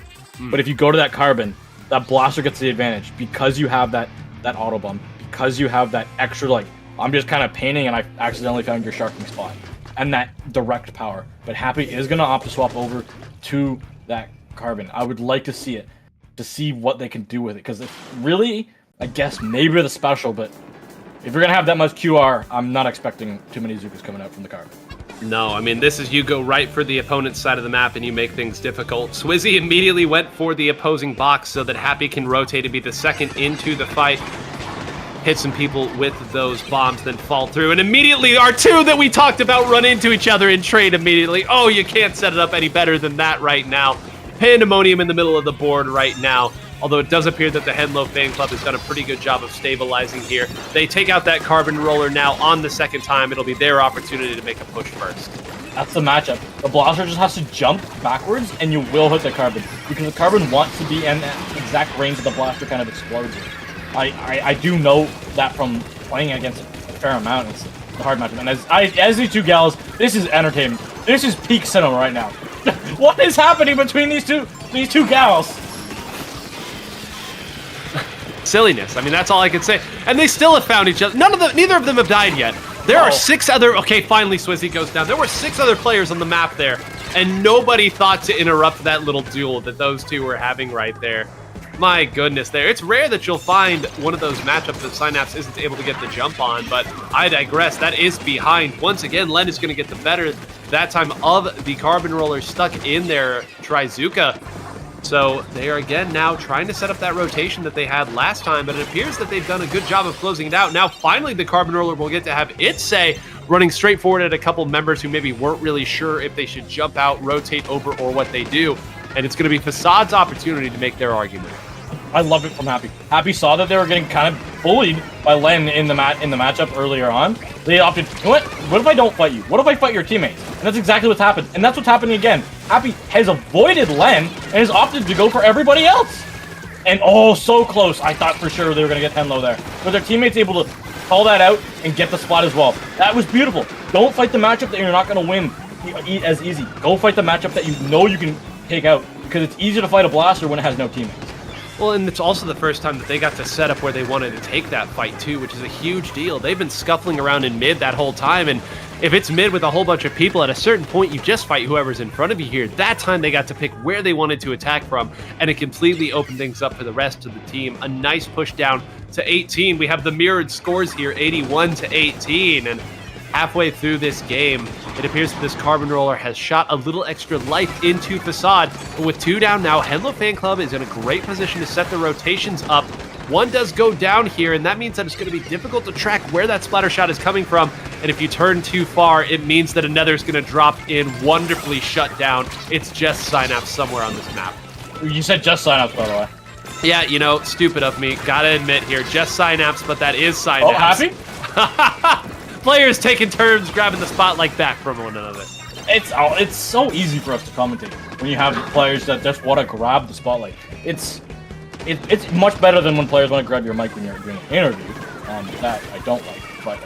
But if you go to that Carbon, that Blaster gets the advantage because you have that auto bump, because you have that extra, like, I'm just kind of painting and I accidentally found your sharking spot, and that direct power. But Happy is going to opt to swap over to that Carbon. I would like to see it, to see what they can do with it, because it's really, I guess, maybe the special, but if you're gonna have that much QR, I'm not expecting too many Zukas coming out from the Carbon. No, I mean, this is you go right for the opponent's side of the map and you make things difficult. Swizzy immediately went for the opposing box so that Happy can rotate and be the second into the fight. Hit some people with those bombs, then fall through. And immediately our two that we talked about run into each other and trade immediately. Oh, you can't set it up any better than that right now. Pandemonium in the middle of the board right now. Although it does appear that the Henlo fan club has done a pretty good job of stabilizing here. They take out that Carbon roller now on the second time. It'll be their opportunity to make a push first. That's the matchup. The Ballestra just has to jump backwards, and you will hit the Carbon. Because the Carbon wants to be in that exact range that the Ballestra kind of explodes in. I do know that from playing against a fair amount. It's a hard matchup. And as these two gals, this is entertainment. This is peak cinema right now. What is happening between these two gals? Silliness. I mean, that's all I can say. And they still have found each other. Neither of them have died yet. There are 6 other... Okay, finally Swizzy goes down. There were 6 other players on the map there, and nobody thought to interrupt that little duel that those two were having right there. My goodness there. It's rare that you'll find one of those matchups that Synapse isn't able to get the jump on, but I digress. That is behind. Once again, Len is going to get the better that time of the Carbon roller stuck in their Trizuka. So they are again now trying to set up that rotation that they had last time, but it appears that they've done a good job of closing it out. Now finally the Carbon roller will get to have its say, running straight forward at a couple members who maybe weren't really sure if they should jump out, rotate over, or what they do. And it's going to be Facade's opportunity to make their argument. I love it from Happy. Happy saw that they were getting kind of bullied by Len in the matchup earlier on. They opted, you know what if I don't fight you? What if I fight your teammates? And that's exactly what's happened. And that's what's happening again. Happy has avoided Len and has opted to go for everybody else. And oh, so close. I thought for sure they were going to get Henlo there. But their teammates able to call that out and get the spot as well. That was beautiful. Don't fight the matchup that you're not going to win as easy. Go fight the matchup that you know you can take out. Because it's easy to fight a blaster when it has no teammates. Well, and it's also the first time that they got to set up where they wanted to take that fight, too, which is a huge deal. They've been scuffling around in mid that whole time, and if it's mid with a whole bunch of people, at a certain point, you just fight whoever's in front of you here. That time, they got to pick where they wanted to attack from, and it completely opened things up for the rest of the team. A nice push down to 18. We have the mirrored scores here, 81 to 18, and halfway through this game, it appears that this Carbon roller has shot a little extra life into Facade. But with 2 down now, Henlo Fan Club is in a great position to set the rotations up. 1 does go down here, and that means that it's going to be difficult to track where that splatter shot is coming from. And if you turn too far, it means that another is going to drop in, wonderfully shut down. It's just Synapse somewhere on this map. You said just Synapse, by the way. Yeah, you know, stupid of me. Gotta admit here, just Synapse, but that is Synapse. Oh, Happy? Players taking turns grabbing the spotlight back from one another. It's so easy for us to commentate when you have players that just want to grab the spotlight. It's much better than when players want to grab your mic when you're doing an interview. That I don't like. But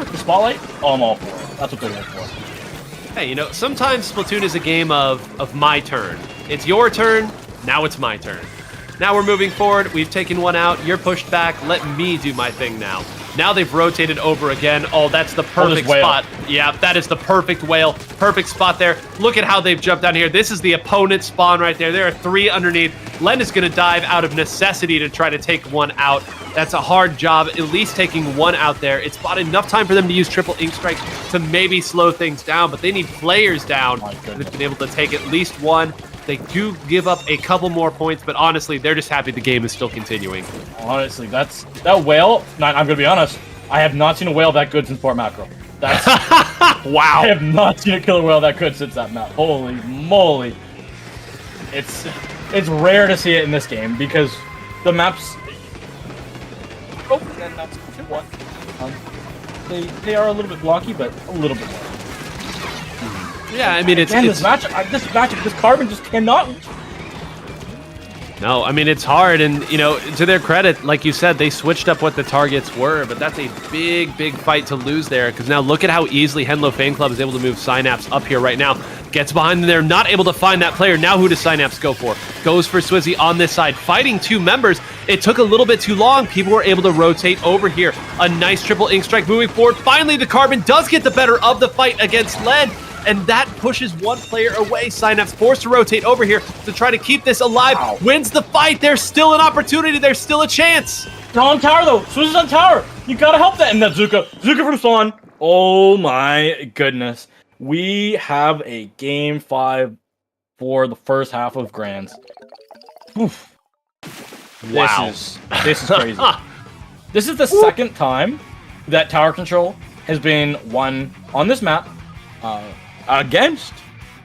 the spotlight, I'm all for it. That's what they're there for. Hey, you know, sometimes Splatoon is a game of my turn. It's your turn, now it's my turn. Now we're moving forward, we've taken 1 out, you're pushed back, let me do my thing now. Now they've rotated over again. Oh, that's the perfect spot. Yeah, that is the perfect whale. Perfect spot there. Look at how they've jumped down here. This is the opponent's spawn right there. There are 3 underneath. Len is going to dive out of necessity to try to take 1 out. That's a hard job, at least taking 1 out there. It's bought enough time for them to use triple ink strike to maybe slow things down, but they need players down. They've been able to take at least 1. They do give up a couple more points, but honestly, they're just happy the game is still continuing. Honestly, that whale, I'm going to be honest, I have not seen a whale that good since Fort Mackerel. That's wow. I have not seen a killer whale that good since that map. Holy moly. It's rare to see it in this game because the maps... Oh, and that's 2-1. They are a little bit blocky, but a little bit more. Yeah, I mean, this matchup, this Carbon just cannot. No, I mean, it's hard, and, you know, to their credit, like you said, they switched up what the targets were, but that's a big, big fight to lose there, because now look at how easily Henlo Fan Club is able to move Synapse up here right now. Gets behind them, they're not able to find that player. Now who does Synapse go for? Goes for Swizzy on this side, fighting 2 members. It took a little bit too long. People were able to rotate over here. A nice triple ink strike moving forward. Finally, the Carbon does get the better of the fight against Len, and that pushes 1 player away. Synapse forced to rotate over here to try to keep this alive. Wow. Wins the fight. There's still an opportunity. There's still a chance. They're on tower though. Swizz is on tower. You gotta help that. And that Zuka from Spawn. Oh my goodness. We have a game 5 for the first half of Grands. Oof. Wow. This is crazy. This is the second time that tower control has been won on this map against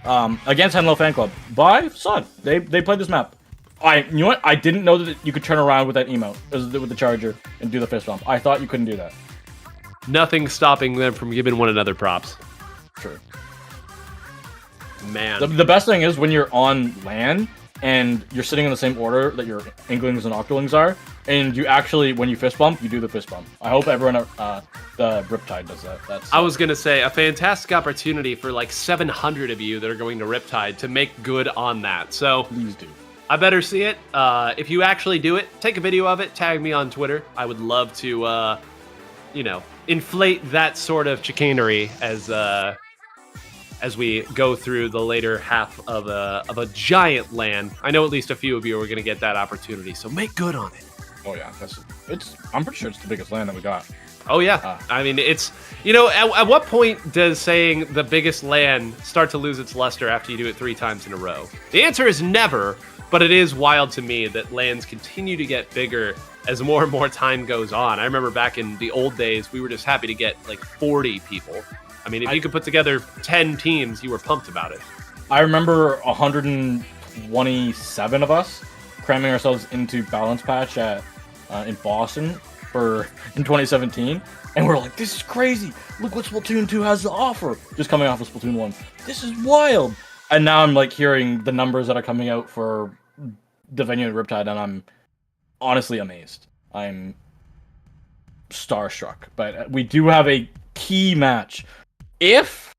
Henlo Fan Club by Facade. They played this map. You know what? I didn't know that you could turn around with that emote, with the charger, and do the fist bump. I thought you couldn't do that. Nothing stopping them from giving one another props. True. Man. The best thing is when you're on LAN and you're sitting in the same order that your Inklings and Octolings are, and you actually, when you fist bump, you do the fist bump. I hope everyone the Riptide does that. I was gonna say a fantastic opportunity for like 700 of you that are going to Riptide to make good on that. So please do. I better see it. If you actually do it, take a video of it, tag me on Twitter. I would love to, inflate that sort of chicanery as we go through the later half of a giant LAN. I know at least a few of you are going to get that opportunity, so make good on it. Oh yeah, I'm pretty sure it's the biggest LAN that we got. Oh yeah, I mean it's at what point does saying the biggest LAN start to lose its luster after you do it 3 times in a row? The answer is never, but it is wild to me that LANs continue to get bigger as more and more time goes on. I remember back in the old days, we were just happy to get like 40 people. I mean, if you could put together 10 teams, you were pumped about it. I remember 127 of us cramming ourselves into Balance Patch in Boston in 2017, and we're like, this is crazy. Look what Splatoon 2 has to offer. Just coming off of Splatoon 1. This is wild. And now I'm like hearing the numbers that are coming out for the venue at Riptide, and I'm honestly amazed. I'm starstruck. But we do have a key match. If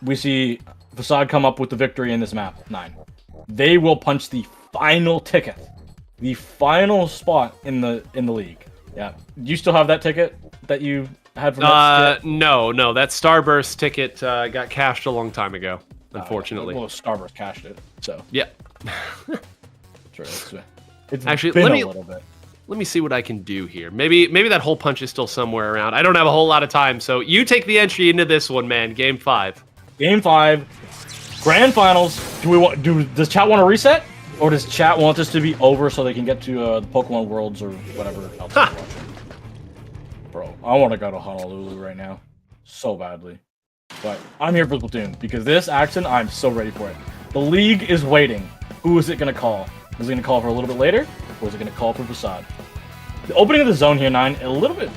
we see Facade come up with the victory in this map, 9, they will punch the final ticket, the final spot in the league. Yeah, do you still have that ticket that you had from that? No, that Starburst ticket got cashed a long time ago, unfortunately. Well, Starburst cashed it, so yeah. It's actually been a little bit. Let me see what I can do here. Maybe that hole punch is still somewhere around. I don't have a whole lot of time, so you take the entry into this one, man. Game 5. Game 5, Grand Finals. Does chat want to reset, or does chat want this to be over so they can get to the Pokemon Worlds or whatever else they're watching? Bro, I want to go to Honolulu right now, so badly. But I'm here for Splatoon because this action, I'm so ready for it. The league is waiting. Who is it gonna call? Is it gonna call for a little bit later, or is it gonna call for Facade? The opening of the zone here, 9, a little bit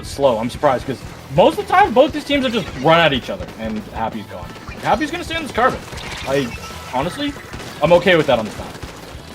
slow. I'm surprised because most of the time, both these teams are just run at each other, and Happy's gone. Happy's gonna stay on this carbon. Honestly, I'm okay with that on this map.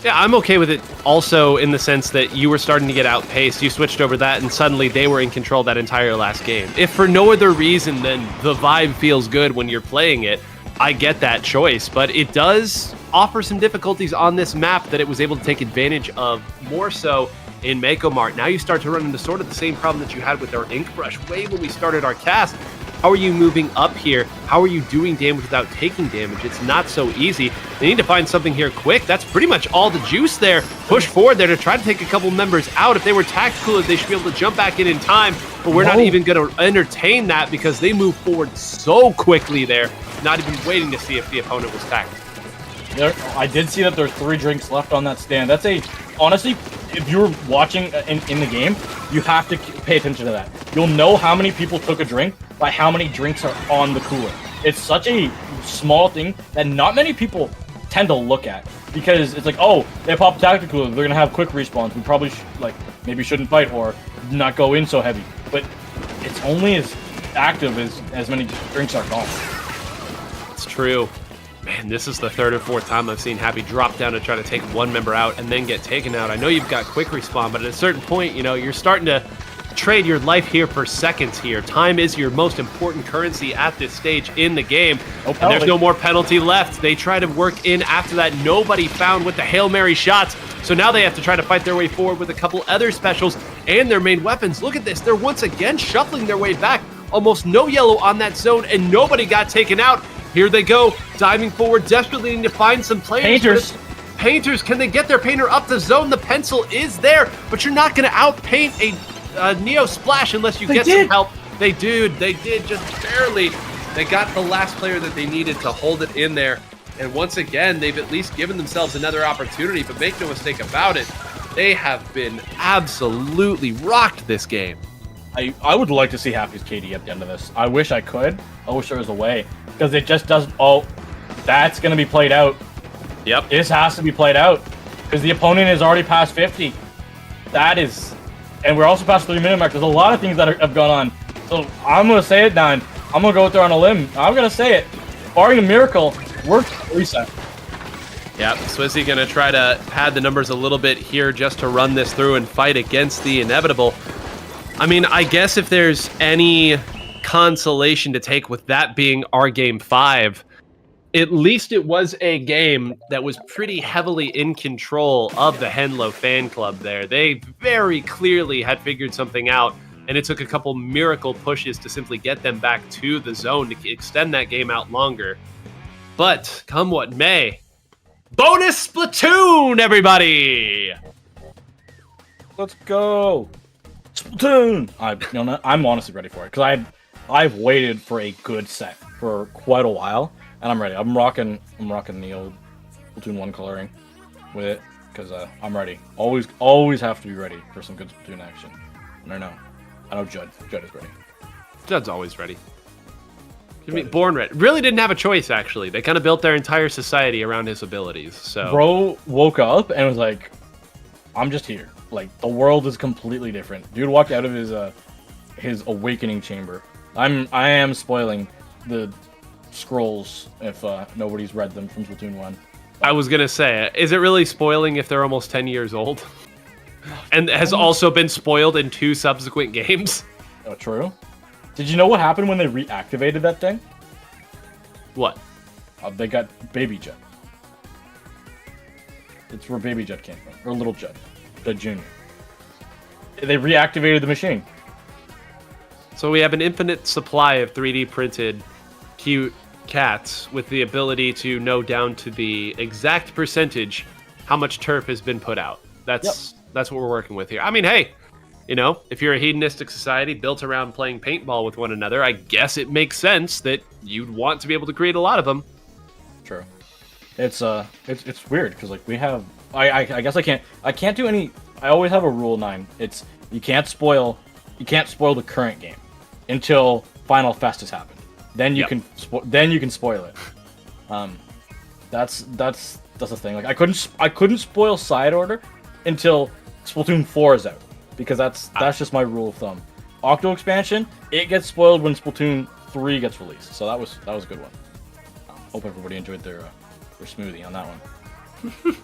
Yeah, I'm okay with it also in the sense that you were starting to get outpaced. You switched over that, and suddenly they were in control that entire last game. If for no other reason than the vibe feels good when you're playing it, I get that choice, but it does offer some difficulties on this map that it was able to take advantage of more so in Mako Mart. Now you start to run into sort of the same problem that you had with our Ink Brush way when we started our cast. How are you moving up here? How are you doing damage without taking damage? It's not so easy. They need to find something here quick. That's pretty much all the juice there. Push forward there to try to take a couple members out. If they were tactical, they should be able to jump back in time, but we're not even going to entertain that because they move forward so quickly there, not even waiting to see if the opponent was tacked. I did see that there's 3 drinks left on that stand. That's honestly, if you're watching in the game, you have to pay attention to that. You'll know how many people took a drink by how many drinks are on the cooler. It's such a small thing that not many people tend to look at because it's like, oh, they pop tactical, they're gonna have quick respawns. We probably maybe shouldn't fight or not go in so heavy. But it's only as active as many drinks are gone. It's true. Man, this is the 3rd or 4th time I've seen Happy drop down to try to take one member out and then get taken out. I know you've got quick respawn, but at a certain point, you're starting to trade your life here for seconds here. Time is your most important currency at this stage in the game. And there's no more penalty left. They try to work in after that. Nobody found with the Hail Mary shots. So now they have to try to fight their way forward with a couple other specials and their main weapons. Look at this. They're once again shuffling their way back. Almost no yellow on that zone, and nobody got taken out. Here they go, diving forward, desperately needing to find some players. painters. Can they get their painter up the zone? The pencil is there, but you're not going to outpaint a Neo Splash unless you get some help. They did just barely. They got the last player that they needed to hold it in there. And once again, they've at least given themselves another opportunity, but make no mistake about it, they have been absolutely rocked this game. I would like to see Happy's KD at the end of this. I wish I could. I wish there was a way. Because it just doesn't... Oh, that's going to be played out. Yep. This has to be played out. Because the opponent is already past 50. That is... And we're also past the 3-minute mark. There's a lot of things that have gone on. So I'm going to say it, Don. I'm going to go out there on a limb. I'm going to say it. Barring a miracle, we're reset. Yep, Swizzy going to try to pad the numbers a little bit here just to run this through and fight against the inevitable. I mean, I guess if there's any consolation to take with that being our game 5, at least it was a game that was pretty heavily in control of the Henlo fan club there. They very clearly had figured something out, and it took a couple miracle pushes to simply get them back to the zone to extend that game out longer. But come what may, bonus Splatoon, everybody! Let's go. Splatoon! I'm honestly ready for it because I've waited for a good set for quite a while, and I'm ready. I'm rocking the old Splatoon 1 coloring with it because I'm ready. Always have to be ready for some good Splatoon action. And I know Judd is ready. Judd's always ready. Born ready. Really didn't have a choice, actually. They kind of built their entire society around his abilities. So Bro woke up and was like, I'm just here. Like, the world is completely different. Dude walked out of his awakening chamber. I am spoiling the scrolls if nobody's read them from Splatoon 1. I was going to say, is it really spoiling if they're almost 10 years old? And has also been spoiled in 2 subsequent games? Oh, true. Did you know what happened when they reactivated that thing? What? They got Baby Judd. It's where Baby Judd came from. Or Little Judd. Judd Jr. They reactivated the machine. So we have an infinite supply of 3D printed cute cats with the ability to know down to the exact percentage how much turf has been put out. That's what we're working with here. I mean, hey, you know, if you're a hedonistic society built around playing paintball with one another, I guess it makes sense that you'd want to be able to create a lot of them. True. It's weird because like we have I guess I can't do any. I always have a rule 9. It's you can't spoil the current game until Final Fest has happened. Then you can spoil it. That's the thing. Like I couldn't spoil Side Order until Splatoon 4 is out because that's just my rule of thumb. Octo expansion, it gets spoiled when Splatoon 3 gets released. So that was a good one. Hope everybody enjoyed their smoothie on that one.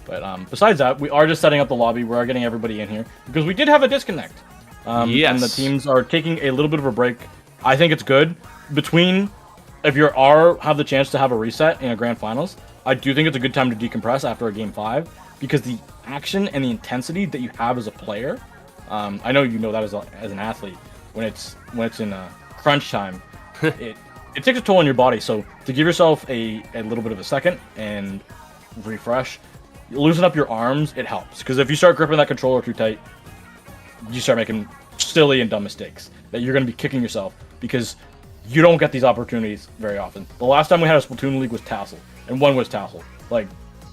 But besides that, we are just setting up the lobby. We are getting everybody in here because we did have a disconnect. Yes. And the teams are taking a little bit of a break. I think it's good. Between, if you have the chance to have a reset in a grand finals, I do think it's a good time to decompress after a game 5 because the action and the intensity that you have as a player, I know you know that as an athlete, when it's in crunch time, it takes a toll on your body. So to give yourself a little bit of a second and refresh, loosen up your arms, it helps. Because if you start gripping that controller too tight, you start making silly and dumb mistakes that you're going to be kicking yourself because you don't get these opportunities very often. The last time we had a Splatoon League was Tassel, and one was Tassel, like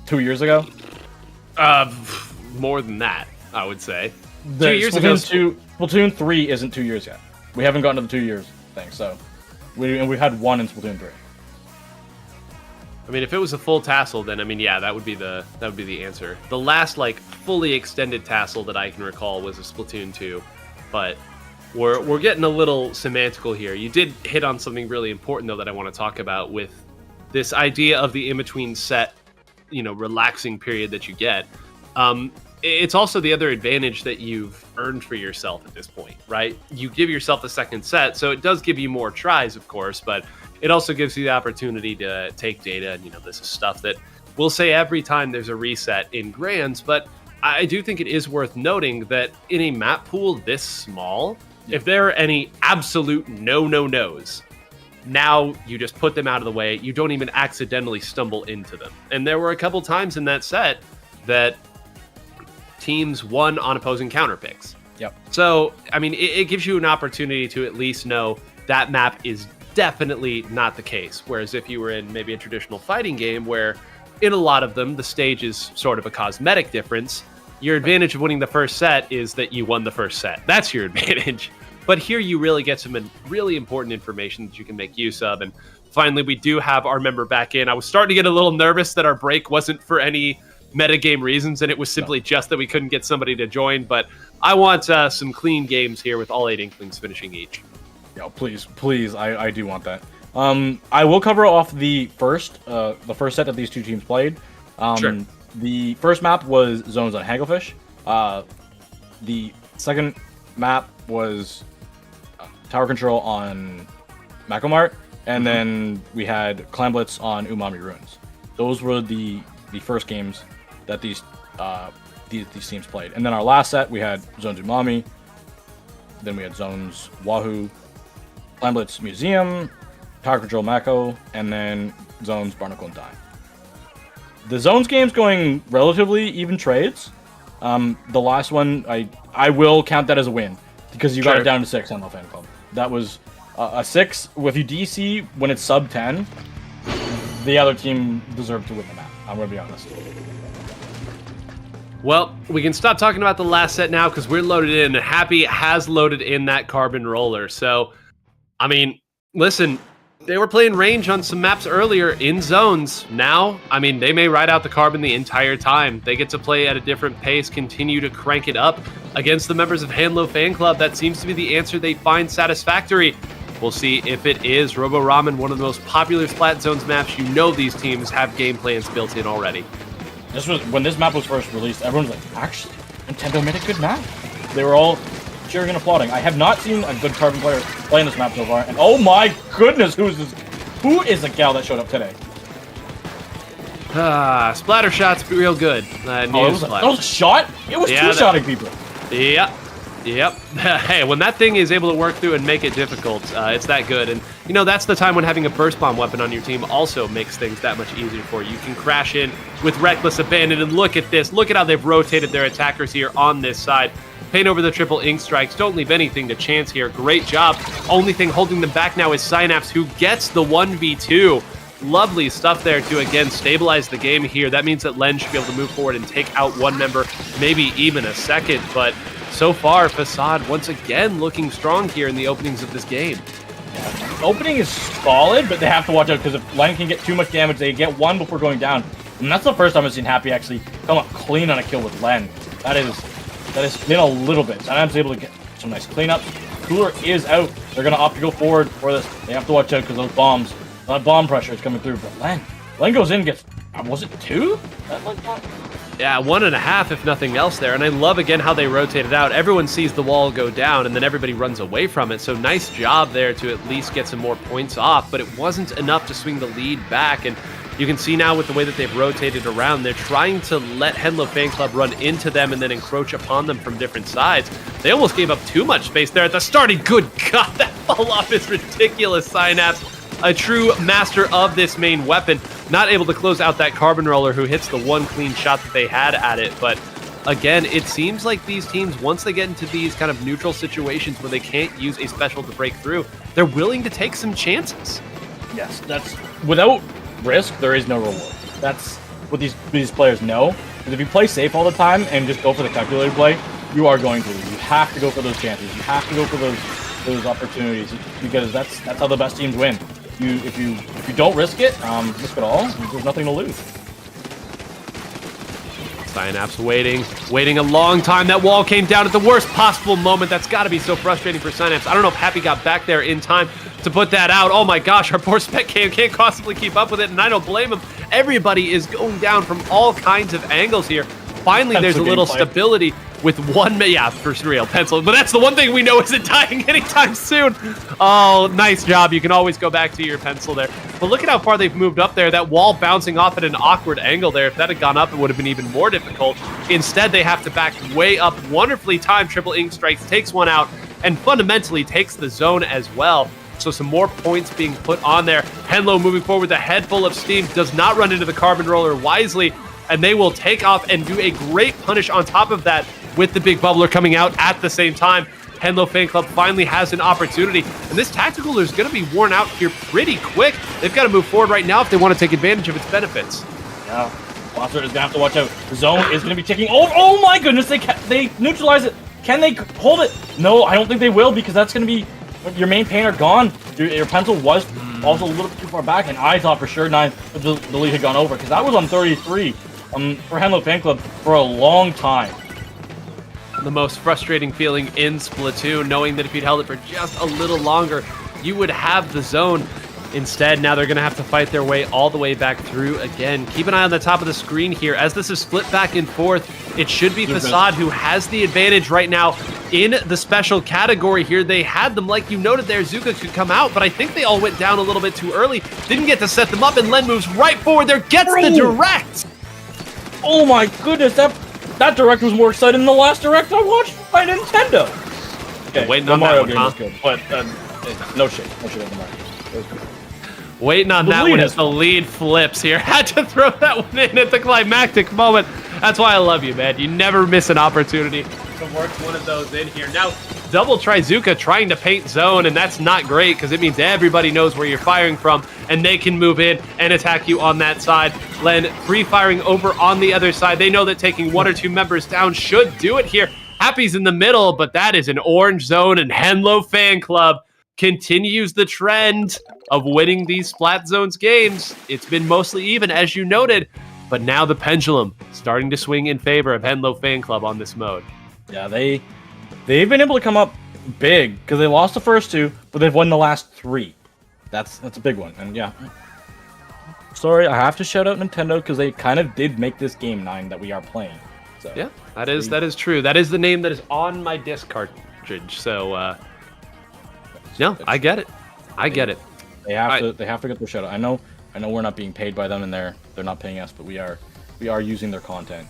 2 years ago. More than that, I would say. 2 years ago. Splatoon 3 isn't 2 years yet. We haven't gotten to the 2 years thing, so we had one in Splatoon 3. I mean, if it was a full tassel, then I mean, yeah, that would be the answer. The last like fully extended tassel that I can recall was a Splatoon 2, but we're getting a little semantical here. You did hit on something really important though that I want to talk about with this idea of the in-between set, relaxing period that you get. It's also the other advantage that you've earned for yourself at this point, right? You give yourself a second set, so it does give you more tries, of course, but it also gives you the opportunity to take data, and this is stuff that we'll say every time there's a reset in Grands, but I do think it is worth noting that in a map pool this small, if there are any absolute no-no-nos, Now you just put them out of the way. You don't even accidentally stumble into them. And there were a couple times in that set that teams won on opposing counter picks. Yep. So, I mean, it gives you an opportunity to at least know that map is definitely not the case. Whereas if you were in maybe a traditional fighting game where in a lot of them, the stage is sort of a cosmetic difference, your advantage of winning the first set is that you won the first set. That's your advantage. But here you really get some really important information that you can make use of. And finally, we do have our member back in. I was starting to get a little nervous that our break wasn't for any metagame reasons, and it was simply just that we couldn't get somebody to join. But I want some clean games here with all 8 Inklings finishing each. Yeah, please, I do want that. I will cover off the first set that these two teams played. Sure. The first map was Zones on Hagglefish. The second map was Tower Control on Macomart, and then we had Clam Blitz on Umami Ruins. Those were the first games that these teams played. And then our last set, we had Zones Umami, then we had Zones Wahoo, Clam Blitz Museum, Tower Control Mako, and then Zones Barnacle and Dime. The Zones game's going relatively even trades. The last one, I will count that as a win because you got it down to 6 on the fan club. That was a 6. If you DC when it's sub 10, the other team deserved to win the map. I'm going to be honest. Well, we can stop talking about the last set now because we're loaded in. Happy has loaded in that carbon roller. So, I mean, listen, they were playing range on some maps earlier in zones. Now, I mean, they may ride out the carbon the entire time. They get to play at a different pace, continue to crank it up against the members of Hanlo Fan Club. That seems to be the answer they find satisfactory. We'll see if it is. Robo Ramen, one of the most popular Splat Zones maps. You know these teams have game plans built in already. This was when this map was first released. Everyone was like, actually, Nintendo made a good map. They were all cheering and applauding. I have not seen a good carbon player playing this map so far. And oh my goodness, who is this? Who is the gal that showed up today? Splatter shots be real good. That was a shot? It was two-shotting people. Yep. Hey, when that thing is able to work through and make it difficult, it's that good. And, you know, that's the time when having a burst bomb weapon on your team also makes things that much easier for you. You can crash in with reckless abandon, and look at this. Look at how they've rotated their attackers here on this side. Paint over the triple ink strikes. Don't leave anything to chance here. Great job. Only thing holding them back now is Synapse, who gets the 1v2. Lovely stuff there to, again, stabilize the game here. That means that Len should be able to move forward and take out one member, maybe even a second. But so far, Facade once again looking strong here in the openings of this game. Yeah, the opening is solid, but they have to watch out because if Len can get too much damage, they get one before going down. And that's the first time I've seen Happy actually come up clean on a kill with Len. That has been a little bit. Sometimes able to get some nice cleanups. Cooler is out. They're going to opt to go forward for this. They have to watch out because those bombs, that bomb pressure is coming through. But Len goes in and gets, was it 2? Yeah, 1.5 if nothing else there. And I love, again, how they rotate it out. Everyone sees the wall go down, and then everybody runs away from it. So nice job there to at least get some more points off. But it wasn't enough to swing the lead back. And you can see now with the way that they've rotated around, they're trying to let Henlo Fan Club run into them and then encroach upon them from different sides. They almost gave up too much space there at the starting. Good God, that fall off is ridiculous, Synapse. A true master of this main weapon. Not able to close out that carbon roller who hits the one clean shot that they had at it. But again, it seems like these teams, once they get into these kind of neutral situations where they can't use a special to break through, they're willing to take some chances. Yes, that's without risk, there is no reward. That's what these players know. Because if you play safe all the time and just go for the calculated play, you are going to lose. You have to go for those chances. You have to go for those opportunities because that's how the best teams win. If you don't risk it at all, there's nothing to lose. Synapse waiting a long time. That wall came down at the worst possible moment. That's got to be so frustrating for Synapse. I don't know if Happy got back there in time to put that out. Oh my gosh, our poor spec cam can't possibly keep up with it, and I don't blame him. Everybody is going down from all kinds of angles here. Finally, there's a little stability with one, yeah, for real, pencil. But that's the one thing we know isn't dying anytime soon. Oh, nice job. You can always go back to your pencil there. But look at how far they've moved up there. That wall bouncing off at an awkward angle there. If that had gone up, it would have been even more difficult. Instead, they have to back way up. Wonderfully timed triple ink strikes, takes one out, and fundamentally takes the zone as well. So some more points being put on there. Henlo moving forward with a head full of steam, does not run into the carbon roller wisely, and they will take off and do a great punish on top of that with the big bubbler coming out at the same time. Henlo Fan Club finally has an opportunity, and this tactical is going to be worn out here pretty quick. They've got to move forward right now if they want to take advantage of its benefits. Yeah, Ballestra is going to have to watch out. The zone is going to be ticking. Oh my goodness, they neutralize it. Can they hold it? No, I don't think they will, because that's going to be, your main painter gone. Your pencil was also a little bit too far back, and I thought for sure the lead had gone over, because that was on 33 for Henlo Fan Club for a long time. The most frustrating feeling in Splatoon, knowing that if you'd held it for just a little longer, you would have the zone. Instead, now they're going to have to fight their way all the way back through again. Keep an eye on the top of the screen here. As this is split back and forth, it should be Facade who has the advantage right now in the special category here. They had them, like you noted there, Zuka could come out, but I think they all went down a little bit too early. Didn't get to set them up, and Len moves right forward there, gets the direct! Oh my goodness, that direct was more exciting than the last direct I watched by Nintendo. Okay, waiting the on Mario that one, game was good, but no shit on the Mario game. It was good. Waiting on that one as the lead flips here. Had to throw that one in at the climactic moment. That's why I love you, man. You never miss an opportunity to work one of those in here. Now, double Trizuka trying to paint zone, and that's not great because it means everybody knows where you're firing from, and they can move in and attack you on that side. Len free-firing over on the other side. They know that taking one or two members down should do it here. Happy's in the middle, but that is an orange zone, and Henlo Fan Club continues the trend of winning these Splat Zones games. It's been mostly even, as you noted, but now the pendulum starting to swing in favor of Henlo Fan Club on this mode. Yeah, they've been able to come up big because they lost the first two, but they've won the last three. That's a big one, and yeah. Sorry, I have to shout out Nintendo because they kind of did make this game 9 that we are playing. So yeah, that is true. That is the name that is on my disc cartridge. So no, I get it. I get it. They have to get their shout out. I know we're not being paid by them, and they're not paying us, but we are using their content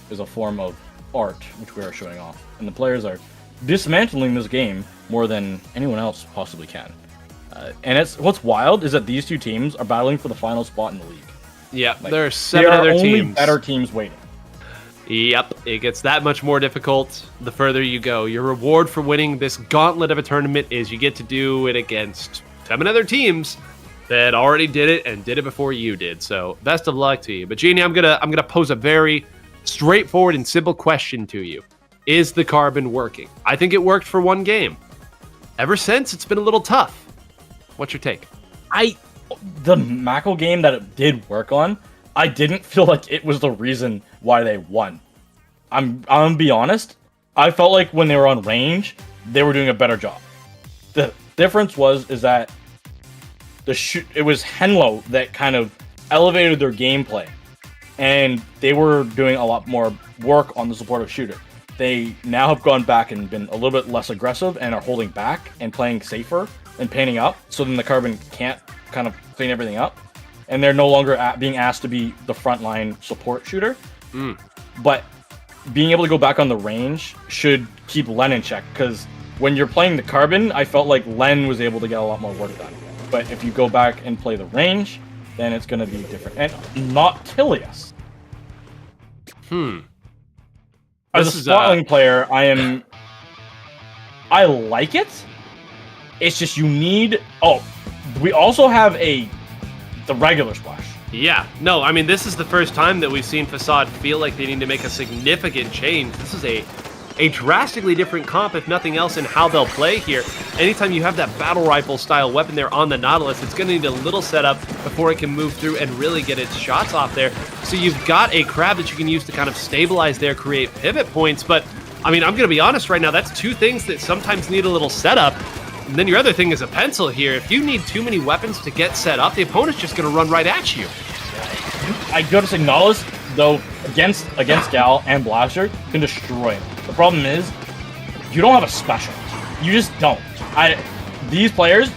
as a form of art which we are showing off, and the players are dismantling this game more than anyone else possibly can. And what's wild is that these two teams are battling for the final spot in the league. Yeah, there are 7 other teams. Only better teams waiting. Yep, it gets that much more difficult the further you go. Your reward for winning this gauntlet of a tournament is you get to do it against 7 other teams that already did it and did it before you did. So best of luck to you. But Jeannie, I'm gonna pose a very straightforward and simple question to you. Is the carbon working? I think it worked for one game. Ever since, it's been a little tough. What's your take? The Mako game that it did work on, I didn't feel like it was the reason why they won. I'm gonna be honest. I felt like when they were on range, they were doing a better job. The difference is that it was Henlo that kind of elevated their gameplay, and they were doing a lot more work on the supportive shooter. They now have gone back and been a little bit less aggressive and are holding back and playing safer and painting up, so then the carbon can't kind of clean everything up, and they're no longer being asked to be the frontline support shooter. But being able to go back on the range should keep Len in check, because when you're playing the carbon, I felt like Len was able to get a lot more work done. But if you go back and play the range, then it's going to be different. And not Tilius. As a spotling player, I like it. It's just you need... Oh, we also have the regular splash. Yeah, no, I mean, this is the first time that we've seen Facade feel like they need to make a significant change. This is a drastically different comp, if nothing else, in how they'll play here. Anytime you have that battle rifle style weapon there on the Nautilus, it's going to need a little setup before it can move through and really get its shots off there. So you've got a crab that you can use to kind of stabilize there, create pivot points. But, I mean, I'm going to be honest right now, that's two things that sometimes need a little setup. And then your other thing is a pencil here. If you need too many weapons to get set up, the opponent's just going to run right at you. I go to Signalis, though, against Gal and Blaster, can destroy him. The problem is, you don't have a special. You just don't. These players,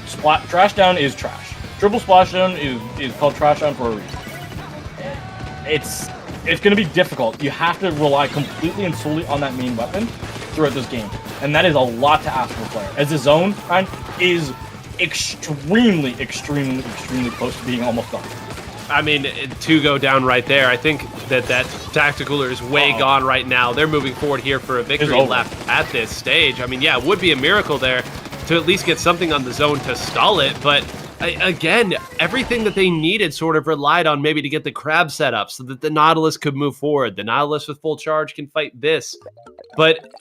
Trash Down is trash. Triple Splashdown is called Trash Down for a reason. It's going to be difficult. You have to rely completely and solely on that main weapon throughout this game. And that is a lot to ask of a player. As the zone kind is extremely, extremely, extremely close to being almost done. I mean, 2 go down right there. I think that tactical is way gone right now. They're moving forward here for a victory lap at this stage. I mean, yeah, it would be a miracle there to at least get something on the zone to stall it. But again, everything that they needed sort of relied on maybe to get the crab set up so that the Nautilus could move forward. The Nautilus with full charge can fight this. But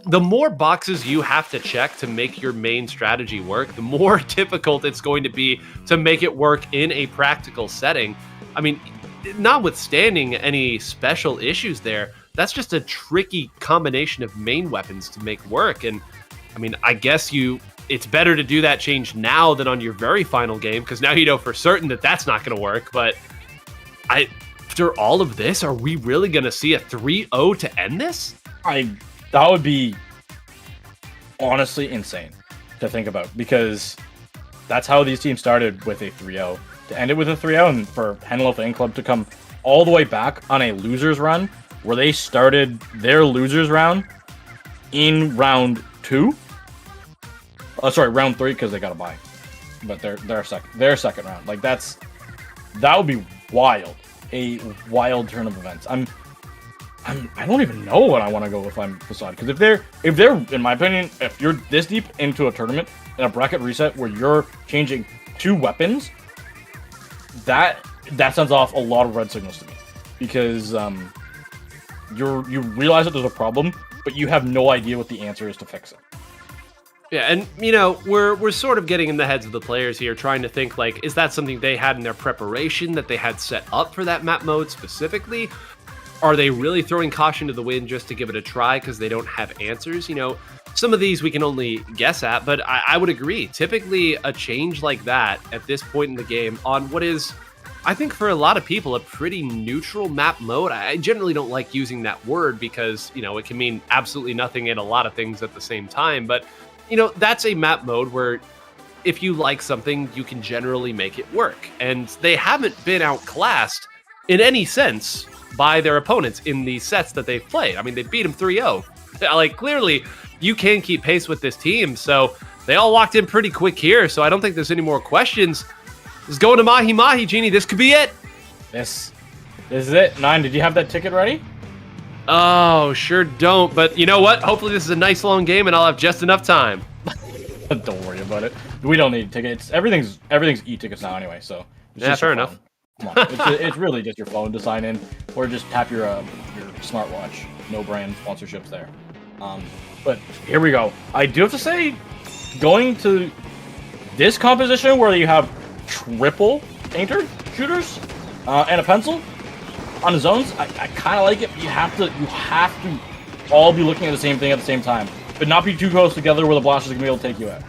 the more boxes you have to check to make your main strategy work, the more difficult it's going to be to make it work in a practical setting. I mean, notwithstanding any special issues there, that's just a tricky combination of main weapons to make work. And I mean, I guess it's better to do that change now than on your very final game, because now you know for certain that that's not going to work. But after all of this, are we really going to see a 3-0 to end this? That would be honestly insane to think about, because that's how these teams started, with a 3-0. To end it with a 3-0, and for Henlo Fan Club to come all the way back on a losers run, where they started their losers round in round 2. Round 3, because they got a bye. But their second round. Like, that would be wild. A wild turn of events. I don't even know what I want to go if I'm Facade, because if they're, in my opinion, if you're this deep into a tournament in a bracket reset where you're changing 2 weapons, that sends off a lot of red signals to me, because you realize that there's a problem, but you have no idea what the answer is to fix it. Yeah, and we're sort of getting in the heads of the players here, trying to think, like, is that something they had in their preparation that they had set up for that map mode specifically? Are they really throwing caution to the wind just to give it a try because they don't have answers? Some of these we can only guess at, but I would agree. Typically, a change like that at this point in the game on what is, I think for a lot of people, a pretty neutral map mode. I generally don't like using that word because, it can mean absolutely nothing and a lot of things at the same time. But, that's a map mode where if you like something, you can generally make it work. And they haven't been outclassed in any sense by their opponents in the sets that they've played. I mean, they beat them 3-0. Like, clearly, you can keep pace with this team. So they all walked in pretty quick here. So I don't think there's any more questions. It's going to Mahi Mahi, Genie. This could be it. This is it. 9, did you have that ticket ready? Oh, sure don't. But you know what? Hopefully this is a nice long game and I'll have just enough time. Don't worry about it. We don't need tickets. Everything's e-tickets now anyway. So yeah, fair enough. Come on. It's really just your phone to sign in, or just tap your smartwatch. No brand sponsorships there. But here we go. I do have to say, going to this composition where you have triple painter shooters and a pencil on the zones, I kind of like it. You have to all be looking at the same thing at the same time, but not be too close together where the blasters are gonna be able to take you out.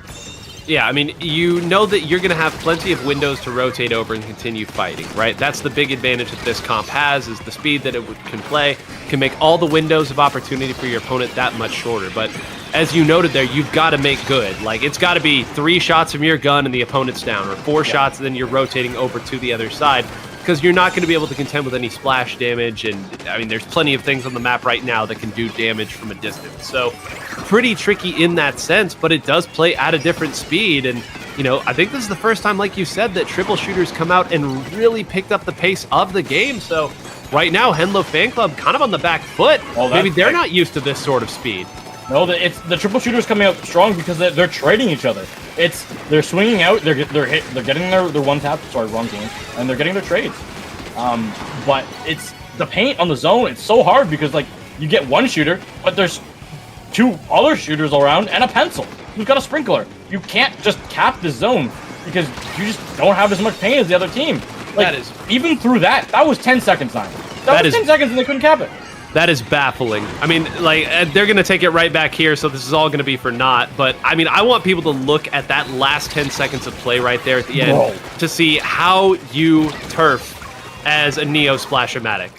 Yeah, I mean, you know that you're going to have plenty of windows to rotate over and continue fighting, right? That's the big advantage that this comp has, is the speed that it can play, can make all the windows of opportunity for your opponent that much shorter. But as you noted there, you've got to make good. Like, it's got to be 3 shots from your gun and the opponent's down, or 4 shots and then you're rotating over to the other side, because you're not going to be able to contend with any splash damage. And I mean, there's plenty of things on the map right now that can do damage from a distance. So pretty tricky in that sense, but it does play at a different speed. And, I think this is the first time, like you said, that triple shooters come out and really picked up the pace of the game. So right now, Henlo Fan Club kind of on the back foot. Well, maybe they're not used to this sort of speed. No, it's the triple shooters coming out strong because they're trading each other. They're swinging out, they're getting their one tap. Sorry, wrong game, and they're getting their trades. But it's the paint on the zone. It's so hard because like you get one shooter, but there's 2 other shooters around and a pencil who's got a sprinkler. You can't just cap the zone because you just don't have as much paint as the other team. Like, even through that was 10 seconds now. That was 10 seconds and they couldn't cap it. That is baffling. I mean, like, they're going to take it right back here, so this is all going to be for naught. But, I mean, I want people to look at that last 10 seconds of play right there at the end to see how you turf as a Neo Splash-O-Matic.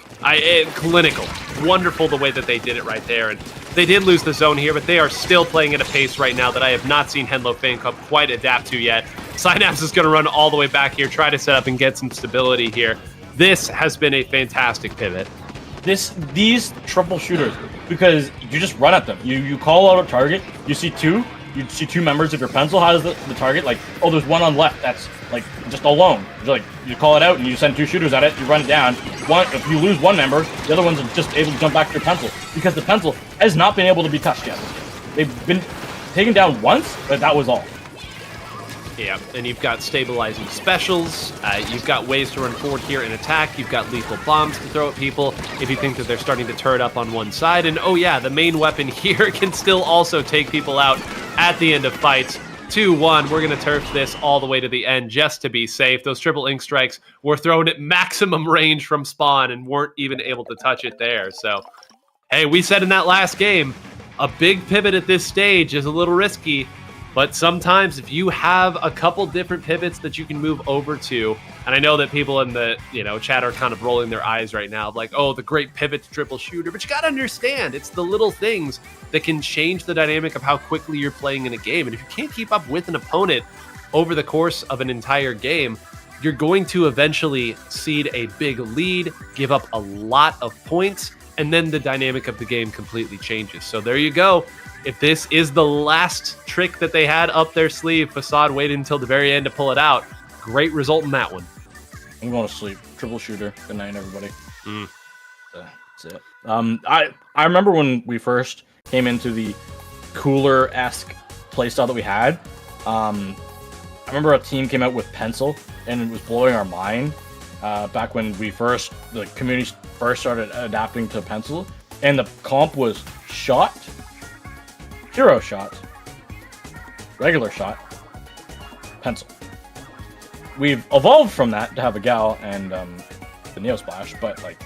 Clinical. Wonderful the way that they did it right there. And they did lose the zone here, but they are still playing at a pace right now that I have not seen Henlo Fan Club quite adapt to yet. Synapse is going to run all the way back here, try to set up and get some stability here. This has been a fantastic pivot. These triple shooters, because you just run at them. You call out a target, you see 2, you'd see 2 members. If your pencil has the target, like, oh, there's one on left that's like just alone. You're like, you call it out and you send 2 shooters at it. You run it down. If you lose one member, the other one's just able to jump back to your pencil because the pencil has not been able to be touched yet. They've been taken down once, but that was all. Yeah, and you've got stabilizing specials. You've got ways to run forward here and attack. You've got lethal bombs to throw at people if you think that they're starting to turret up on one side. And oh yeah, the main weapon here can still also take people out at the end of fights. 2-1, we're going to turf this all the way to the end just to be safe. Those triple ink strikes were thrown at maximum range from spawn and weren't even able to touch it there. So, hey, we said in that last game, a big pivot at this stage is a little risky. But sometimes if you have a couple different pivots that you can move over to, and I know that people in the chat are kind of rolling their eyes right now, like, oh, the great pivot to triple shooter, but you got to understand, it's the little things that can change the dynamic of how quickly you're playing in a game. And if you can't keep up with an opponent over the course of an entire game, you're going to eventually cede a big lead, give up a lot of points, and then the dynamic of the game completely changes. So there you go. If this is the last trick that they had up their sleeve, Facade waited until the very end to pull it out. Great result in that one. I'm going to sleep. Triple shooter. Good night, everybody. That's it. I remember when we first came into the cooler-esque playstyle that we had. I remember a team came out with pencil, and it was blowing our mind. Back when the community first started adapting to pencil, and the comp was shot, hero shot, regular shot, pencil. We've evolved from that to have a gal and the Neo Splash, but like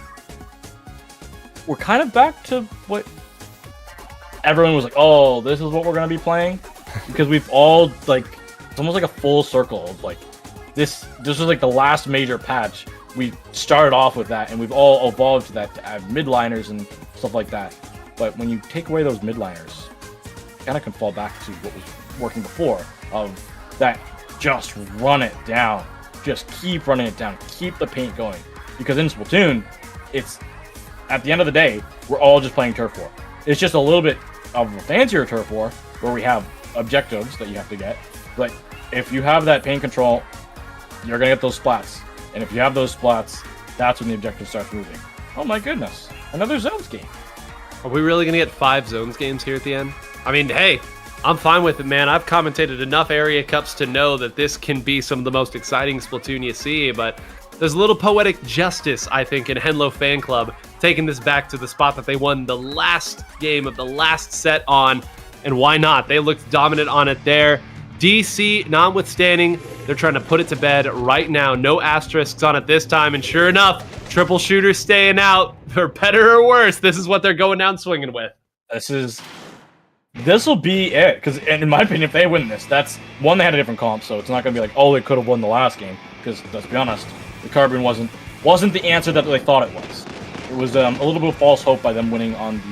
we're kind of back to what everyone was like, oh, this is what we're gonna be playing, because we've all like, it's almost like a full circle of like this was like the last major patch. We started off with that, and we've all evolved to that to add midliners and stuff like that. But when you take away those midliners, it kind of can fall back to what was working before, of that just run it down. Just keep running it down. Keep the paint going. Because in Splatoon, it's, at the end of the day, we're all just playing Turf War. It's just a little bit of a fancier Turf War, where we have objectives that you have to get. But if you have that paint control, you're going to get those splats. And if you have those splats, that's when the objective starts moving. Oh my goodness. Another Zones game. Are we really going to get 5 Zones games here at the end? I mean, hey, I'm fine with it, man. I've commentated enough area cups to know that this can be some of the most exciting Splatoon you see, but there's a little poetic justice, I think, in Henlo Fan Club, taking this back to the spot that they won the last game of the last set on, and why not? They looked dominant on it there. DC, notwithstanding, they're trying to put it to bed right now. No asterisks on it this time, and sure enough, triple shooter staying out. For better or worse, this is what they're going down swinging with. This will be it, because in my opinion, if they win this, that's one, they had a different comp, so it's not going to be like, oh, they could have won the last game, because let's be honest, the Carbon wasn't the answer that they thought it was. It was a little bit of false hope by them winning on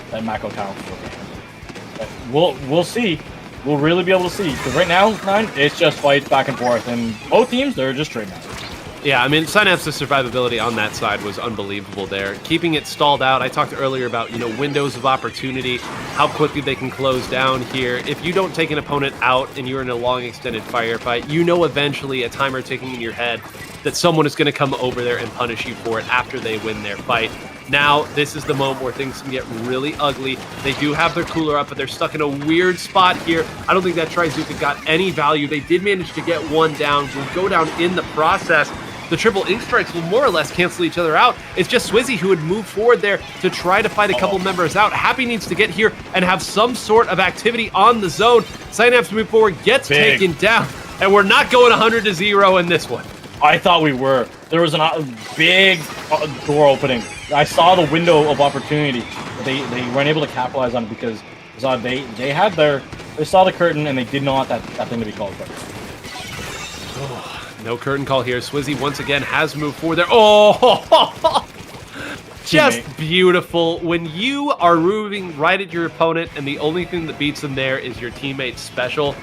that Mako Tower game. But we'll see. We'll really be able to see, because right now, it's just fights back and forth, and both teams, they're just trade masters. Yeah, I mean, Synapse's survivability on that side was unbelievable there. Keeping it stalled out, I talked earlier about, windows of opportunity, how quickly they can close down here. If you don't take an opponent out and you're in a long extended firefight, eventually a timer ticking in your head that someone is going to come over there and punish you for it after they win their fight. Now, this is the moment where things can get really ugly. They do have their cooler up, but they're stuck in a weird spot here. I don't think that Trizuka got any value. They did manage to get one down, will go down in the process. The triple ink strikes will more or less cancel each other out. It's just Swizzy who would move forward there to try to fight a couple members out. Happy needs to get here and have some sort of activity on the zone. Synapse move forward, gets taken down, and we're not going 100-0 in this one. I thought we were. There was a big door opening. I saw the window of opportunity. They weren't able to capitalize on it because they saw the curtain and they did not want that thing to be called curtain. No curtain call here. Swizzy once again has moved forward there. Oh, just beautiful. When you are moving right at your opponent and the only thing that beats them there is your teammate's special,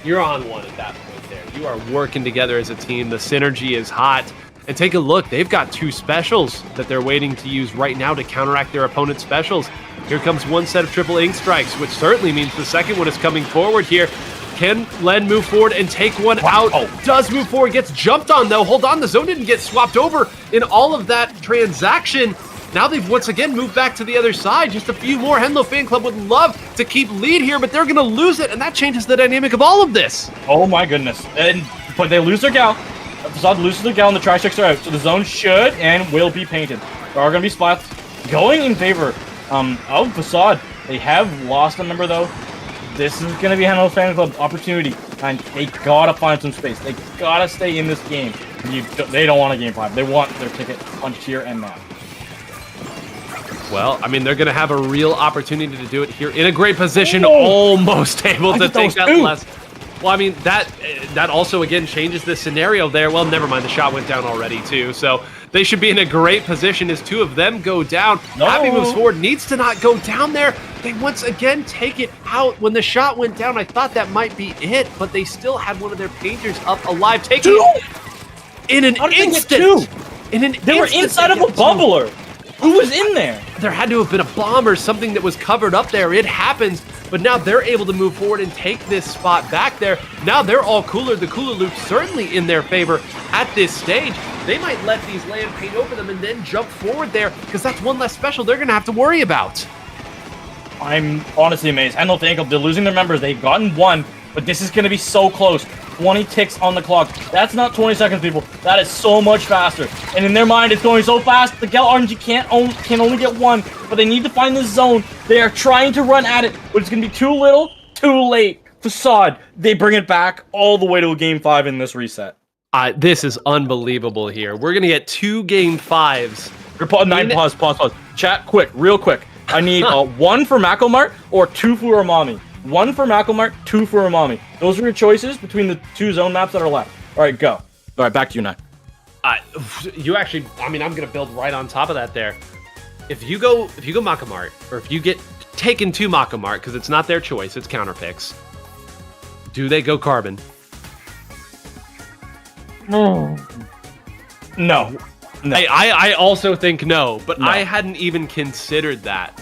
you're on one at that point there. You are working together as a team. The synergy is hot. And take a look, they've got 2 specials that they're waiting to use right now to counteract their opponent's specials. Here comes one set of triple ink strikes, which certainly means the second one is coming forward here. Can Len move forward and take one out? Does move forward, gets jumped on though. Hold on, the zone didn't get swapped over in all of that transaction. Now they've once again moved back to the other side. Just a few more. Henlo Fan Club would love to keep lead here, but they're going to lose it, and that changes the dynamic of all of this. Oh my goodness. But they lose their gal. Facade loses their gal, and the trash checks are out. So the zone should and will be painted. There are going to be spots going in favor of Facade. They have lost a member, though. This is going to be Henlo Fan Club opportunity, and they got to find some space. They got to stay in this game. They don't want a game 5. They want their ticket punched here and now. Well, I mean, they're going to have a real opportunity to do it here in a great position, almost able to take that last. Well, I mean, that also, again, changes the scenario there. Well, never mind. The shot went down already, too. So they should be in a great position as 2 of them go down. Happy moves forward, needs to not go down there. They once again take it out. When the shot went down, I thought that might be it, but they still had one of their painters up alive. Taking it in an instant. They were inside of a bubbler. Who was in there? There had to have been a bomb or something that was covered up there. It happens, but now they're able to move forward and take this spot back there. Now they're all cooler. The cooler loop certainly in their favor at this stage. They might let these land paint over them and then jump forward there, because that's one less special they're going to have to worry about. I'm honestly amazed. Henlo Fan Club, they're losing their members. They've gotten 1, but this is going to be so close. 20 ticks on the clock. That's not 20 seconds, people. That is so much faster. And in their mind, it's going so fast. The Gal RNG can only get 1, but they need to find this zone. They are trying to run at it, but it's going to be too little, too late. Facade, they bring it back all the way to a game 5 in this reset. This is unbelievable here. We're going to get 2 game 5s. Pause. Chat, quick, real quick. I need 1 for Macomart or 2 for Umami. 1 for Macomart, 2 for Umami. Those are your choices between the 2 zone maps that are left. All right, go. All right, back to you now. You actually, I mean, I'm going to build right on top of that there. If you go Macomart, or if you get taken to Macomart, because it's not their choice, it's counter picks, do they go Carbon? No. I also think no, but No. I hadn't even considered that.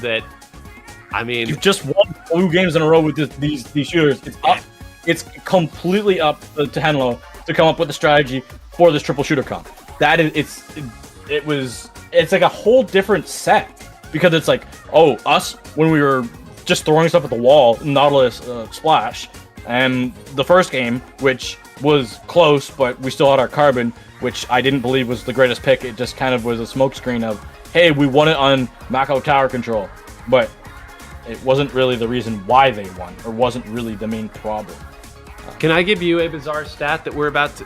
I mean, You've just won 2 games in a row with these shooters. It's up. It's completely up to Henlo to come up with the strategy for this triple shooter comp. That is, it's like a whole different set, because it's like, us when we were just throwing stuff at the wall, Nautilus Splash, and the first game, which was close, but we still had our Carbon, which I didn't believe was the greatest pick. It just kind of was a smokescreen of, hey, we won it on Mako Tower Control, but it wasn't really the reason why they won, or wasn't really the main problem. Can I give you a bizarre stat that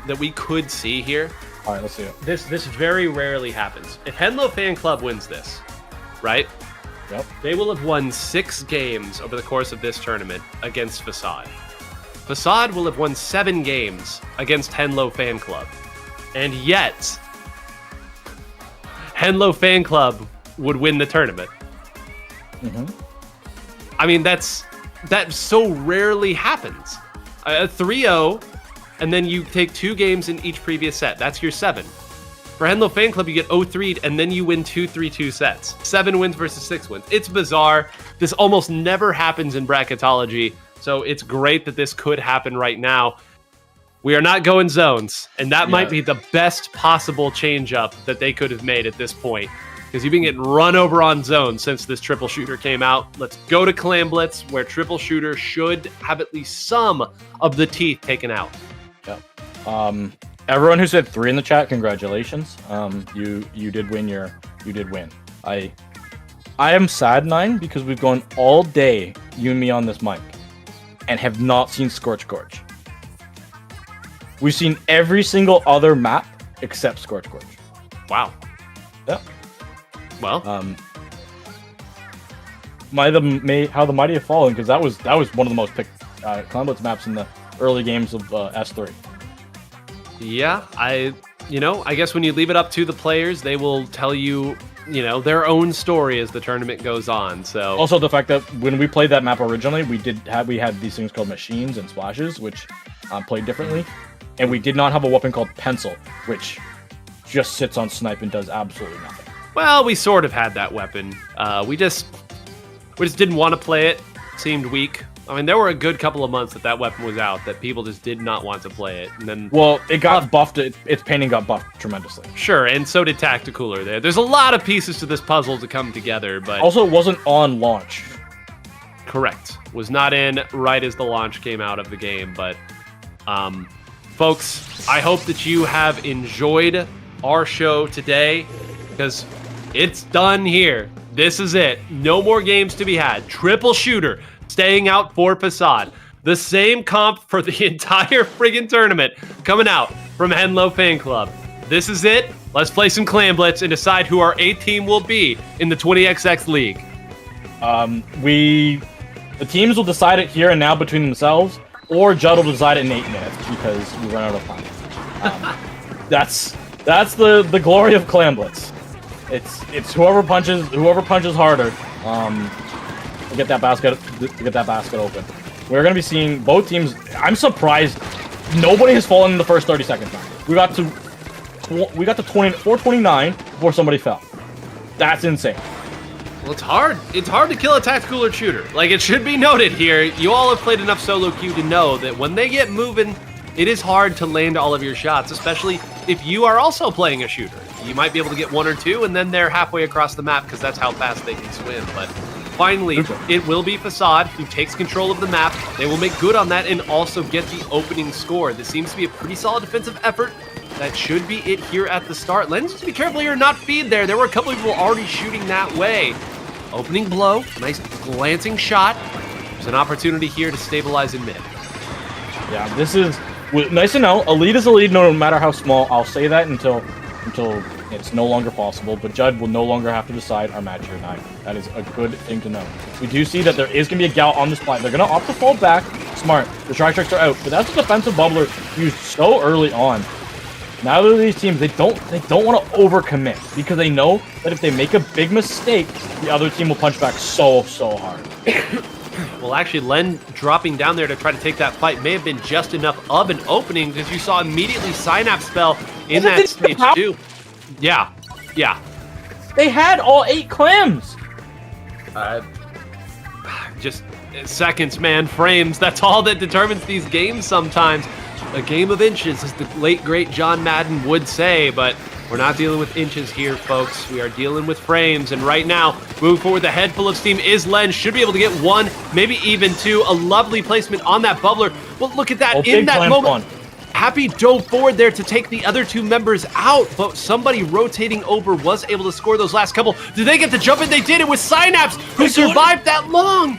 that we could see here? All right, let's see it. This very rarely happens. If Henlo Fan Club wins this, right? Yep. They will have won 6 games over the course of this tournament against Facade. Facade will have won 7 games against Henlo Fan Club. And yet, Henlo Fan Club would win the tournament. Mm-hmm. I mean, that so rarely happens. A 3-0, and then you take 2 games in each previous set. That's your 7. For Henlo Fan Club, you get 0-3'd, and then you win 2 3-2 sets. 7 wins versus 6 wins. It's bizarre. This almost never happens in bracketology, so it's great that this could happen right now. We are not going zones, and that might be the best possible change-up that they could have made at this point, because you've been getting run over on zones since this triple shooter came out. Let's go to Clam Blitz, where triple shooter should have at least some of the teeth taken out. Yep. Everyone who said 3 in the chat, congratulations. You did win you did win. I am sad, 9, because we've gone all day, you and me on this mic, and have not seen Scorch Gorge. We've seen every single other map except Scorch Gorge. Wow. Yep. Well, how the Mighty have fallen, because that was one of the most picked Clam Blitz maps in the early games of S3. yeah, I guess when you leave it up to the players, they will tell you, their own story as the tournament goes on. So Also, the fact that when we played that map originally, we had these things called machines and splashes, which played differently, and we did not have a weapon called pencil, which just sits on snipe and does absolutely nothing. Well, we sort of had that weapon. We just didn't want to play it. Seemed weak. I mean, there were a good couple of months that weapon was out that people just did not want to play it. And then, well, it got buffed. Its painting got buffed tremendously. Sure, and so did Tacticooler there. There's a lot of pieces to this puzzle to come together, but also it wasn't on launch. Correct. Was not in right as the launch came out of the game, but folks, I hope that you have enjoyed our show today because it's done here. This is it. No more games to be had. Triple shooter. Staying out for Facade. The same comp for the entire friggin' tournament coming out from Henlo Fan Club. This is it. Let's play some Clam Blitz and decide who our 8th team will be in the 20XX League. The teams will decide it here and now between themselves, or Judd will decide it in 8 minutes because we run out of time. That's the glory of Clam Blitz. It's whoever punches harder. Get that basket open. We're gonna be seeing both teams. I'm surprised nobody has fallen in the first 30 seconds. We got to 429 before somebody fell. That's insane. Well, it's hard. It's hard to kill a Tacticooler shooter. Like, it should be noted here, you all have played enough solo queue to know that when they get moving, it is hard to land all of your shots, especially if you are also playing a shooter. You might be able to get 1 or 2, and then they're halfway across the map because that's how fast they can swim. But finally, it will be Facade who takes control of the map. They will make good on that and also get the opening score. This seems to be a pretty solid defensive effort. That should be it here at the start. Lennon, just be careful here, not feed there. There were a couple of people already shooting that way. Opening blow, nice glancing shot. There's an opportunity here to stabilize in mid. Yeah, this is nice to know. A lead is a lead no matter how small. I'll say that until it's no longer possible, but Judd will no longer have to decide our match here 9. That is a good thing to know. We do see that there is going to be a gal on this plant. They're going to opt to fall back. Smart. The strike tricks are out, but that's a defensive bubbler used so early on. Now that these teams, they don't want to overcommit because they know that if they make a big mistake, the other team will punch back so hard. Well, actually, Len dropping down there to try to take that fight may have been just enough of an opening because you saw immediately Synapse spell in that stage too. Yeah. They had all 8 clams. Just seconds, man, frames. That's all that determines these games sometimes. A game of inches, as the late, great John Madden would say, but we're not dealing with inches here, folks. We are dealing with frames, and right now, moving forward, the head full of steam is Len. Should be able to get 1, maybe even 2. A lovely placement on that bubbler. Well, look at that, in that moment. Happy dove forward there to take the other 2 members out, but somebody rotating over was able to score those last couple. Did they get the jump in? They did. It was Synapse who survived that long.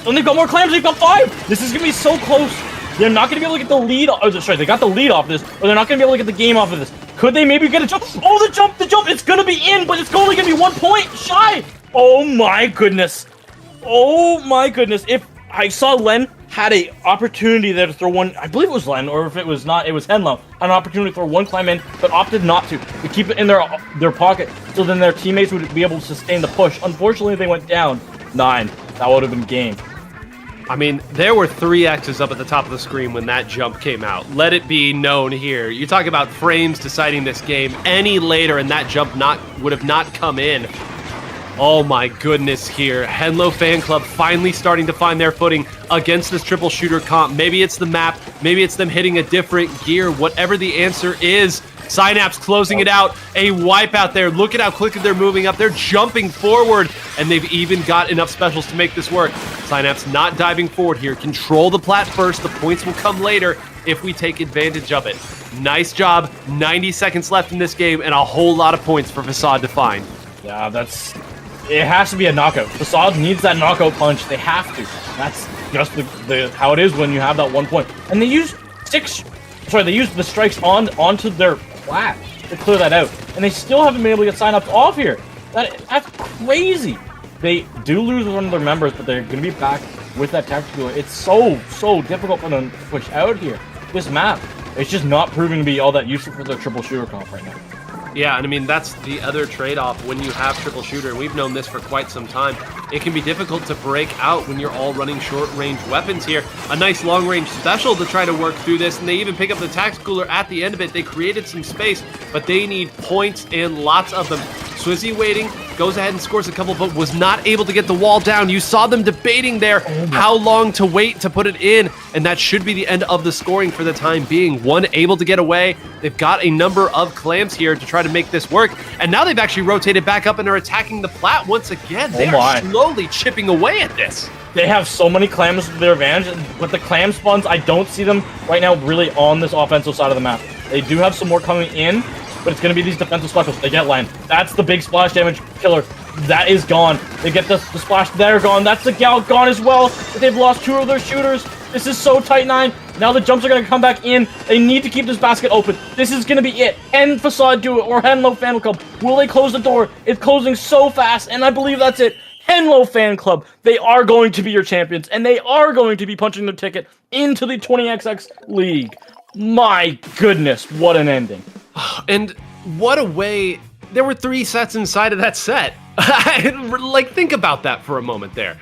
And they've got more clams. They've got 5. This is going to be so close. They're not going to be able to get the lead. Oh, sorry, they got the lead off this, or they're not going to be able to get the game off of this. Could they maybe get a jump? Oh, the jump! It's going to be in, but it's only going to be 1 point shy. Oh my goodness. If I saw Len had a opportunity there to throw one, I believe it was Len, or if it was not, it was Henlo, an opportunity to throw 1 climb in, but opted not to keep it in their pocket, so then their teammates would be able to sustain the push. Unfortunately, they went down 9. That would have been game. I mean, there were 3 X's up at the top of the screen when that jump came out. Let it be known here. You talk about frames deciding this game. Any later and that jump would have not come in. Oh my goodness here. Henlo Fan Club finally starting to find their footing against this triple shooter comp. Maybe it's the map. Maybe it's them hitting a different gear. Whatever the answer is, Synapse closing it out. A wipeout there. Look at how quickly they're moving up. They're jumping forward, and they've even got enough specials to make this work. Synapse not diving forward here. Control the plat first. The points will come later if we take advantage of it. Nice job. 90 seconds left in this game, and a whole lot of points for Facade to find. Yeah, it has to be a knockout. Facade needs that knockout punch. They have to. That's just the how it is when you have that 1 point. And they use the strikes onto their plat to clear that out. And they still haven't been able to get Synapse off here. That's crazy. They do lose one of their members, but they're going to be back with that tactical. It's so difficult for them to push out here. This map, it's just not proving to be all that useful for their triple shooter comp right now. Yeah, and I mean, that's the other trade-off when you have triple shooter. We've known this for quite some time. It can be difficult to break out when you're all running short-range weapons here. A nice long-range special to try to work through this, and they even pick up the tax cooler at the end of it. They created some space, but they need points and lots of them. Swizzy waiting, goes ahead and scores a couple, but was not able to get the wall down. You saw them debating there how long to wait to put it in, and that should be the end of the scoring for the time being. One able to get away. They've got a number of clams here to try to make this work, and now they've actually rotated back up and are attacking the plat once again. They are slowly chipping away at this. They have so many clams to their advantage, but the clam spawns, I don't see them right now really on this offensive side of the map. They do have some more coming in, but it's going to be these defensive specials. They get line. That's the big splash damage killer. That is gone. They get the splash. They're gone. That's the gal gone as well. But they've lost 2 of their shooters. This is so tight 9. Now the jumps are going to come back in. They need to keep this basket open. This is going to be it. Hen Facade do it, or Henlo Fan Club. Will they close the door? It's closing so fast, and I believe that's it. Henlo Fan Club, they are going to be your champions, and they are going to be punching their ticket into the 20XX League. My goodness, what an ending. And what a way. There were 3 sets inside of that set. Like, think about that for a moment there.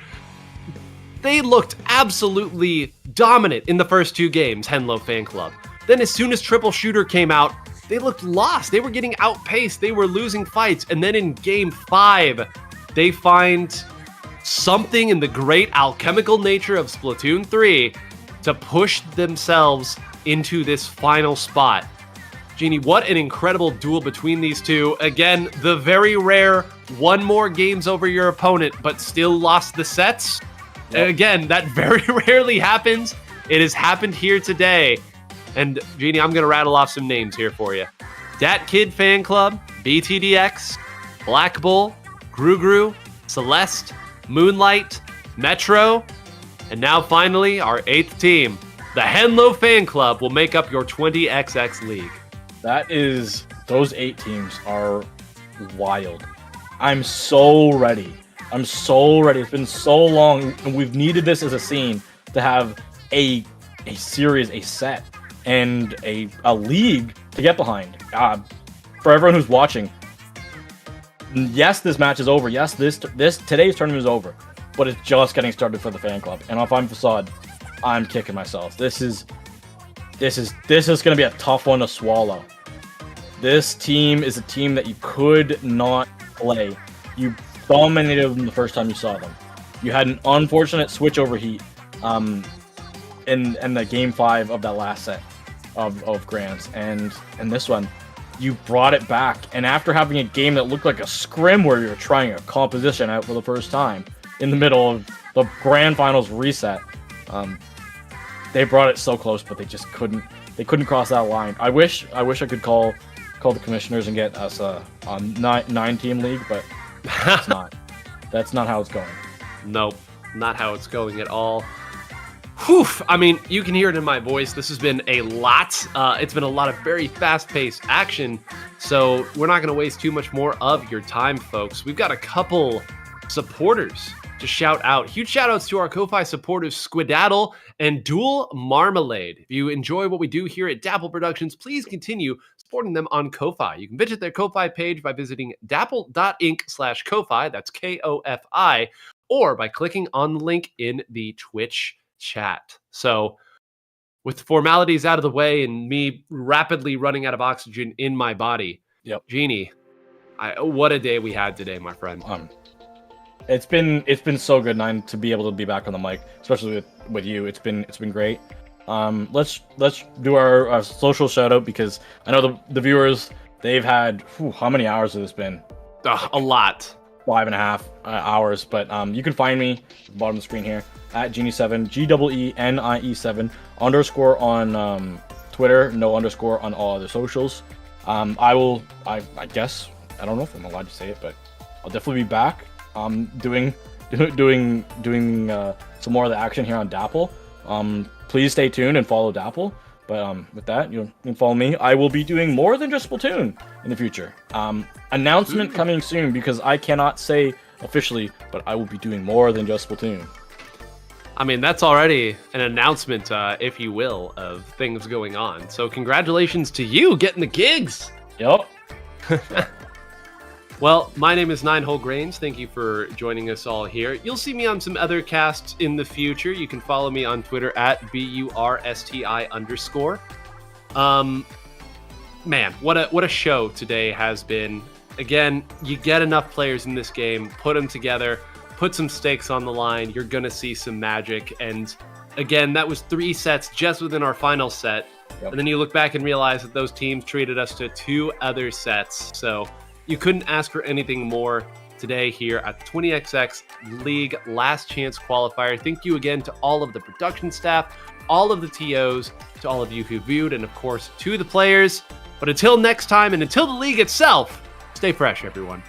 They looked absolutely dominant in the first 2 games, Henlo Fan Club. Then as soon as triple shooter came out, they looked lost. They were getting outpaced. They were losing fights. And then in game 5, they find something in the great alchemical nature of Splatoon 3 to push themselves into this final spot. Genie, what an incredible duel between these two. Again, the very rare won more games over your opponent, but still lost the sets. Yep. Again, that very rarely happens. It has happened here today. And Genie, I'm going to rattle off some names here for you. Dat Kid Fan Club, BTDX, Black Bull, Gru, Celeste, Moonlight, Metro, and now finally our 8th team. The Henlo Fan Club will make up your 20XX League. That is, those 8 teams are wild. I'm so ready. I'm so ready. It's been so long, and we've needed this as a scene to have a series, a set, and a league to get behind. For everyone who's watching, yes, this match is over. Yes, today's tournament is over, but it's just getting started for the fan club. And if I'm Facade, I'm kicking myself. This is going to be a tough one to swallow. This team is a team that you could not play. You dominated them the first time you saw them. You had an unfortunate switch overheat in the game 5 of that last set of Grands, and this one you brought it back. And after having a game that looked like a scrim where you're trying a composition out for the first time in the middle of the grand finals reset, they brought it so close, but they just couldn't. They couldn't cross that line. I wish I could call the commissioners and get us a 9-team league, but it's not. That's not how it's going. Nope, not how it's going at all. Whew, I mean, you can hear it in my voice. This has been a lot. It's been a lot of very fast-paced action, so we're not going to waste too much more of your time, folks. We've got a couple supporters to shout out. Huge shout outs to our Ko-Fi supporters, Squidaddle and Dual Marmalade. If you enjoy what we do here at Dapple Productions, please continue supporting them on Ko-Fi. You can visit their Ko-Fi page by visiting dapple.inc/Ko-Fi, that's K-O-F-I, or by clicking on the link in the Twitch chat. So with formalities out of the way and me rapidly running out of oxygen in my body, yep. Genie, what a day we had today, my friend. It's been so good, Nine, to be able to be back on the mic, especially with you. It's been great. Let's do our social shout out, because I know the viewers, they've had how many hours has this been? A lot. 5.5 hours, but you can find me at the bottom of the screen here at Genie7, GEENIE7 _ on Twitter, no underscore on all other socials. I guess, I don't know if I'm allowed to say it, but I'll definitely be back doing some more of the action here on Dapple. Please stay tuned and follow Dapple. But with that, you can follow me. I will be doing more than just Splatoon in the future. Announcement coming soon, because I cannot say officially, but I will be doing more than just Splatoon. I mean, that's already an announcement, if you will, of things going on. So congratulations to you getting the gigs. Yep. Well, my name is Ninehole Grains. Thank you for joining us all here. You'll see me on some other casts in the future. You can follow me on Twitter at BURSTI_. Man, what a show today has been. Again, you get enough players in this game, put them together, put some stakes on the line, you're going to see some magic. And again, that was 3 sets just within our final set. Yep. And then you look back and realize that those teams treated us to 2 other sets. So you couldn't ask for anything more today here at the 20XX League Last Chance Qualifier. Thank you again to all of the production staff, all of the TOs, to all of you who viewed, and of course to the players. But until next time, and until the league itself, stay fresh, everyone.